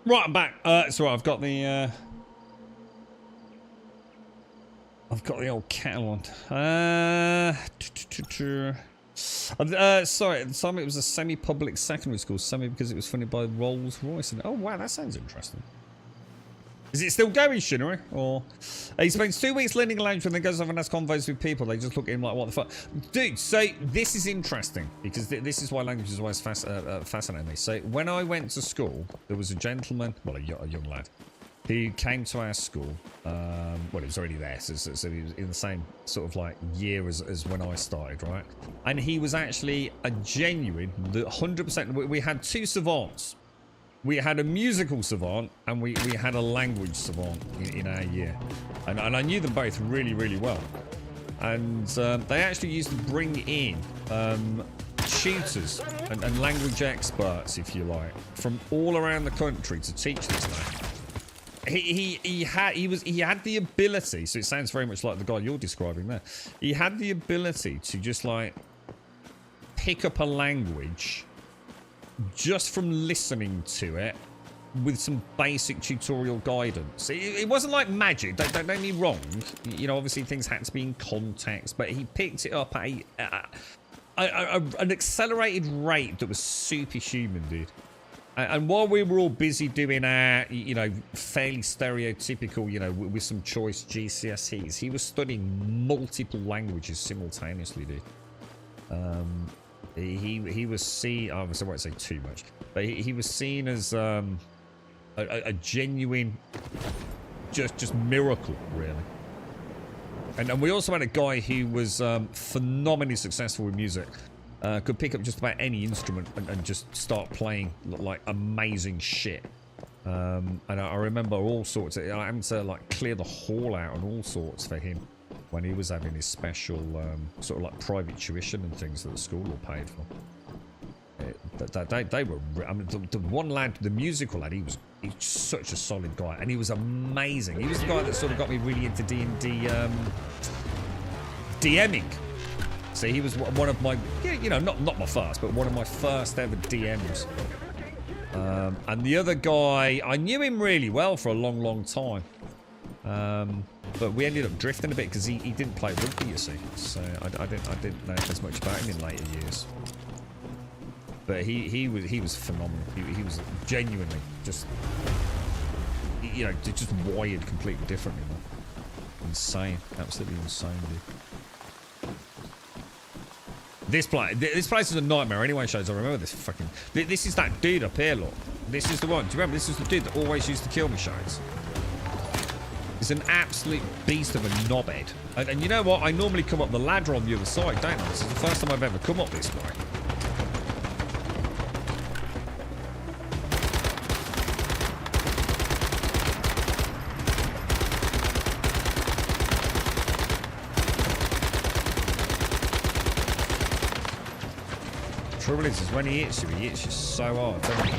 Right, I'm back. So I've got the old kettle on. Sorry, at the time it was a semi-public secondary school, semi because it was funded by Rolls-Royce. And, oh wow, that sounds interesting. Is it still going, Shinnery? Or he spends 2 weeks learning a language and then goes off and has convos with people. They just look at him like, what the fuck? Dude, so this is interesting because this is why language is always fascinating me. So when I went to school, there was a gentleman, well, a young lad, who came to our school. Well, he was already there, so he was in the same sort of like year as when I started, right? And he was actually a genuine, 100%. We had two savants. We had a musical savant and we had a language savant in our year. And I knew them both really, really well. And they actually used to bring in tutors and language experts, if you like, from all around the country to teach this man. He had the ability, so it sounds very much like the guy you're describing there. He had the ability to just like pick up a language just from listening to it with some basic tutorial guidance. It wasn't like magic, don't get me wrong. You know, obviously things had to be in context, but he picked it up at an accelerated rate that was superhuman, dude. And while we were all busy doing our, you know, fairly stereotypical, you know, with some choice GCSEs, he was studying multiple languages simultaneously, dude. He was seen, I won't say too much, but he was seen as a genuine, just miracle, really. And we also had a guy who was phenomenally successful with music. Could pick up just about any instrument and just start playing like amazing shit. And I remember all sorts of, I having to like clear the hall out and all sorts for him when he was having his special sort of like private tuition and things that the school were paid for. They were, I mean, the one lad, the musical lad, he was such a solid guy and he was amazing. He was the guy that sort of got me really into D&D DMing. So he was one of my, you know, not my first, but one of my first ever DMs. And the other guy, I knew him really well for a long, long time. But we ended up drifting a bit because he didn't play rugby, you see. So I didn't know as much about him in later years. But he was phenomenal. He was genuinely just, you know, just wired completely differently, man. Insane, absolutely insane, dude. This place is a nightmare anyway, shows. I remember this fucking... This is that dude up here, look. This is the one. Do you remember? This is the dude that always used to kill me, shows. He's an absolute beast of a knobhead. And you know what? I normally come up the ladder on the other side, don't I? This is the first time I've ever come up this way. Trouble is when he hits you so hard, doesn't he?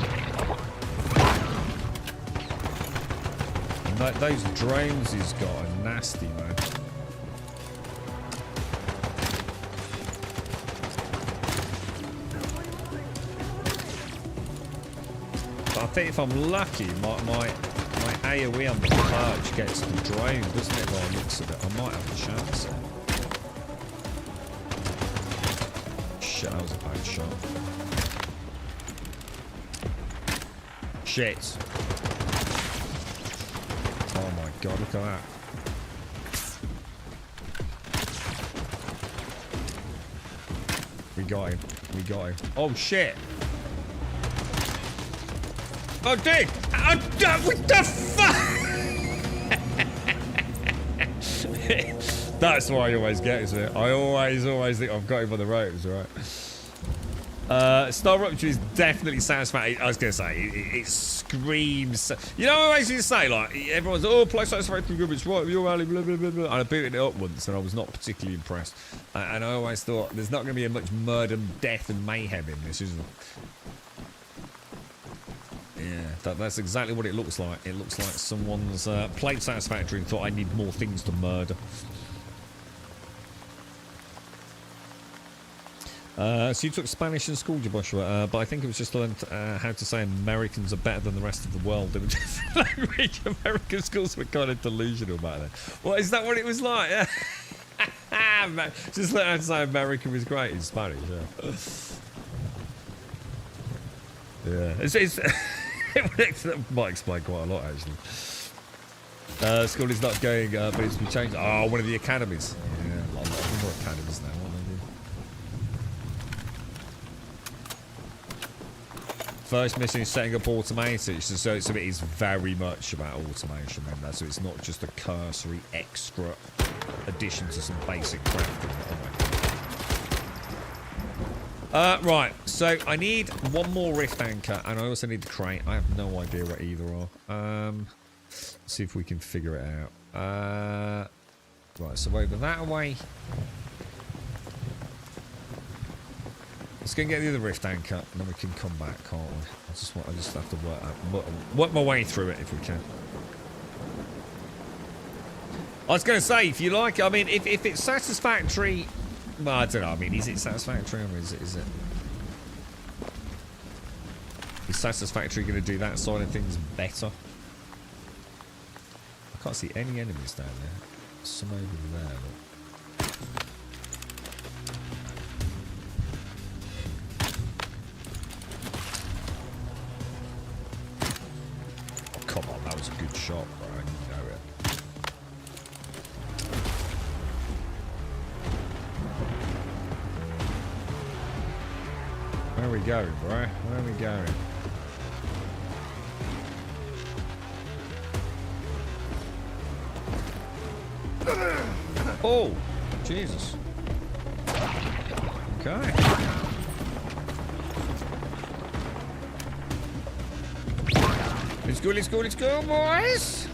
And those drones he's got are nasty, man. But I think if I'm lucky, my AoE on the perch gets the drone, doesn't it, by the looks of it? I might have a chance. Shit, that was a bad shot. Shit. Oh my god, look at that. We got him. We got him. Oh shit. Oh dude! What the fuck? That's what I always get, isn't it? I always think I've got him on the ropes, right? Star Rupture is definitely satisfying. I was going to say, it screams. You know, I always used to say, like, everyone's, oh, play Satisfactory Group, it's right with your rally, blah, blah, blah, blah. And I booted it up once and I was not particularly impressed. And I always thought, there's not going to be much murder, death, and mayhem in this, is there? Yeah, that's exactly what it looks like. It looks like someone's played Satisfactory and thought, I need more things to murder. So you took Spanish in school, Joshua, but I think it was just learned how to say Americans are better than the rest of the world. It was just language. American schools were kind of delusional back then. What, is that what it was like? Yeah. Just learn how to say American was great in Spanish, yeah. Yeah. That might explain quite a lot, actually. School is not going, but it's been changed. Oh, one of the academies. Yeah, a lot more academies now, aren't they? First mission is setting up automation, so it is very much about automation, remember? So it's not just a cursory extra addition to some basic crafting. Right, so I need one more rift anchor, and I also need the crate. I have no idea what either are. Let's see if we can figure it out. Right, so over that way. Let's go and get the other rift anchor, and then we can come back, can't we? I just have to work my way through it if we can. I was going to say, if you like, I mean, if it's satisfactory, well, I don't know. I mean, is it satisfactory, or is it? Is satisfactory going to do that side of things better? I can't see any enemies down there. Some over there. Look. Oh, come on, that was a good shot, bro. You know it. Where are we going, bro? Where are we going? Oh, Jesus. Okay. Let's go, boys!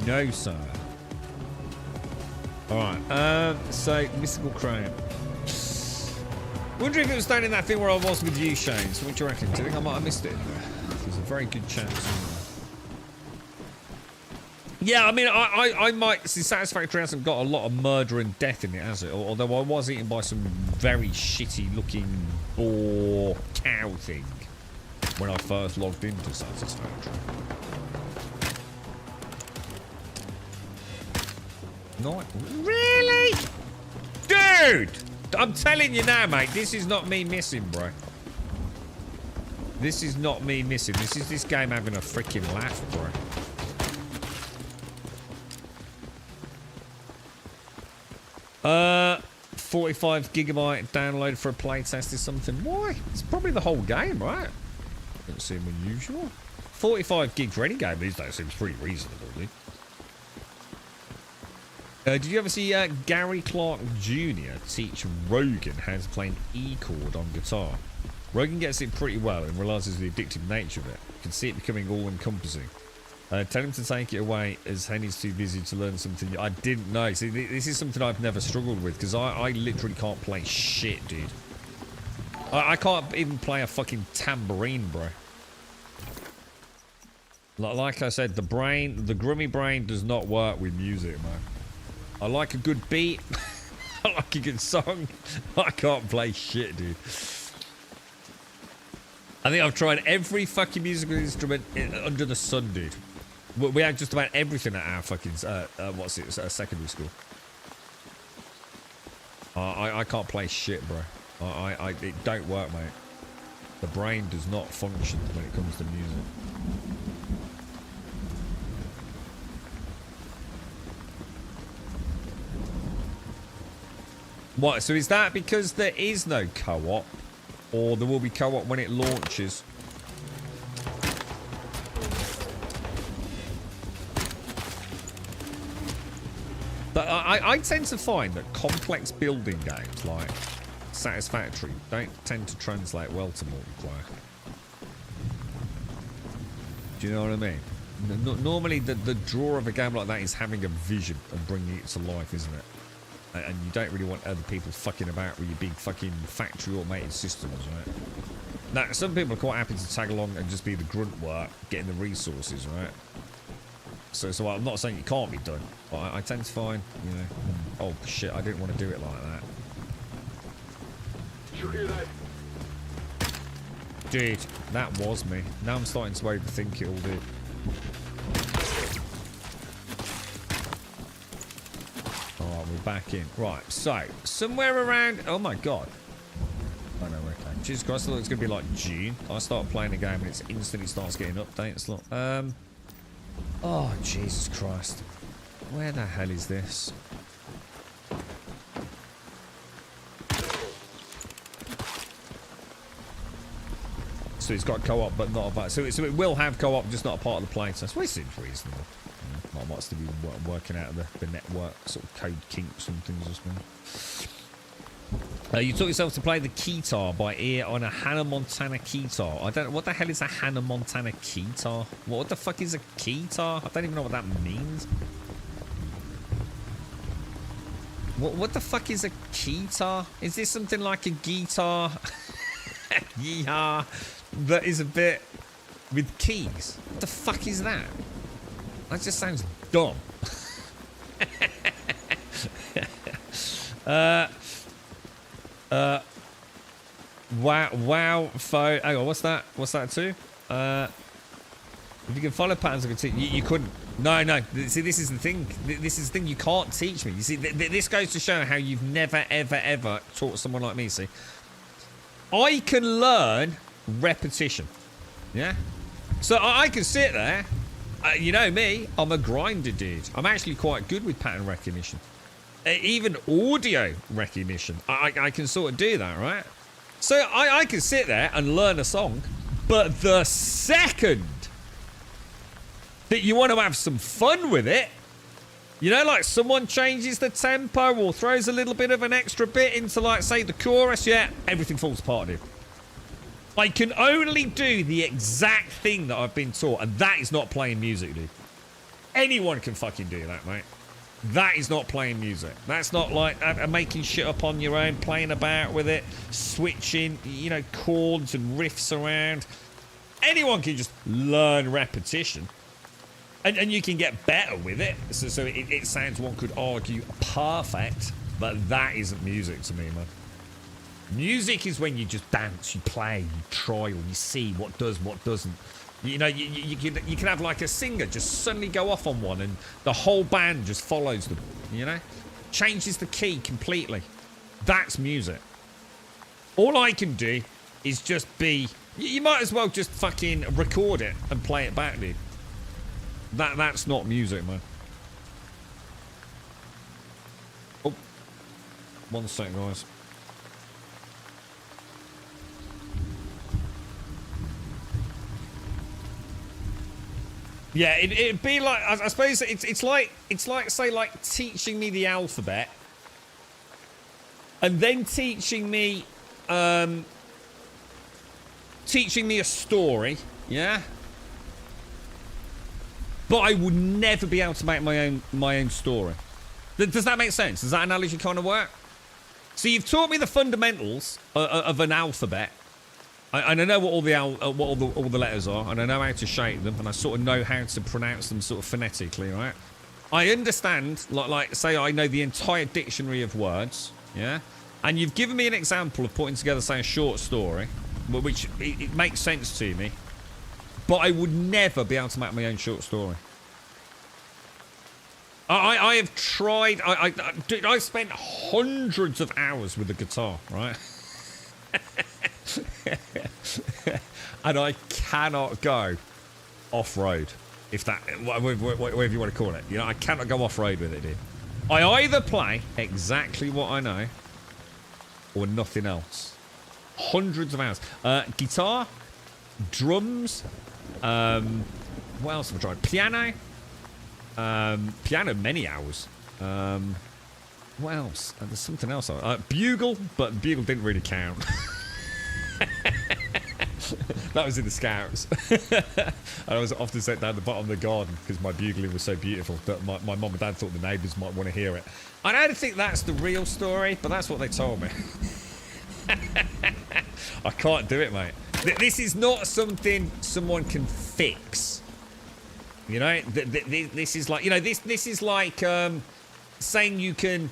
No, sir. Alright, so, mystical crown. Wondering if it was down in that thing where I was with you, Shane. So what do you reckon? Do you think I might have missed it? There's a very good chance. Yeah, I mean, I might... See, Satisfactory hasn't got a lot of murder and death in it, has it? Although I was eaten by some very shitty-looking boar cow thing when I first logged into Satisfactory. Not... Really? Dude! I'm telling you now, mate, this is not me missing, bro. This is not me missing. This is this game having a freaking laugh, bro. Uh, 45 gigabyte download for a playtest is something. Why? It's probably the whole game, right? Doesn't seem unusual. 45 gig for any game these days seems pretty reasonable, dude. Did you ever see Gary Clark Jr. teach Rogan how to play an E chord on guitar? Rogan gets it pretty well and realises the addictive nature of it. You can see it becoming all-encompassing. Tell him to take it away as Henny's too busy to learn something. I didn't know. See, this is something I've never struggled with because I literally can't play shit, dude. I can't even play a fucking tambourine, bro. Like I said, the grummy brain does not work with music, man. I like a good beat. I like a good song. I can't play shit, dude. I think I've tried every fucking musical instrument under the sun, dude. We had just about everything at our fucking, secondary school. I can't play shit, bro. It don't work, mate. The brain does not function when it comes to music. What, so is that because there is no co-op? Or there will be co-op when it launches? But I tend to find that complex building games like Satisfactory don't tend to translate well to multiplayer. Do you know what I mean? Normally the draw of a game like that is having a vision and bringing it to life, isn't it? And you don't really want other people fucking about with your big fucking factory automated systems, right? Now, some people are quite happy to tag along and just be the grunt work, getting the resources, right? So I'm not saying it can't be done, but I tend to find, you know, oh shit, I didn't want to do it like that. Did you hear that? Dude, that was me. Now I'm starting to overthink it all, dude. Alright, we're back in. Right, so, somewhere around... Oh my god. Oh no, okay. Jesus Christ, I thought it was going to be like June. I start playing the game and it instantly starts getting updates. Look. Oh, Jesus Christ. Where the hell is this? So it's got co-op, but not a... So it will have co-op, just not a part of the playtest. Well, it seems reasonable. I might still be working out of the network sort of code kinks and things as well. You taught yourself to play the keytar by ear on a Hannah Montana keytar. I don't know. What the hell is a Hannah Montana keytar? What the fuck is a keytar? I don't even know what that means. What the fuck is a keytar? Is this something like a guitar? Yeehaw. That is a bit with keys. What the fuck is that? That just sounds dumb. Wow, phone. Hang on, what's that? What's that too? If you can follow patterns, I can teach you. You couldn't. No. See, this is the thing. This is the thing. You can't teach me. You see, this goes to show how you've never, ever taught someone like me. See, I can learn repetition. Yeah. So I can sit there. You know me. I'm a grinder, dude. I'm actually quite good with pattern recognition. Even audio recognition. I can sort of do that, right? So I can sit there and learn a song, but the second that you want to have some fun with it, you know, like someone changes the tempo or throws a little bit of an extra bit into, like, say, the chorus, yeah, everything falls apart, dude. I can only do the exact thing that I've been taught, and that is not playing music, dude. Anyone can fucking do that, mate. That is not playing music. That's not like making shit up on your own, playing about with it, switching, you know, chords and riffs around. Anyone can just learn repetition. And you can get better with it. So it sounds, one could argue, perfect, but that isn't music to me, man. Music is when you just dance, you play, you try, or you see what does, what doesn't. You know, you can have like a singer just suddenly go off on one and the whole band just follows them, you know? Changes the key completely. That's music. All I can do is just be... You might as well just fucking record it and play it back, dude. That's not music, man. Oh. 1 second, guys. Yeah, it'd be like, I suppose it's like say, like teaching me the alphabet and then teaching me a story, yeah? But I would never be able to make my own story. Does that make sense? Does that analogy kind of work? So you've taught me the fundamentals of an alphabet. And I know what all the letters are, and I know how to shape them, and I sort of know how to pronounce them sort of phonetically, right? I understand, like say I know the entire dictionary of words, yeah? And you've given me an example of putting together, say, a short story, which it makes sense to me, but I would never be able to make my own short story. I have tried, I've spent hundreds of hours with the guitar, right? And I cannot go off-road, if that, whatever you want to call it. You know, I cannot go off-road with it, dude. I either play exactly what I know or nothing else. Hundreds of hours. Guitar, drums, what else have I tried? Piano. Piano, many hours. What else? There's something else. Bugle, but bugle didn't really count. That was in the Scouts. I was often set down the bottom of the garden because my bugling was so beautiful that my mum and dad thought the neighbours might want to hear it. I don't think that's the real story, but that's what they told me. I can't do it, mate. This is not something someone can fix. You know, this is like, you know, this is like saying you can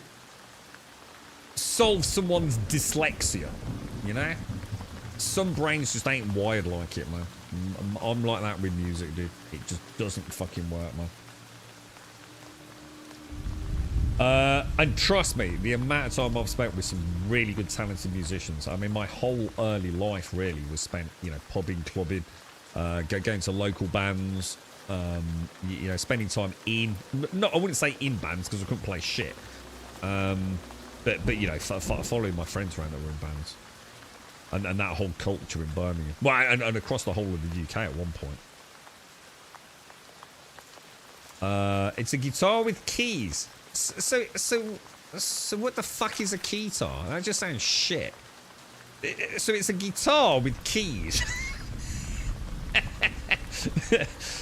solve someone's dyslexia. You know, some brains just ain't wired like it, man. I'm like that with music, dude. It just doesn't fucking work, man. And trust me, the amount of time I've spent with some really good, talented musicians. I mean, my whole early life really was spent, you know, pubbing, clubbing, going to local bands. You know, spending time in, I wouldn't say in bands because I couldn't play shit. But you know, following my friends around that were in bands, and that whole culture in Birmingham, well, and across the whole of the UK at one point. It's a guitar with keys. So what the fuck is a keytar? That just sounds shit. So it's a guitar with keys.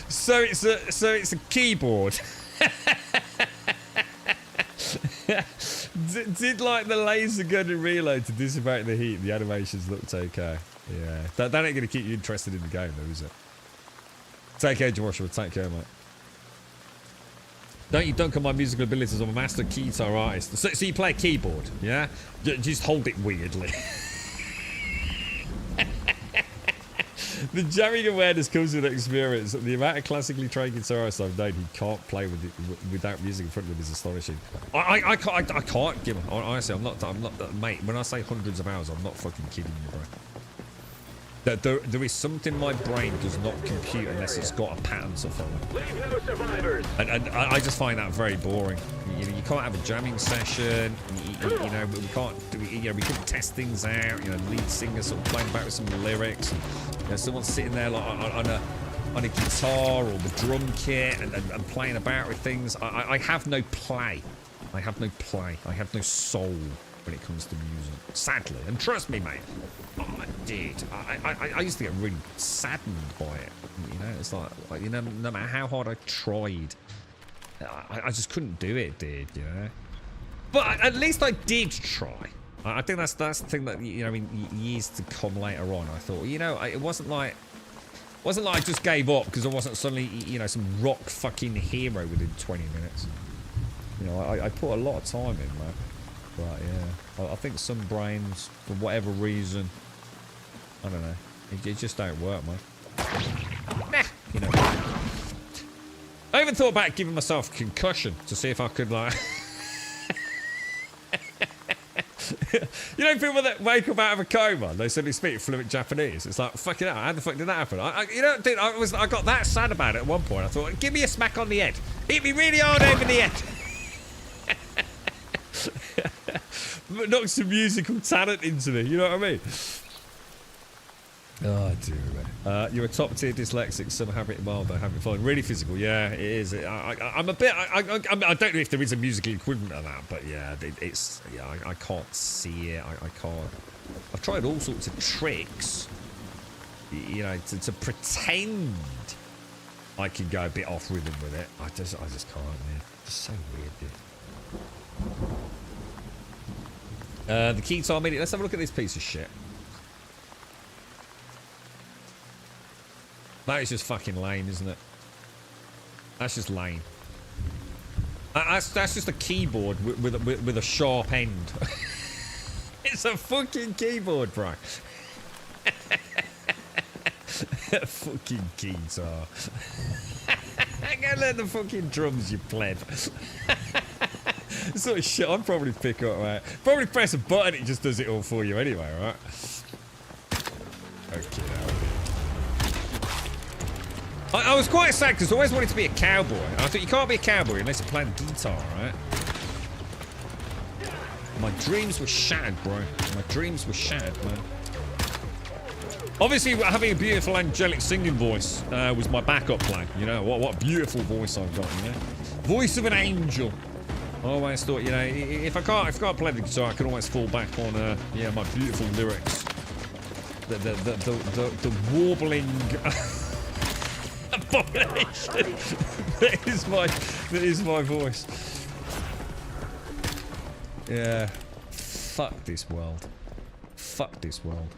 So it's a keyboard. did like the laser gun and reload to dissipate the heat. The animations looked okay. Yeah, that ain't gonna keep you interested in the game though, is it? Take care, Joshua. Take care, mate. Don't you dunk on my musical abilities. I'm a master guitar artist. So you play a keyboard, yeah? Just hold it weirdly. The jamming awareness comes with experience. The amount of classically trained guitarists I've known who can't play with it, without music in front of them is astonishing. I can't give them. Honestly, I'm not, mate. When I say hundreds of hours, I'm not fucking kidding you, bro. There is something my brain does not compute unless it's got a pattern to follow. And I just find that very boring. You know, you can't have a jamming session. You know, we can't do. You know, we couldn't test things out. You know, lead singer sort of playing back with some lyrics. And, you know, someone sitting there like on a guitar or the drum kit and playing about with things. I have no play. I have no play. I have no soul when it comes to music, sadly. And trust me, mate, dude, I used to get really saddened by it. You know, it's like you know, no matter how hard I tried, I just couldn't do it, dude. You know, but at least I did try. I think that's the thing that, you know, in years to come later on, I thought, you know, it wasn't like I just gave up because I wasn't suddenly, you know, some rock fucking hero within 20 minutes. You know, I put a lot of time in, man. But yeah, I think some brains, for whatever reason, I don't know, it just don't work, man. Nah, you know. I even thought about giving myself a concussion to see if I could, like... You know, people that wake up out of a coma, they suddenly speak fluent Japanese. It's like, fucking hell, how the fuck did that happen? You know, dude, I got that sad about it at one point. I thought, give me a smack on the head. Hit me really hard over the head. Knock some musical talent into me, you know what I mean? Oh dear me. You're a top tier dyslexic, some have it mild, but have it fun. Really physical, yeah, it is. I'm a bit. I don't know if there is a musical equivalent of that, but yeah, it's. Yeah, I can't see it. I can't. I've tried all sorts of tricks, you know, to pretend I can go a bit off rhythm with it. I just can't, man. It's so weird, dude. The keytar MIDI. Let's have a look at this piece of shit. That is just fucking lame, isn't it? That's just lame. That's just a keyboard with a sharp end. It's a fucking keyboard, bro. Fucking guitar. Go learn the fucking drums, you pleb. Sort of shit I'd probably pick up, right? Probably press a button, it just does it all for you anyway, right? Okay, now. I was quite sad because I always wanted to be a cowboy. And I thought you can't be a cowboy unless you play the guitar, right? My dreams were shattered, bro. My dreams were shattered, man. Obviously, having a beautiful angelic singing voice was my backup plan. You know, what a beautiful voice I've got, you know? Voice of an angel. I always thought, you know, if I can't play the guitar, I can always fall back on, yeah, my beautiful lyrics. The warbling abomination. That is my voice. Yeah. Fuck this world. Fuck this world.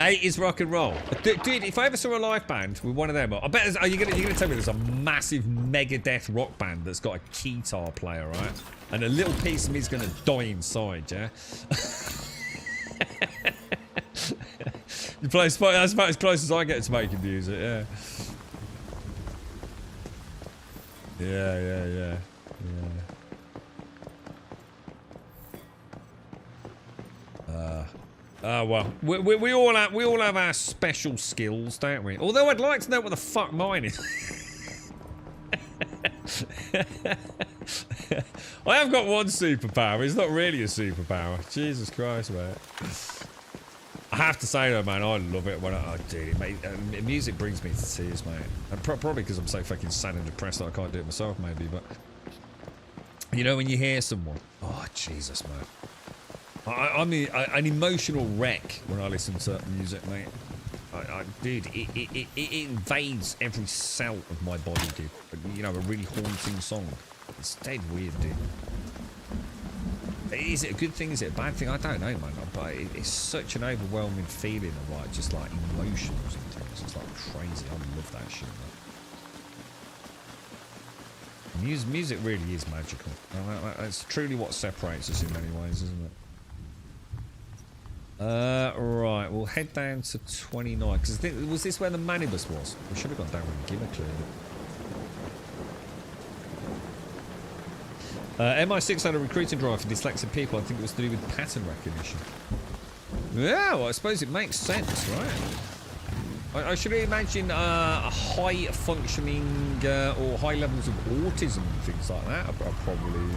80s rock and roll. Dude, if I ever saw a live band with one of them, I bet you're gonna tell me there's a massive Megadeth rock band that's got a guitar player, right? And a little piece of me's gonna die inside, yeah? You play that's about as close as I get to making music, yeah. Yeah. Well, we all have our special skills, don't we? Although I'd like to know what the fuck mine is. I have got one superpower. It's not really a superpower. Jesus Christ, mate. I have to say though, man, I love it when I do it, mate. Music brings me to tears, mate. And probably because I'm so fucking sad and depressed that I can't do it myself, maybe. But you know, when you hear someone, oh Jesus, man. I'm an emotional wreck when I listen to music, mate. Dude, it invades every cell of my body, dude. You know, a really haunting song. It's dead weird, dude. Is it a good thing? Is it a bad thing? I don't know, man. But it's such an overwhelming feeling of like, just like emotions and things. It's like crazy. I love that shit, man. Music really is magical. That's truly what separates us in many ways, isn't it? Right, we'll head down to 29. Because was this where the Manibus was? We should have gone down with Gimmer, clearly. MI6 had a recruiting drive for dyslexic people. I think it was to do with pattern recognition. Yeah, well, I suppose it makes sense, right? I should imagine a high functioning or high levels of autism and things like that are probably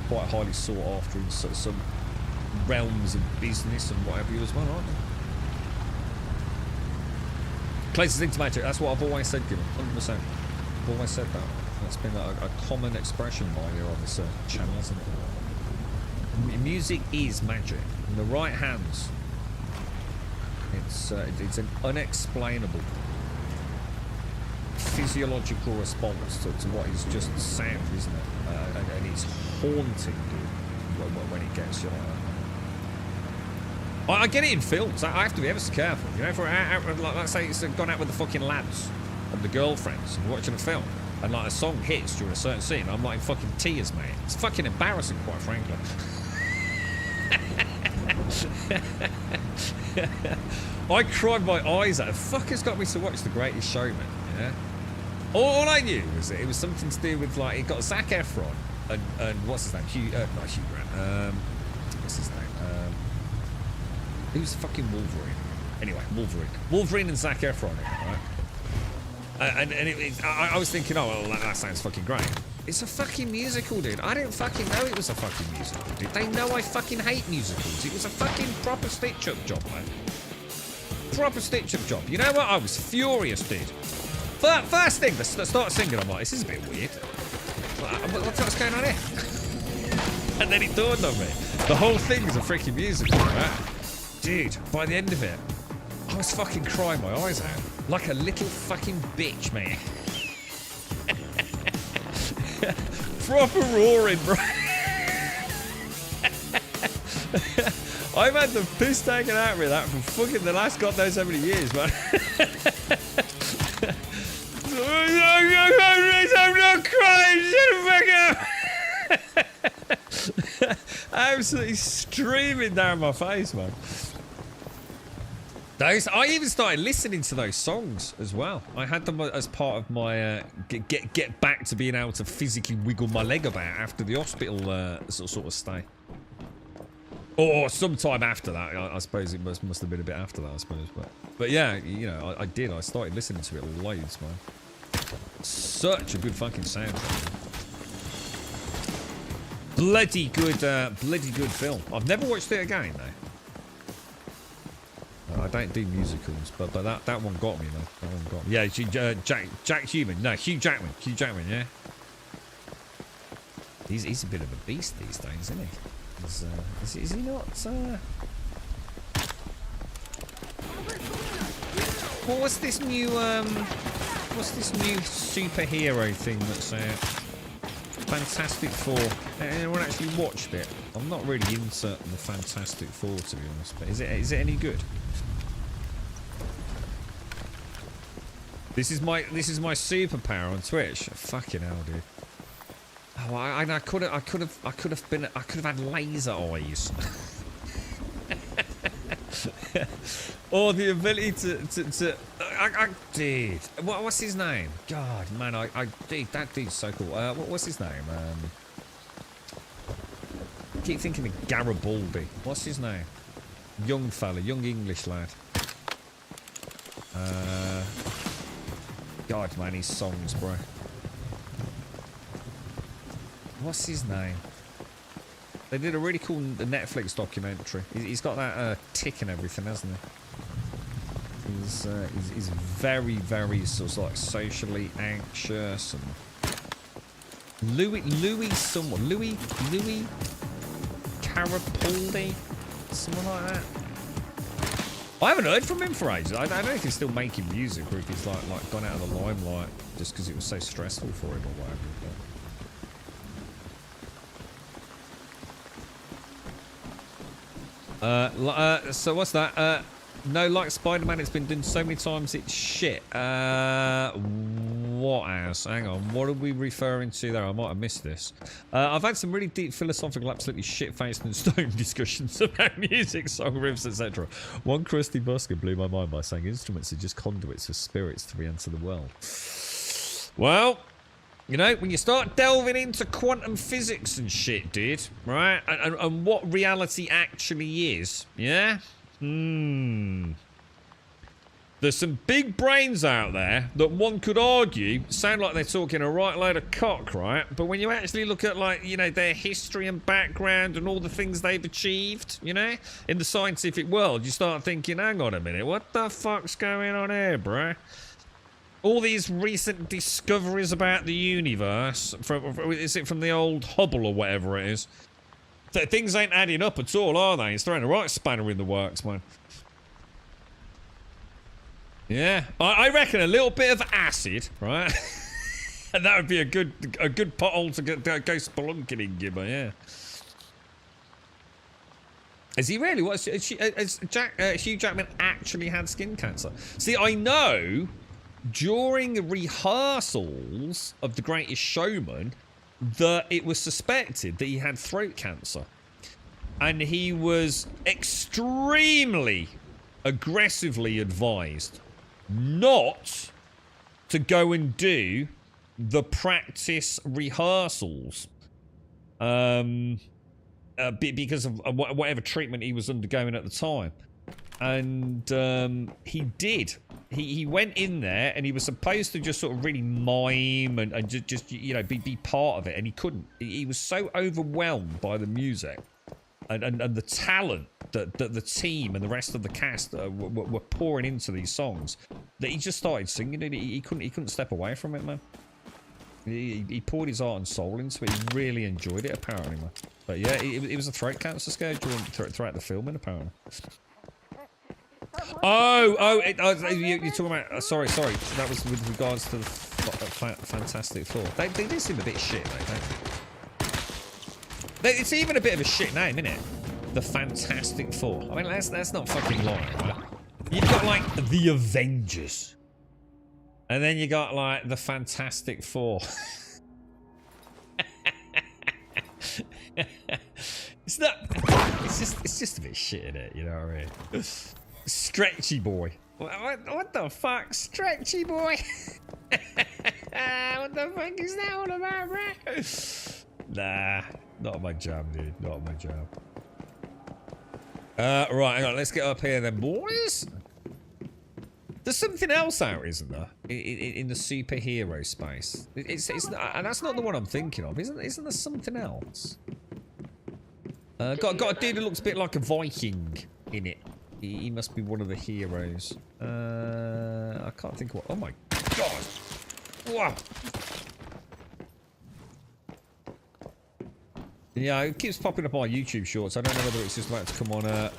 quite highly sought after in some realms of business and whatever you as well, aren't they? Places into magic, that's what I've always said, Gibbon, 100%. I've always said that. That's been a common expression by you on this channel, hasn't it? Music is magic. In the right hands, it's an unexplainable physiological response to what is just sound, isn't it? And it's haunting, dude, when it gets you like that. I get it in films. I have to be ever so careful. You know, for like, let's say it's gone out with the fucking lads and the girlfriends and watching a film, and like a song hits during a certain scene, I'm like in fucking tears, mate. It's fucking embarrassing, quite frankly. I cried my eyes out. The fucker's got me to watch The Greatest Showman. Yeah. All I knew was that it was something to do with like it got Zac Efron and what's his name? Not Hugh Grant. What's his name? Who's fucking Wolverine? Anyway, Wolverine and Zac Efron, right? And I was thinking, oh, well, that sounds fucking great. It's a fucking musical, dude. I didn't fucking know it was a fucking musical, dude. They know I fucking hate musicals. It was a fucking proper stitch-up job, man. Proper stitch-up job. You know what? I was furious, dude. First thing, to start singing, I'm like, this is a bit weird. What's going on here? And then it dawned on me. The whole thing is a freaking musical, right? Dude, by the end of it, I was fucking crying my eyes out. Like a little fucking bitch, man. Proper roaring, bro. I've had the piss taken out of me that for fucking the last god knows how many years, man. I'm not crying, shut the fuck up. Absolutely streaming down my face, man. I even started listening to those songs as well. I had them as part of my get back to being able to physically wiggle my leg about after the hospital sort of stay. Or sometime after that. I suppose it must have been a bit after that, I suppose. But yeah, you know, I did. I started listening to it loads, man. Such a good fucking soundtrack. Bloody good film. I've never watched it again, though. I don't do musicals, but that one got me, though. That one got me. Yeah, Jack Human. No, Hugh Jackman. Hugh Jackman, yeah. He's a bit of a beast these days, isn't he? Is he not? What's this new superhero thing that's out? Fantastic Four. Anyone actually watched it? I'm not really into the Fantastic Four, to be honest. But is it any good? This is my superpower on Twitch. Fucking hell, dude. Oh, I could have had laser eyes. Or the ability to dude, what's his name? God, man, dude, that dude's so cool. What's his name? I keep thinking of Garibaldi. What's his name? Young fella, young English lad. God, man, his songs, bro. What's his name? They did a really cool Netflix documentary. He's got that tick and everything, hasn't he? He's very, very sort of like socially anxious and Louis Carapaldi, something like that. I haven't heard from him for ages. I don't know if he's still making music or if he's like gone out of the limelight just because it was so stressful for him or whatever. So what's that? No, like Spider-Man, it's been done so many times it's shit. What as? Hang on, what are we referring to there? I might have missed this. I've had some really deep philosophical, absolutely shit-faced and stoned discussions about music, song riffs, etc. One crusty busker blew my mind by saying instruments are just conduits for spirits to re-enter the world. Well, you know, when you start delving into quantum physics and shit, dude, right? And what reality actually is, yeah? There's some big brains out there that one could argue sound like they're talking a right load of cock, right? But when you actually look at, like, you know, their history and background and all the things they've achieved, you know, in the scientific world, you start thinking, hang on a minute, what the fuck's going on here, bruh? All these recent discoveries about the universe, is it from the old Hubble or whatever it is? Things ain't adding up at all, are they? It's throwing a right spanner in the works, man. Yeah, I reckon a little bit of acid, right? And that would be a good pothole to go spelunking in, Gibber, yeah. Is he really? Has Hugh Jackman actually had skin cancer? See, I know during rehearsals of The Greatest Showman that it was suspected that he had throat cancer. And he was extremely aggressively advised not to go and do the practice rehearsals because of whatever treatment he was undergoing at the time. And he did. He went in there and he was supposed to just sort of really mime and just you know, be part of it, and he couldn't. He was so overwhelmed by the music and the talent that the team and the rest of the cast were pouring into these songs that he just started singing it. He couldn't step away from it, man. He poured his heart and soul into it. He really enjoyed it, apparently, man. But yeah, it was a throat cancer scare throughout the filming, apparently. You're talking about... sorry. That was with regards to the Fantastic Four. They do seem a bit shit, though, don't they? It's even a bit of a shit name, isn't it? The Fantastic Four. I mean, that's not fucking lying, right? You've got, like, the Avengers. And then you got, like, the Fantastic Four. It's just a bit shit, isn't it? You know what I mean? Stretchy boy. What the fuck? Stretchy boy? What the fuck is that all about, bro? Nah, not my jam, dude. Not my jam. Right, hang on. Let's get up here then, boys. There's something else out, isn't there? In the superhero space. It's not, and that's not the one I'm thinking of. Isn't there something else? Got a dude who looks a bit like a Viking in it. He must be one of the heroes. I can't think of what. Oh my god! Wow. Yeah, it keeps popping up on YouTube shorts. I don't know whether it's just about to come on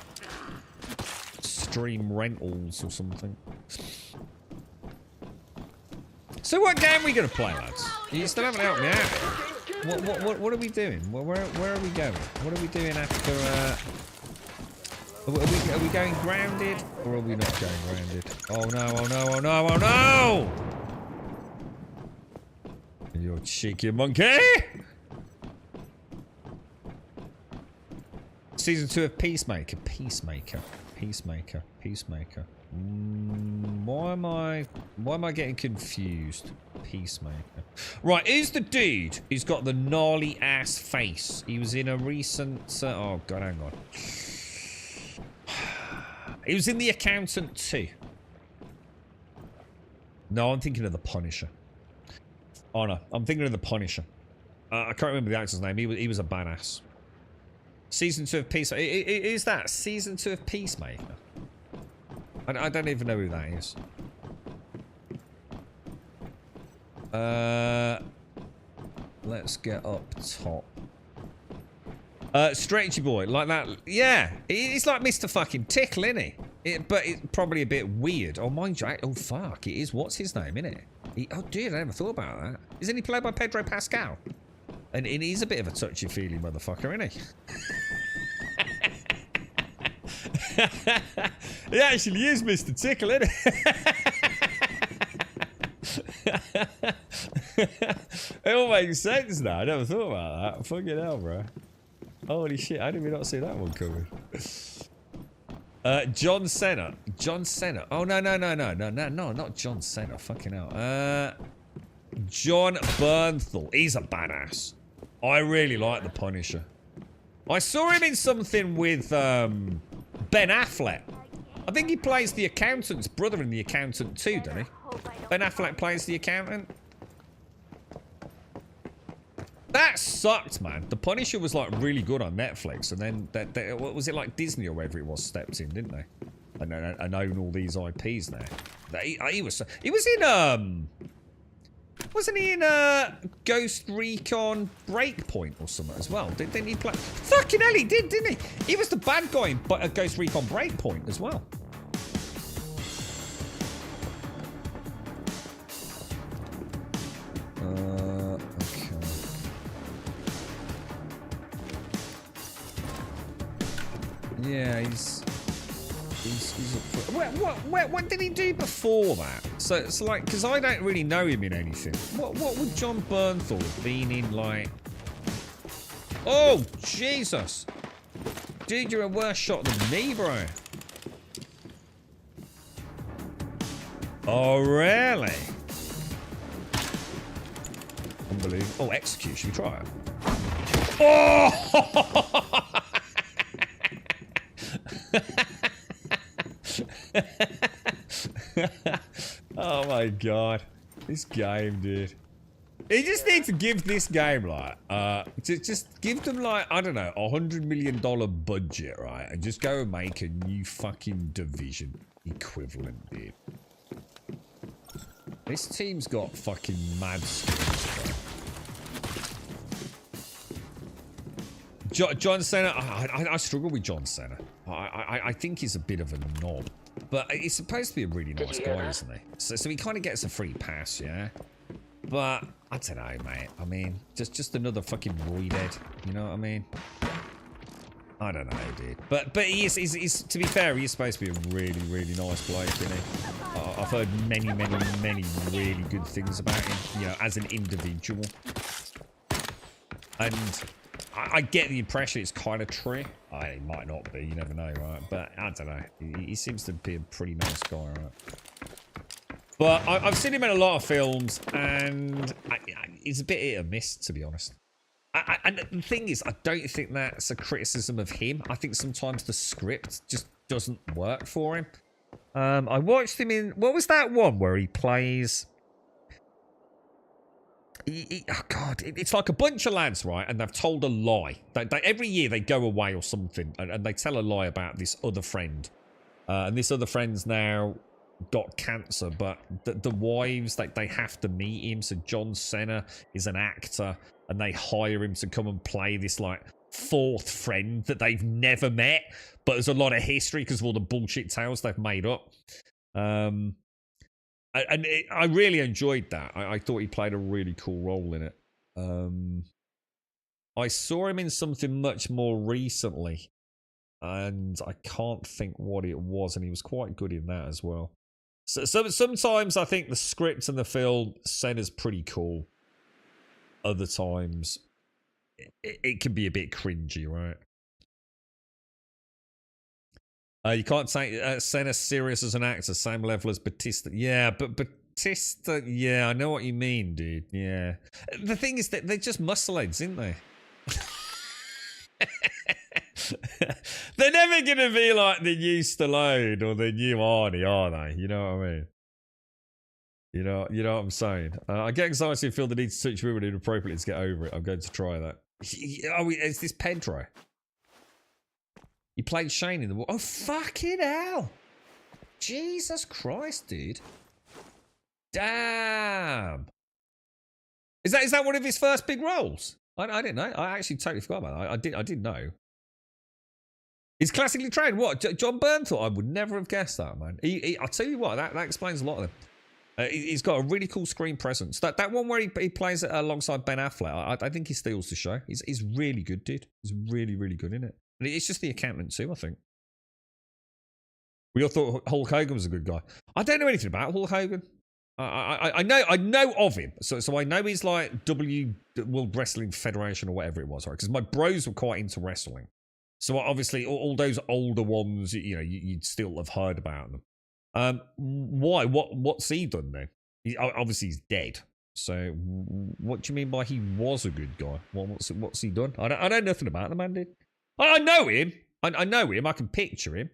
stream rentals or something. So what game are we gonna play, lads? You still haven't helped me out. What are we doing? Where are we going? What are we doing after Are we going grounded or are we not going grounded? Oh no, oh no, oh no, oh no! You cheeky monkey! Season 2 of Peacemaker. Peacemaker. Why am I getting confused? Peacemaker. Right, here's the dude who's got the gnarly ass face. He was in a recent oh god, hang on. He was in The Accountant 2. No, I'm thinking of The Punisher. Oh no, I'm thinking of The Punisher. I can't remember the actor's name. He was a badass. Season 2 of Peacemaker. Is that Season 2 of Peacemaker? I don't even know who that is. Let's get up top. Stretchy boy, like that. Yeah, he's like Mr. fucking Tickle, isn't he? But it's probably a bit weird. Oh, mind you, oh fuck, it is. What's his name, isn't it? Oh, dude, I never thought about that. Isn't he played by Pedro Pascal? And he's a bit of a touchy-feely motherfucker, isn't he? He actually is Mr. Tickle, isn't he? It all makes sense now. I never thought about that. Fucking hell, bro. Holy shit, I did not see that one coming. John Cena. John Cena. Oh, no, not John Cena. Fucking hell. John Bernthal. He's a badass. I really like The Punisher. I saw him in something with Ben Affleck. I think he plays the accountant's brother in The Accountant 2, doesn't he? Ben Affleck plays the accountant. That sucked, man. The Punisher was like really good on Netflix, and then what was it, like Disney or whatever it was stepped in, didn't they? And own all these IPs now. He was in wasn't he in Ghost Recon Breakpoint or something as well? Didn't he play? Fucking hell, he did, didn't he? He was the bad guy in Ghost Recon Breakpoint as well. Okay. Yeah, he's what did he do before that? So it's like, because I don't really know him in anything. What would John Bernthal have been in, like? Oh Jesus, dude, you're a worse shot than me, bro. Oh really? Unbelievable. Oh, execute. Should we try it? Oh! Oh my god, this game, dude. You just need to give this game like just give them like, I don't know, $100 million budget, right, and just go and make a new fucking Division equivalent, dude. This team's got fucking mad skills, bro. John Cena, I struggle with John Cena. I think he's a bit of a knob. But he's supposed to be a really nice guy, isn't he? So he kind of gets a free pass, yeah? But, I don't know, mate. I mean, just another fucking roid head. You know what I mean? I don't know, dude. But he's to be fair, he's supposed to be a really, really nice bloke, isn't he? I've heard many really good things about him, you know, as an individual. And I get the impression it's kind of true. It might not be, you never know, right? But I don't know. He seems to be a pretty nice guy, right? But I've seen him in a lot of films, and he's a bit hit or miss, to be honest. And the thing is, I don't think that's a criticism of him. I think sometimes the script just doesn't work for him. I watched him in... What was that one where he plays... oh god, it's like a bunch of lads, right, and they've told a lie. Every year they go away or something, and they tell a lie about this other friend. And this other friend's now got cancer, but the wives, they have to meet him. So John Cena is an actor, and they hire him to come and play this, like, fourth friend that they've never met. But there's a lot of history because of all the bullshit tales they've made up. I really enjoyed that. I thought he played a really cool role in it. I saw him in something much more recently. and I can't think what it was, and he was quite good in that as well. So sometimes I think the script and the film Senna's pretty cool. Other times it can be a bit cringy, right? You can't take Senna serious as an actor, same level as Batista. Yeah, but Batista, yeah, I know what you mean, dude. Yeah. The thing is that they're just muscleheads, aren't they? They're never going to be like the new Stallone or the new Arnie, are they? You know what I mean? You know what I'm saying? I get anxiety and feel the need to touch women inappropriately to get over it. I'm going to try that. Oh, is this Pedro? He played Shane in the war. Oh, fucking hell. Jesus Christ, dude. Damn. Is that one of his first big roles? I didn't know. I actually totally forgot about that. I did know. He's classically trained. What? John Bernthal? I would never have guessed that, man. I'll tell you what, that explains a lot of them. He's got a really cool screen presence. That one where he plays alongside Ben Affleck, I think he steals the show. He's really good, dude. He's really, really good in it. And it's just the accountant too, I think. We all thought Hulk Hogan was a good guy. I don't know anything about Hulk Hogan. I know of him. So I know he's like World Wrestling Federation or whatever it was, right? Because my bros were quite into wrestling. So obviously all those older ones, you know, you'd still have heard about them. Why? What's he done then? Obviously he's dead. So what do you mean by he was a good guy? What's he done? I know nothing about the man, dude. I know him. I know him. I can picture him.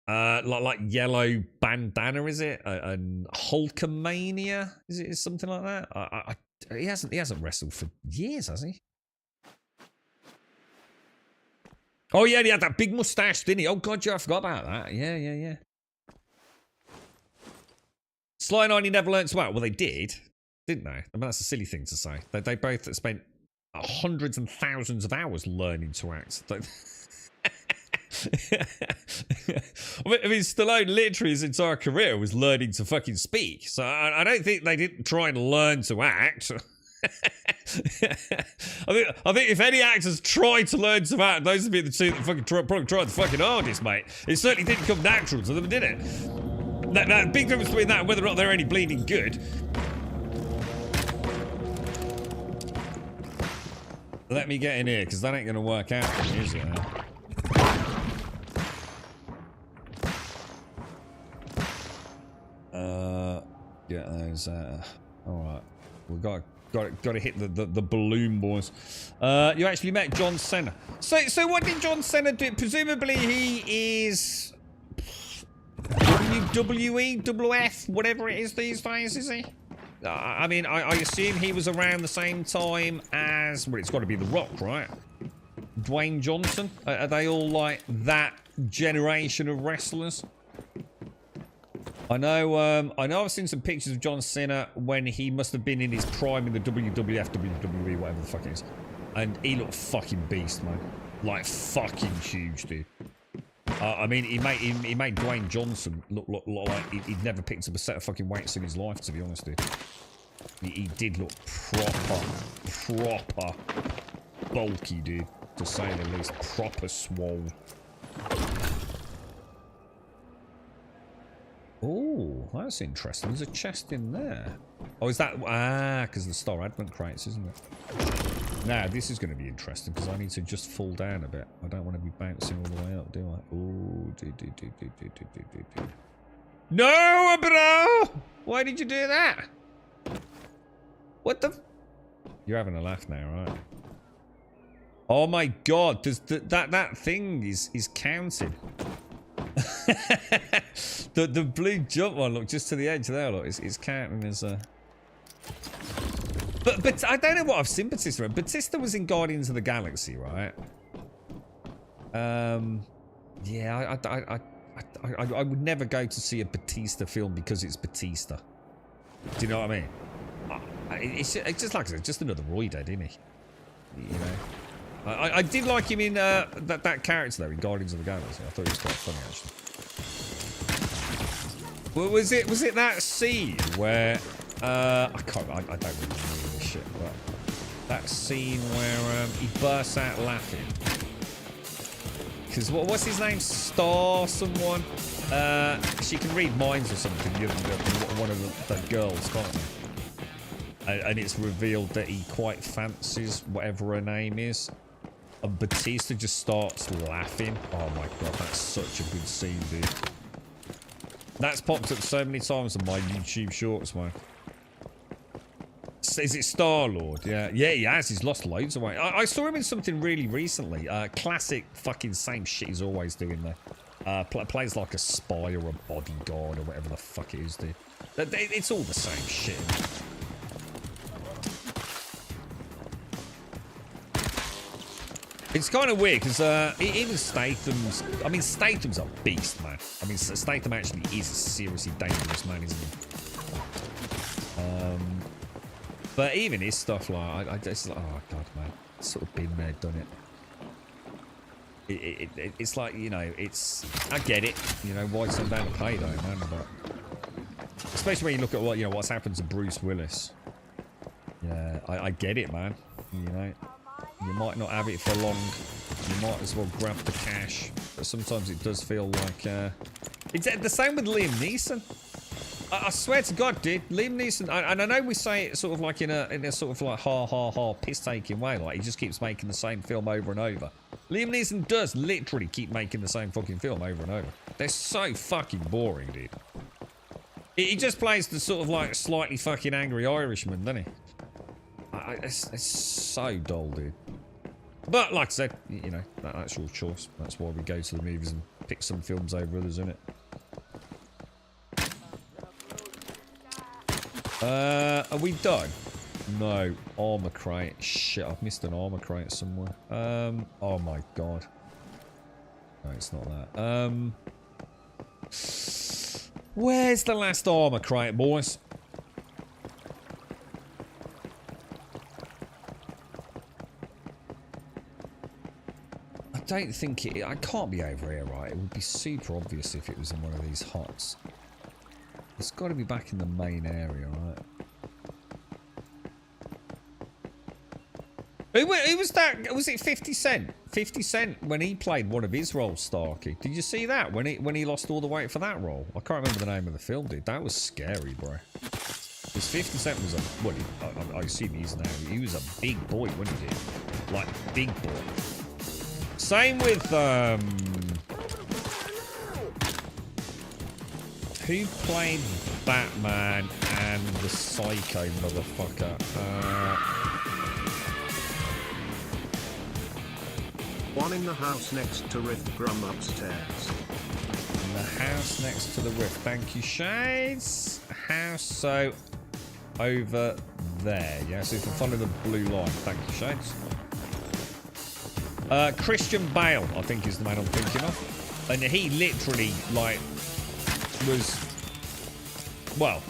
Like yellow bandana, is it? And Hulkamania, is it something like that? He hasn't wrestled for years, has he? Oh yeah, he had that big mustache, didn't he? Oh god, yeah, I forgot about that. Yeah. Sly and Arnie never learned to act. Well, they did, didn't they? I mean, that's a silly thing to say. They both spent hundreds and thousands of hours learning to act. I mean, Stallone literally his entire career was learning to fucking speak. So I don't think they didn't try and learn to act. I think if any actors tried to learn to act, those would be the two that fucking probably tried the fucking hardest, mate. It certainly didn't come natural to them, did it? That big difference between that and whether or not they're any bleeding good. Let me get in here, because that ain't going to work out for me, is it? Get those. Alright. We've got to hit the balloon, boys. You actually met John Cena. So what did John Cena do? Presumably he is WWE, WF, whatever it is these days, is he? I mean, I assume he was around the same time as... Well, it's got to be The Rock, right? Dwayne Johnson? Are they all like that generation of wrestlers? I know I've seen some pictures of John Cena when he must have been in his prime in the WWF, WWE, whatever the fuck it is. And he looked fucking beast, man. Like, fucking huge, dude. I mean, he made Dwayne Johnson look like he'd never picked up a set of fucking weights in his life, to be honest, dude. He did look proper bulky, dude, to say the least. Proper swole. Oh, that's interesting. There's a chest in there. Oh, is that... because of the Star Advent crates, isn't it? Now, this is going to be interesting, because I need to just fall down a bit. I don't want to be bouncing all the way up, do I? Oh, do. No, bro! Why did you do that? What the... You're having a laugh now, right? Oh my god, that thing is counted. the blue jump one, look, just to the edge there, look, it's counting as a... But I don't know what I've seen Batista in. Batista was in Guardians of the Galaxy, right? Yeah, I would never go to see a Batista film because it's Batista. Do you know what I mean? It's just like I said, just another Roy-Dad, isn't he? You know? I did like him in that character though in Guardians of the Galaxy. I thought he was quite funny actually. Well, was it that scene where I don't really remember this shit, but that scene where he bursts out laughing because what's his name? Star someone. She can read minds or something. One of the girls, can't they? And it's revealed that he quite fancies whatever her name is. And Batista just starts laughing. Oh my god, that's such a good scene, dude. That's popped up so many times on my YouTube shorts, man. Is it Star-Lord? Yeah, he has. He's lost loads of weight. I saw him in something really recently. Classic fucking same shit he's always doing there. Plays like a spy or a bodyguard or whatever the fuck it is, dude. It's all the same shit. It's kind of weird because even Statham's... I mean, Statham's a beast, man. I mean, Statham actually is a seriously dangerous man, isn't he? But even his stuff, like, I just like, oh god, man, sort of been there, done it. It's like, you know, it's, I get it, you know, why it's not down to payday, man, but especially when you look at what, you know, what's happened to Bruce Willis. Yeah, I get it, man. You know, you might not have it for long. You might as well grab the cash, but sometimes it does feel like it's the same with Liam Neeson. I swear to God, dude, Liam Neeson, and I know we say it sort of like in a sort of like ha piss-taking way, like he just keeps making the same film over and over. Liam Neeson does literally keep making the same fucking film over and over. They're so fucking boring, dude. He just plays the sort of like slightly fucking angry Irishman, doesn't he? It's so dull, dude. But like I said, you know, that's your choice. That's why we go to the movies and pick some films over others, isn't it? Are we done? No. Armor crate. Shit, I've missed an armor crate somewhere. Oh my god. No, it's not that. Where's the last armor crate, boys? I don't think it... I can't be over here, right? It would be super obvious if it was in one of these huts. It's got to be back in the main area, right? Who was that? Was it 50 Cent? 50 Cent when he played one of his roles, Starkey. Did you see that? When he lost all the weight for that role? I can't remember the name of the film, dude. That was scary, bro. Because 50 Cent was a... Well, I assume he's now. He was a big boy, wasn't he, dude? Like, big boy. Same with, who played Batman and the Psycho motherfucker? One in the house next to Rift Grum upstairs. In the house next to the Rift. Thank you, Shades. House, so over there. Yeah, so you can follow the blue line. Thank you, Shades. Christian Bale, I think is the man I'm thinking of. And he literally, like... was, well,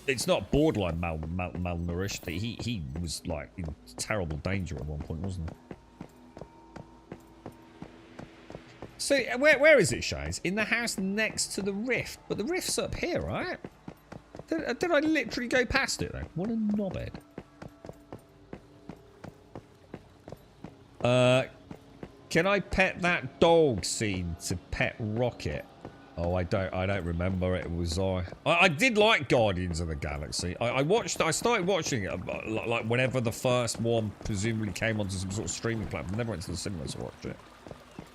it's not borderline malnourished. He was like in terrible danger at one point, wasn't he? So where is it, Shades? In the house next to the Rift, but the Rift's up here, right? Did I literally go past it then? What a knobhead. Can I pet that dog scene to pet Rocket? Oh, I don't remember it. Was I did like Guardians of the Galaxy. I started watching it like whenever the first one presumably came onto some sort of streaming platform. Never went to the cinema to watch it,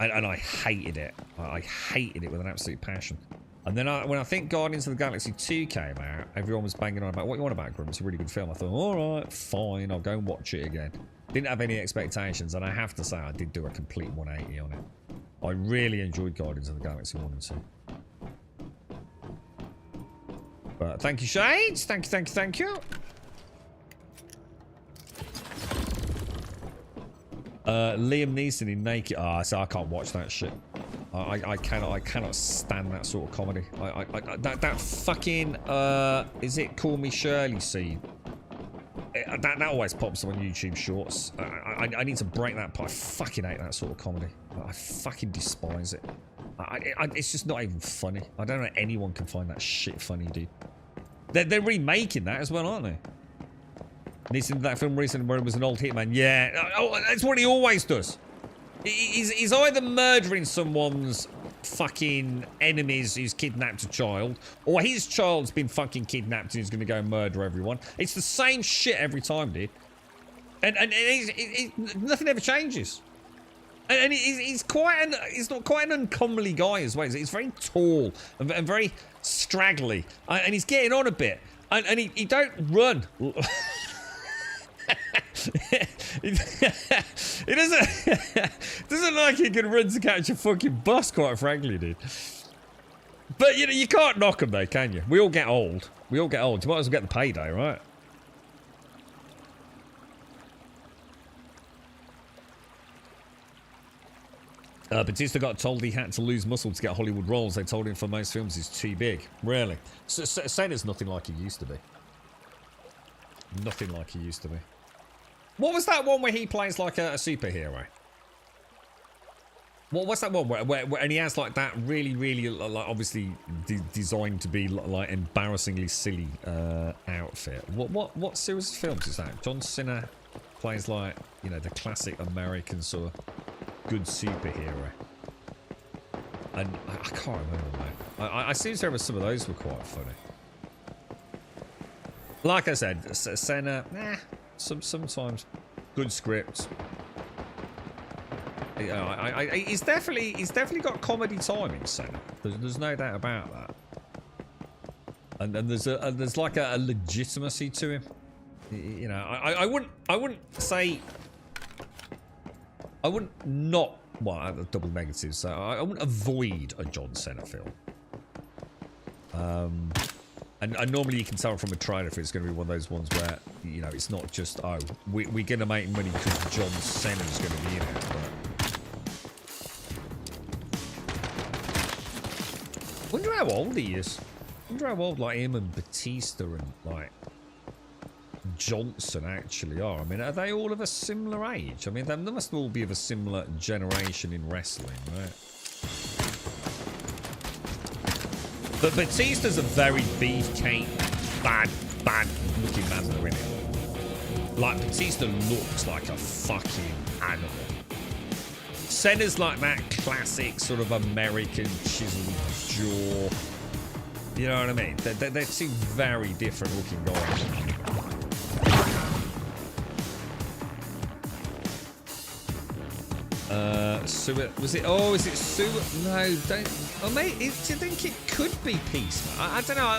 and I hated it. I hated it with an absolute passion. And then when I think Guardians of the Galaxy 2 came out, everyone was banging on about, what you want about Grim? It's a really good film. I thought, all right, fine, I'll go and watch it again. Didn't have any expectations, and I have to say I did do a complete 180 on it. I really enjoyed Guardians of the Galaxy 1 and 2. But thank you, Shades. Thank you. Liam Neeson in Naked. So I can't watch that shit. I cannot stand that sort of comedy. That fucking is it Call Me Shirley scene? That always pops up on YouTube Shorts. I need to break that part. I fucking hate that sort of comedy. I fucking despise it. It's just not even funny. I don't know anyone can find that shit funny, dude. They're remaking that as well, aren't they? Neeson did that film recently where it was an old hitman. Yeah. Oh, that's what he always does. He's either murdering someone's fucking enemies who's kidnapped a child, or his child's been fucking kidnapped and he's going to go and murder everyone. It's the same shit every time, dude. And nothing ever changes. And he's not quite an uncomely guy as well. He's very tall and very straggly, and he's getting on a bit. And he don't run. He doesn't like he can run to catch a fucking bus, quite frankly, dude. But you know, you can't knock him though, can you? We all get old. We all get old. You might as well get the payday, right? Batista got told he had to lose muscle to get Hollywood roles. They told him for most films he's too big. Really? Sena's nothing like he used to be. Nothing like he used to be. What was that one where he plays like a superhero? What's that one where and he has like that really like obviously designed to be like embarrassingly silly outfit? What series of films is that? John Cena plays like, you know, the classic American sort of good superhero. And I can't remember, mate. I seem to remember some of those were quite funny. Like I said, Senna, sometimes good scripts. You know, he's definitely got comedy timing, Senna. There's no doubt about that. And there's like a legitimacy to him. You know, I wouldn't say. I wouldn't not. Well, double negatives. So I wouldn't avoid a John Cena film. And normally you can tell from a trailer if it's going to be one of those ones where, you know, it's not just, oh, we're going to make money because John Cena's going to be in it. But wonder how old he is. Wonder how old like him and Batista and like Johnson actually are. I mean, are they all of a similar age? I mean, they must all be of a similar generation in wrestling, right? But Batista's a very beefcake, bad looking man, isn't it? Like, Batista looks like a fucking animal. Cena's like that classic sort of American chiseled jaw. You know what I mean? They're two very different looking guys. Was it? Oh, is it Sue? No, don't. Oh, mate, do you think it could be Peacemaker? I don't know.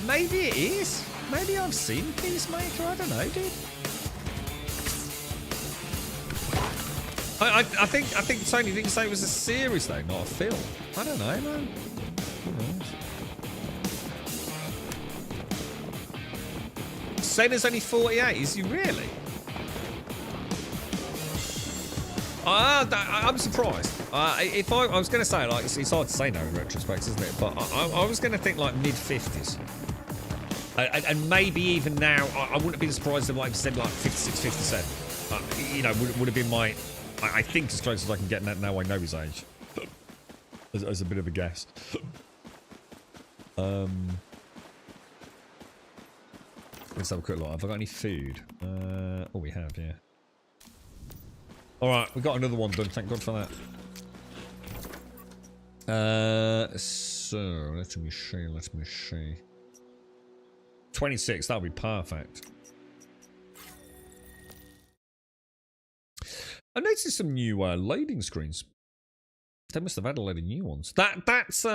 Maybe it is. Maybe I've seen Peacemaker. I don't know, dude. I think Tony didn't say it was a series though, not a film. I don't know, man. Who knows? Cena's only 48. Is he really? I'm surprised. If I was going to say, like, it's hard to say no in retrospect, isn't it? But I was going to think like mid-50s. And maybe even now, I wouldn't have been surprised if like said like 56, 57. You know, would have been my, I think as close as I can get now I know his age. As a bit of a guess. Let's have a quick look. Have I got any food? Oh, we have, yeah. Alright, we got another one done. Thank God for that. So, let me see. 26, that'll be perfect. I noticed some new loading screens. They must have had a load of new ones. That's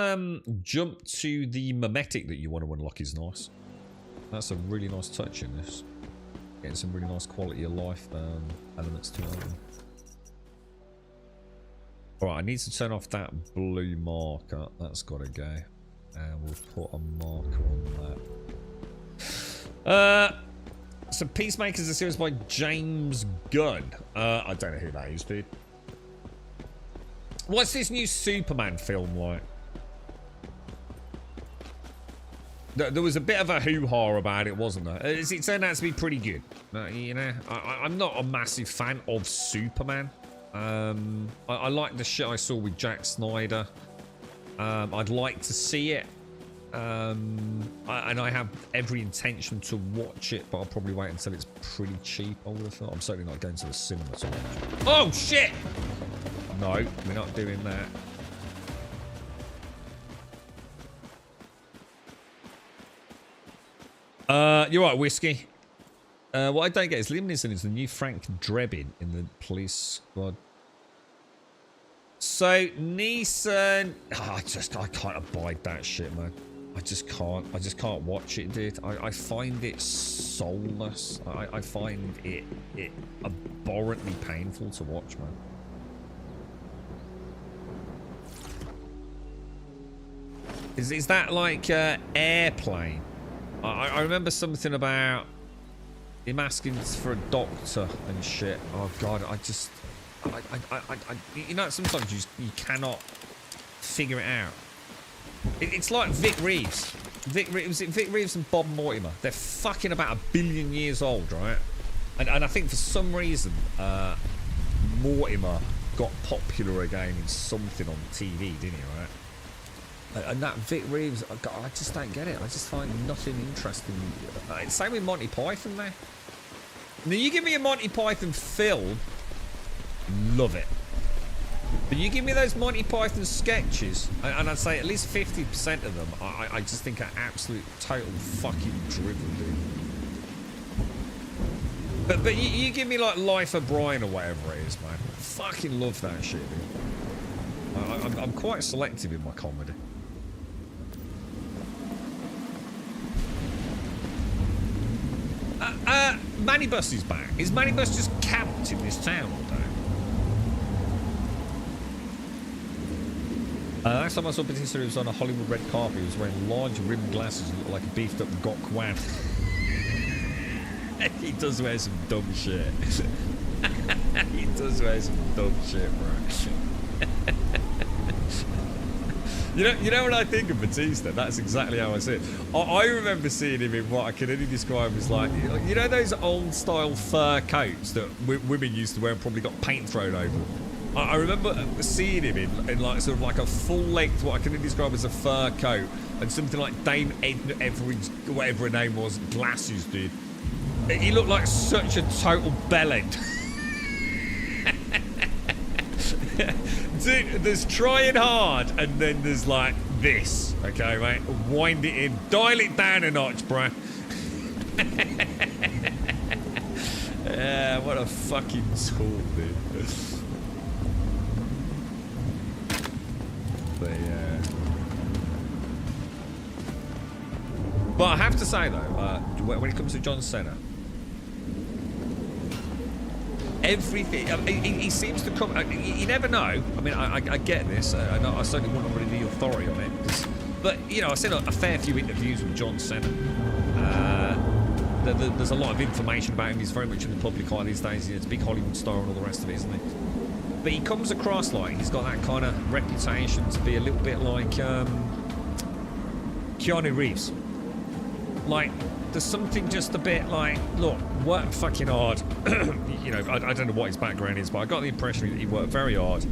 jump to the mimetic that you want to unlock is nice. That's a really nice touch in this. Getting some really nice quality of life elements to it. Alright, I need to turn off that blue marker. That's got to go. And we'll put a marker on that. So Peacemaker is a series by James Gunn. I don't know who that is, dude. What's this new Superman film like? There was a bit of a hoo-ha about it, wasn't there? It turned out to be pretty good. You know, I'm not a massive fan of Superman. I like the shit I saw with Jack Snyder. I'd like to see it. and I have every intention to watch it, but I'll probably wait until it's pretty cheap. I would have thought. I'm certainly not going to the cinema to watch it. Oh shit! No, we're not doing that. You're right, Whiskey. What I don't get is Liam Neeson is the new Frank Drebin in the police squad. So Neeson, I can't abide that shit, man. I just can't watch it, dude. I find it soulless. I find it abhorrently painful to watch, man. Is that like Airplane? I remember something about him asking for a doctor and shit. Oh god, you know, sometimes you cannot figure it out. It's like Vic Reeves. Vic Reeves and Bob Mortimer. They're fucking about 1 billion years old, right? And I think for some reason, Mortimer got popular again in something on TV, didn't he, right? And that Vic Reeves, I just don't get it. I just find nothing interesting. Same with Monty Python there. Now you give me a Monty Python film, love it. But you give me those Monty Python sketches, and I'd say at least 50% of them, I just think are absolute total fucking drivel, dude. But you give me like Life of Brian or whatever it is, man. I fucking love that shit, dude. I'm quite selective in my comedy. Manibus is back. Is Manibus just camped in this town all day? Last time I saw Batista, he was on a Hollywood red carpet. He was wearing large rimmed glasses and looked like a beefed up Gok Wan. He does wear some dumb shit. He does wear some dumb shit, bro. You know when I think of Batista, that's exactly how I see it. I remember seeing him in what I can only describe as like, you know those old style fur coats that women used to wear and probably got paint thrown over them? I remember seeing him in like sort of like a full length, what I can only describe as a fur coat, and something like Dame Edna Everidge, whatever her name was, glasses, dude. He looked like such a total bellend. Dude, there's trying hard, and then there's like this, okay, mate? Wind it in, dial it down a notch, bruh. Yeah, what a fucking tool, dude. But I have to say though, when it comes to John Cena, everything he seems to come. You never know. I mean, I get this, and I certainly wouldn't have really the authority on it. But you know, I've seen a fair few interviews with John Cena. There's a lot of information about him. He's very much in the public eye these days. He's a big Hollywood star and all the rest of it, isn't he? But he comes across like he's got that kind of reputation to be a little bit like Keanu Reeves. Like, there's something just a bit like, look, work fucking hard. You know, I don't know what his background is, but I got the impression he worked very hard.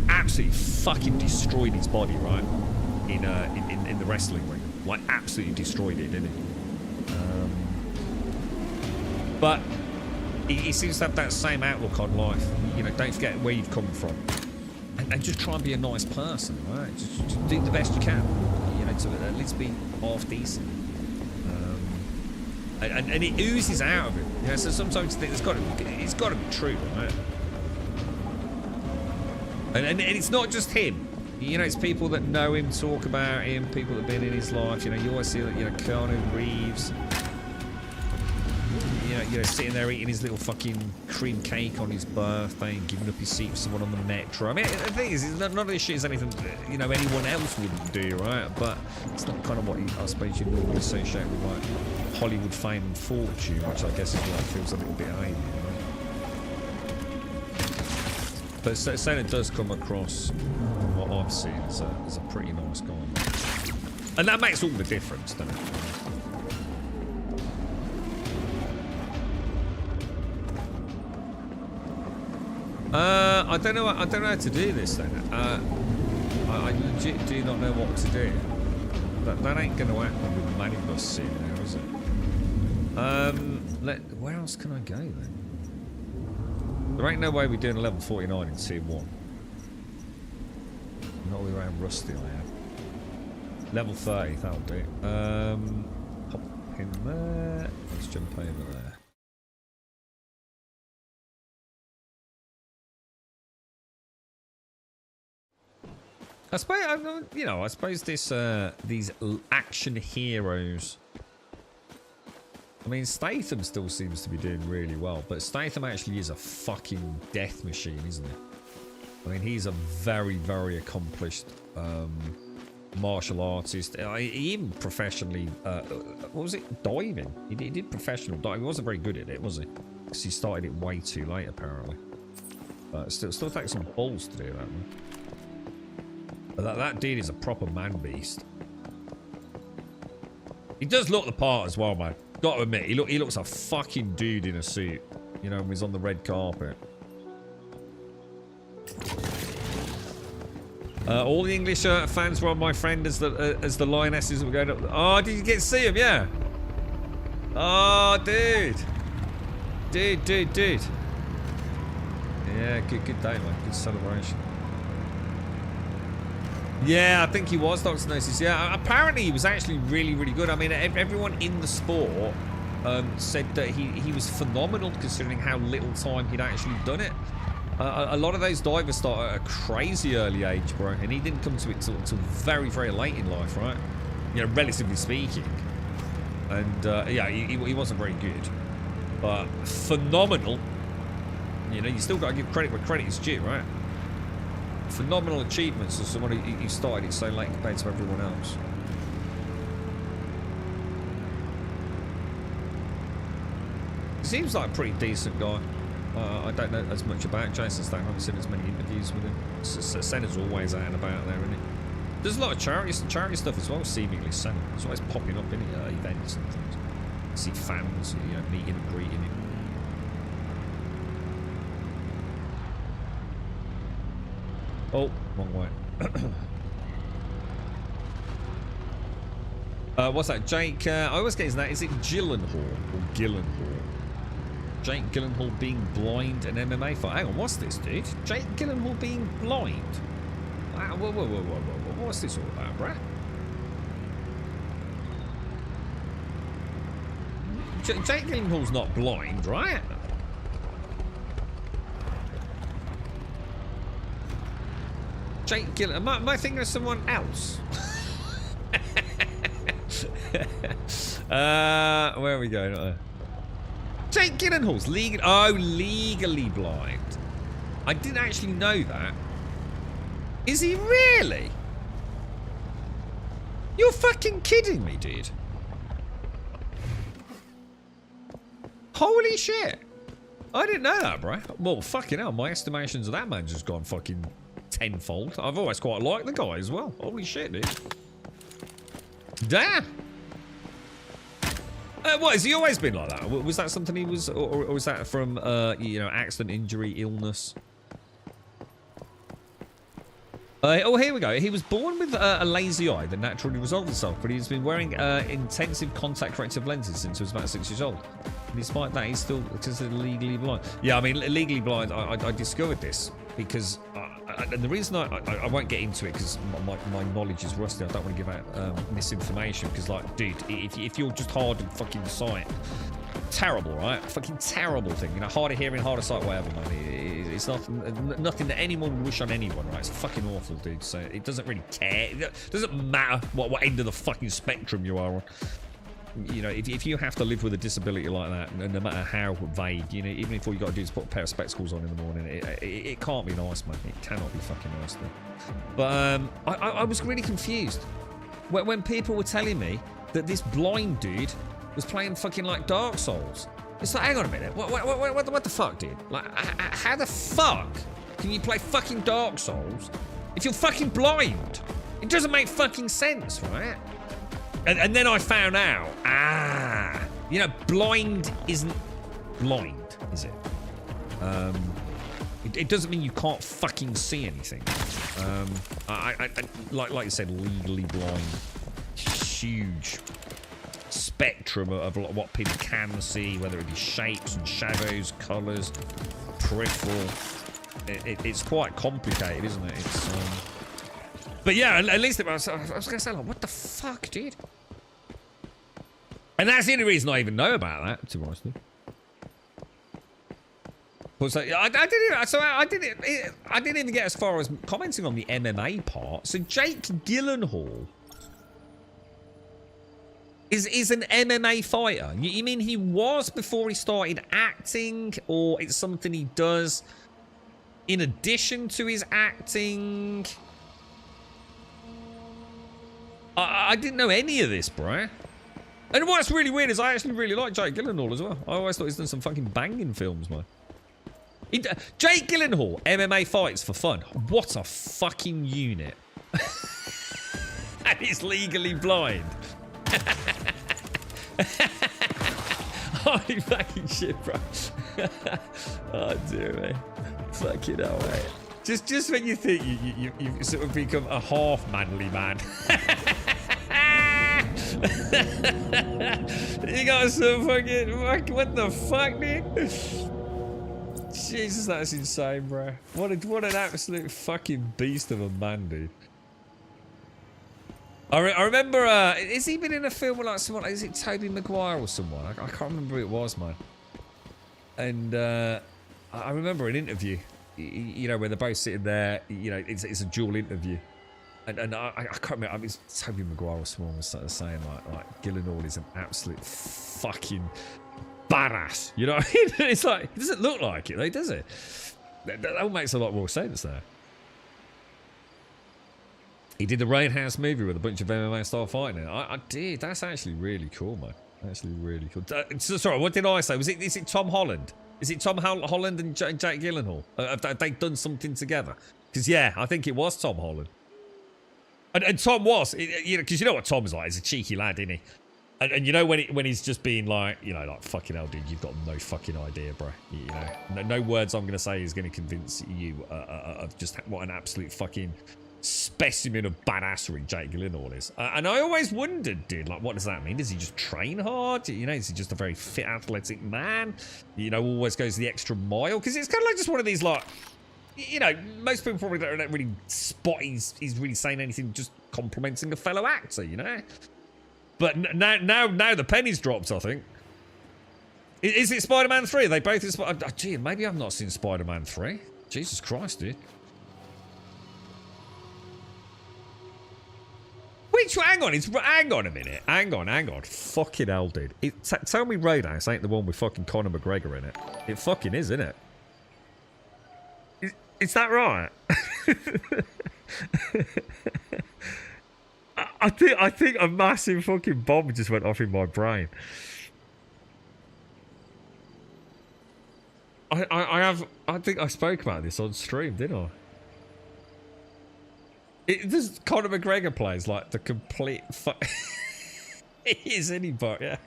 Absolutely fucking destroyed his body, right? In the wrestling ring. Like, absolutely destroyed it, didn't he? But he seems to have that same outlook on life. You know, don't forget where you've come from. And just try and be a nice person, right? Just do the best you can. You know, to at least be half decent. And it oozes out of him. You know, so sometimes you think it's got to be true, right? And it's not just him. You know, it's people that know him, talk about him, people that have been in his life. You know, you always see that, you know, Keanu Reeves. You know, sitting there eating his little fucking cream cake on his birthday and giving up his seat for someone on the metro. I mean, the thing is, none of this shit is anything, you know, anyone else wouldn't do, right? But it's not kind of what I suppose you normally associate with, like, Hollywood fame and fortune, which I guess is what feels a little bit alien, right? But Cena does come across, from what I've seen, as a pretty nice guy. And that makes all the difference, doesn't it? I don't know how to do this then. I legit do not know what to do. That ain't gonna happen with Manibus sitting there, is it? Where else can I go then? There ain't no way we're doing a level 49 in Tier 1. Not all the way around Rusty I am. Level 30, that'll do. Pop in there. Let's jump over there. I suppose, you know, I suppose this, these action heroes. I mean, Statham still seems to be doing really well, but Statham actually is a fucking death machine, isn't he? I mean, he's a very, very accomplished martial artist. He even professionally, what was it? Diving. He did professional diving. He wasn't very good at it, was he? Because he started it way too late, apparently. But still takes some balls to do that, man. But that dude is a proper man beast. He does look the part as well, man. Got to admit, he looks a fucking dude in a suit. You know, when he's on the red carpet. All the English fans were on my friend as the lionesses were going up. Oh, did you get to see him? Yeah. Oh, dude. Dude. Yeah, good day, man. Good celebration. Yeah, I think he was, Dr. Gnosis. Yeah, apparently he was actually really, really good. I mean, everyone in the sport said that he was phenomenal considering how little time he'd actually done it. A lot of those divers start at a crazy early age, bro, and he didn't come to it till very, very late in life, right? You know, relatively speaking. And, yeah, he wasn't very good. But phenomenal. You know, you still got to give credit where credit is due, right? Phenomenal achievements as someone who started it so late compared to everyone else. He seems like a pretty decent guy. I don't know as much about Jason Statham. I haven't seen as many interviews with him. Senna's always out and about there, isn't he? There's a lot of charity stuff as well, seemingly. Senna. It's always popping up in events and things. See fans, you know, meeting and greeting him. Oh, wrong way. What's that? Jake, I always get his name. Is it Gyllenhaal or Gyllenhaal? Jake Gyllenhaal being blind and MMA fight. Hang on, what's this, dude? Jake Gyllenhaal being blind? Wow, whoa. What's this all about, bruh? Jake Gyllenhaal's not blind, right? Jake Gyllenhaal. Am I thinking of someone else? Where are we going? Jake Gyllenhaal's legally blind. I didn't actually know that. Is he really? You're fucking kidding me, dude. Holy shit. I didn't know that, bro. Well, fucking hell, my estimations of that man just gone fucking tenfold. I've always quite liked the guy as well. Holy shit, dude. Damn. What, has he always been like that? Was that something he was, or was that from, you know, accident, injury, illness? Oh, here we go. He was born with a lazy eye that naturally resolved itself, but he's been wearing intensive contact corrective lenses since he was about 6 years old. And despite that, he's still considered legally blind. Yeah, I mean, legally blind, I discovered this because, and the reason I won't get into it because my knowledge is rusty. I don't want to give out misinformation because, like, dude, if you're just hard of fucking sight, terrible, right? Fucking terrible thing. You know, hard of hearing, hard of sight, whatever, man. It's nothing that anyone would wish on anyone, right? It's fucking awful, dude. So it doesn't really care. It doesn't matter what end of the fucking spectrum you are on. You know, if you have to live with a disability like that, and no matter how vague, you know, even if all you got to do is put a pair of spectacles on in the morning, it can't be nice, man. It cannot be fucking nice, dude. But I was really confused when people were telling me that this blind dude was playing fucking like Dark Souls. It's like, hang on a minute, what the fuck, dude? Like, how the fuck can you play fucking Dark Souls if you're fucking blind? It doesn't make fucking sense, right? And then I found out, you know, blind isn't blind, is it? It doesn't mean you can't fucking see anything. Like you said, legally blind. huge spectrum of what people can see, whether it be shapes and shadows, colours, peripheral. It's quite complicated, isn't it? It's but yeah, at least I was gonna say, like, what the fuck, dude? And that's the only reason I even know about that, to be honest with you. So I didn't even get as far as commenting on the MMA part. So Jake Gyllenhaal is an MMA fighter. You mean he was before he started acting, or it's something he does in addition to his acting? I didn't know any of this, bro. And what's really weird is I actually really like Jake Gyllenhaal as well. I always thought he's done some fucking banging films, man. Jake Gyllenhaal, MMA fights for fun. What a fucking unit. And he's legally blind. Holy fucking shit, bro. Oh, dear me. Fucking hell, mate. Just when you think you sort of become a half manly man. You got some fucking... What the fuck, dude? Jesus, that's insane, bro. What an absolute fucking beast of a man, dude. I remember, has he been in a film with like someone, is it Tobey Maguire or someone? I can't remember who it was, man. And I remember an interview, you know, where they're both sitting there, you know, it's a dual interview. And I can't remember, I mean, Tobey Maguire or someone was sort of saying like Gyllenhaal is an absolute fucking badass, you know what I mean? It's like, it doesn't look like it, though, does it? That all makes a lot more sense there. He did the Roadhouse movie with a bunch of MMA style fighting in it. I did. That's actually really cool, man. Actually really cool. Sorry, what did I say? Is it Tom Holland? Is it Tom Holland and Jake Gyllenhaal? Have they done something together? Because, yeah, I think it was Tom Holland. And Tom was, you know, because you know what Tom's like. He's a cheeky lad, isn't he? And you know when he's just being like, you know, like, fucking hell, dude, you've got no fucking idea, bro. You know, no words I'm going to say is going to convince you of just what an absolute fucking specimen of badassery Jake Gyllenhaal is. And I always wondered, dude, like, what does that mean? Does he just train hard? You know, is he just a very fit, athletic man? You know, always goes the extra mile? Because it's kind of like just one of these, like, you know, most people probably don't really spot he's really saying anything, just complimenting a fellow actor, you know? But now the penny's dropped, I think. Is it Spider-Man 3? Are they both in gee, maybe I've not seen Spider-Man 3. Jesus Christ, dude. Which, hang on a minute. Hang on. Fucking hell, dude. Tell me Roadhouse ain't the one with fucking Conor McGregor in it. It fucking is, isn't it? Is that right? I think a massive fucking bomb just went off in my brain. I think I spoke about this on stream, didn't I? This Conor McGregor plays like the complete fuck. It is anybody, yeah.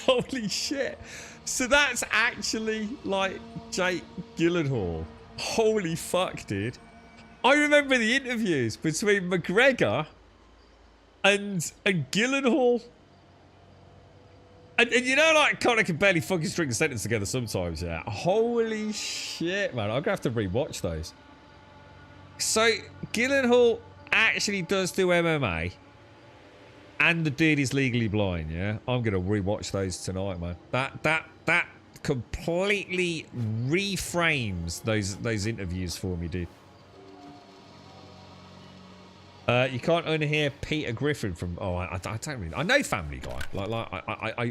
Holy shit. So that's actually like Jake Gyllenhaal. Holy fuck, dude. I remember the interviews between McGregor and Gyllenhaal. And you know, like, Conor can barely fucking string a sentence together sometimes, yeah. Holy shit, man. I'm gonna have to rewatch those. So, Gyllenhaal actually does do MMA. And the dude is legally blind, yeah? I'm gonna rewatch those tonight, man. That completely reframes those interviews for me, dude. You can't only hear Peter Griffin from... Oh, I don't really... I know Family Guy.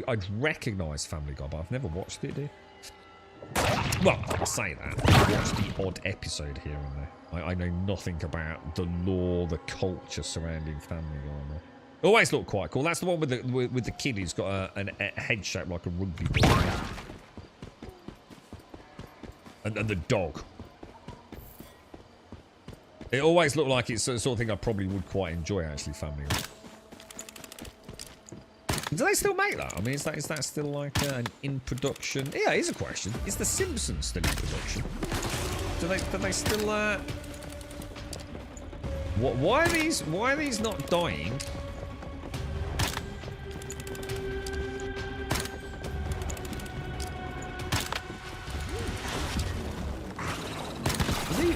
I'd recognise Family Guy, but I've never watched it, dude. Well, I say that. I watched the odd episode here and there. I know nothing about the lore, the culture surrounding Family Guy. It always looked quite cool. That's the one with the kid who's got a head shaped like a rugby ball. And the dog. It always looked like it's the sort of thing I probably would quite enjoy, actually, Family Guy. Do they still make that? I mean, is that still like an in production? Yeah, here's a question. Is The Simpsons still in production? Do they still Why are these not dying?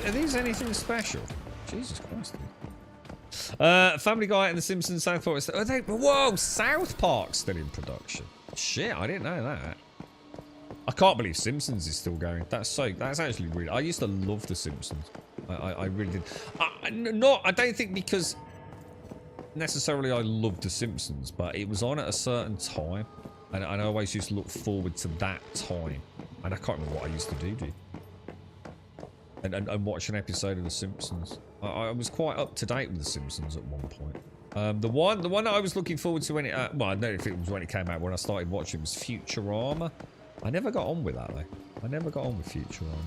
Are these anything special? Jesus Christ. Family Guy and The Simpsons, South Park. Whoa, South Park's still in production. Shit, I didn't know that. I can't believe Simpsons is still going. That's actually really. I used to love The Simpsons. I really did. I don't think because necessarily I loved The Simpsons, but it was on at a certain time, and I always used to look forward to that time. And I can't remember what I used to do. And watch an episode of The Simpsons. I was quite up to date with The Simpsons at one point. The one that I was looking forward to when it well, I don't know if it was when it came out. When I started watching, it was Futurama. I never got on with that though. I never got on with Futurama.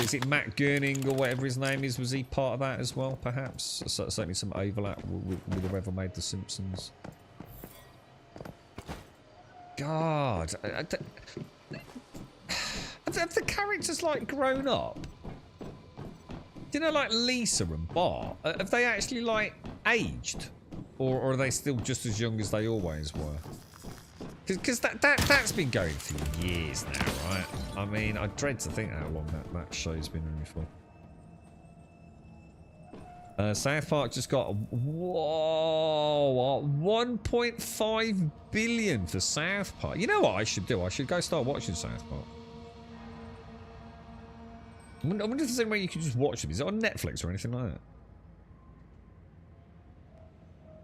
Is it Matt Groening or whatever his name is? Was he part of that as well? Perhaps certainly some overlap with whoever made The Simpsons. God. Have the characters, like, grown up? Do you know, like, Lisa and Bart? Have they actually, like, aged? Or are they still just as young as they always were? Because that's been going for years now, right? I mean, I dread to think how long that show's been running for. South Park just got, whoa, 1.5 billion for South Park. You know what I should do? I should go start watching South Park. I wonder if there's any way you can just watch it. Is it on Netflix or anything like that?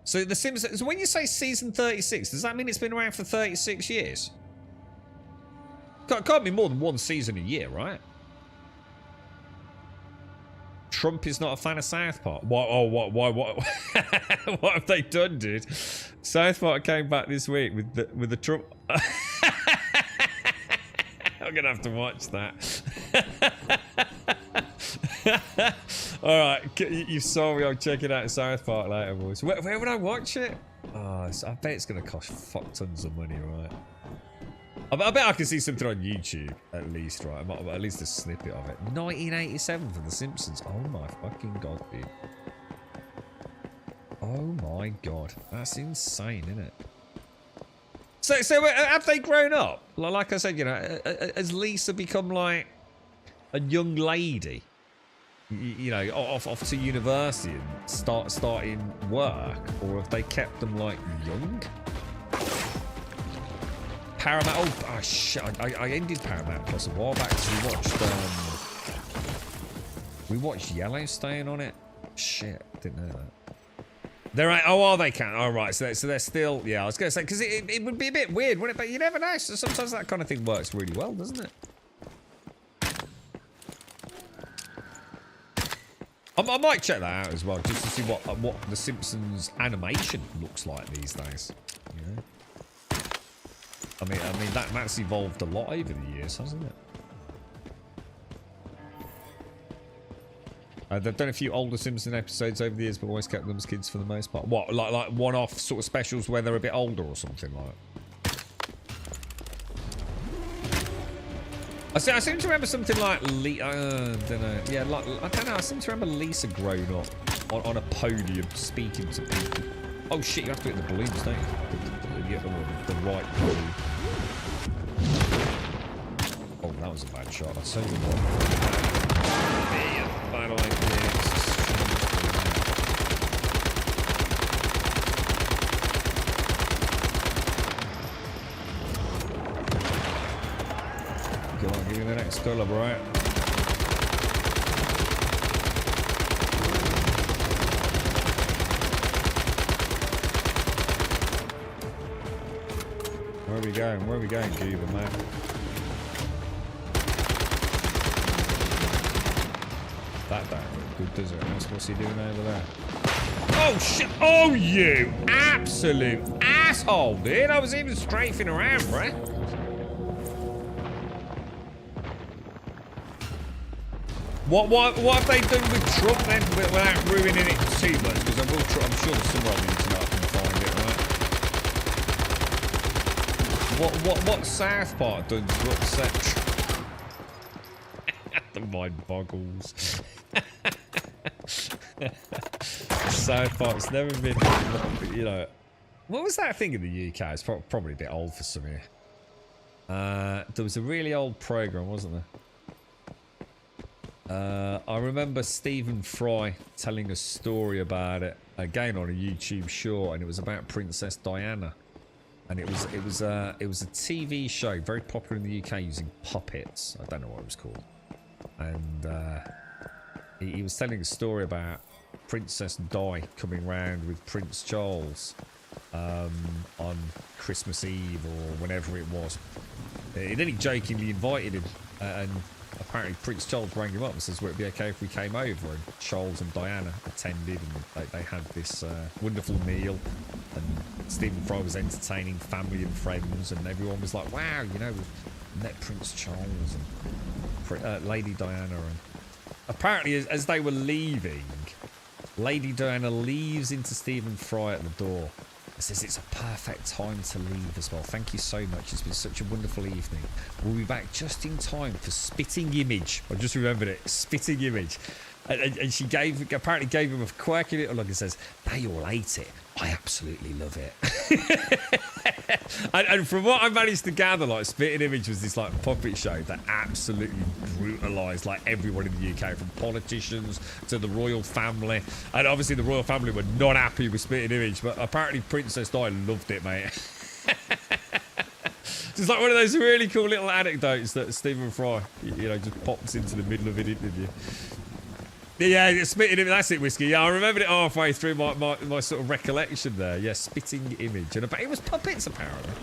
So The Simpsons, so when you say season 36, does that mean it's been around for 36 years? Can't be more than one season a year, right? Trump is not a fan of South Park. What? Oh, what? Why? What? What have they done, dude? South Park came back this week with the Trump. I'm gonna have to watch that. All right, you saw me. I'll check it out in South Park later, boys. Where would I watch it? Oh, I bet it's gonna cost fuck tons of money, right? I bet I can see something on YouTube at least, right? At least a snippet of it. 1987 for The Simpsons. Oh my fucking god, dude. Oh my god, that's insane, isn't it? So have they grown up? Like I said, you know, has Lisa become like a young lady? You know, off to university and starting work, or have they kept them like young? Paramount. Oh shit! I ended Paramount Plus a while back because we watched Yellowstone on it. Shit, didn't know that. They're right. Oh, are they? Can? Oh, right. So they're still. Yeah, I was gonna say because it would be a bit weird, wouldn't it? But you never know. So sometimes that kind of thing works really well, doesn't it? I might check that out as well, just to see what the Simpsons animation looks like these days. You know? I mean that's evolved a lot over the years, hasn't it? They've done a few older Simpson episodes over the years, but always kept them as kids for the most part. What, like one-off sort of specials where they're a bit older or something like? I seem to remember something like I don't know. Yeah, like I don't know. I seem to remember Lisa growing up on a podium speaking to people. Oh shit! You have to get the balloons, don't you? The right balloon. Oh, that was a bad shot. I'll tell you what. Bad ideas. Go on, give me the next colour, right? Where are we going? Where are we going, Cuba, man? That don't look good, does it? What's he doing over there? Oh shit! Oh, you absolute asshole, dude! I was even strafing around, right? What have they done with Trump then, without ruining it too much? Because I'm sure there's somewhere on the internet I can find it, right? What South Park done to upset Trump? The mind boggles. South Park's never been, you know. What was that thing in the UK? It's probably a bit old for some of you. There was a really old program, wasn't there? I remember Stephen Fry telling a story about it again on a YouTube short, and it was about Princess Diana. And it was a TV show very popular in the UK using puppets. I don't know what it was called. And he was telling a story about Princess Di coming round with Prince Charles on Christmas Eve or whenever it was. He then jokingly invited him, and apparently Prince Charles rang him up and says, would it be okay if we came over? And Charles and Diana attended, and they had this wonderful meal, and Stephen Fry was entertaining family and friends, and everyone was like, wow, you know, we've met Prince Charles and Lady Diana. And apparently as they were leaving, Lady Diana leaves into Stephen Fry at the door. Says it's a perfect time to leave as well. Thank you so much. It's been such a wonderful evening. We'll be back just in time for Spitting Image. I just remembered it. Spitting Image. And she apparently gave him a quirky little look and says, they all ate it. I absolutely love it. and from what I managed to gather, like, Spitting Image was this like puppet show that absolutely brutalised like everyone in the UK, from politicians to the royal family. And obviously the royal family were not happy with Spitting Image, but apparently Princess Di loved it, mate. It's like one of those really cool little anecdotes that Stephen Fry, you know, just pops into the middle of an interview. Yeah, Spitting Image, that's it, Whiskey. Yeah, I remembered it halfway through my sort of recollection there. Yeah, Spitting Image. And it was puppets, apparently.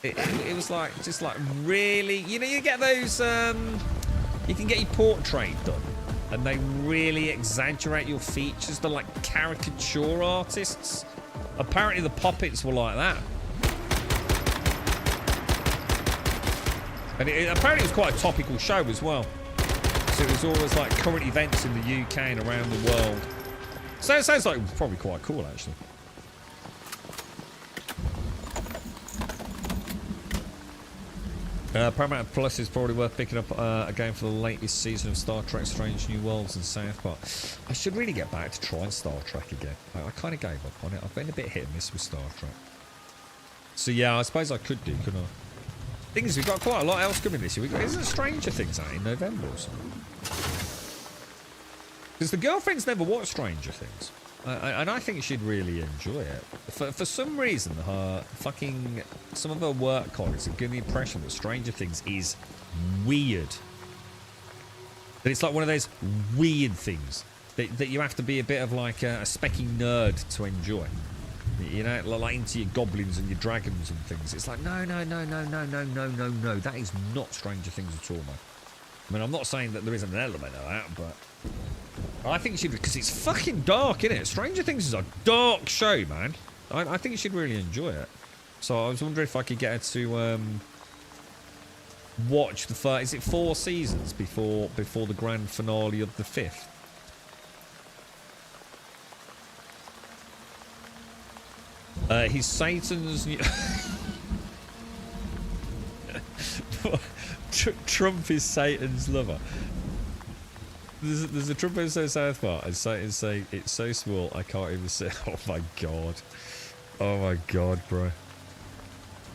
It was like, just like really, you know, you get those, you can get your portrait done, and they really exaggerate your features. They're like caricature artists. Apparently the puppets were like that. And apparently it was quite a topical show as well. So it was always like current events in the UK and around the world. So it sounds like it was probably quite cool, actually. Paramount Plus is probably worth picking up again for the latest season of Star Trek Strange New Worlds and South Park. I should really get back to trying Star Trek again. I kind of gave up on it. I've been a bit hit and miss with Star Trek. So yeah, I suppose I could do, couldn't I? Thing is, we've got quite a lot else coming this year. Isn't Stranger Things out in November or something? Because the girlfriend's never watched Stranger Things. And I think she'd really enjoy it. For some reason, some of her work colleagues have given the impression that Stranger Things is weird. That it's like one of those weird things that you have to be a bit of like a specky nerd to enjoy. You know, like into your goblins and your dragons and things. It's like, no. That is not Stranger Things at all, man. I mean, I'm not saying that there isn't an element of that, but I think she'd, because it's fucking dark, isn't it? Stranger Things is a dark show, man. I think she'd really enjoy it. So I was wondering if I could get her to watch is it 4 seasons before the grand finale of the 5th? He's Satan's new... Trump is Satan's lover. There's a Trump episode South Park, and Satan's saying, it's so small, I can't even see. Oh my god. Oh my god, bro.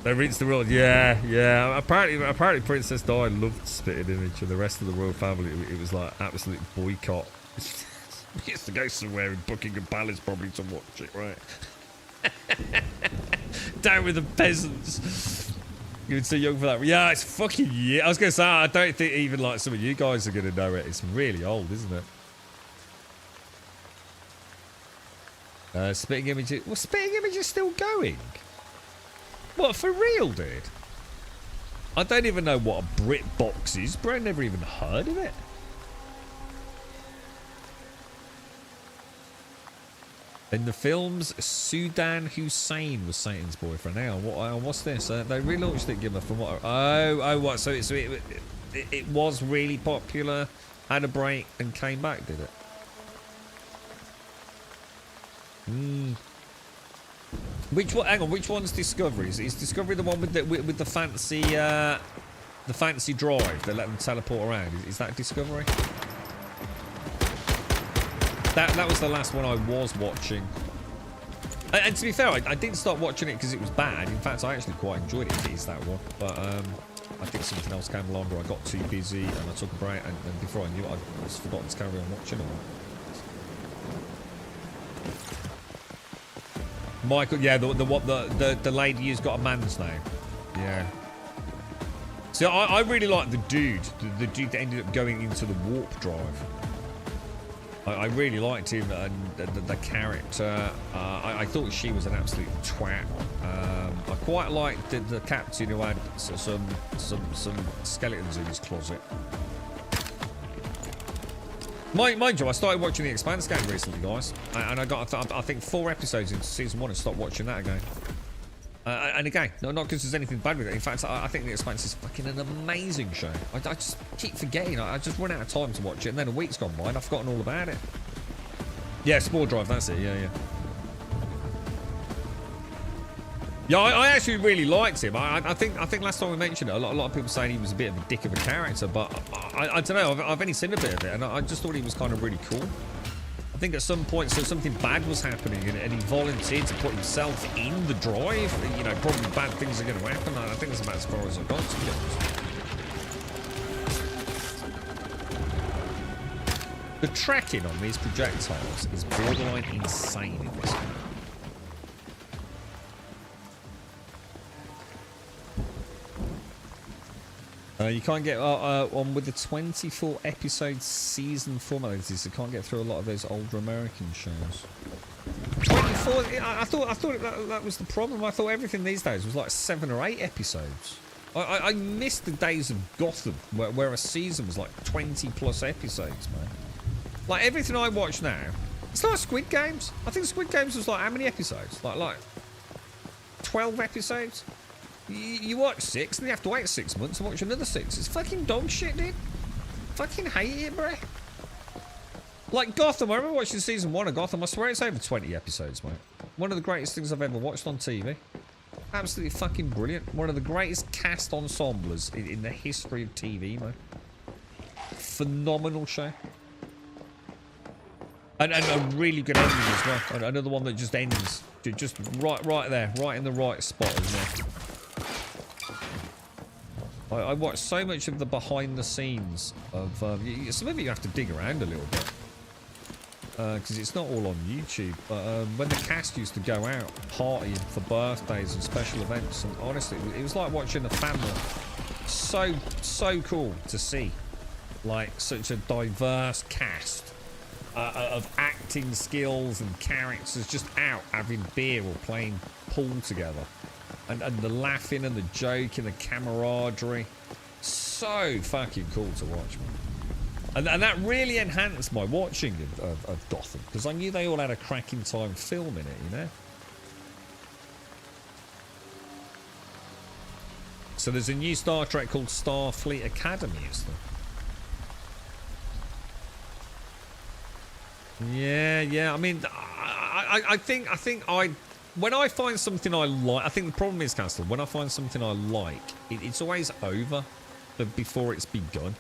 They reached the world. Yeah. Apparently Princess Di loved Spitting Image, and the rest of the royal family, it was like absolute boycott. He used to go somewhere in Buckingham Palace probably to watch it, right? Down with the peasants. You're too young for that. Yeah, it's fucking I was gonna say, I don't think even like some of you guys are gonna know it. It's really old, isn't it? Spitting Image. Well, Spitting Image is still going. What, for real, dude? I don't even know what a BritBox is, bro. I never even heard of it. In the films, Sudan Hussein was Satan's boyfriend. Now, what's this? They relaunched it, Gimmer, from what? Oh, what? So it was really popular, had a break, and came back, did it? Which one? Hang on, which one's Discovery? Is Discovery the one with the fancy drive that let them teleport around? Is that Discovery? That was the last one I was watching. And to be fair, I didn't start watching it because it was bad. In fact, I actually quite enjoyed it. It is that one, but I think something else came along, or I got too busy and I took a break, and before I knew it, I just forgotten to carry on watching it. Michael, yeah, the lady who's got a man's name. Yeah. See, I really like the dude that ended up going into the warp drive. I really liked him and the character. I thought she was an absolute twat. I quite liked the captain who had some skeletons in his closet. Mind you, I started watching the Expanse game recently, guys, and I got I think 4 episodes into season 1 and stopped watching that again. And again, not because there's anything bad with it. In fact, I think The Expanse is fucking an amazing show. I just keep forgetting. I just run out of time to watch it, and then a week's gone by, and I've forgotten all about it. Yeah, Spore Drive, that's it. Yeah. Yeah, I actually really liked him. I think last time we mentioned it, a lot of people saying he was a bit of a dick of a character, but I don't know. I've only seen a bit of it, and I just thought he was kind of really cool. I think at some point, so something bad was happening, and he volunteered to put himself in the drive. You know, probably bad things are going to happen. I think that's about as far as I got, to be honest. The tracking on these projectiles is borderline insane in this game. You can't get on with the 24 episode season format. You can't get through a lot of those older American shows. 24. I thought that was the problem. I thought everything these days was like 7 or 8 episodes. I missed the days of Gotham where a season was like 20 plus episodes, man. Like everything I watch now, it's like Squid Games. I think Squid Games was like how many episodes? Like 12 episodes. You watch 6 and you have to wait 6 months and watch another 6. It's fucking dog shit, dude. Fucking hate it, bro. Like Gotham, I remember watching season 1 of Gotham. I swear it's over 20 episodes, mate. One of the greatest things I've ever watched on TV. Absolutely fucking brilliant. One of the greatest cast ensembles in the history of TV, mate. Phenomenal show. And a really good ending as well. And another one that just ends just right there, right in the right spot as well. I watched so much of the behind the scenes of some of it you have to dig around a little bit because it's not all on YouTube, but when the cast used to go out partying for birthdays and special events, and honestly it was like watching a family. So cool to see, like such a diverse cast of acting skills and characters just out having beer or playing pool together. And the laughing and the joking, the camaraderie. So fucking cool to watch, man. And that really enhanced my watching of Gotham, because I knew they all had a cracking time filming it, you know? So there's a new Star Trek called Starfleet Academy, is there? Yeah. I mean, I think when I find something I like, I think the problem is, Castle, when I find something I like, it's always over before it's begun.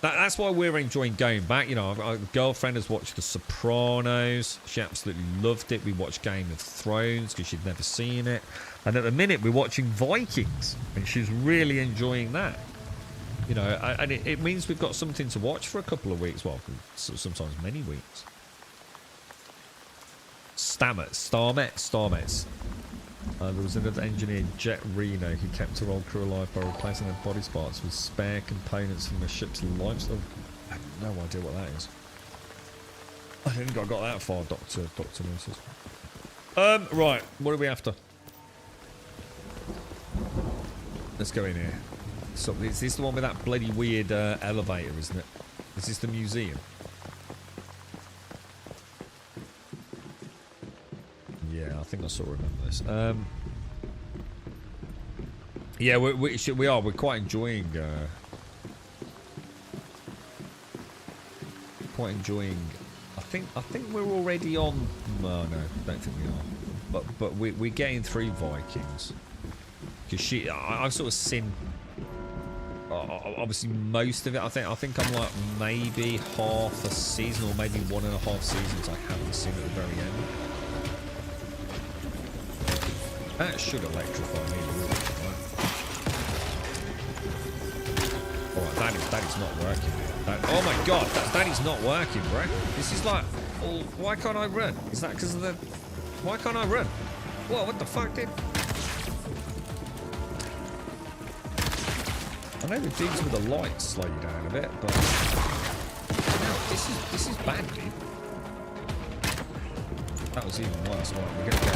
That's why we're enjoying going back. You know, our girlfriend has watched The Sopranos. She absolutely loved it. We watched Game of Thrones because she'd never seen it. And at the minute, we're watching Vikings, and she's really enjoying that. You know, and it means we've got something to watch for a couple of weeks. Well, sometimes many weeks. Starmets. There was another engineer, Jet Reno, who kept her old crew alive by replacing their body parts with spare components from the ship's lifestyle. I have no idea what that is. I think I got that far, Dr. Moses. Right, what are we after? Let's go in here. So, is this the one with that bloody weird elevator, isn't it? Is this the museum? Yeah, I think I sort of remember this. Yeah, we are. We're quite enjoying. I think we're already on. No, don't think we are. But we're getting through Vikings. Because I've sort of seen. obviously most of it. I think I'm like maybe half a season or maybe 1.5 seasons I haven't seen at the very end. That should electrify me. Alright, that is not working. Oh my god, that is not working, bro. This is like, oh, why can't I run? Is that because of the... Why can't I run? Whoa, what the fuck, dude? I know the digs with the lights slow you down a bit, but... No, this is bad, dude. That was even worse. Right, we're gonna go.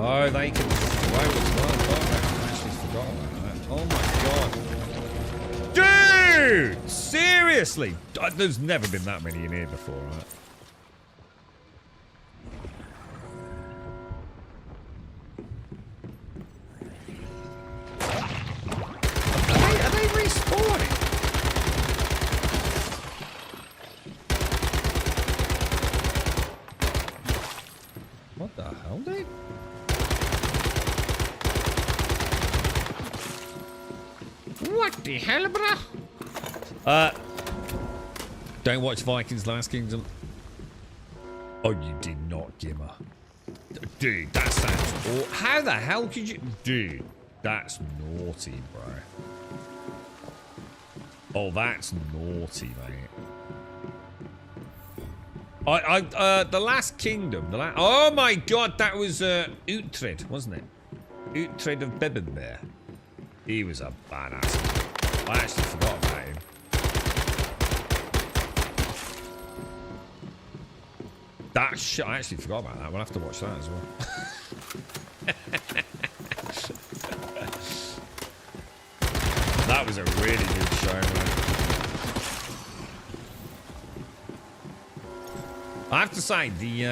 Oh, they can throw as well. Oh, I actually forgot about that. Oh my god. Dude! Seriously? There's never been that many in here before, right? Are they respawning? What the hell, dude? What the hell, bruh? Don't watch Vikings Last Kingdom. Oh, you did not, Gimmer. Dude, that sounds... How the hell could you... Dude, that's naughty, bro. Oh, that's naughty, mate. The Last Kingdom. Oh my god, that was Uhtred, wasn't it? Uhtred of Bebbanbear. He was a badass. I actually forgot about him. That shit, I actually forgot about that. We'll have to watch that as well. That was a really good show, man. I have to say, the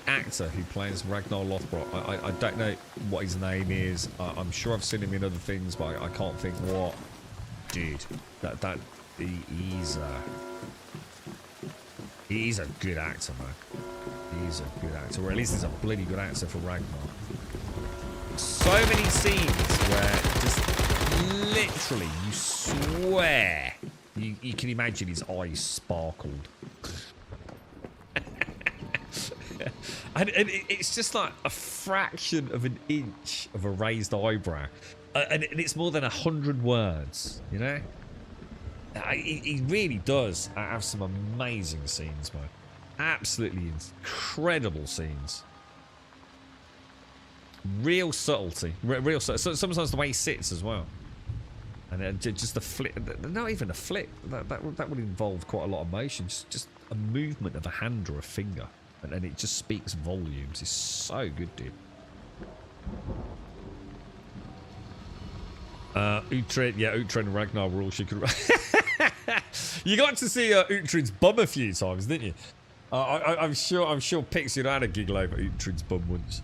actor who plays Ragnar Lothbrok, I don't know what his name is. I'm sure I've seen him in other things, but I can't think what. Dude, he's a good actor, man. He's a good actor, or at least he's a bloody good actor for Ragnar. So many scenes where just literally you swear you can imagine his eyes sparkled. And it's just like a fraction of an inch of a raised eyebrow. And it's more than 100 words, you know? He really does have some amazing scenes, man. Absolutely incredible scenes. Real subtlety. Real subtlety. Sometimes the way he sits as well. And just a flick. Not even a flick. That would involve quite a lot of motion. Just a movement of a hand or a finger. And it just speaks volumes. It's so good, dude. Uhtred, yeah, Uhtred and Ragnar were all she could. You got to see Uhtred's bum a few times, didn't you? I'm sure Pixie had a giggle over Uhtred's bum once.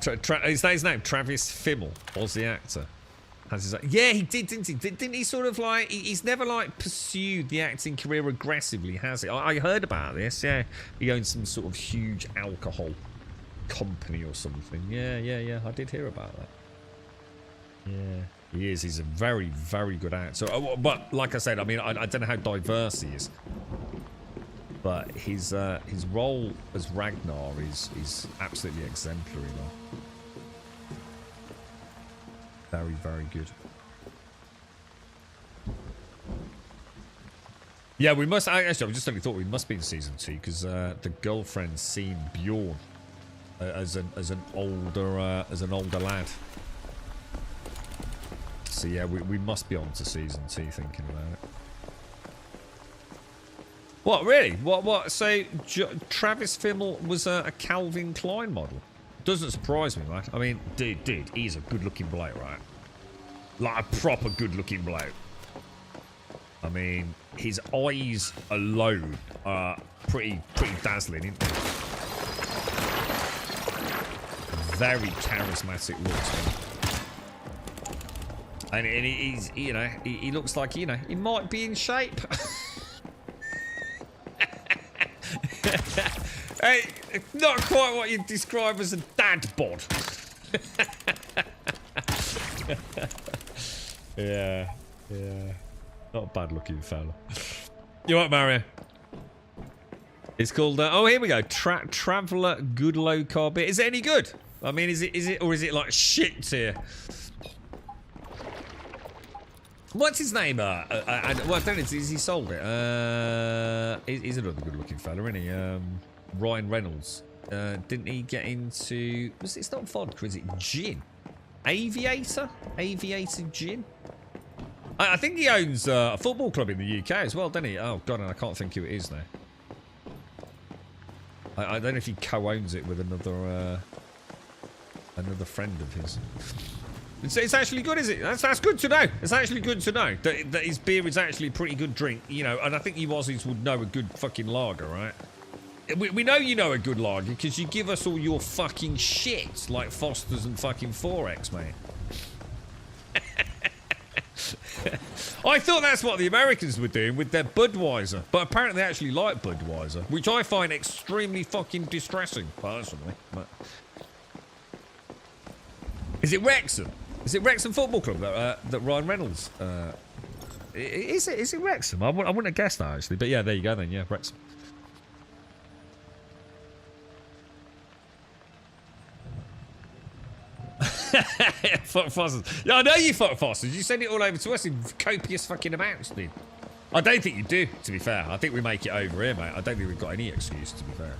Is that his name? Travis Fimmel was the actor. Yeah, he did, didn't he? Didn't he sort of like... He's never, like, pursued the acting career aggressively, has he? I heard about this, yeah. He owns some sort of huge alcohol company or something. Yeah, I did hear about that. Yeah, he is. He's a very, very good actor. But, like I said, I mean, I don't know how diverse he is. But his role as Ragnar is absolutely exemplary, though. Very, very good. Yeah, we must... Actually, I just only thought we must be in season 2 because the girlfriend's seen Bjorn as an older lad. So yeah, we must be on to season 2 thinking about it. What, really? What? So Travis Fimmel was a Calvin Klein model? Doesn't surprise me, mate. I mean, dude, he's a good-looking bloke, right? Like a proper good-looking bloke. I mean, his eyes alone are pretty dazzling, isn't they? Very charismatic looks, man. And he's, you know, he looks like, you know, he might be in shape. Hey, not quite what you'd describe as a dad bod. Yeah. Not a bad looking fella. You want Mario? It's called, oh, here we go. Traveller Good Low Carb. Is it any good? I mean, is it, or is it like shit tier? What's his name? Well, I don't know. Is he sold it? He's another good-looking fella, isn't he? Ryan Reynolds. Didn't he get into? It's not vodka, is it? Gin. Aviator Gin. I think he owns a football club in the UK as well, doesn't he? Oh god, and I can't think who it is now. I don't know if he co-owns it with another friend of his. It's actually good, is it? That's good to know. It's actually good to know that his beer is actually a pretty good drink, you know. And I think you Aussies would know a good fucking lager, right? We know you know a good lager because you give us all your fucking shit like Foster's and fucking 4X, mate. I thought that's what the Americans were doing with their Budweiser, but apparently they actually like Budweiser, which I find extremely fucking distressing, personally. But is it Wrexham? Is it Wrexham Football Club that Ryan Reynolds? Is it Wrexham? I wouldn't have guessed that actually, but yeah, there you go then. Yeah, Wrexham. Fuck Fosters. Yeah, I know you fuck Fosters. You send it all over to us in copious fucking amounts, dude. I don't think you do, to be fair. I think we make it over here, mate. I don't think we've got any excuse, to be fair.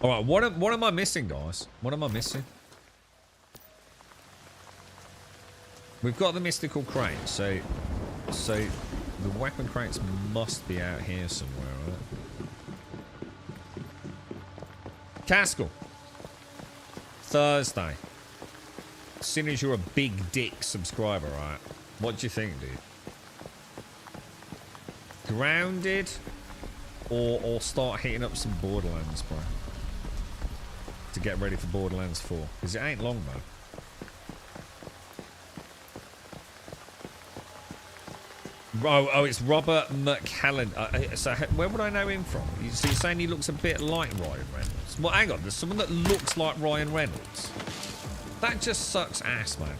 Alright, what am I missing, guys? What am I missing? We've got the mystical crate, so the weapon crates must be out here somewhere, right? Caskell. Thursday. As soon as you're a big dick subscriber, right? What do you think, dude? Grounded or start hitting up some Borderlands, bro? To get ready for Borderlands 4. Because it ain't long, though. Oh, it's Robert McCallan. So where would I know him from? So you're saying he looks a bit like Ryan Reynolds? Well, hang on. There's someone that looks like Ryan Reynolds. That just sucks ass, man.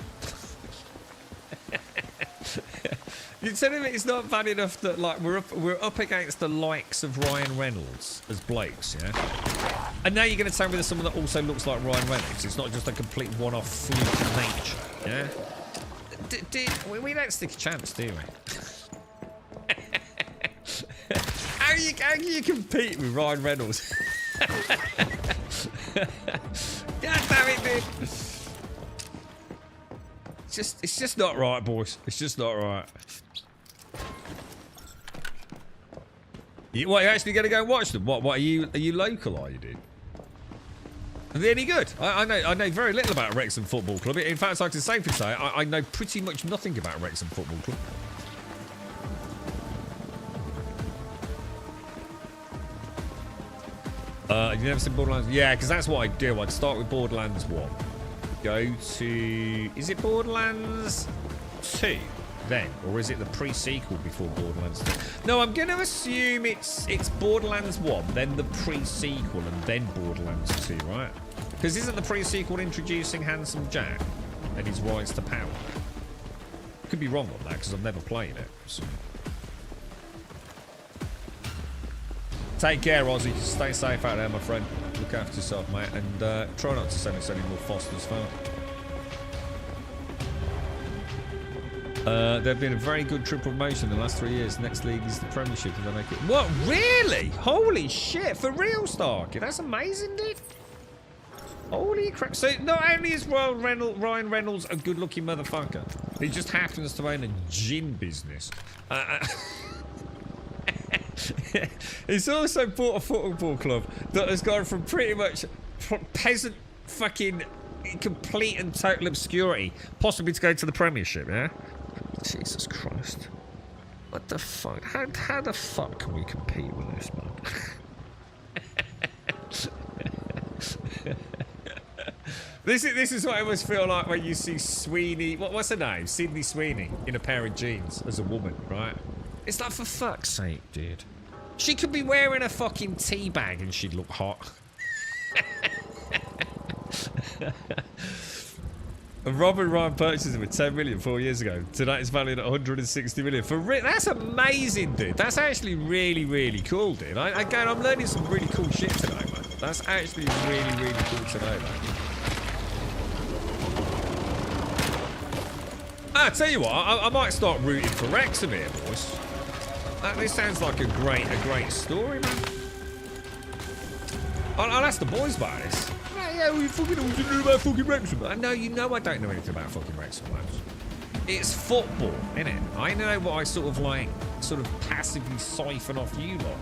You're telling me it's not bad enough that like we're up against the likes of Ryan Reynolds as blokes, yeah? And now you're going to tell me there's someone that also looks like Ryan Reynolds. It's not just a complete one-off fluke of nature, yeah? We don't stick a chance, do we? How can you compete with Ryan Reynolds? God damn it, dude. It's just not right, boys. It's just not right. What, you're actually going to go and watch them? What are you local, are you, dude? Are they any good? I know very little about Wrexham Football Club. In fact, I can safely say I know pretty much nothing about Wrexham Football Club. Have you never seen Borderlands? Yeah, because that's what I do. I'd start with Borderlands 1. Go to... Is it Borderlands 2 then? Or is it the pre-sequel before Borderlands 2? No, I'm going to assume it's Borderlands 1, then the pre-sequel, and then Borderlands 2, right? Because isn't the pre-sequel introducing Handsome Jack and his rise to power? Could be wrong on that, because I've never played it. So. Take care, Ozzy. Stay safe out there, my friend. Look after yourself, mate. And try not to send us any more Foster's phone. They've been a very good triple promotion in the last 3 years. Next league is the Premiership if they make it. What? Really? Holy shit. For real, Starkey. That's amazing, dude. Holy crap. So not only is Ryan Reynolds a good-looking motherfucker, he just happens to own a gin business. He's also bought a football club that has gone from pretty much peasant fucking complete and total obscurity, possibly to go to the Premiership, yeah? Jesus Christ. What the fuck? How the fuck can we compete with this, man? This is what I always feel like when you see Sweeney... What's her name? Sydney Sweeney in a pair of jeans as a woman, right? It's like, for fuck's sake, dude. She could be wearing a fucking tea bag and she'd look hot. Robert Ryan purchased it with 10 million 4 years ago. Today it's valued at 160 million. That's amazing, dude. That's actually really, really cool, dude. Again, I'm learning some really cool shit today, man. That's actually really, really cool to know, man. I tell you what, I might start rooting for Wrexham here, boys. This sounds like a great story, man. I'll ask the boys about this. Yeah, we fucking know about fucking Wrexham. No, you know I don't know anything about fucking Wrexham, lads. It's football, innit? I know what I sort of passively siphon off you lot.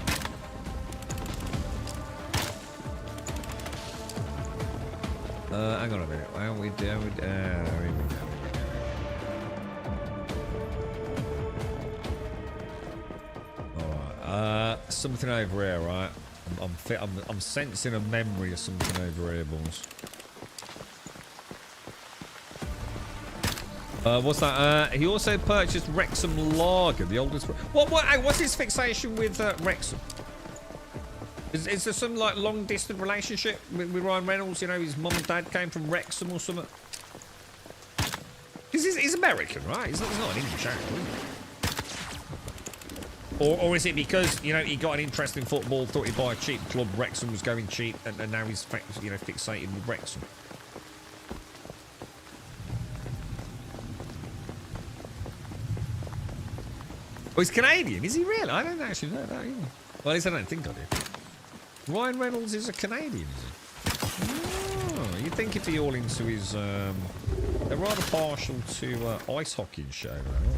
Hang on a minute. How we doing? Alright, something over here, right? I'm sensing a memory of something over here, boys. What's that? He also purchased Wrexham Lager, the oldest. What's his fixation with Wrexham? Is there some like long distance relationship with Ryan Reynolds? You know, his mum and dad came from Wrexham or something. He's American, right? He's not an English actor, is he? Or is it because, you know, he got an interest in football, thought he'd buy a cheap club, Wrexham was going cheap, and now he's, you know, fixated with Wrexham? Oh, he's Canadian, is he really? I don't actually know that either. Well, at least I don't think I do. Ryan Reynolds is a Canadian, is he? Oh, you'd think if he all into his, they're rather partial to ice hockey and show, right?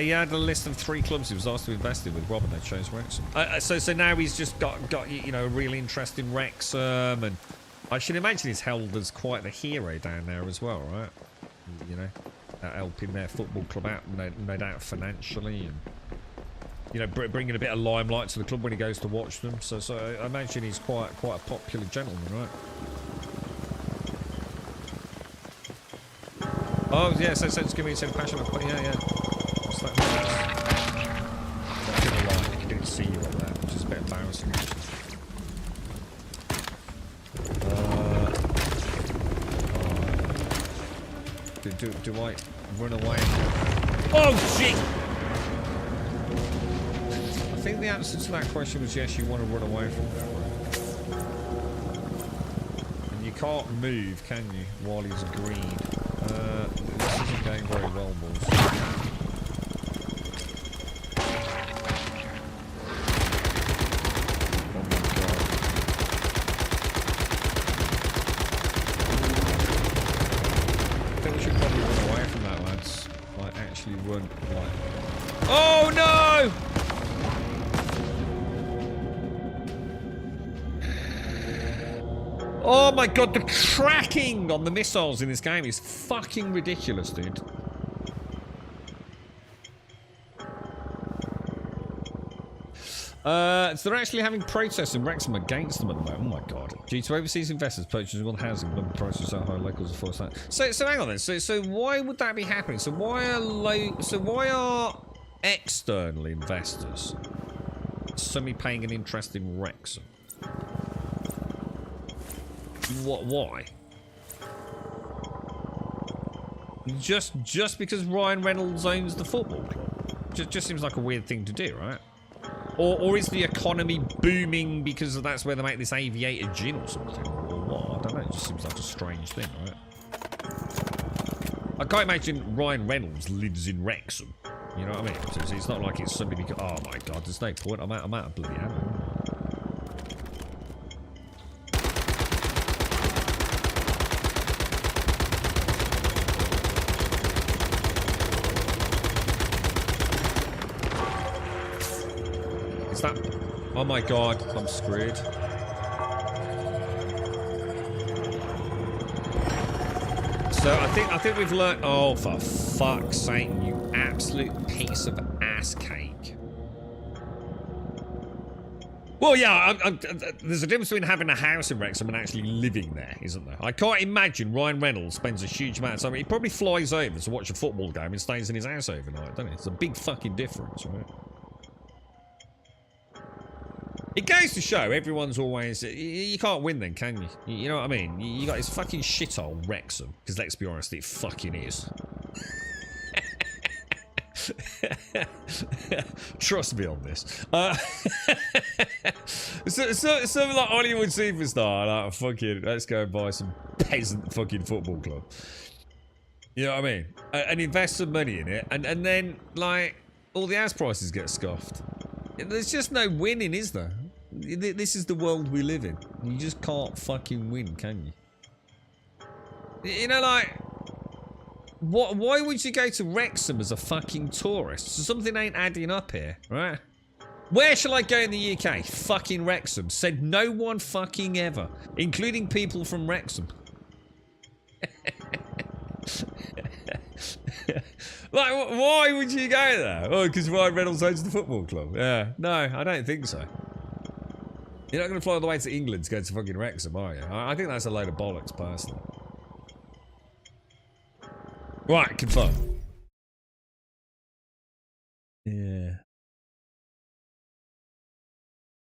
He had a list of 3 clubs he was asked to invest in with Rob, and they chose Wrexham. So now he's just got you know, a real interest in Wrexham, and I should imagine he's held as quite the hero down there as well, right? You know, helping their football club out, no doubt financially, and you know, bringing a bit of limelight to the club when he goes to watch them. So I imagine he's quite a popular gentleman, right? Oh yeah, so it's giving me some passion. Yeah. What's that? He didn't see you on that, which is a bit embarrassing. Do I run away? Oh shit! I think the answer to that question was yes, you want to run away from that, right? And you can't move, can you, while he's agreed? This isn't going very well, boys. Run like... Oh no! Oh my god, the tracking on the missiles in this game is fucking ridiculous, dude. So they're actually having protests in Wrexham against them at the moment. Oh my god. Due to overseas investors purchasing on housing, the prices so high, locals are forced out. So hang on then. So why would that be happening? So why are external investors suddenly paying an interest in Wrexham? Why? Just because Ryan Reynolds owns the football club? Just seems like a weird thing to do, right? Or is the economy booming because that's where they make this aviator gin or something? Or what? I don't know. It just seems like a strange thing, right? I can't imagine Ryan Reynolds lives in Wrexham. You know what I mean? So it's not like it's somebody because... Oh my god, there's no point. I'm out of bloody ammo. That, oh my god, I'm screwed. So I think we've learned. Oh, for fuck's sake, you absolute piece of ass cake! Well, yeah, there's a difference between having a house in Wrexham and actually living there, isn't there? I can't imagine Ryan Reynolds spends a huge amount of time. He probably flies over to watch a football game and stays in his house overnight, doesn't he? It's a big fucking difference, right? It goes to show everyone's always... You can't win then, can you? You know what I mean? You got this fucking shithole, Wrexham. Because let's be honest, it fucking is. Trust me on this. Some like Hollywood superstar, like fucking, let's go and buy some peasant fucking football club. You know what I mean? And invest some money in it, and then like all the house prices get scoffed. There's just no winning, is there? This is the world we live in. You just can't fucking win, can you? You know, like. Why would you go to Wrexham as a fucking tourist? Something ain't adding up here, right? Where shall I go in the UK? Fucking Wrexham. Said no one fucking ever. Including people from Wrexham. Like, why would you go there? Oh, because Ryan Reynolds owns the football club. Yeah. No, I don't think so. You're not going to fly all the way to England to go to fucking Wrexham, are you? I think that's a load of bollocks, personally. Right, confirm. Yeah.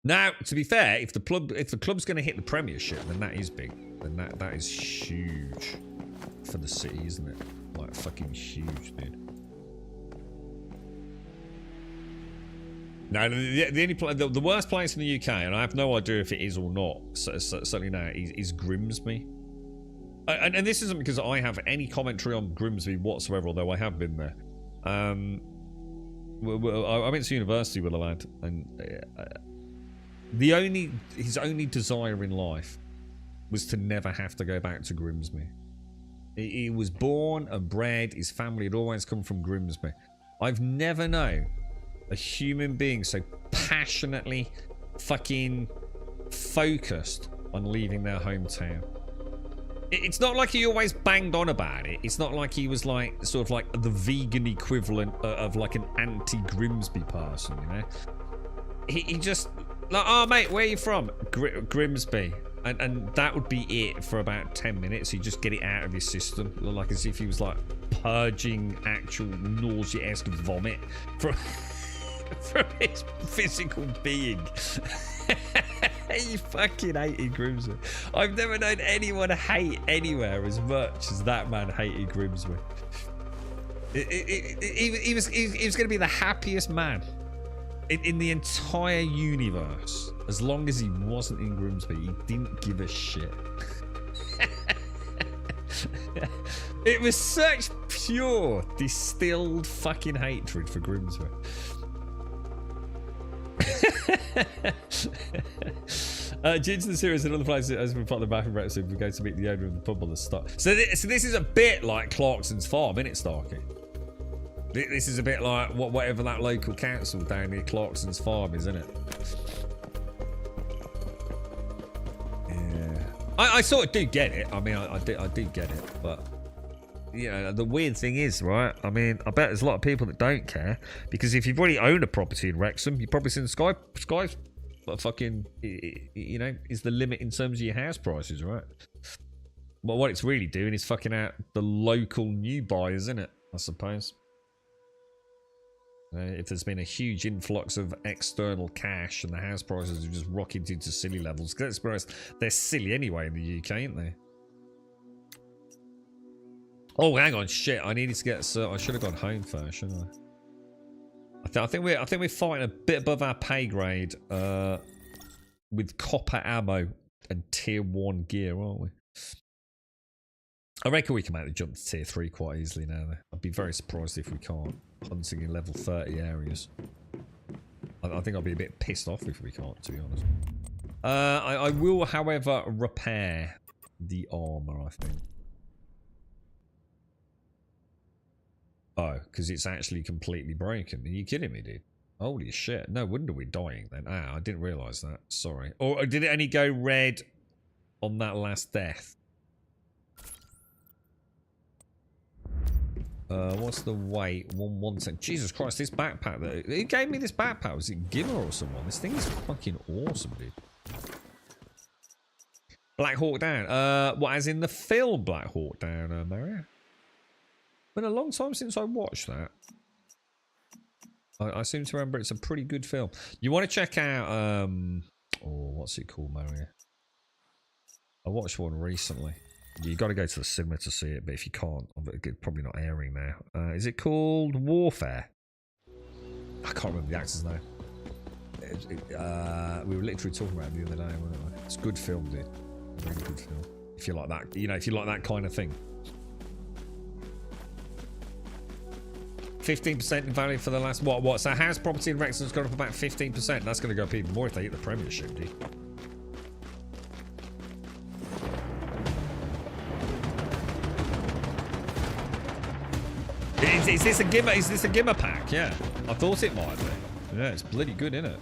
Now, to be fair, if the club's going to hit the Premiership, then that is big. Then that is huge for the city, isn't it? Like fucking huge, dude. No, the worst place in the UK, and I have no idea if it is or not. Certainly now is Grimsby. And this isn't because I have any commentary on Grimsby whatsoever, although I have been there. I went to university with a lad, and his only desire in life was to never have to go back to Grimsby. He was born and bred, his family had always come from Grimsby. I've never known a human being so passionately fucking focused on leaving their hometown. It's not like he always banged on about it. It's not like he was like sort of like the vegan equivalent of like an anti-Grimsby person, you know. He just like, oh mate, where are you from? Grimsby, and that would be it for about 10 minutes. He'd just get it out of his system, like as if he was like purging actual nauseous vomit from his physical being. He fucking hated Grimsby. I've never known anyone hate anywhere as much as that man hated Grimsby. He was going to be the happiest man in the entire universe as long as he wasn't in Grimsby. He didn't give a shit. It was such pure, distilled fucking hatred for Grimsby. Due to the series, another place has been part of the bathroom Wrexham. We go to meet the owner of the pub on the start. So this is a bit like Clarkson's Farm, isn't it, Starkey? This is a bit like whatever that local council down near Clarkson's Farm is, isn't it? Yeah, I sort of do get it. I mean, I do get it, but you know, the weird thing is, right? I mean, I bet there's a lot of people that don't care, because if you've already owned a property in Wrexham, you've probably seen Sky's fucking, you know, is the limit in terms of your house prices, right? But what it's really doing is fucking out the local new buyers, isn't it? I suppose. If there's been a huge influx of external cash and the house prices have just rocketed into silly levels, because let's be honest, they're silly anyway in the UK, aren't they? Oh, hang on, shit! I needed to get. I should have gone home first, shouldn't I? I think we're fighting a bit above our pay grade with copper ammo and tier 1 gear, aren't we? I reckon we can make the jump to tier 3 quite easily now. Though. I'd be very surprised if we can't. Hunting in level 30 areas. I think I'll be a bit pissed off if we can't, to be honest. I will, however, repair the armor, I think. Oh, because it's actually completely broken. Are you kidding me, dude? Holy shit. No wonder we're dying then. Ah, I didn't realise that. Sorry. Or did it only go red on that last death? What's the weight? 110. Jesus Christ, this backpack that he gave me this backpack. Was it Gimmer or someone? This thing is fucking awesome, dude. Black Hawk Down. What, as in the film Black Hawk Down, Mario? Been a long time since I watched that. I seem to remember it's a pretty good film. You want to check out, oh, what's it called, Mario? I watched one recently. You got to go to the cinema to see it, but if you can't, it's probably not airing now. Is it called Warfare? I can't remember the actor's name. We were literally talking about it the other day, weren't we? It's a good film, dude. Very good film. If you like that, you know, if you like that kind of thing. 15% in value for the last what? So house property in Wrexham's gone up about 15%. That's going to go up even more if they hit the Premiership, dude. Is this a gimmer? Is this a gimmer pack? Yeah, I thought it might be. Yeah, it's bloody good, isn't it?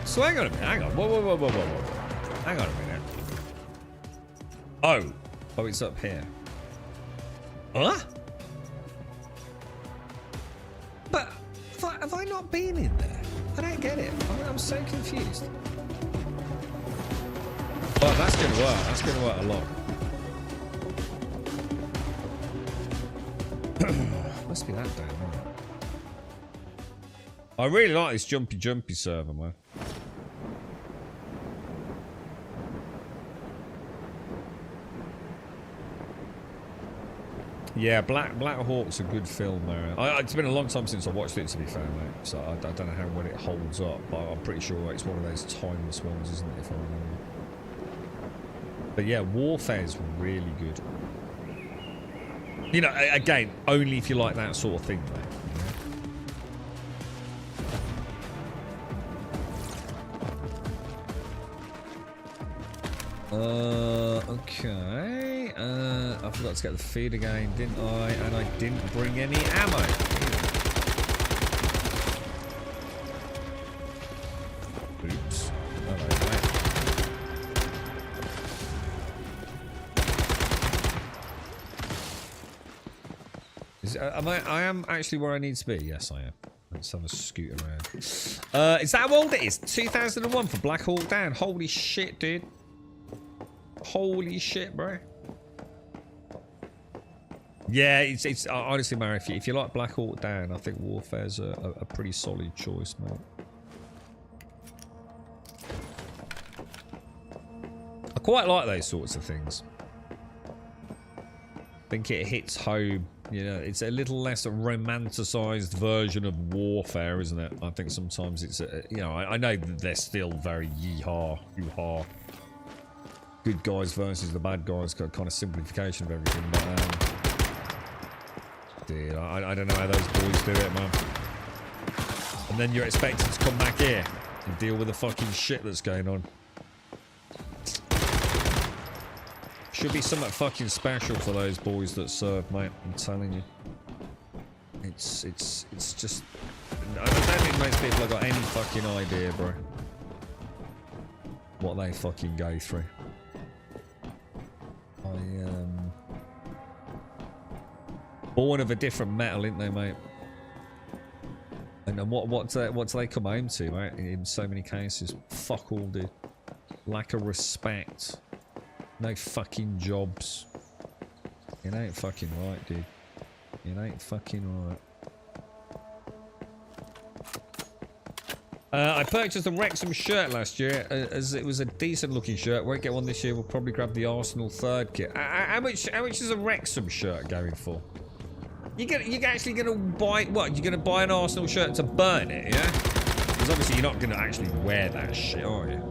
So hang on a minute. Hang on. Whoa. Hang on a minute. Oh, it's up here. Huh? But have I not been in there? I don't get it. I'm so confused. Oh, that's going to work. That's going to work a lot. Must be that down there. I really like this jumpy server, man. Yeah, Black Hawk's a good film, man. It's been a long time since I watched it, to be fair, mate. So I don't know how well it holds up, but I'm pretty sure it's one of those timeless ones, isn't it, if I remember. But yeah, Warfare's really good. You know, again, only if you like that sort of thing, mate. Okay. I forgot to get the feed again, didn't I? And I didn't bring any ammo. Oops. Hello, mate. I am actually where I need to be. Yes, I am. Let's have a scoot around. Is that how old it is? 2001 for Black Hawk Down. Holy shit, dude. Holy shit, bro. Yeah, it's honestly, Mary, if you like Black Hawk Down, I think Warfare's a pretty solid choice, mate. I quite like those sorts of things. I think it hits home. You know, it's a little less a romanticized version of Warfare, isn't it? I think sometimes it's, you know, I know that they're still very yee-haw, hoo-ha. Good guys versus the bad guys, got kind of simplification of everything, but dude, I don't know how those boys do it, man. And then you're expected to come back here and deal with the fucking shit that's going on. Should be something fucking special for those boys that serve, mate. I'm telling you. It's just, I don't think most people have got any fucking idea, bro, what they fucking go through. Born of a different metal, ain't they, mate? And what do they come home to, mate? In so many cases, fuck all, dude. Lack of respect. No fucking jobs. It ain't fucking right, dude. It ain't fucking right. I purchased a Wrexham shirt last year, as it was a decent looking shirt. Won't get one this year. We'll probably grab the Arsenal third kit. How much is a Wrexham shirt going for? You're actually gonna buy what? You're gonna buy an Arsenal shirt to burn it, yeah? Because obviously you're not gonna actually wear that shit, are you?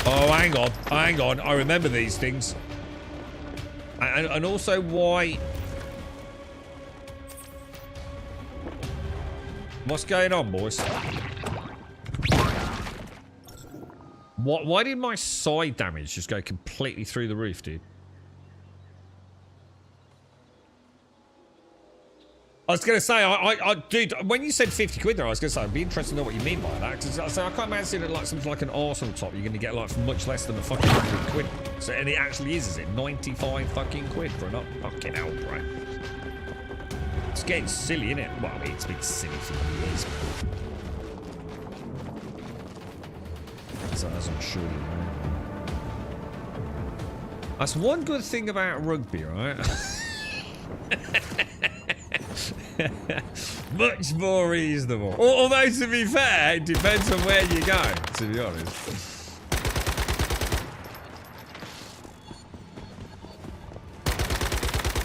Oh, hang on. I remember these things. And also why. What's going on, boys? Why did my side damage just go completely through the roof, dude? I was going to say, dude, when you said 50 quid there, I was going to say, I'd be interested to know what you mean by that. Because I can't imagine it like something like an Arsenal top. You're going to get like for much less than a fucking 100 quid. So, and it actually is it? 95 fucking quid for a fucking hell, right? It's getting silly, isn't it? Well, I mean, it's been silly for years. So, as I'm sure you know. That's one good thing about rugby, right? Much more reasonable. Although, to be fair, it depends on where you go, to be honest.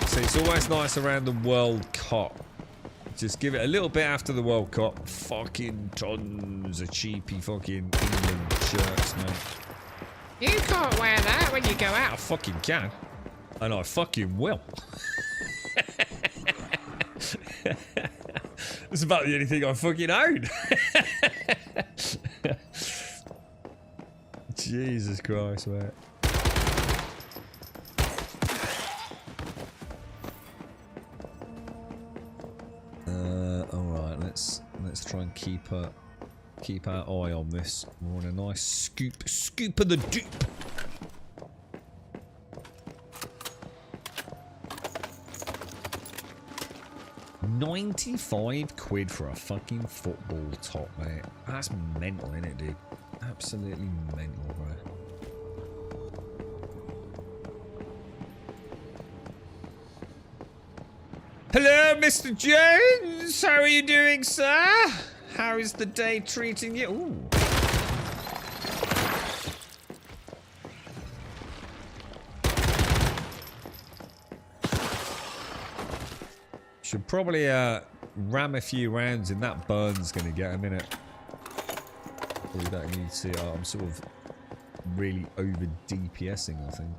So it's always nice around the World Cup. Just give it a little bit after the World Cup. Fucking tons of cheapy fucking England shirts, mate. You can't wear that when you go out. I fucking can. And I fucking will. It's about the only thing I fucking own. Jesus Christ, mate. Alright, let's try and keep our eye on this. We're on a nice scoop of the dupe. £95 for a fucking football top, mate. That's mental, isn't it, dude? Absolutely mental, bro. Hello, Mr. Jones. How are you doing, sir? How is the day treating you? Ooh. Should probably ram a few rounds in that burn's gonna get a minute. We don't need to see. I'm sort of really over DPSing, I think.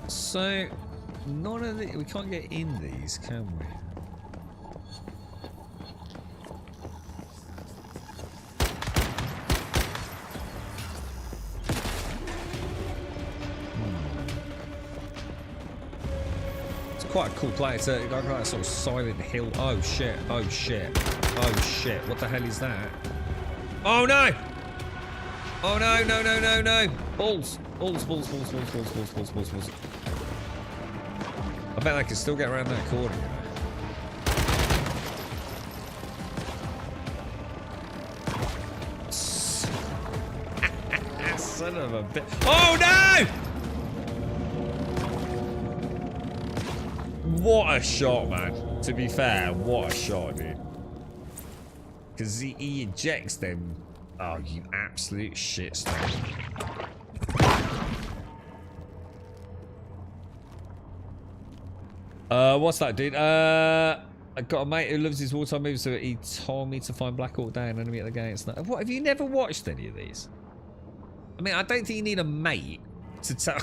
So, none of the we can't get in these, can we? Quite a cool place. It's got that sort of Silent Hill. Oh shit! Oh shit! Oh shit! What the hell is that? Oh no! Oh no! No! No! No! No! Balls! Balls! Balls! Balls! Balls! Balls! Balls! Balls! Balls! Balls! I bet I can still get around that corner. Son of a bitch! Oh no! What a shot, man. To be fair, what a shot, dude. Because he ejects them. Oh, you absolute shitstorm. What's that, dude? I got a mate who loves his wartime movies, so he told me to find Black Hawk Down, Enemy at the Gates. What, have you never watched any of these? I mean, I don't think you need a mate to tell...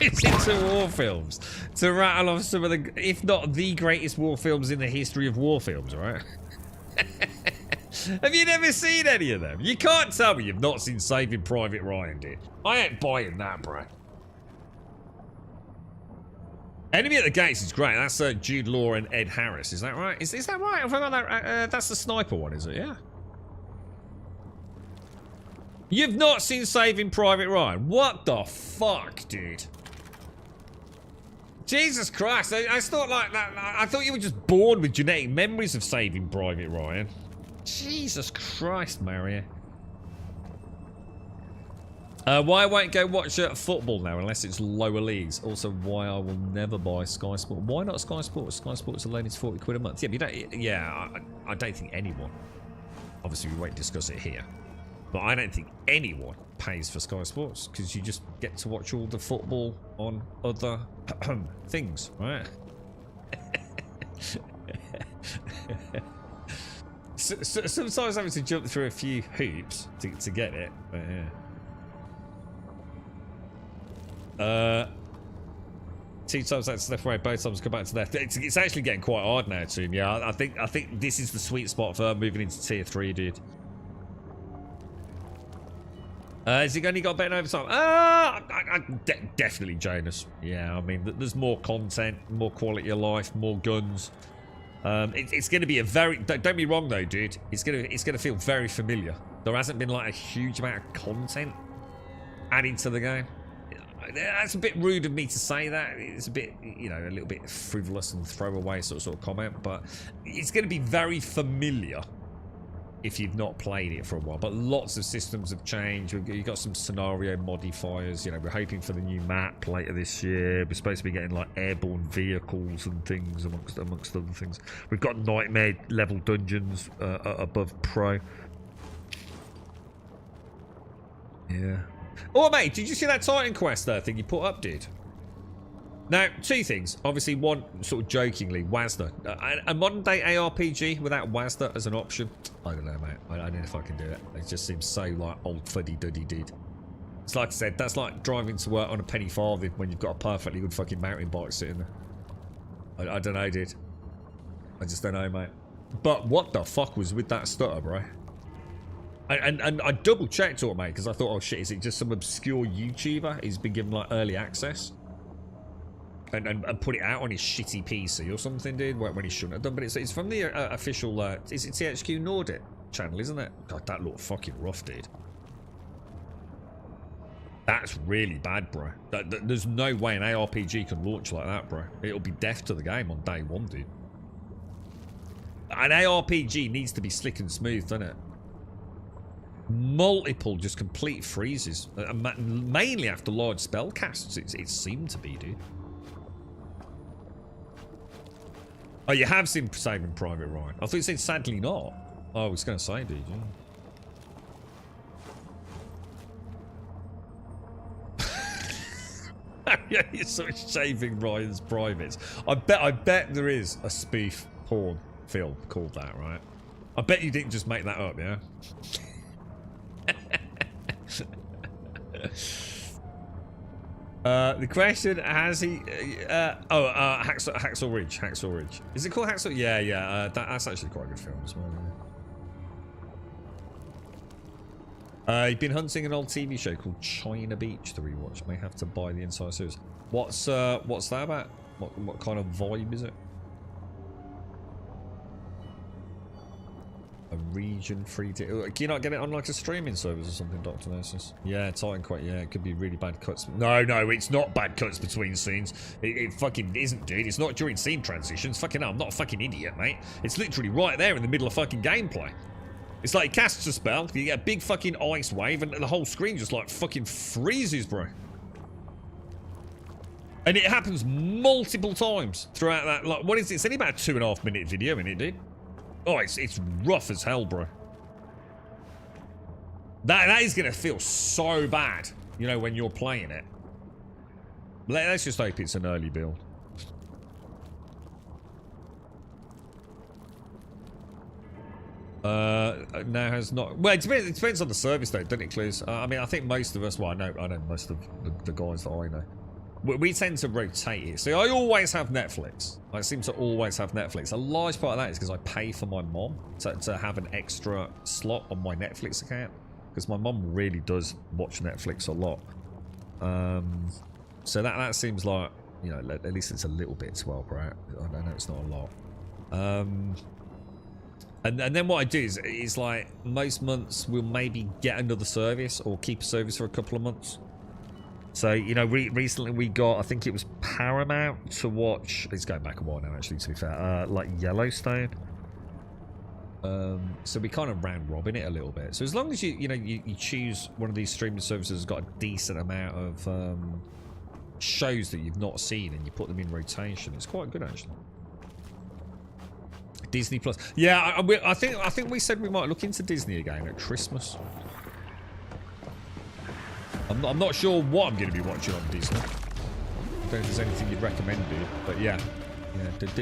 It's into war films to rattle off some of the, if not the greatest war films in the history of war films, right? Have you never seen any of them? You can't tell me you've not seen Saving Private Ryan, dude. I ain't buying that, bro. Enemy at the Gates is great. That's Jude Law and Ed Harris. Is that right? Is that right? Have I got that? That's the sniper one, is it? Yeah. You've not seen Saving Private Ryan? What the fuck, dude? Jesus Christ! I thought like that. I thought you were just born with genetic memories of Saving Private Ryan. Jesus Christ, Mario. Why I won't go watch football now unless it's lower leagues. Also, why I will never buy Sky Sport. Why not Sky Sports? Sky Sports alone is 40 quid a month. Yeah, but you don't. Yeah, I don't think anyone. Obviously, we won't discuss it here. But I don't think anyone pays for Sky Sports because you just get to watch all the football on other things, right? Sometimes having to jump through a few hoops to get it, but yeah. 2 times that's left right, both times come back to left. It's actually getting quite hard now, Toon. Yeah, I think this is the sweet spot for moving into tier 3, dude. Has he only got better over time? Definitely Jonas. Yeah, I mean, there's more content, more quality of life, more guns. It's going to be a very... Don't be wrong, though, dude. It's gonna feel very familiar. There hasn't been, like, a huge amount of content added to the game. That's a bit rude of me to say that. It's a bit, you know, a little bit frivolous and throwaway sort of comment. But it's going to be very familiar if you've not played it for a while. But lots of systems have changed. You've got some scenario modifiers. You know, we're hoping for the new map later this year. We're supposed to be getting like airborne vehicles and things amongst other things. We've got nightmare level dungeons above pro. Yeah. Oh mate, did you see that Titan quest thing you put up, dude? Now, 2 things. Obviously, one, sort of jokingly, WASDA. A modern-day ARPG without WASDA as an option? I don't know, mate. I don't know if I can do it. It just seems so, like, old fuddy-duddy, dude. It's like I said, that's like driving to work on a penny farthing when you've got a perfectly good fucking mountain bike sitting there. I don't know, dude. I just don't know, mate. But what the fuck was with that stutter, bro? And I double-checked it, mate, because I thought, oh, shit, is it just some obscure YouTuber who's been given, like, early access? And put it out on his shitty PC or something, dude, when he shouldn't have done. But it's from the official, is it THQ Nordic channel, isn't it? God, that looked fucking rough, dude. That's really bad, bro. There's no way an ARPG can launch like that, bro. It'll be death to the game on day 1, dude. An ARPG needs to be slick and smooth, doesn't it? Multiple just complete freezes. Mainly after large spell casts, it seemed to be, dude. Oh, you have seen Saving Private Ryan. I thought you said sadly not. Oh, I was going to say, dude. Yeah. Yeah, you're sort of shaving Ryan's privates. I bet there is a spoof porn film called that, right? I bet you didn't just make that up, yeah? The question, has he... Hacksaw Ridge. Hacksaw Ridge. Is it called Hacksaw? Yeah. That's actually quite a good film as well. Yeah. You've been hunting an old TV show called China Beach to rewatch. May have to buy the entire series. What's that about? What kind of vibe is it? A region free to... Can you not get it on like a streaming service or something, Dr. Nosis? Yeah, Titan quite... Yeah, it could be really bad cuts. No, it's not bad cuts between scenes. It fucking isn't, dude. It's not during scene transitions. Fucking hell, I'm not a fucking idiot, mate. It's literally right there in the middle of fucking gameplay. It's like he casts a spell, you get a big fucking ice wave, and the whole screen just like fucking freezes, bro. And it happens multiple times throughout that... Like, what is it? It's only about a 2.5 minute video, isn't it, dude? Oh, it's rough as hell, bro. That is going to feel so bad, you know, when you're playing it. Let's just hope it's an early build. Now has not... Well, it depends on the service, though, doesn't it, Clues? I mean, I think most of us... Well, I know most of the guys that I know. We tend to rotate it. So I always have Netflix. I seem to always have Netflix. A large part of that is because I pay for my mom to have an extra slot on my Netflix account. Because my mom really does watch Netflix a lot. So that seems like, you know, at least it's a little bit to help her out. I know it's not a lot. And then what I do is like most months we'll maybe get another service or keep a service for a couple of months. So, you know, recently we got, I think it was Paramount to watch. It's going back a while now, actually, to be fair. Like Yellowstone. So we kind of round robin it a little bit. So as long as you choose one of these streaming services that's got a decent amount of shows that you've not seen and you put them in rotation, it's quite good, actually. Disney Plus. Yeah, I think we said we might look into Disney again at Christmas. I'm not sure what I'm going to be watching on Disney. I don't know if there's anything you'd recommend, dude. But yeah,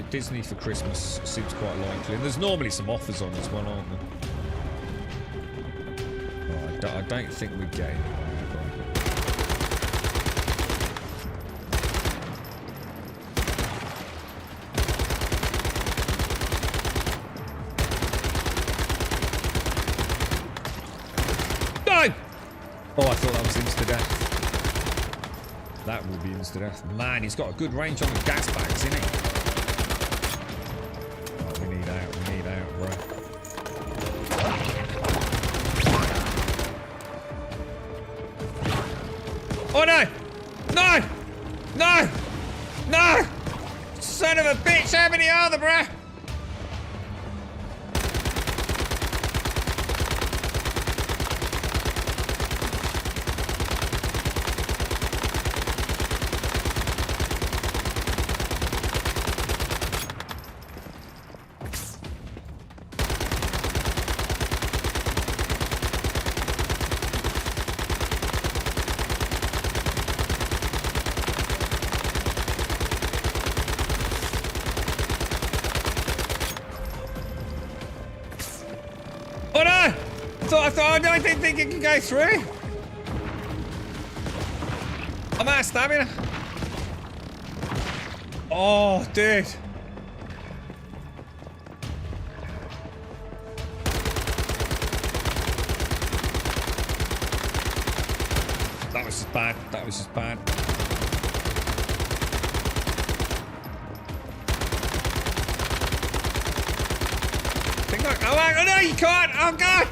Disney for Christmas seems quite likely. And there's normally some offers on as well, aren't there? Oh, I don't think we'd get anywhere. will be insta-death. Man, he's got a good range on the gas bags, isn't he? Oh, we need out, bro. Oh no! No! No! No! Son of a bitch, how many are there, bruh? I didn't think it could go through. I'm out of stamina. Oh, dude. That was just bad. That was just bad. Oh no, you can't. Oh god.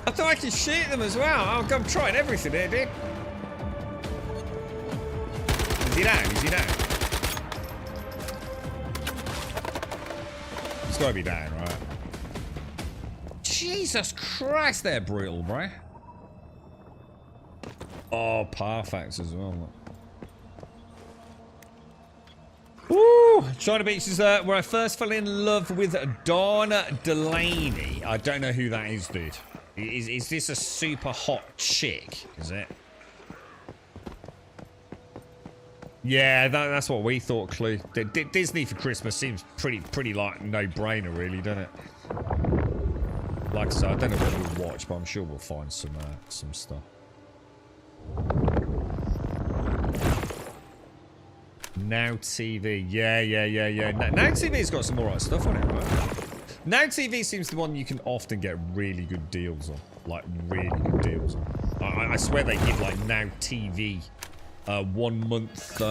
I thought I could shoot them as well. Oh, I'm trying everything here, dude. Is he down? Is he down? He's got to be down, right? Jesus Christ, they're brutal, bro. Oh, Parfax as well. Woo! China Beach is where I first fell in love with Dawn Delaney. I don't know who that is, dude. Is this a super hot chick? Is it? Yeah, that's what we thought, Clue. Disney for Christmas seems pretty like no-brainer, really, doesn't it? Like I said, I don't know what we'll watch, but I'm sure we'll find some stuff. Now TV, yeah. Now TV's got some alright stuff on it, right? Now TV seems the one you can often get really good deals on. Like, really good deals on. I swear they give, like, Now TV 1 month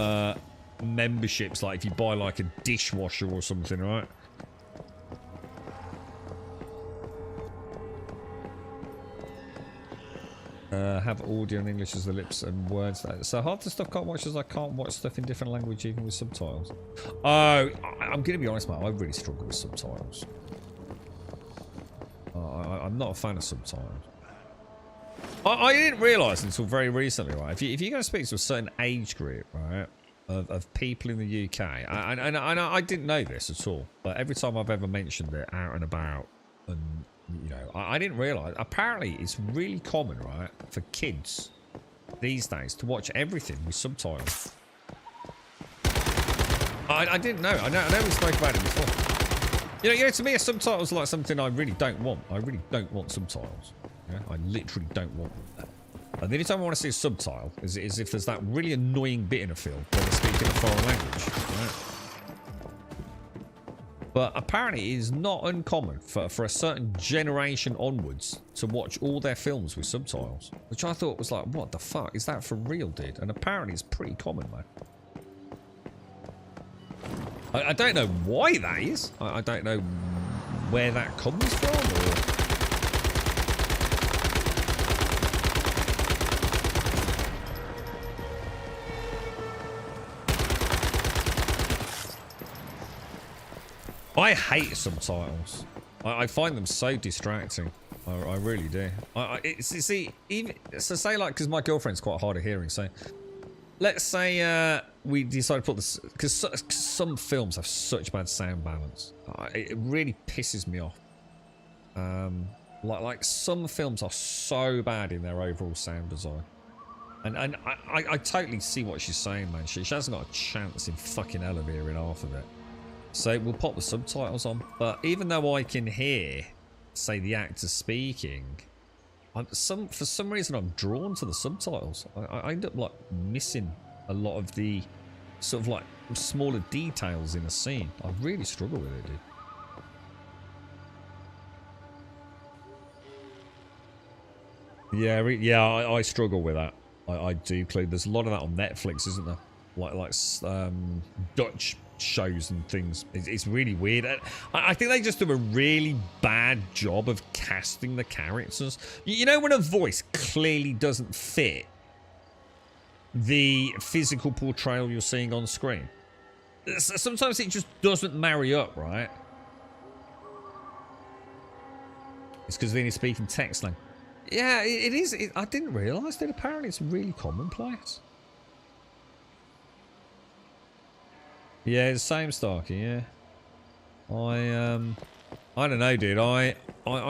memberships, like, if you buy, like, a dishwasher or something, right? Have audio in English as the lips and words. So half the stuff can't watch as I can't watch stuff in different language even with subtitles. Oh, I'm going to be honest, mate. I really struggle with subtitles. I'm not a fan of subtitles. I didn't realise until very recently, right? If you're going to speak to a certain age group, right, of people in the UK, and I didn't know this at all, but every time I've ever mentioned it out and about, and you know, I didn't realise. Apparently, it's really common, right, for kids these days to watch everything with subtitles. I didn't know. I know we spoke about it before. You know, to me, a subtitle's like something I really don't want. I really don't want subtitles. Yeah? I literally don't want that. And the only time I want to see a subtitle is if there's that really annoying bit in a film where they're speaking a foreign language. Right? But apparently it is not uncommon for a certain generation onwards to watch all their films with subtitles. Which I thought was like, what the fuck? Is that for real, dude? And apparently it's pretty common, man. I don't know why that is. I don't know where that comes from. I hate subtitles. I find them so distracting. I really do. See, even so, say like, because my girlfriend's quite hard of hearing, so let's say we decide to put this, because some films have such bad sound balance. It really pisses me off. Like some films are so bad in their overall sound design. And I totally see what she's saying, man. She hasn't got a chance in fucking hell of hearing half of it. So we'll pop the subtitles on. But even though I can hear, say, the actor speaking, for some reason I'm drawn to the subtitles. I end up like missing a lot of the sort of like smaller details in a scene. I really struggle with it, dude. Yeah, I struggle with that. I do, Clue. There's a lot of that on Netflix, isn't there? Dutch shows and things. It's really weird. I think they just do a really bad job of casting the characters. You know when a voice clearly doesn't fit the physical portrayal you're seeing on screen? Sometimes it just doesn't marry up, right? It's because then he's speaking text slang. Yeah, it is. I didn't realise that apparently it's really commonplace. Yeah, it's the same, Starkey, yeah. I don't know, dude. I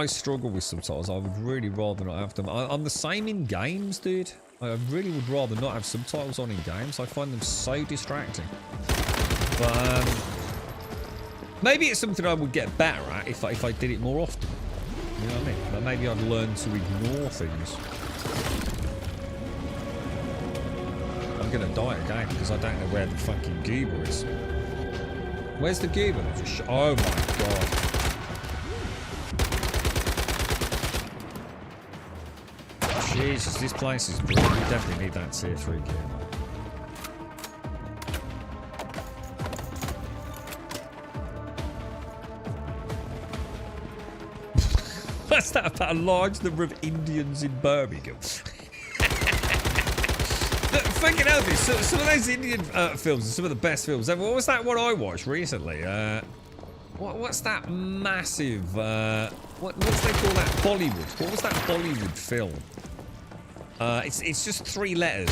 struggle with subtitles. I would really rather not have them. I'm the same in games, dude. I really would rather not have subtitles on in games. I find them so distracting. But maybe it's something I would get better at if I did it more often. You know what I mean? But maybe I'd learn to ignore things. I'm gonna die again because I don't know where the fucking goober is. Where's the goober? Oh my god. Jesus, this place is brilliant. We definitely need that tier 3 gear, man. What's that about a large number of Indians in Birmingham? Fucking hell, dude. Some of those Indian films are some of the best films ever. What was that one I watched recently? What's that massive... what's they call that? Bollywood. What was that Bollywood film? It's just 3 letters.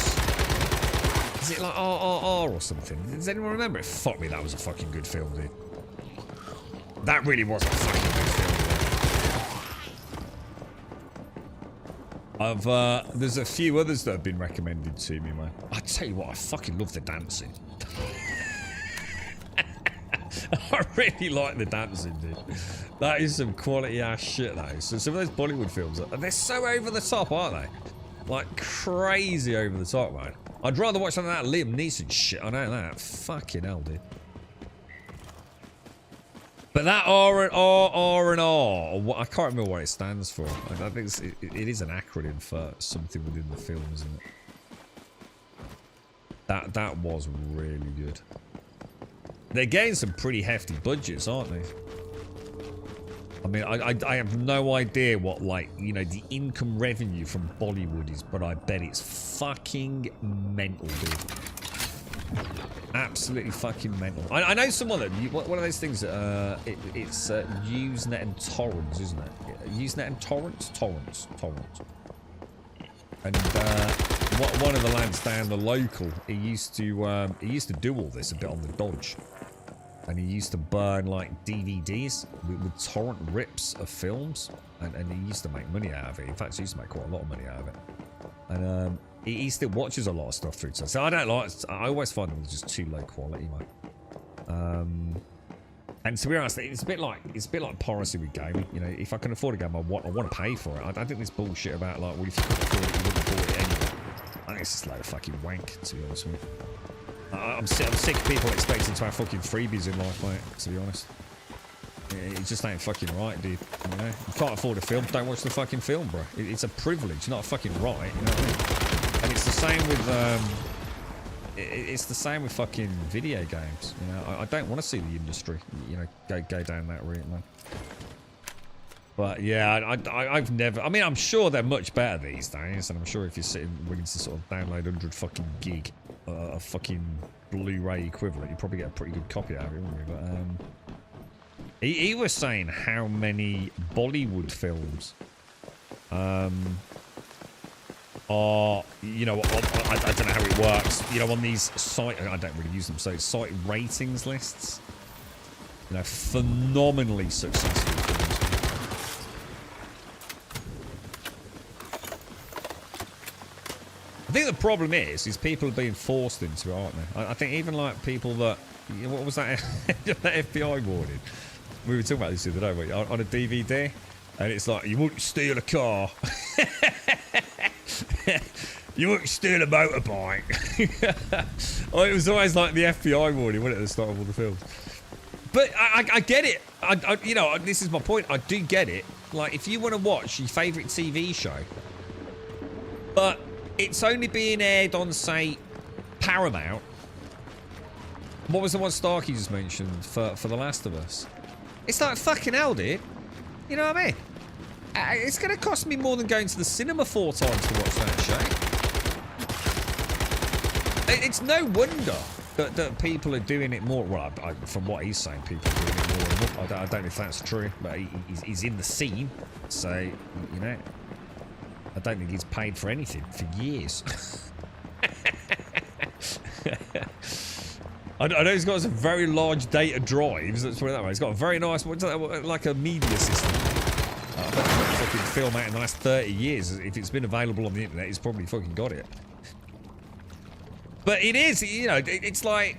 Is it like RRR or something? Does anyone remember it? Fuck me, that was a fucking good film, dude. That really was a fucking good film. There's a few others that have been recommended to me, man. I tell you what, I fucking love the dancing. I really like the dancing, dude. That is some quality ass shit, that is. So some of those Bollywood films, they're so over the top, aren't they? Like crazy over the top, man. I'd rather watch some of that Liam Neeson shit. I know that. Fucking hell, dude. But that R and R, I can't remember what it stands for. I think it is an acronym for something within the film, isn't it? That was really good. They're getting some pretty hefty budgets, aren't they? I mean, I have no idea what, like, you know, the income revenue from Bollywood is, but I bet it's fucking mental, dude. Absolutely fucking mental. I know someone that one of those things. It's Usenet and torrents, isn't it? Usenet and torrents. And one of the lads down the local, he used to do all this a bit on the dodge, and he used to burn like DVDs with torrent rips of films, and he used to make money out of it. In fact, he used to make quite a lot of money out of it. And he still watches a lot of stuff through time. So I always find them just too low quality, mate. And to be honest, it's a bit like piracy with gaming. You know, if I can afford a game, I want to pay for it. I don't think this bullshit about like, well, if you couldn't afford it, you wouldn't afford it anyway. I think it's just a load of fucking wank, to be honest with you. I'm sick of people expecting to have fucking freebies in life, mate. To be honest, it just ain't fucking right, dude. You know, you can't afford a film, don't watch the fucking film, bro. It's a privilege, not a fucking right. You know what I mean? And it's the same with it's the same with fucking video games. You know, I don't want to see the industry, you know, go down that route, man. But yeah, I've never. I mean, I'm sure they're much better these days, and I'm sure if you're sitting willing to sort of download 100 fucking gig, a fucking Blu-ray equivalent, you probably get a pretty good copy out of it, wouldn't you? But he was saying how many Bollywood films are, you know, I don't know how it works, you know, on these site, I don't really use them, so site ratings lists, you know, phenomenally successful films. I think the problem is people are being forced into it, aren't they? I think even like people that, what was that, that FBI warning? We were talking about this the other day, weren't we? On a DVD, and it's like, you wouldn't steal a car. You wouldn't steal a motorbike. Oh, it was always like the FBI warning, wasn't it, at the start of all the films? But I get it. You know, this is my point. I do get it. Like, if you want to watch your favourite TV show, but it's only being aired on, say, Paramount, What was the one Starkey just mentioned for The Last of Us? It's like fucking hell, dude. You know what I mean? It's going to cost me more than going to the cinema 4 times to watch that shit. It's no wonder that people are doing it more. Well, from what he's saying, people are doing it more and more. I don't know if that's true, but he's in the scene. So, you know, I don't think he's paid for anything for years. I know he's got some very large data drives. Let's put it that way. He's got a very nice, what's that, like a media system. I bet fucking film out in the last 30 years. If it's been available on the internet, he's probably fucking got it. But it is, you know, it's like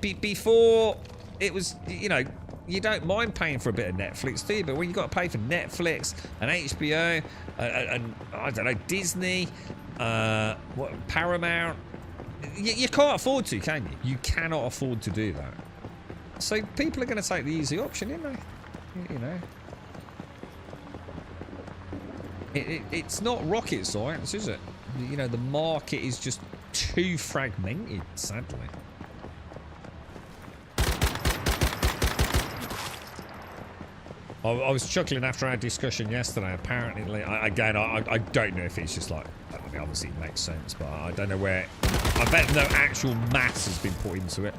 before it was, you know, you don't mind paying for a bit of Netflix, do you? But when you've got to pay for Netflix and HBO and I don't know, Disney, Paramount. You can't afford to, can you? You cannot afford to do that. So people are going to take the easy option, aren't they? You know. It's not rocket science, is it? You know, the market is just too fragmented, sadly. I was chuckling after our discussion yesterday. Apparently, I don't know if it's just like, I mean, obviously it makes sense, but I don't know where. I bet no actual maths has been put into it.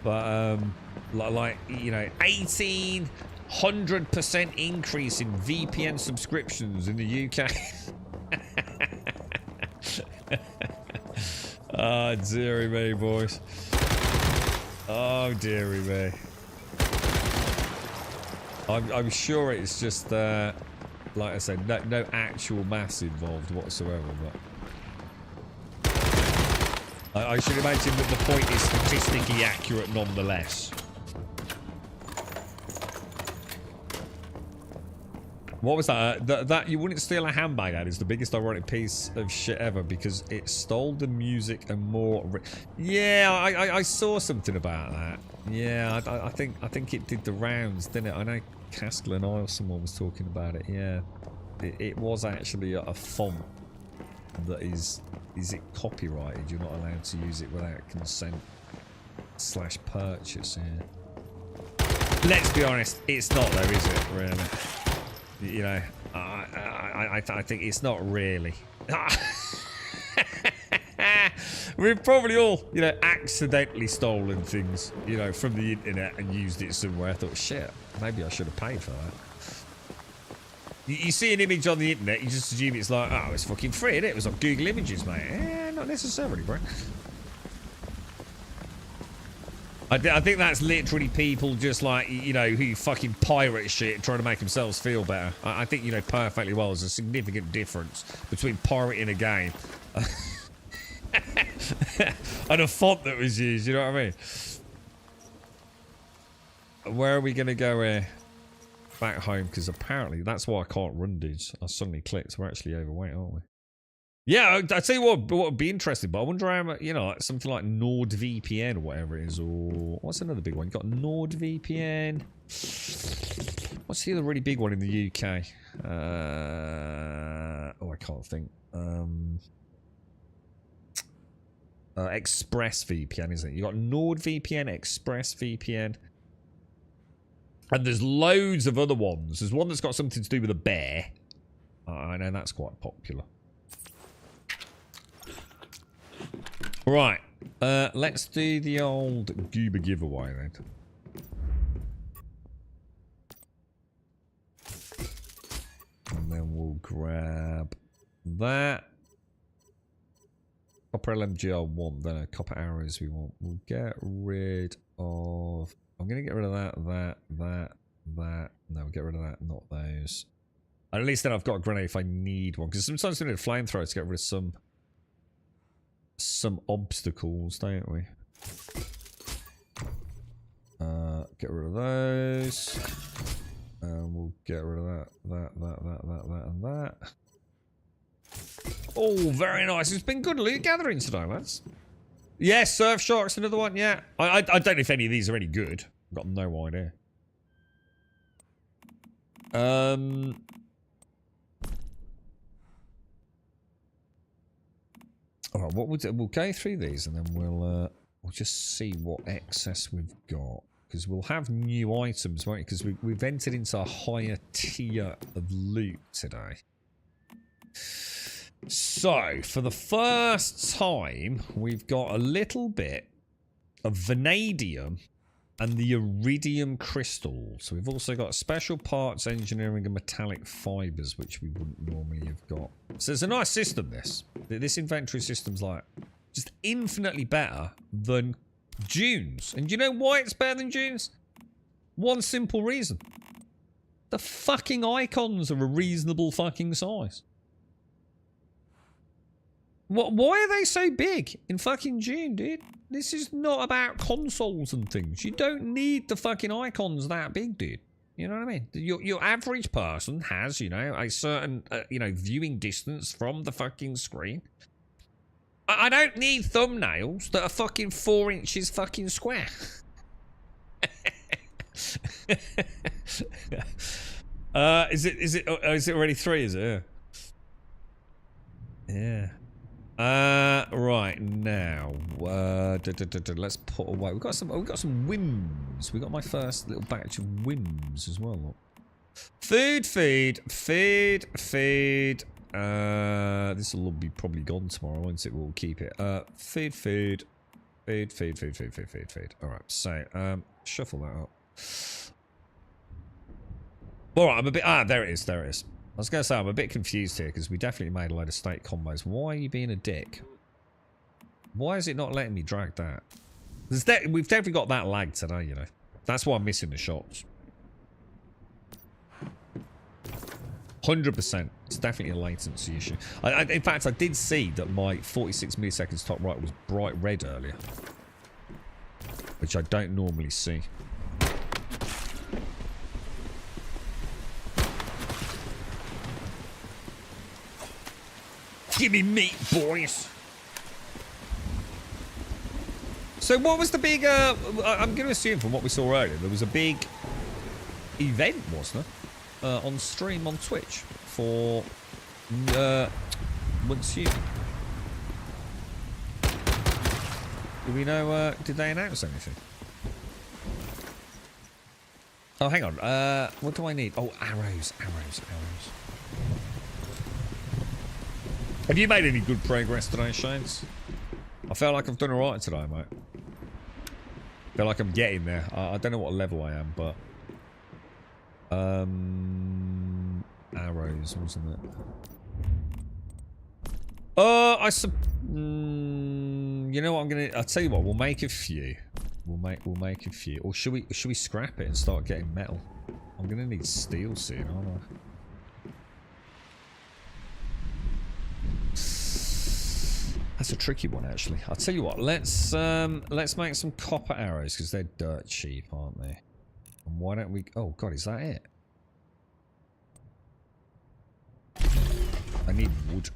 But like you know, 1,800% increase in VPN subscriptions in the UK. Oh, dearie me, boys. Oh, dearie me. I'm sure it's just, like I said, no actual maths involved whatsoever, but I should imagine that the point is statistically accurate nonetheless. What was that? That you wouldn't steal a handbag ad is the biggest ironic piece of shit ever because it stole the music and more. Yeah, I saw something about that. Yeah, I think it did the rounds, didn't it? I know Caskell and I or someone was talking about it. Yeah, it was actually a font that is it copyrighted? You're not allowed to use it without consent / purchase. Yeah. Let's be honest, it's not though, is it? Really? You know, I think it's not really. We've probably all, you know, accidentally stolen things, you know, from the internet and used it somewhere. I thought, shit, maybe I should have paid for that. You see an image on the internet, you just assume it's like, oh, it's fucking free, isn't it? It was on Google Images, mate. Eh, not necessarily, bro. I think that's literally people just like, you know, who fucking pirate shit trying to make themselves feel better. I think, you know, perfectly well there's a significant difference between pirating a game and a font that was used, you know what I mean? Where are we going to go here? Back home, because apparently that's why I can't run dudes. I suddenly clicked. We're actually overweight, aren't we? Yeah, I'd say what would be interesting, but I wonder how much, you know, like something like NordVPN or whatever it is, or what's another big one? You got NordVPN. What's the other really big one in the UK? Oh, I can't think. ExpressVPN, isn't it? You got NordVPN, ExpressVPN, and there's loads of other ones. There's one that's got something to do with a bear. I know that's quite popular. Right, let's do the old Goober giveaway then. And then we'll grab that. Copper LMG I want, then a copper arrows we want. We'll get rid of... I'm going to get rid of that. No, we'll get rid of that, not those. At least then I've got a grenade if I need one. Because sometimes we need a flamethrower to get rid of some obstacles, don't we? Get rid of those. And we'll get rid of that, and that. Oh, very nice. It's been good loot gathering today, lads. Yeah, Surf Shark's another one, yeah. I don't know if any of these are any good. I've got no idea. Alright, what we'll go through these and then we'll we'll just see what excess we've got. Because we'll have new items, won't we? Because we've entered into a higher tier of loot today. So, for the first time, we've got a little bit of vanadium and the iridium crystals. We've also got special parts, engineering, and metallic fibers, which we wouldn't normally have got. So it's a nice system, this. This inventory system's like just infinitely better than Dunes. And do you know why it's better than Dunes? One simple reason. The fucking icons are a reasonable fucking size. Why are they so big in fucking Dune, dude? This is not about consoles and things. You don't need the fucking icons that big, dude. You know what I mean? Your average person has, you know, a certain, you know, viewing distance from the fucking screen. I don't need thumbnails that are fucking 4 inches fucking square. Is it already 3, is it? Yeah. Right now, let's put away. We've got some whims. We got my first little batch of whims as well. Look. Food. This will be probably gone tomorrow, won't it? We'll keep it. Food. All right. So, shuffle that up. All right. I'm a bit. There it is. I was going to say, I'm a bit confused here because we definitely made a load of state combos. Why are you being a dick? Why is it not letting me drag that? We've definitely got that lag today, you know. That's why I'm missing the shots. 100%. It's definitely a latency issue. In fact, I did see that my 46 milliseconds top right was bright red earlier. Which I don't normally see. Give me meat, boys. So what was the big, I'm going to assume from what we saw earlier, there was a big event, wasn't there? On stream on Twitch for, Monsieur. Do we know, did they announce anything? Oh, hang on. What do I need? Oh, arrows. Have you made any good progress today, Shanes? I feel like I've done alright today, mate. I feel like I'm getting there. I don't know what level I am, but... arrows, wasn't it? You know what I'm gonna... I'll tell you what, we'll make a few. We'll make a few. Or should we scrap it and start getting metal? I'm gonna need steel soon, aren't I? That's a tricky one, actually. I'll tell you what. Let's make some copper arrows because they're dirt cheap, aren't they? And why don't we? Oh God, is that it? I need wood.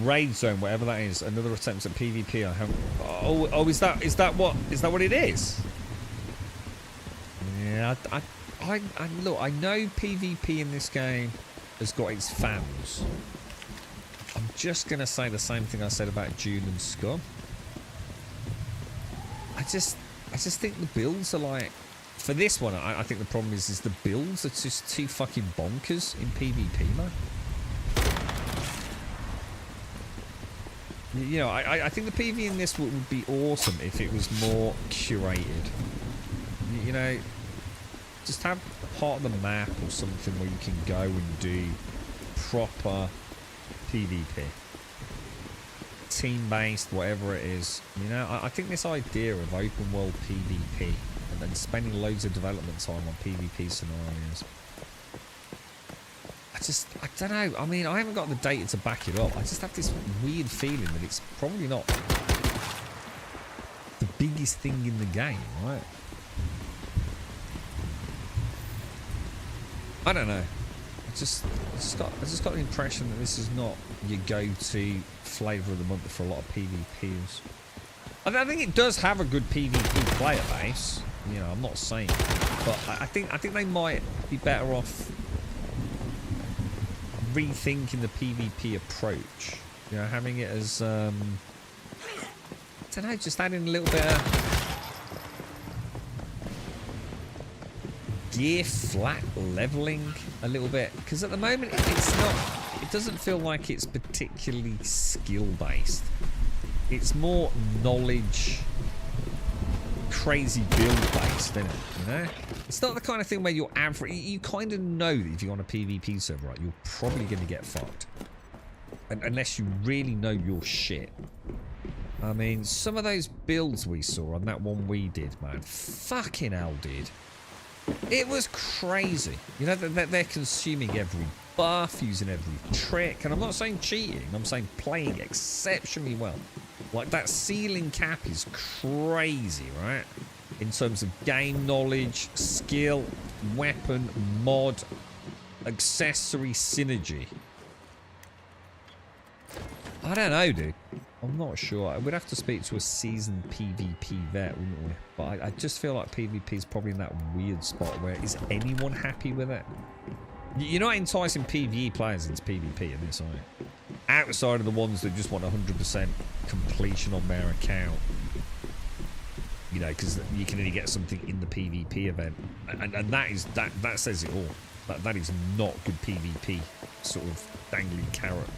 Raid zone, whatever that is. Another attempt at PvP. I haven't. Oh, is that what it is? Yeah, look, I know PvP in this game has got its fans. I'm just going to say the same thing I said about Dune and Scum. I just think the builds are like... For this one, I think the problem is the builds are just too fucking bonkers in PvP, man. You know, I think the PvE in this would be awesome if it was more curated. You know... Just have part of the map or something where you can go and do proper PvP. Team-based, whatever it is. You know, I think this idea of open world PvP and then spending loads of development time on PvP scenarios. I don't know. I mean, I haven't got the data to back it up. I just have this weird feeling that it's probably not the biggest thing in the game, right? I don't know. I just got the impression that this is not your go-to flavour of the month for a lot of PvPers. I think it does have a good PvP player base. You know, I'm not saying, but I think they might be better off rethinking the PvP approach. You know, having it as I don't know, just adding a little bit of gear flat leveling a little bit, because at the moment it's not. It doesn't feel like it's particularly skill based. It's more knowledge, crazy build based, isn't it? You know, it's not the kind of thing where you're average. You kind of know that if you're on a PvP server, right, you're probably going to get fucked, unless you really know your shit. I mean, some of those builds we saw on that one we did, man, fucking hell, dude. It was crazy. You know, they're consuming every buff, using every trick. And I'm not saying cheating. I'm saying playing exceptionally well. Like, that ceiling cap is crazy, right? In terms of game knowledge, skill, weapon, mod, accessory synergy. I don't know, dude. I'm not sure. We'd have to speak to a seasoned PvP vet, wouldn't we? But I just feel like PvP is probably in that weird spot where is anyone happy with it? You're not enticing PvE players into PvP in this, are you? Outside of the ones that just want 100% completion on their account. You know, because you can only get something in the PvP event. And that says it all. That is not good PvP sort of dangling carrot,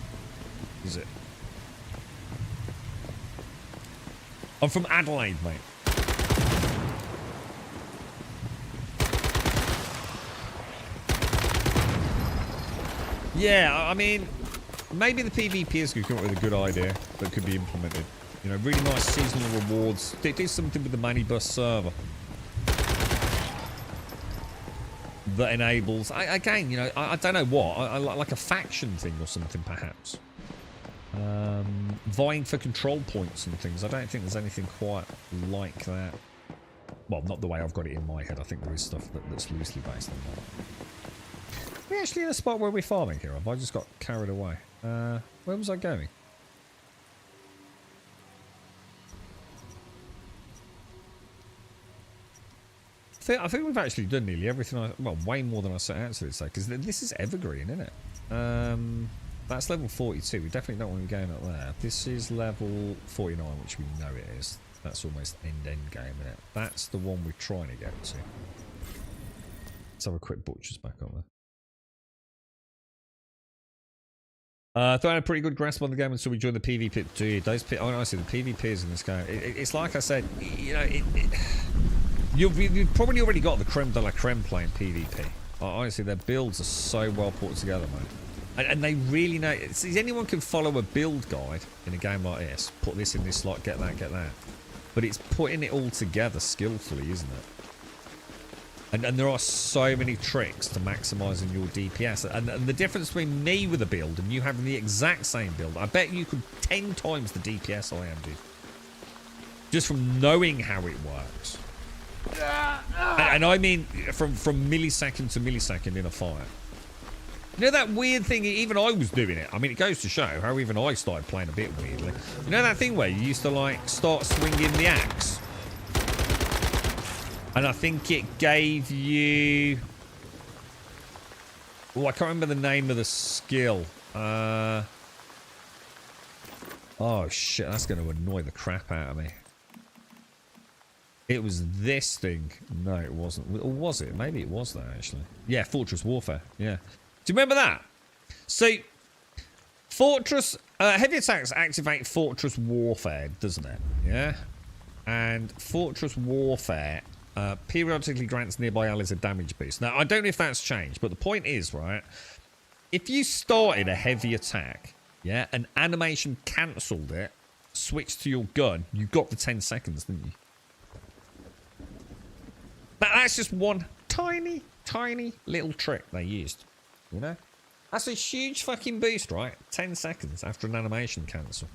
is it? I'm from Adelaide, mate. Yeah, I mean, maybe the PvPers could come up with a good idea that could be implemented. You know, really nice seasonal rewards. Do something with the Manibus server that enables. Again, you know, I don't know what. I like a faction thing or something, perhaps. Vying for control points and things. I don't think there's anything quite like that. Well, not the way I've got it in my head. I think there is stuff that's loosely based on that. We're actually in a spot where we're farming here. Have I just got carried away? Where was I going? I think we've actually done nearly everything. Well, way more than I set out to say, because this is evergreen, isn't it? That's level 42. We definitely don't want to be going up there. This is level 49, which we know it is. That's almost end game, isn't it? That's the one we're trying to get to. Let's have a quick butcher's back on there. Thought I had a pretty good grasp on the game until we joined the PvP. Dude, those honestly, the PvPs in this game, it's like I said, you know, you've probably already got the creme de la creme playing PvP. Honestly, their builds are so well put together, man. And they really know. See, anyone can follow a build guide in a game like this. Put this in this slot, get that, get that. But it's putting it all together skillfully, isn't it? And there are so many tricks to maximising your DPS. And the difference between me with a build and you having the exact same build, I bet you could 10 times the DPS I am, dude. Just from knowing how it works. And I mean from millisecond to millisecond in a fight. You know that weird thing, even I was doing it. I mean, it goes to show how even I started playing a bit weirdly. You know that thing where you used to, like, start swinging the axe? And I think it gave you... Oh, I can't remember the name of the skill. Oh, shit, that's going to annoy the crap out of me. It was this thing. No, it wasn't. Or was it? Maybe it was that, actually. Yeah, Fortress Warfare. Yeah. Do you remember that? So, Fortress... heavy attacks activate Fortress Warfare, doesn't it? Yeah? And Fortress Warfare periodically grants nearby allies a damage boost. Now, I don't know if that's changed, but the point is, right? If you started a heavy attack, yeah, and animation cancelled it, switched to your gun, you got the 10 seconds, didn't you? That's just one tiny, tiny little trick they used. You know? That's a huge fucking boost, right? 10 seconds after an animation cancel.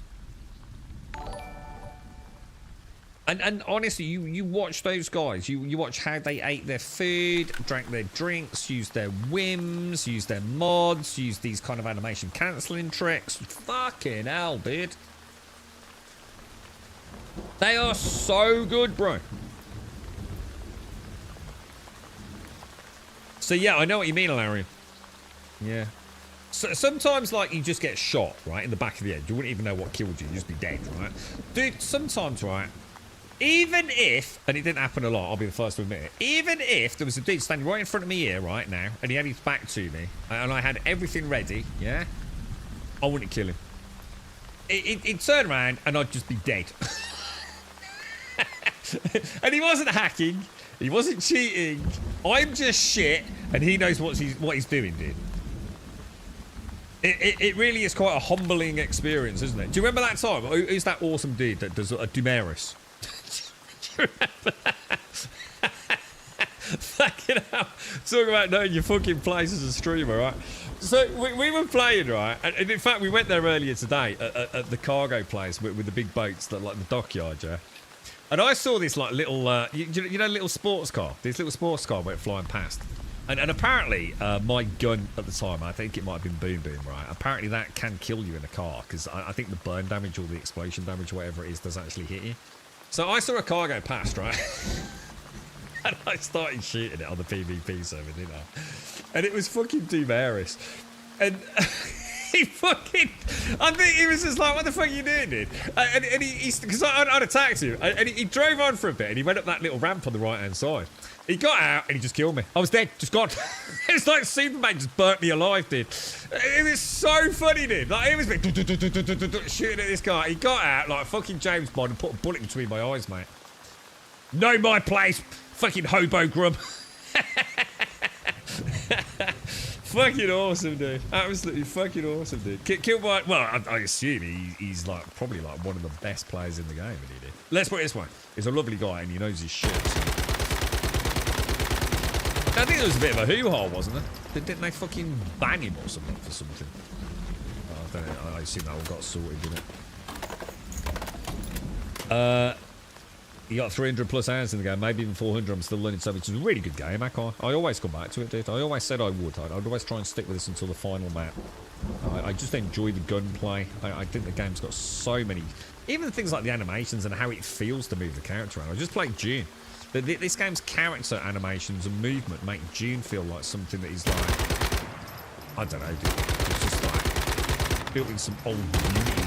And honestly, you watch those guys. You watch how they ate their food, drank their drinks, used their whims, used their mods, used these kind of animation cancelling tricks. Fucking hell, dude. They are so good, bro. So yeah, I know what you mean, Larry. Yeah. So, sometimes, like, you just get shot, right, in the back of the head. You wouldn't even know what killed you. You'd just be dead, right? Dude, sometimes, right, even if, and it didn't happen a lot, I'll be the first to admit it, even if there was a dude standing right in front of me here, right now, and he had his back to me, and I had everything ready, yeah, I wouldn't kill him. He'd turn around, and I'd just be dead. And he wasn't hacking. He wasn't cheating. I'm just shit, and he knows what he's doing, dude. It really is quite a humbling experience, isn't it? Do you remember that time? Who's that awesome dude that does a Dumeris? Do you remember that? Fucking hell. Talk about knowing your fucking place as a streamer, right? So we were playing, right? And in fact, we went there earlier today at the cargo place with the big boats, that like the dockyard, yeah? And I saw this like little, you know, little sports car. This little sports car went flying past. And apparently, my gun at the time, I think it might have been Boom Boom, right? Apparently that can kill you in a car, because I think the burn damage or the explosion damage, whatever it is, does actually hit you. So I saw a car go past, right? And I started shooting it on the PvP server, didn't I? And it was fucking Dumeris. And he fucking, I think he was just like, what the fuck are you doing, dude? And he because I'd attacked him, and he drove on for a bit, and he went up that little ramp on the right-hand side. He got out, and he just killed me. I was dead, just gone. It's like Superman just burnt me alive, dude. It was so funny, dude. Like, it was like, shooting at this guy. He got out, like fucking James Bond, and put a bullet between my eyes, mate. Know my place, fucking hobo grub. Fucking awesome, dude. Absolutely fucking awesome, dude. Killed by, well, I assume he's like probably like one of the best players in the game, isn't he, dude? Let's put it this way. He's a lovely guy, and he knows his shit. So. I think there was a bit of a hoo-ha, wasn't there? Didn't they fucking ban him or something for something? I don't know. I assume that all got sorted, didn't it? You got 300 plus hours in the game, maybe even 400. I'm still learning so much. It's a really good game, I always come back to it, dude. I always said I would. I'd always try and stick with this until the final map. I just enjoy the gunplay. I think the game's got so many, even things like the animations and how it feels to move the character around. I just played June. This game's character animations and movement make June feel like something that is like, I don't know, dude. It's just like building some old Unity.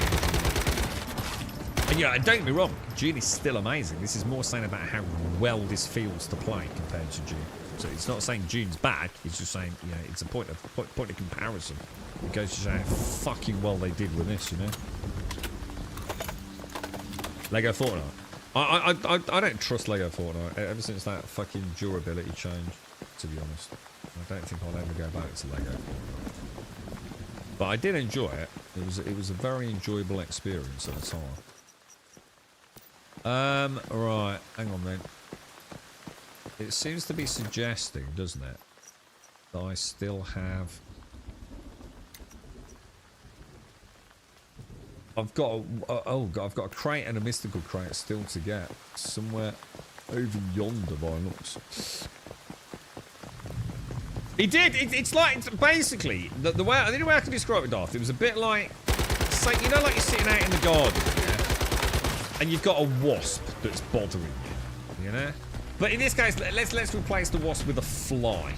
And yeah, don't get me wrong, June is still amazing. This is more saying about how well this feels to play compared to June. So it's not saying June's bad. It's just saying, you know, it's a point of comparison. It goes to show how fucking well they did with this, you know. Lego Fortnite. I don't trust Lego Fortnite ever since that fucking durability change, to be honest. I don't think I'll ever go back to Lego Fortnite. But I did enjoy it. It was a very enjoyable experience at the time. Right, hang on then. It seems to be suggesting, doesn't it, that I still have... I've got I've got a crate and a mystical crate still to get somewhere over yonder by looks. He did. It's like basically the only way I can describe it, Darth. It was a bit like, say, you know, like you're sitting out in the garden, yeah, and you've got a wasp that's bothering you, you know. But in this case, let's replace the wasp with a fly.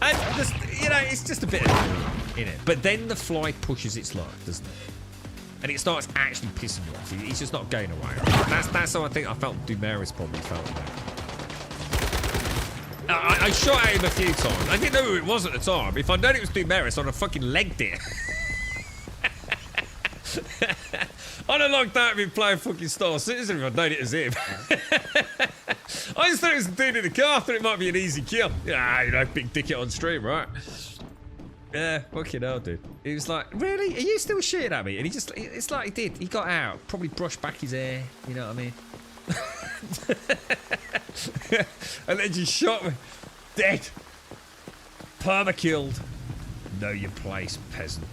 And just, you know, it's just a bit of in it. But then the fly pushes its luck, doesn't it? And it starts actually pissing you off. He's just not going away. Right? That's how I think I felt Dumeris probably felt about. I shot at him a few times. I didn't know who it was at the time. If I'd known it was Dumeris, I'd have fucking legged it. I'd have locked out of him playing fucking Star Citizen if I'd known it was him. I just thought it was the dude in the car. I thought it might be an easy kill. Yeah, you know, big dick it on stream, right? Yeah, fucking hell, dude. He was like, really? Are you still shitting at me? And he just, it's like he did. He got out, probably brushed back his hair. You know what I mean? And then just shot me. Dead. Perma killed. Know your place, peasant.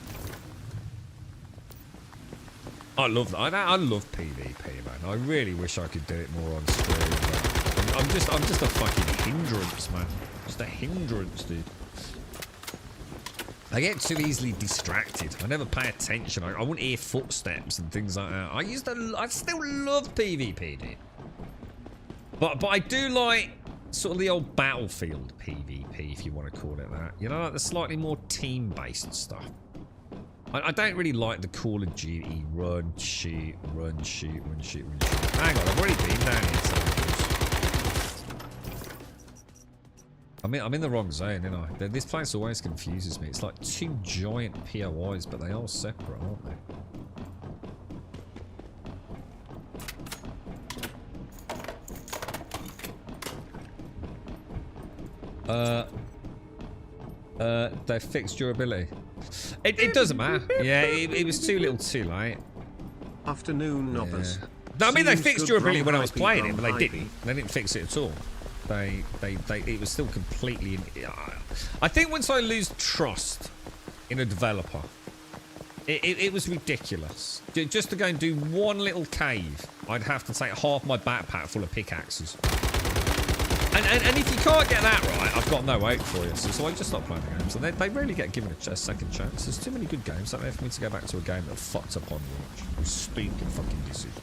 I love that. I love PvP, man. I really wish I could do it more on stream. I'm just a fucking hindrance, man. Just a hindrance, dude. I get too easily distracted. I never pay attention. I wouldn't hear footsteps and things like that. I still love PvP, dude. But I do like sort of the old Battlefield PvP, if you want to call it that. You know, like the slightly more team-based stuff. I don't really like the Call of Duty run, shoot, run, shoot, run, shoot, run, shoot. Hang on, I've already been down here. I'm in the wrong zone, you know. This place always confuses me. It's like two giant POIs, but they are separate, aren't they? They fixed durability. It doesn't matter. Yeah, it was too little too late. Afternoon, nobbers. Yeah. No, I mean, they Seems fixed good durability from when I was Hypey playing it, from but they Hypey. didn't. They didn't fix it at all. It was still completely... I think once I lose trust in a developer, it was ridiculous. Just to go and do one little cave, I'd have to take half my backpack full of pickaxes. And if you can't get that right, I've got no hope for you. So I just stopped playing the games. And they rarely get given a second chance. There's too many good games out there for me to go back to a game that fucked up on launch. With stupid fucking decisions.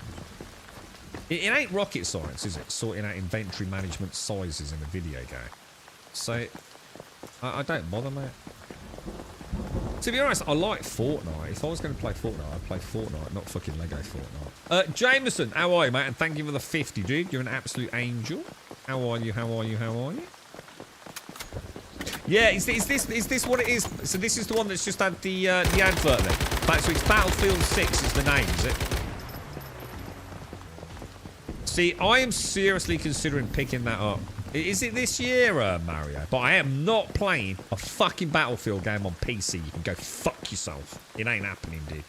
It ain't rocket science, is it? Sorting out inventory management sizes in a video game. So, I don't bother, mate. To be honest, I like Fortnite. If I was going to play Fortnite, I'd play Fortnite, not fucking Lego Fortnite. Jameson, how are you, mate? And thank you for the 50, dude. You're an absolute angel. How are you? How are you? How are you? Yeah, is this what it is? So this is the one that's just had the advert then. So it's Battlefield 6 is the name, is it? See, I am seriously considering picking that up. Is it this year, Mario? But I am not playing a fucking Battlefield game on PC. You can go fuck yourself. It ain't happening, dude.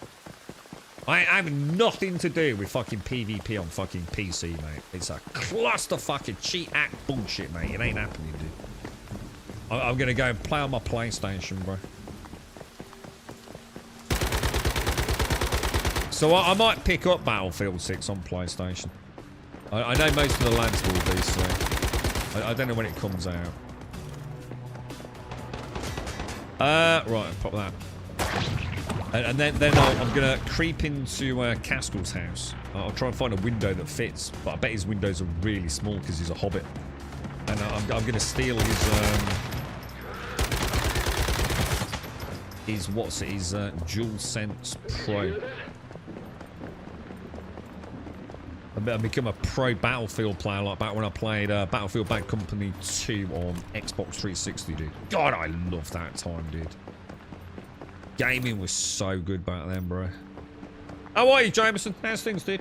I have nothing to do with fucking PvP on fucking PC, mate. It's a clusterfucking cheat act bullshit, mate. It ain't happening, dude. I'm gonna go and play on my PlayStation, bro. So I might pick up Battlefield 6 on PlayStation. I know most of the lads will be, so I don't know when it comes out. Right, pop that. And then I'm going to creep into Caskell's house. I'll try and find a window that fits, but I bet his windows are really small because he's a hobbit. And I'm going to steal his DualSense Pro. I become a pro Battlefield player like back when I played Battlefield Bad Company 2 on Xbox 360, dude. God, I love that time, dude. Gaming was so good back then, bro. How are you, Jameson? How's things, dude?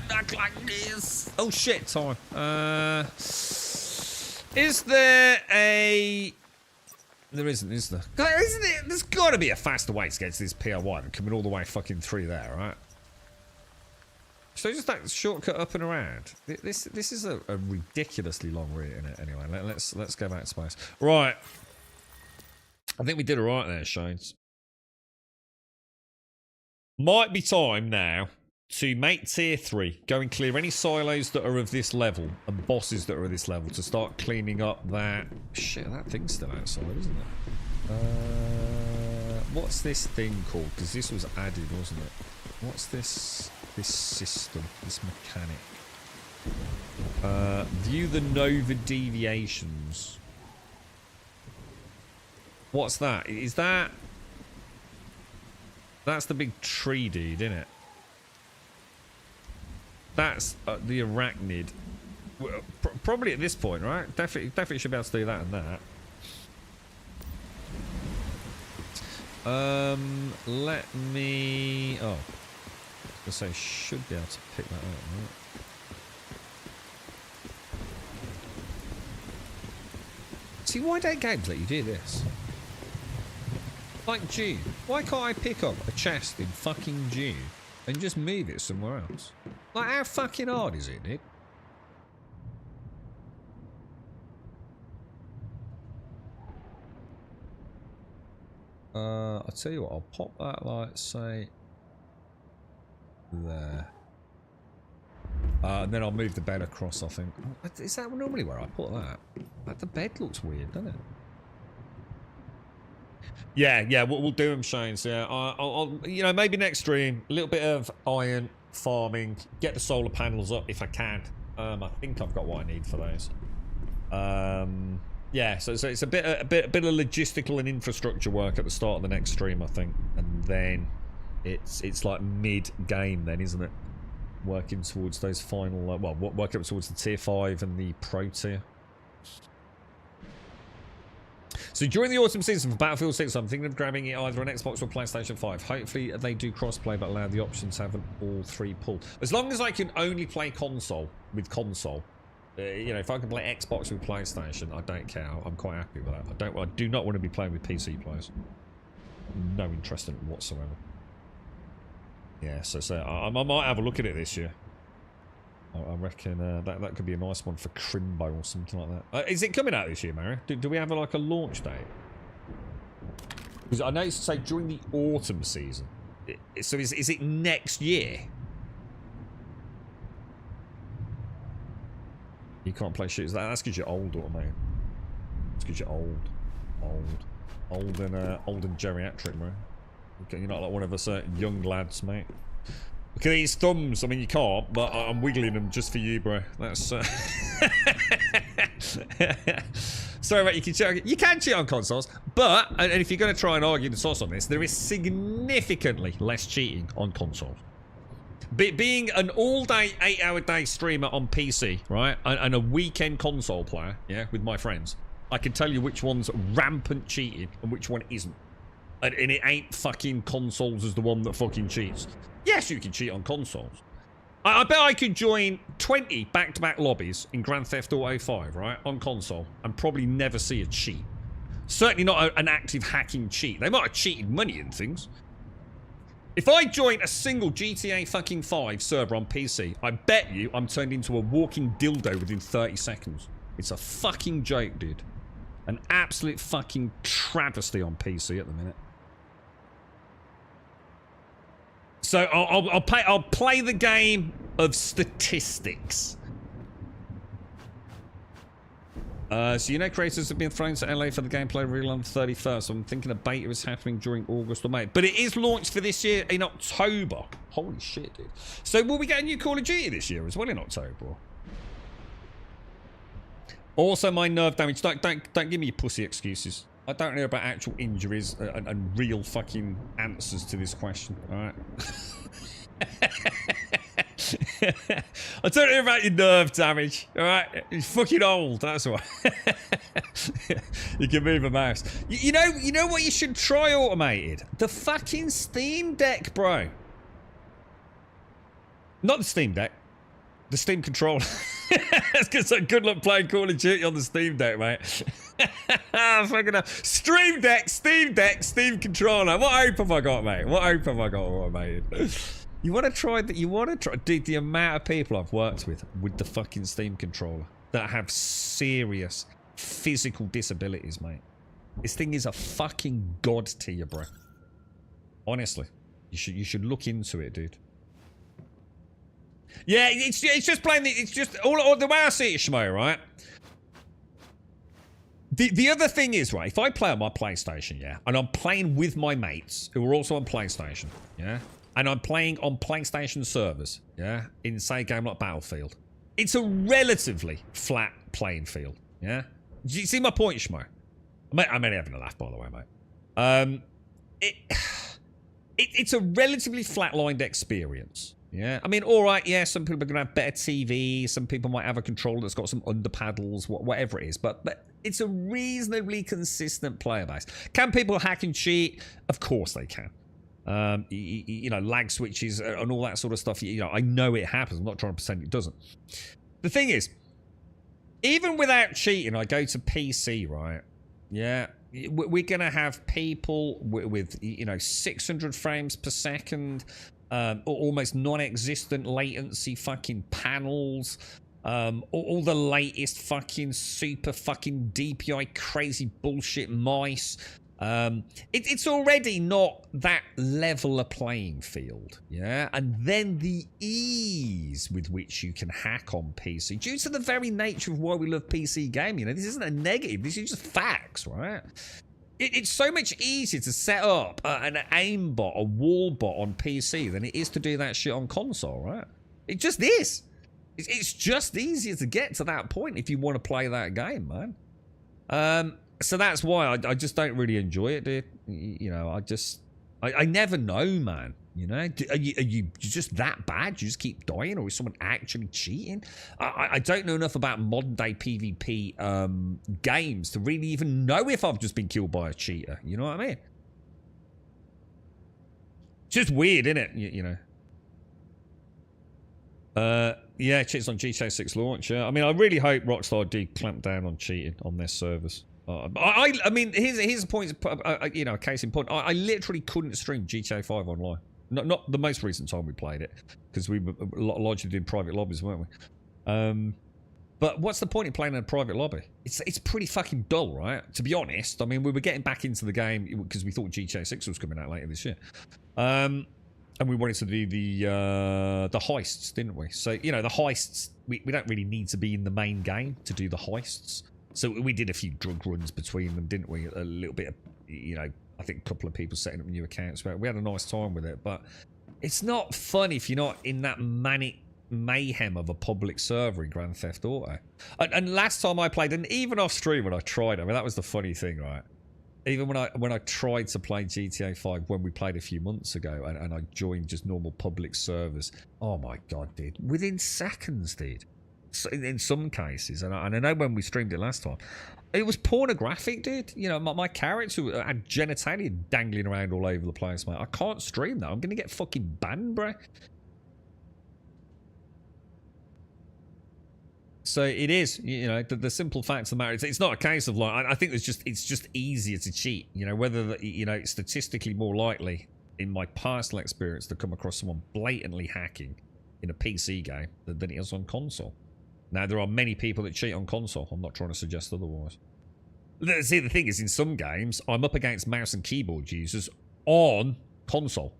Not like this. Oh shit, time. Is there a... There isn't, is there? Isn't it? There's got to be a faster way to get to this POI than coming all the way fucking through there, right? So just that shortcut up and around. This is a ridiculously long route, isn't it? Anyway, let's go back to space. Right. I think we did alright there, Shanes. Might be time now to make tier 3, go and clear any silos that are of this level and bosses that are of this level to start cleaning up that... Shit, that thing's still outside, isn't it? What's this thing called? Because this was added, wasn't it? What's this system, this mechanic? View the Nova deviations. What's that? Is that... That's the big tree dude, isn't it? That's the arachnid. Well, probably at this point, right? Definitely should be able to do that and that. Let me... Oh. I was going to say, should be able to pick that up, right? See, why don't games let you do this? Like June. Why can't I pick up a chest in fucking June and just move it somewhere else? Like, how fucking hard is it, dude? I'll tell you what, I'll pop that, like, say, there. And then I'll move the bed across, I think. Is that normally where I put that? Like, the bed looks weird, doesn't it? Yeah, we'll do them, Shane. So, yeah, I'll, you know, maybe next stream, a little bit of iron farming, get the solar panels up if I can. I think I've got what I need for those. Yeah, so it's a bit of logistical and infrastructure work at the start of the next stream, I think, and then it's like mid-game then, isn't it? Working towards those final, well, working up towards the tier 5 and the pro tier. So during the autumn season for Battlefield 6, I'm thinking of grabbing it either on Xbox or PlayStation 5. Hopefully they do crossplay but allow the options to have all three pulled. As long as I can only play console with console. You know, if I can play Xbox with PlayStation, I don't care. I'm quite happy with that. I do not want to be playing with PC players. No interest in it whatsoever. Yeah, so I might have a look at it this year. I reckon that could be a nice one for Crimbo or something like that. Is it coming out this year, Mary? Do we have like a launch date? Because I noticed to say during the autumn season. So is it next year? You can't play shooters. That's because you're old, or mate. It's because you're old and geriatric, bro. You're not like one of the certain young lads, mate. Look at these thumbs. I mean, you can't, but I'm wiggling them just for you, bro. That's. Sorry, mate. You can cheat on consoles, but and if you're going to try and argue the source on this, there is significantly less cheating on consoles. Being an all-day, 8-hour-day streamer on PC, right, and a weekend console player, yeah, with my friends, I can tell you which one's rampant cheating and which one isn't. And it ain't fucking consoles as the one that fucking cheats. Yes, you can cheat on consoles. I bet I could join 20 back-to-back lobbies in Grand Theft Auto 5, right, on console, and probably never see a cheat. Certainly not an active hacking cheat. They might have cheated money and things. If I join a single GTA fucking 5 server on PC, I bet you I'm turned into a walking dildo within 30 seconds. It's a fucking joke, dude. An absolute fucking travesty on PC at the minute. So I'll play the game of statistics. So you know creators have been thrown to LA for the gameplay reveal on the 31st. So I'm thinking a beta is happening during August or May. But it is launched for this year in October. Holy shit, dude. So will we get a new Call of Duty this year as well in October? Also, my nerve damage. Don't give me your pussy excuses. I don't know about actual injuries and real fucking answers to this question. Alright. I don't know about your nerve damage, alright? You're fucking old, that's why. You can move a mouse. You know what you should try automated? The fucking Steam Deck, bro. Not the Steam Deck. The Steam controller. That's because I'm good luck playing Call of Duty on the Steam Deck, mate. Fucking hell. Stream Deck, Steam Deck, Steam controller. What hope have I got, mate? What hope have I got automated? You want to try that? You want to try? Dude, the amount of people I've worked with the fucking Steam controller that have serious physical disabilities, mate. This thing is a fucking god to you, bro. Honestly, you should look into it, dude. Yeah, it's just plain. It's just all the way I see it, Shmo, right? The other thing is, right, if I play on my PlayStation, yeah, and I'm playing with my mates who are also on PlayStation, yeah, and I'm playing on PlayStation servers, yeah, in, say, a game like Battlefield, it's a relatively flat playing field, yeah? Do you see my point, Shmo? I'm only having a laugh, by the way, mate. It's a relatively flatlined experience, yeah? I mean, all right, yeah, some people are going to have better TV, some people might have a controller that's got some under paddles, whatever it is, but it's a reasonably consistent player base. Can people hack and cheat? Of course they can. You know, lag switches and all that sort of stuff. You know, I know it happens. I'm not trying to pretend it doesn't. The thing is, even without cheating, I go to PC, right? Yeah, we're going to have people with, you know, 600 frames per second, almost non-existent latency fucking panels, all the latest fucking super fucking DPI crazy bullshit mice, It's already not that level a playing field, yeah? And then the ease with which you can hack on PC, due to the very nature of why we love PC gaming, you know, this isn't a negative, this is just facts, right? It's so much easier to set up an aimbot, a wall bot on PC than it is to do that shit on console, right? It just is. It's just easier to get to that point if you want to play that game, man. So that's why I just don't really enjoy it, dude. You know, I never know, man. You know, are you just that bad? You just keep dying, or is someone actually cheating? I don't know enough about modern day PvP games to really even know if I've just been killed by a cheater. You know what I mean? Just weird, isn't it? You know. Yeah, cheats on GTA 6 launch. Yeah, I mean, I really hope Rockstar do clamp down on cheating on their servers. I mean, here's the point. You know, case in point. I literally couldn't stream GTA 5 online. Not the most recent time we played it, because we were largely doing private lobbies, weren't we? But what's the point in playing in a private lobby? It's pretty fucking dull, right? To be honest. I mean, we were getting back into the game because we thought GTA 6 was coming out later this year. And we wanted to do the heists, didn't we? So, you know, the heists, we don't really need to be in the main game to do the heists. So we did a few drug runs between them, didn't we? A little bit of, you know, I think a couple of people setting up new accounts. We had a nice time with it, but it's not fun if you're not in that manic mayhem of a public server in Grand Theft Auto. And last time I played, and even off stream when I tried, I mean, that was the funny thing, right? Even when I tried to play GTA 5 when we played a few months ago, and I joined just normal public servers, oh my god, dude, within seconds, dude. So in some cases, and I know when we streamed it last time, it was pornographic, dude. You know, my character had genitalia dangling around all over the place, mate. I can't stream that. I'm gonna get fucking banned, bro. So it is, you know, the simple fact of the matter is, it's not a case of like, I think it's just easier to cheat. You know, whether you know, it's statistically more likely in my personal experience to come across someone blatantly hacking in a PC game than it is on console. Now, there are many people that cheat on console. I'm not trying to suggest otherwise. See, the thing is, in some games, I'm up against mouse and keyboard users on console.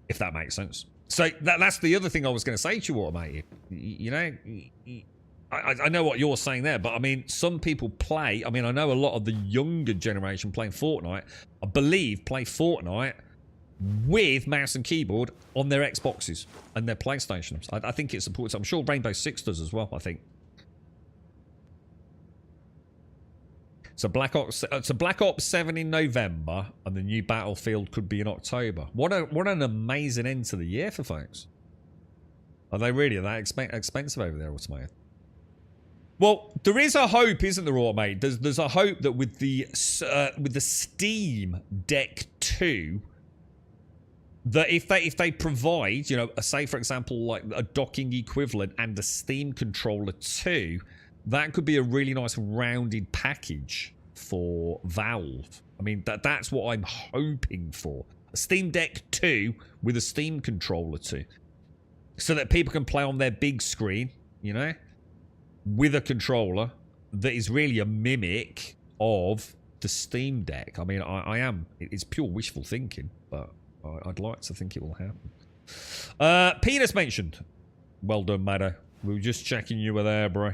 If that makes sense. So, that's the other thing I was going to say to you, Automated. You know, I know what you're saying there, but I mean, some people play, I mean, I know a lot of the younger generation playing Fortnite, I believe, play Fortnite with mouse and keyboard on their Xboxes and their PlayStations. I think it supports. I'm sure Rainbow Six does as well, I think. So Black Ops 7 in November, and the new Battlefield could be in October. What an amazing end to the year for folks. Are they really that expensive over there, Automated? Well, there is a hope, isn't there, Automated? There's a hope that with the Steam Deck 2, that if they provide, you know, say for example like a docking equivalent and a Steam controller too, that could be a really nice rounded package for Valve. I mean, that's what I'm hoping for. A Steam Deck 2 with a Steam controller too, so that people can play on their big screen, you know, with a controller that is really a mimic of the Steam Deck. I mean, it's pure wishful thinking, but I'd like to think it will happen. Penis mentioned. Well done, Maddo. We were just checking you were there, bro.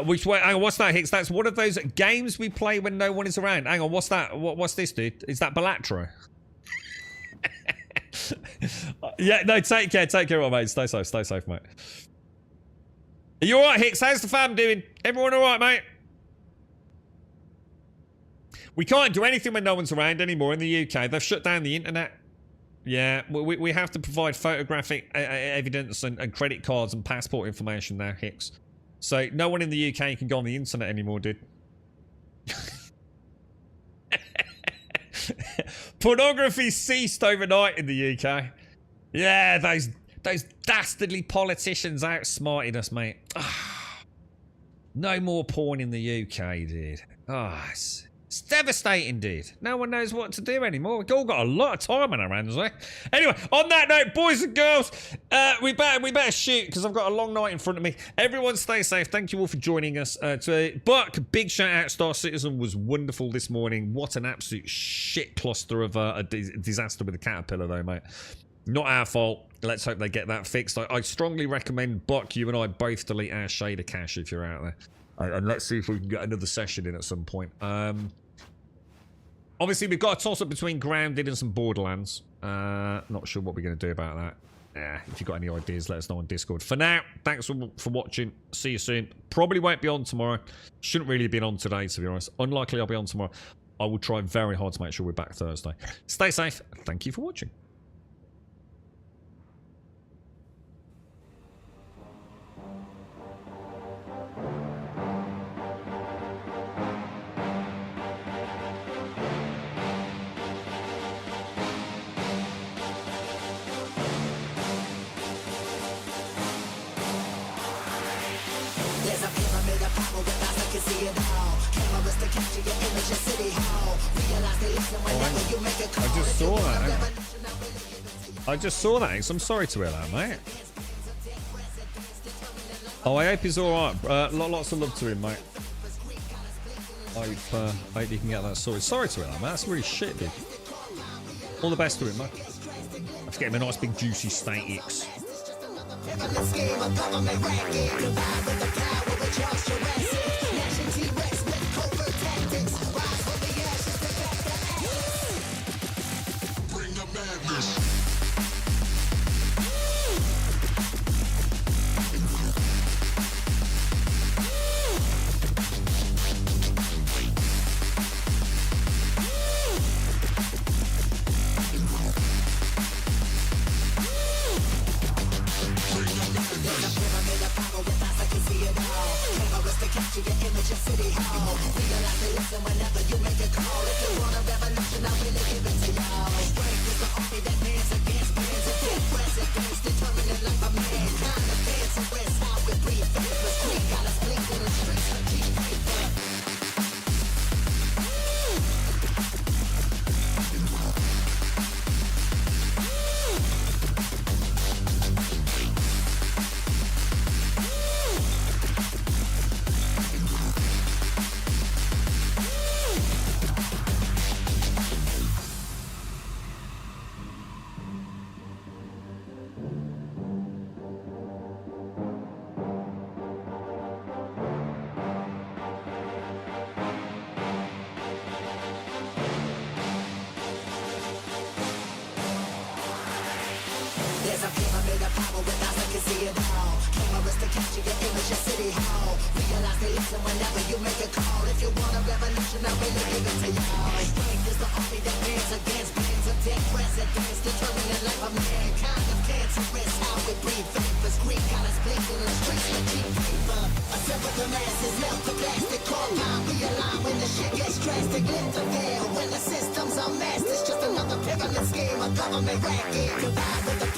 Which way? Hang on, what's that, Hicks? That's one of those games we play when no one is around. Hang on, what's that? What's this, dude? Is that Balatro? Yeah, no, take care, mate. Stay safe, mate. Are you alright, Hicks? How's the fam doing? Everyone alright, mate? We can't do anything when no one's around anymore in the UK. They've shut down the internet. Yeah, we have to provide photographic evidence and credit cards and passport information now, Hicks. So no one in the UK can go on the internet anymore, dude. Pornography ceased overnight in the UK. Yeah, those dastardly politicians outsmarted us, mate. No more porn in the UK, dude. It's It's devastating, dude. No one knows what to do anymore. We've all got a lot of time on our hands, eh? Anyway, on that note, boys and girls, we better shoot because I've got a long night in front of me. Everyone stay safe. Thank you all for joining us today. Buck, big shout out. Star Citizen was wonderful this morning. What an absolute shit cluster of a disaster with the caterpillar, though, mate. Not our fault. Let's hope they get that fixed. I strongly recommend, Buck, you and I both delete our shader cache if you're out there. And let's see if we can get another session in at some point. Obviously, we've got a toss-up between Grounded and some Borderlands. Not sure what we're going to do about that. Yeah, if you've got any ideas, let us know on Discord. For now, thanks for watching. See you soon. Probably won't be on tomorrow. Shouldn't really have been on today, to be honest. Unlikely I'll be on tomorrow. I will try very hard to make sure we're back Thursday. Stay safe. Thank you for watching. There's a pyramid of power with eyes that can see it all. Cameras to capture your image in City Hall. Realize they listen whenever you make a call. I just saw that. I just saw that. I'm sorry to hear that, mate. Oh, I hope he's alright. Lots of love to him, mate. I hope he can get that sorted. Sorry to hear that, mate. That's really shit, dude. All the best to him, mate. Let's get him a nice big juicy steak X. Bring the madness. There's a pyramid of power with eyes that can see it all. Cameras to capture your image in City Hall. Realize they listen whenever you make a call. If you want a revolution, I really give it to y'all. Strength is the army that bands against bands of dead presidents, determining life of mankind of cancerous. How we breathe vapors, Greek got us blinking in the streets with cheap paper. Assemble the masses, melt the plastic core line. Realign when the shit gets drastic. Lift the veil when the systems are masked. It's just another pyramid scheme, a government racket. Goodbye with the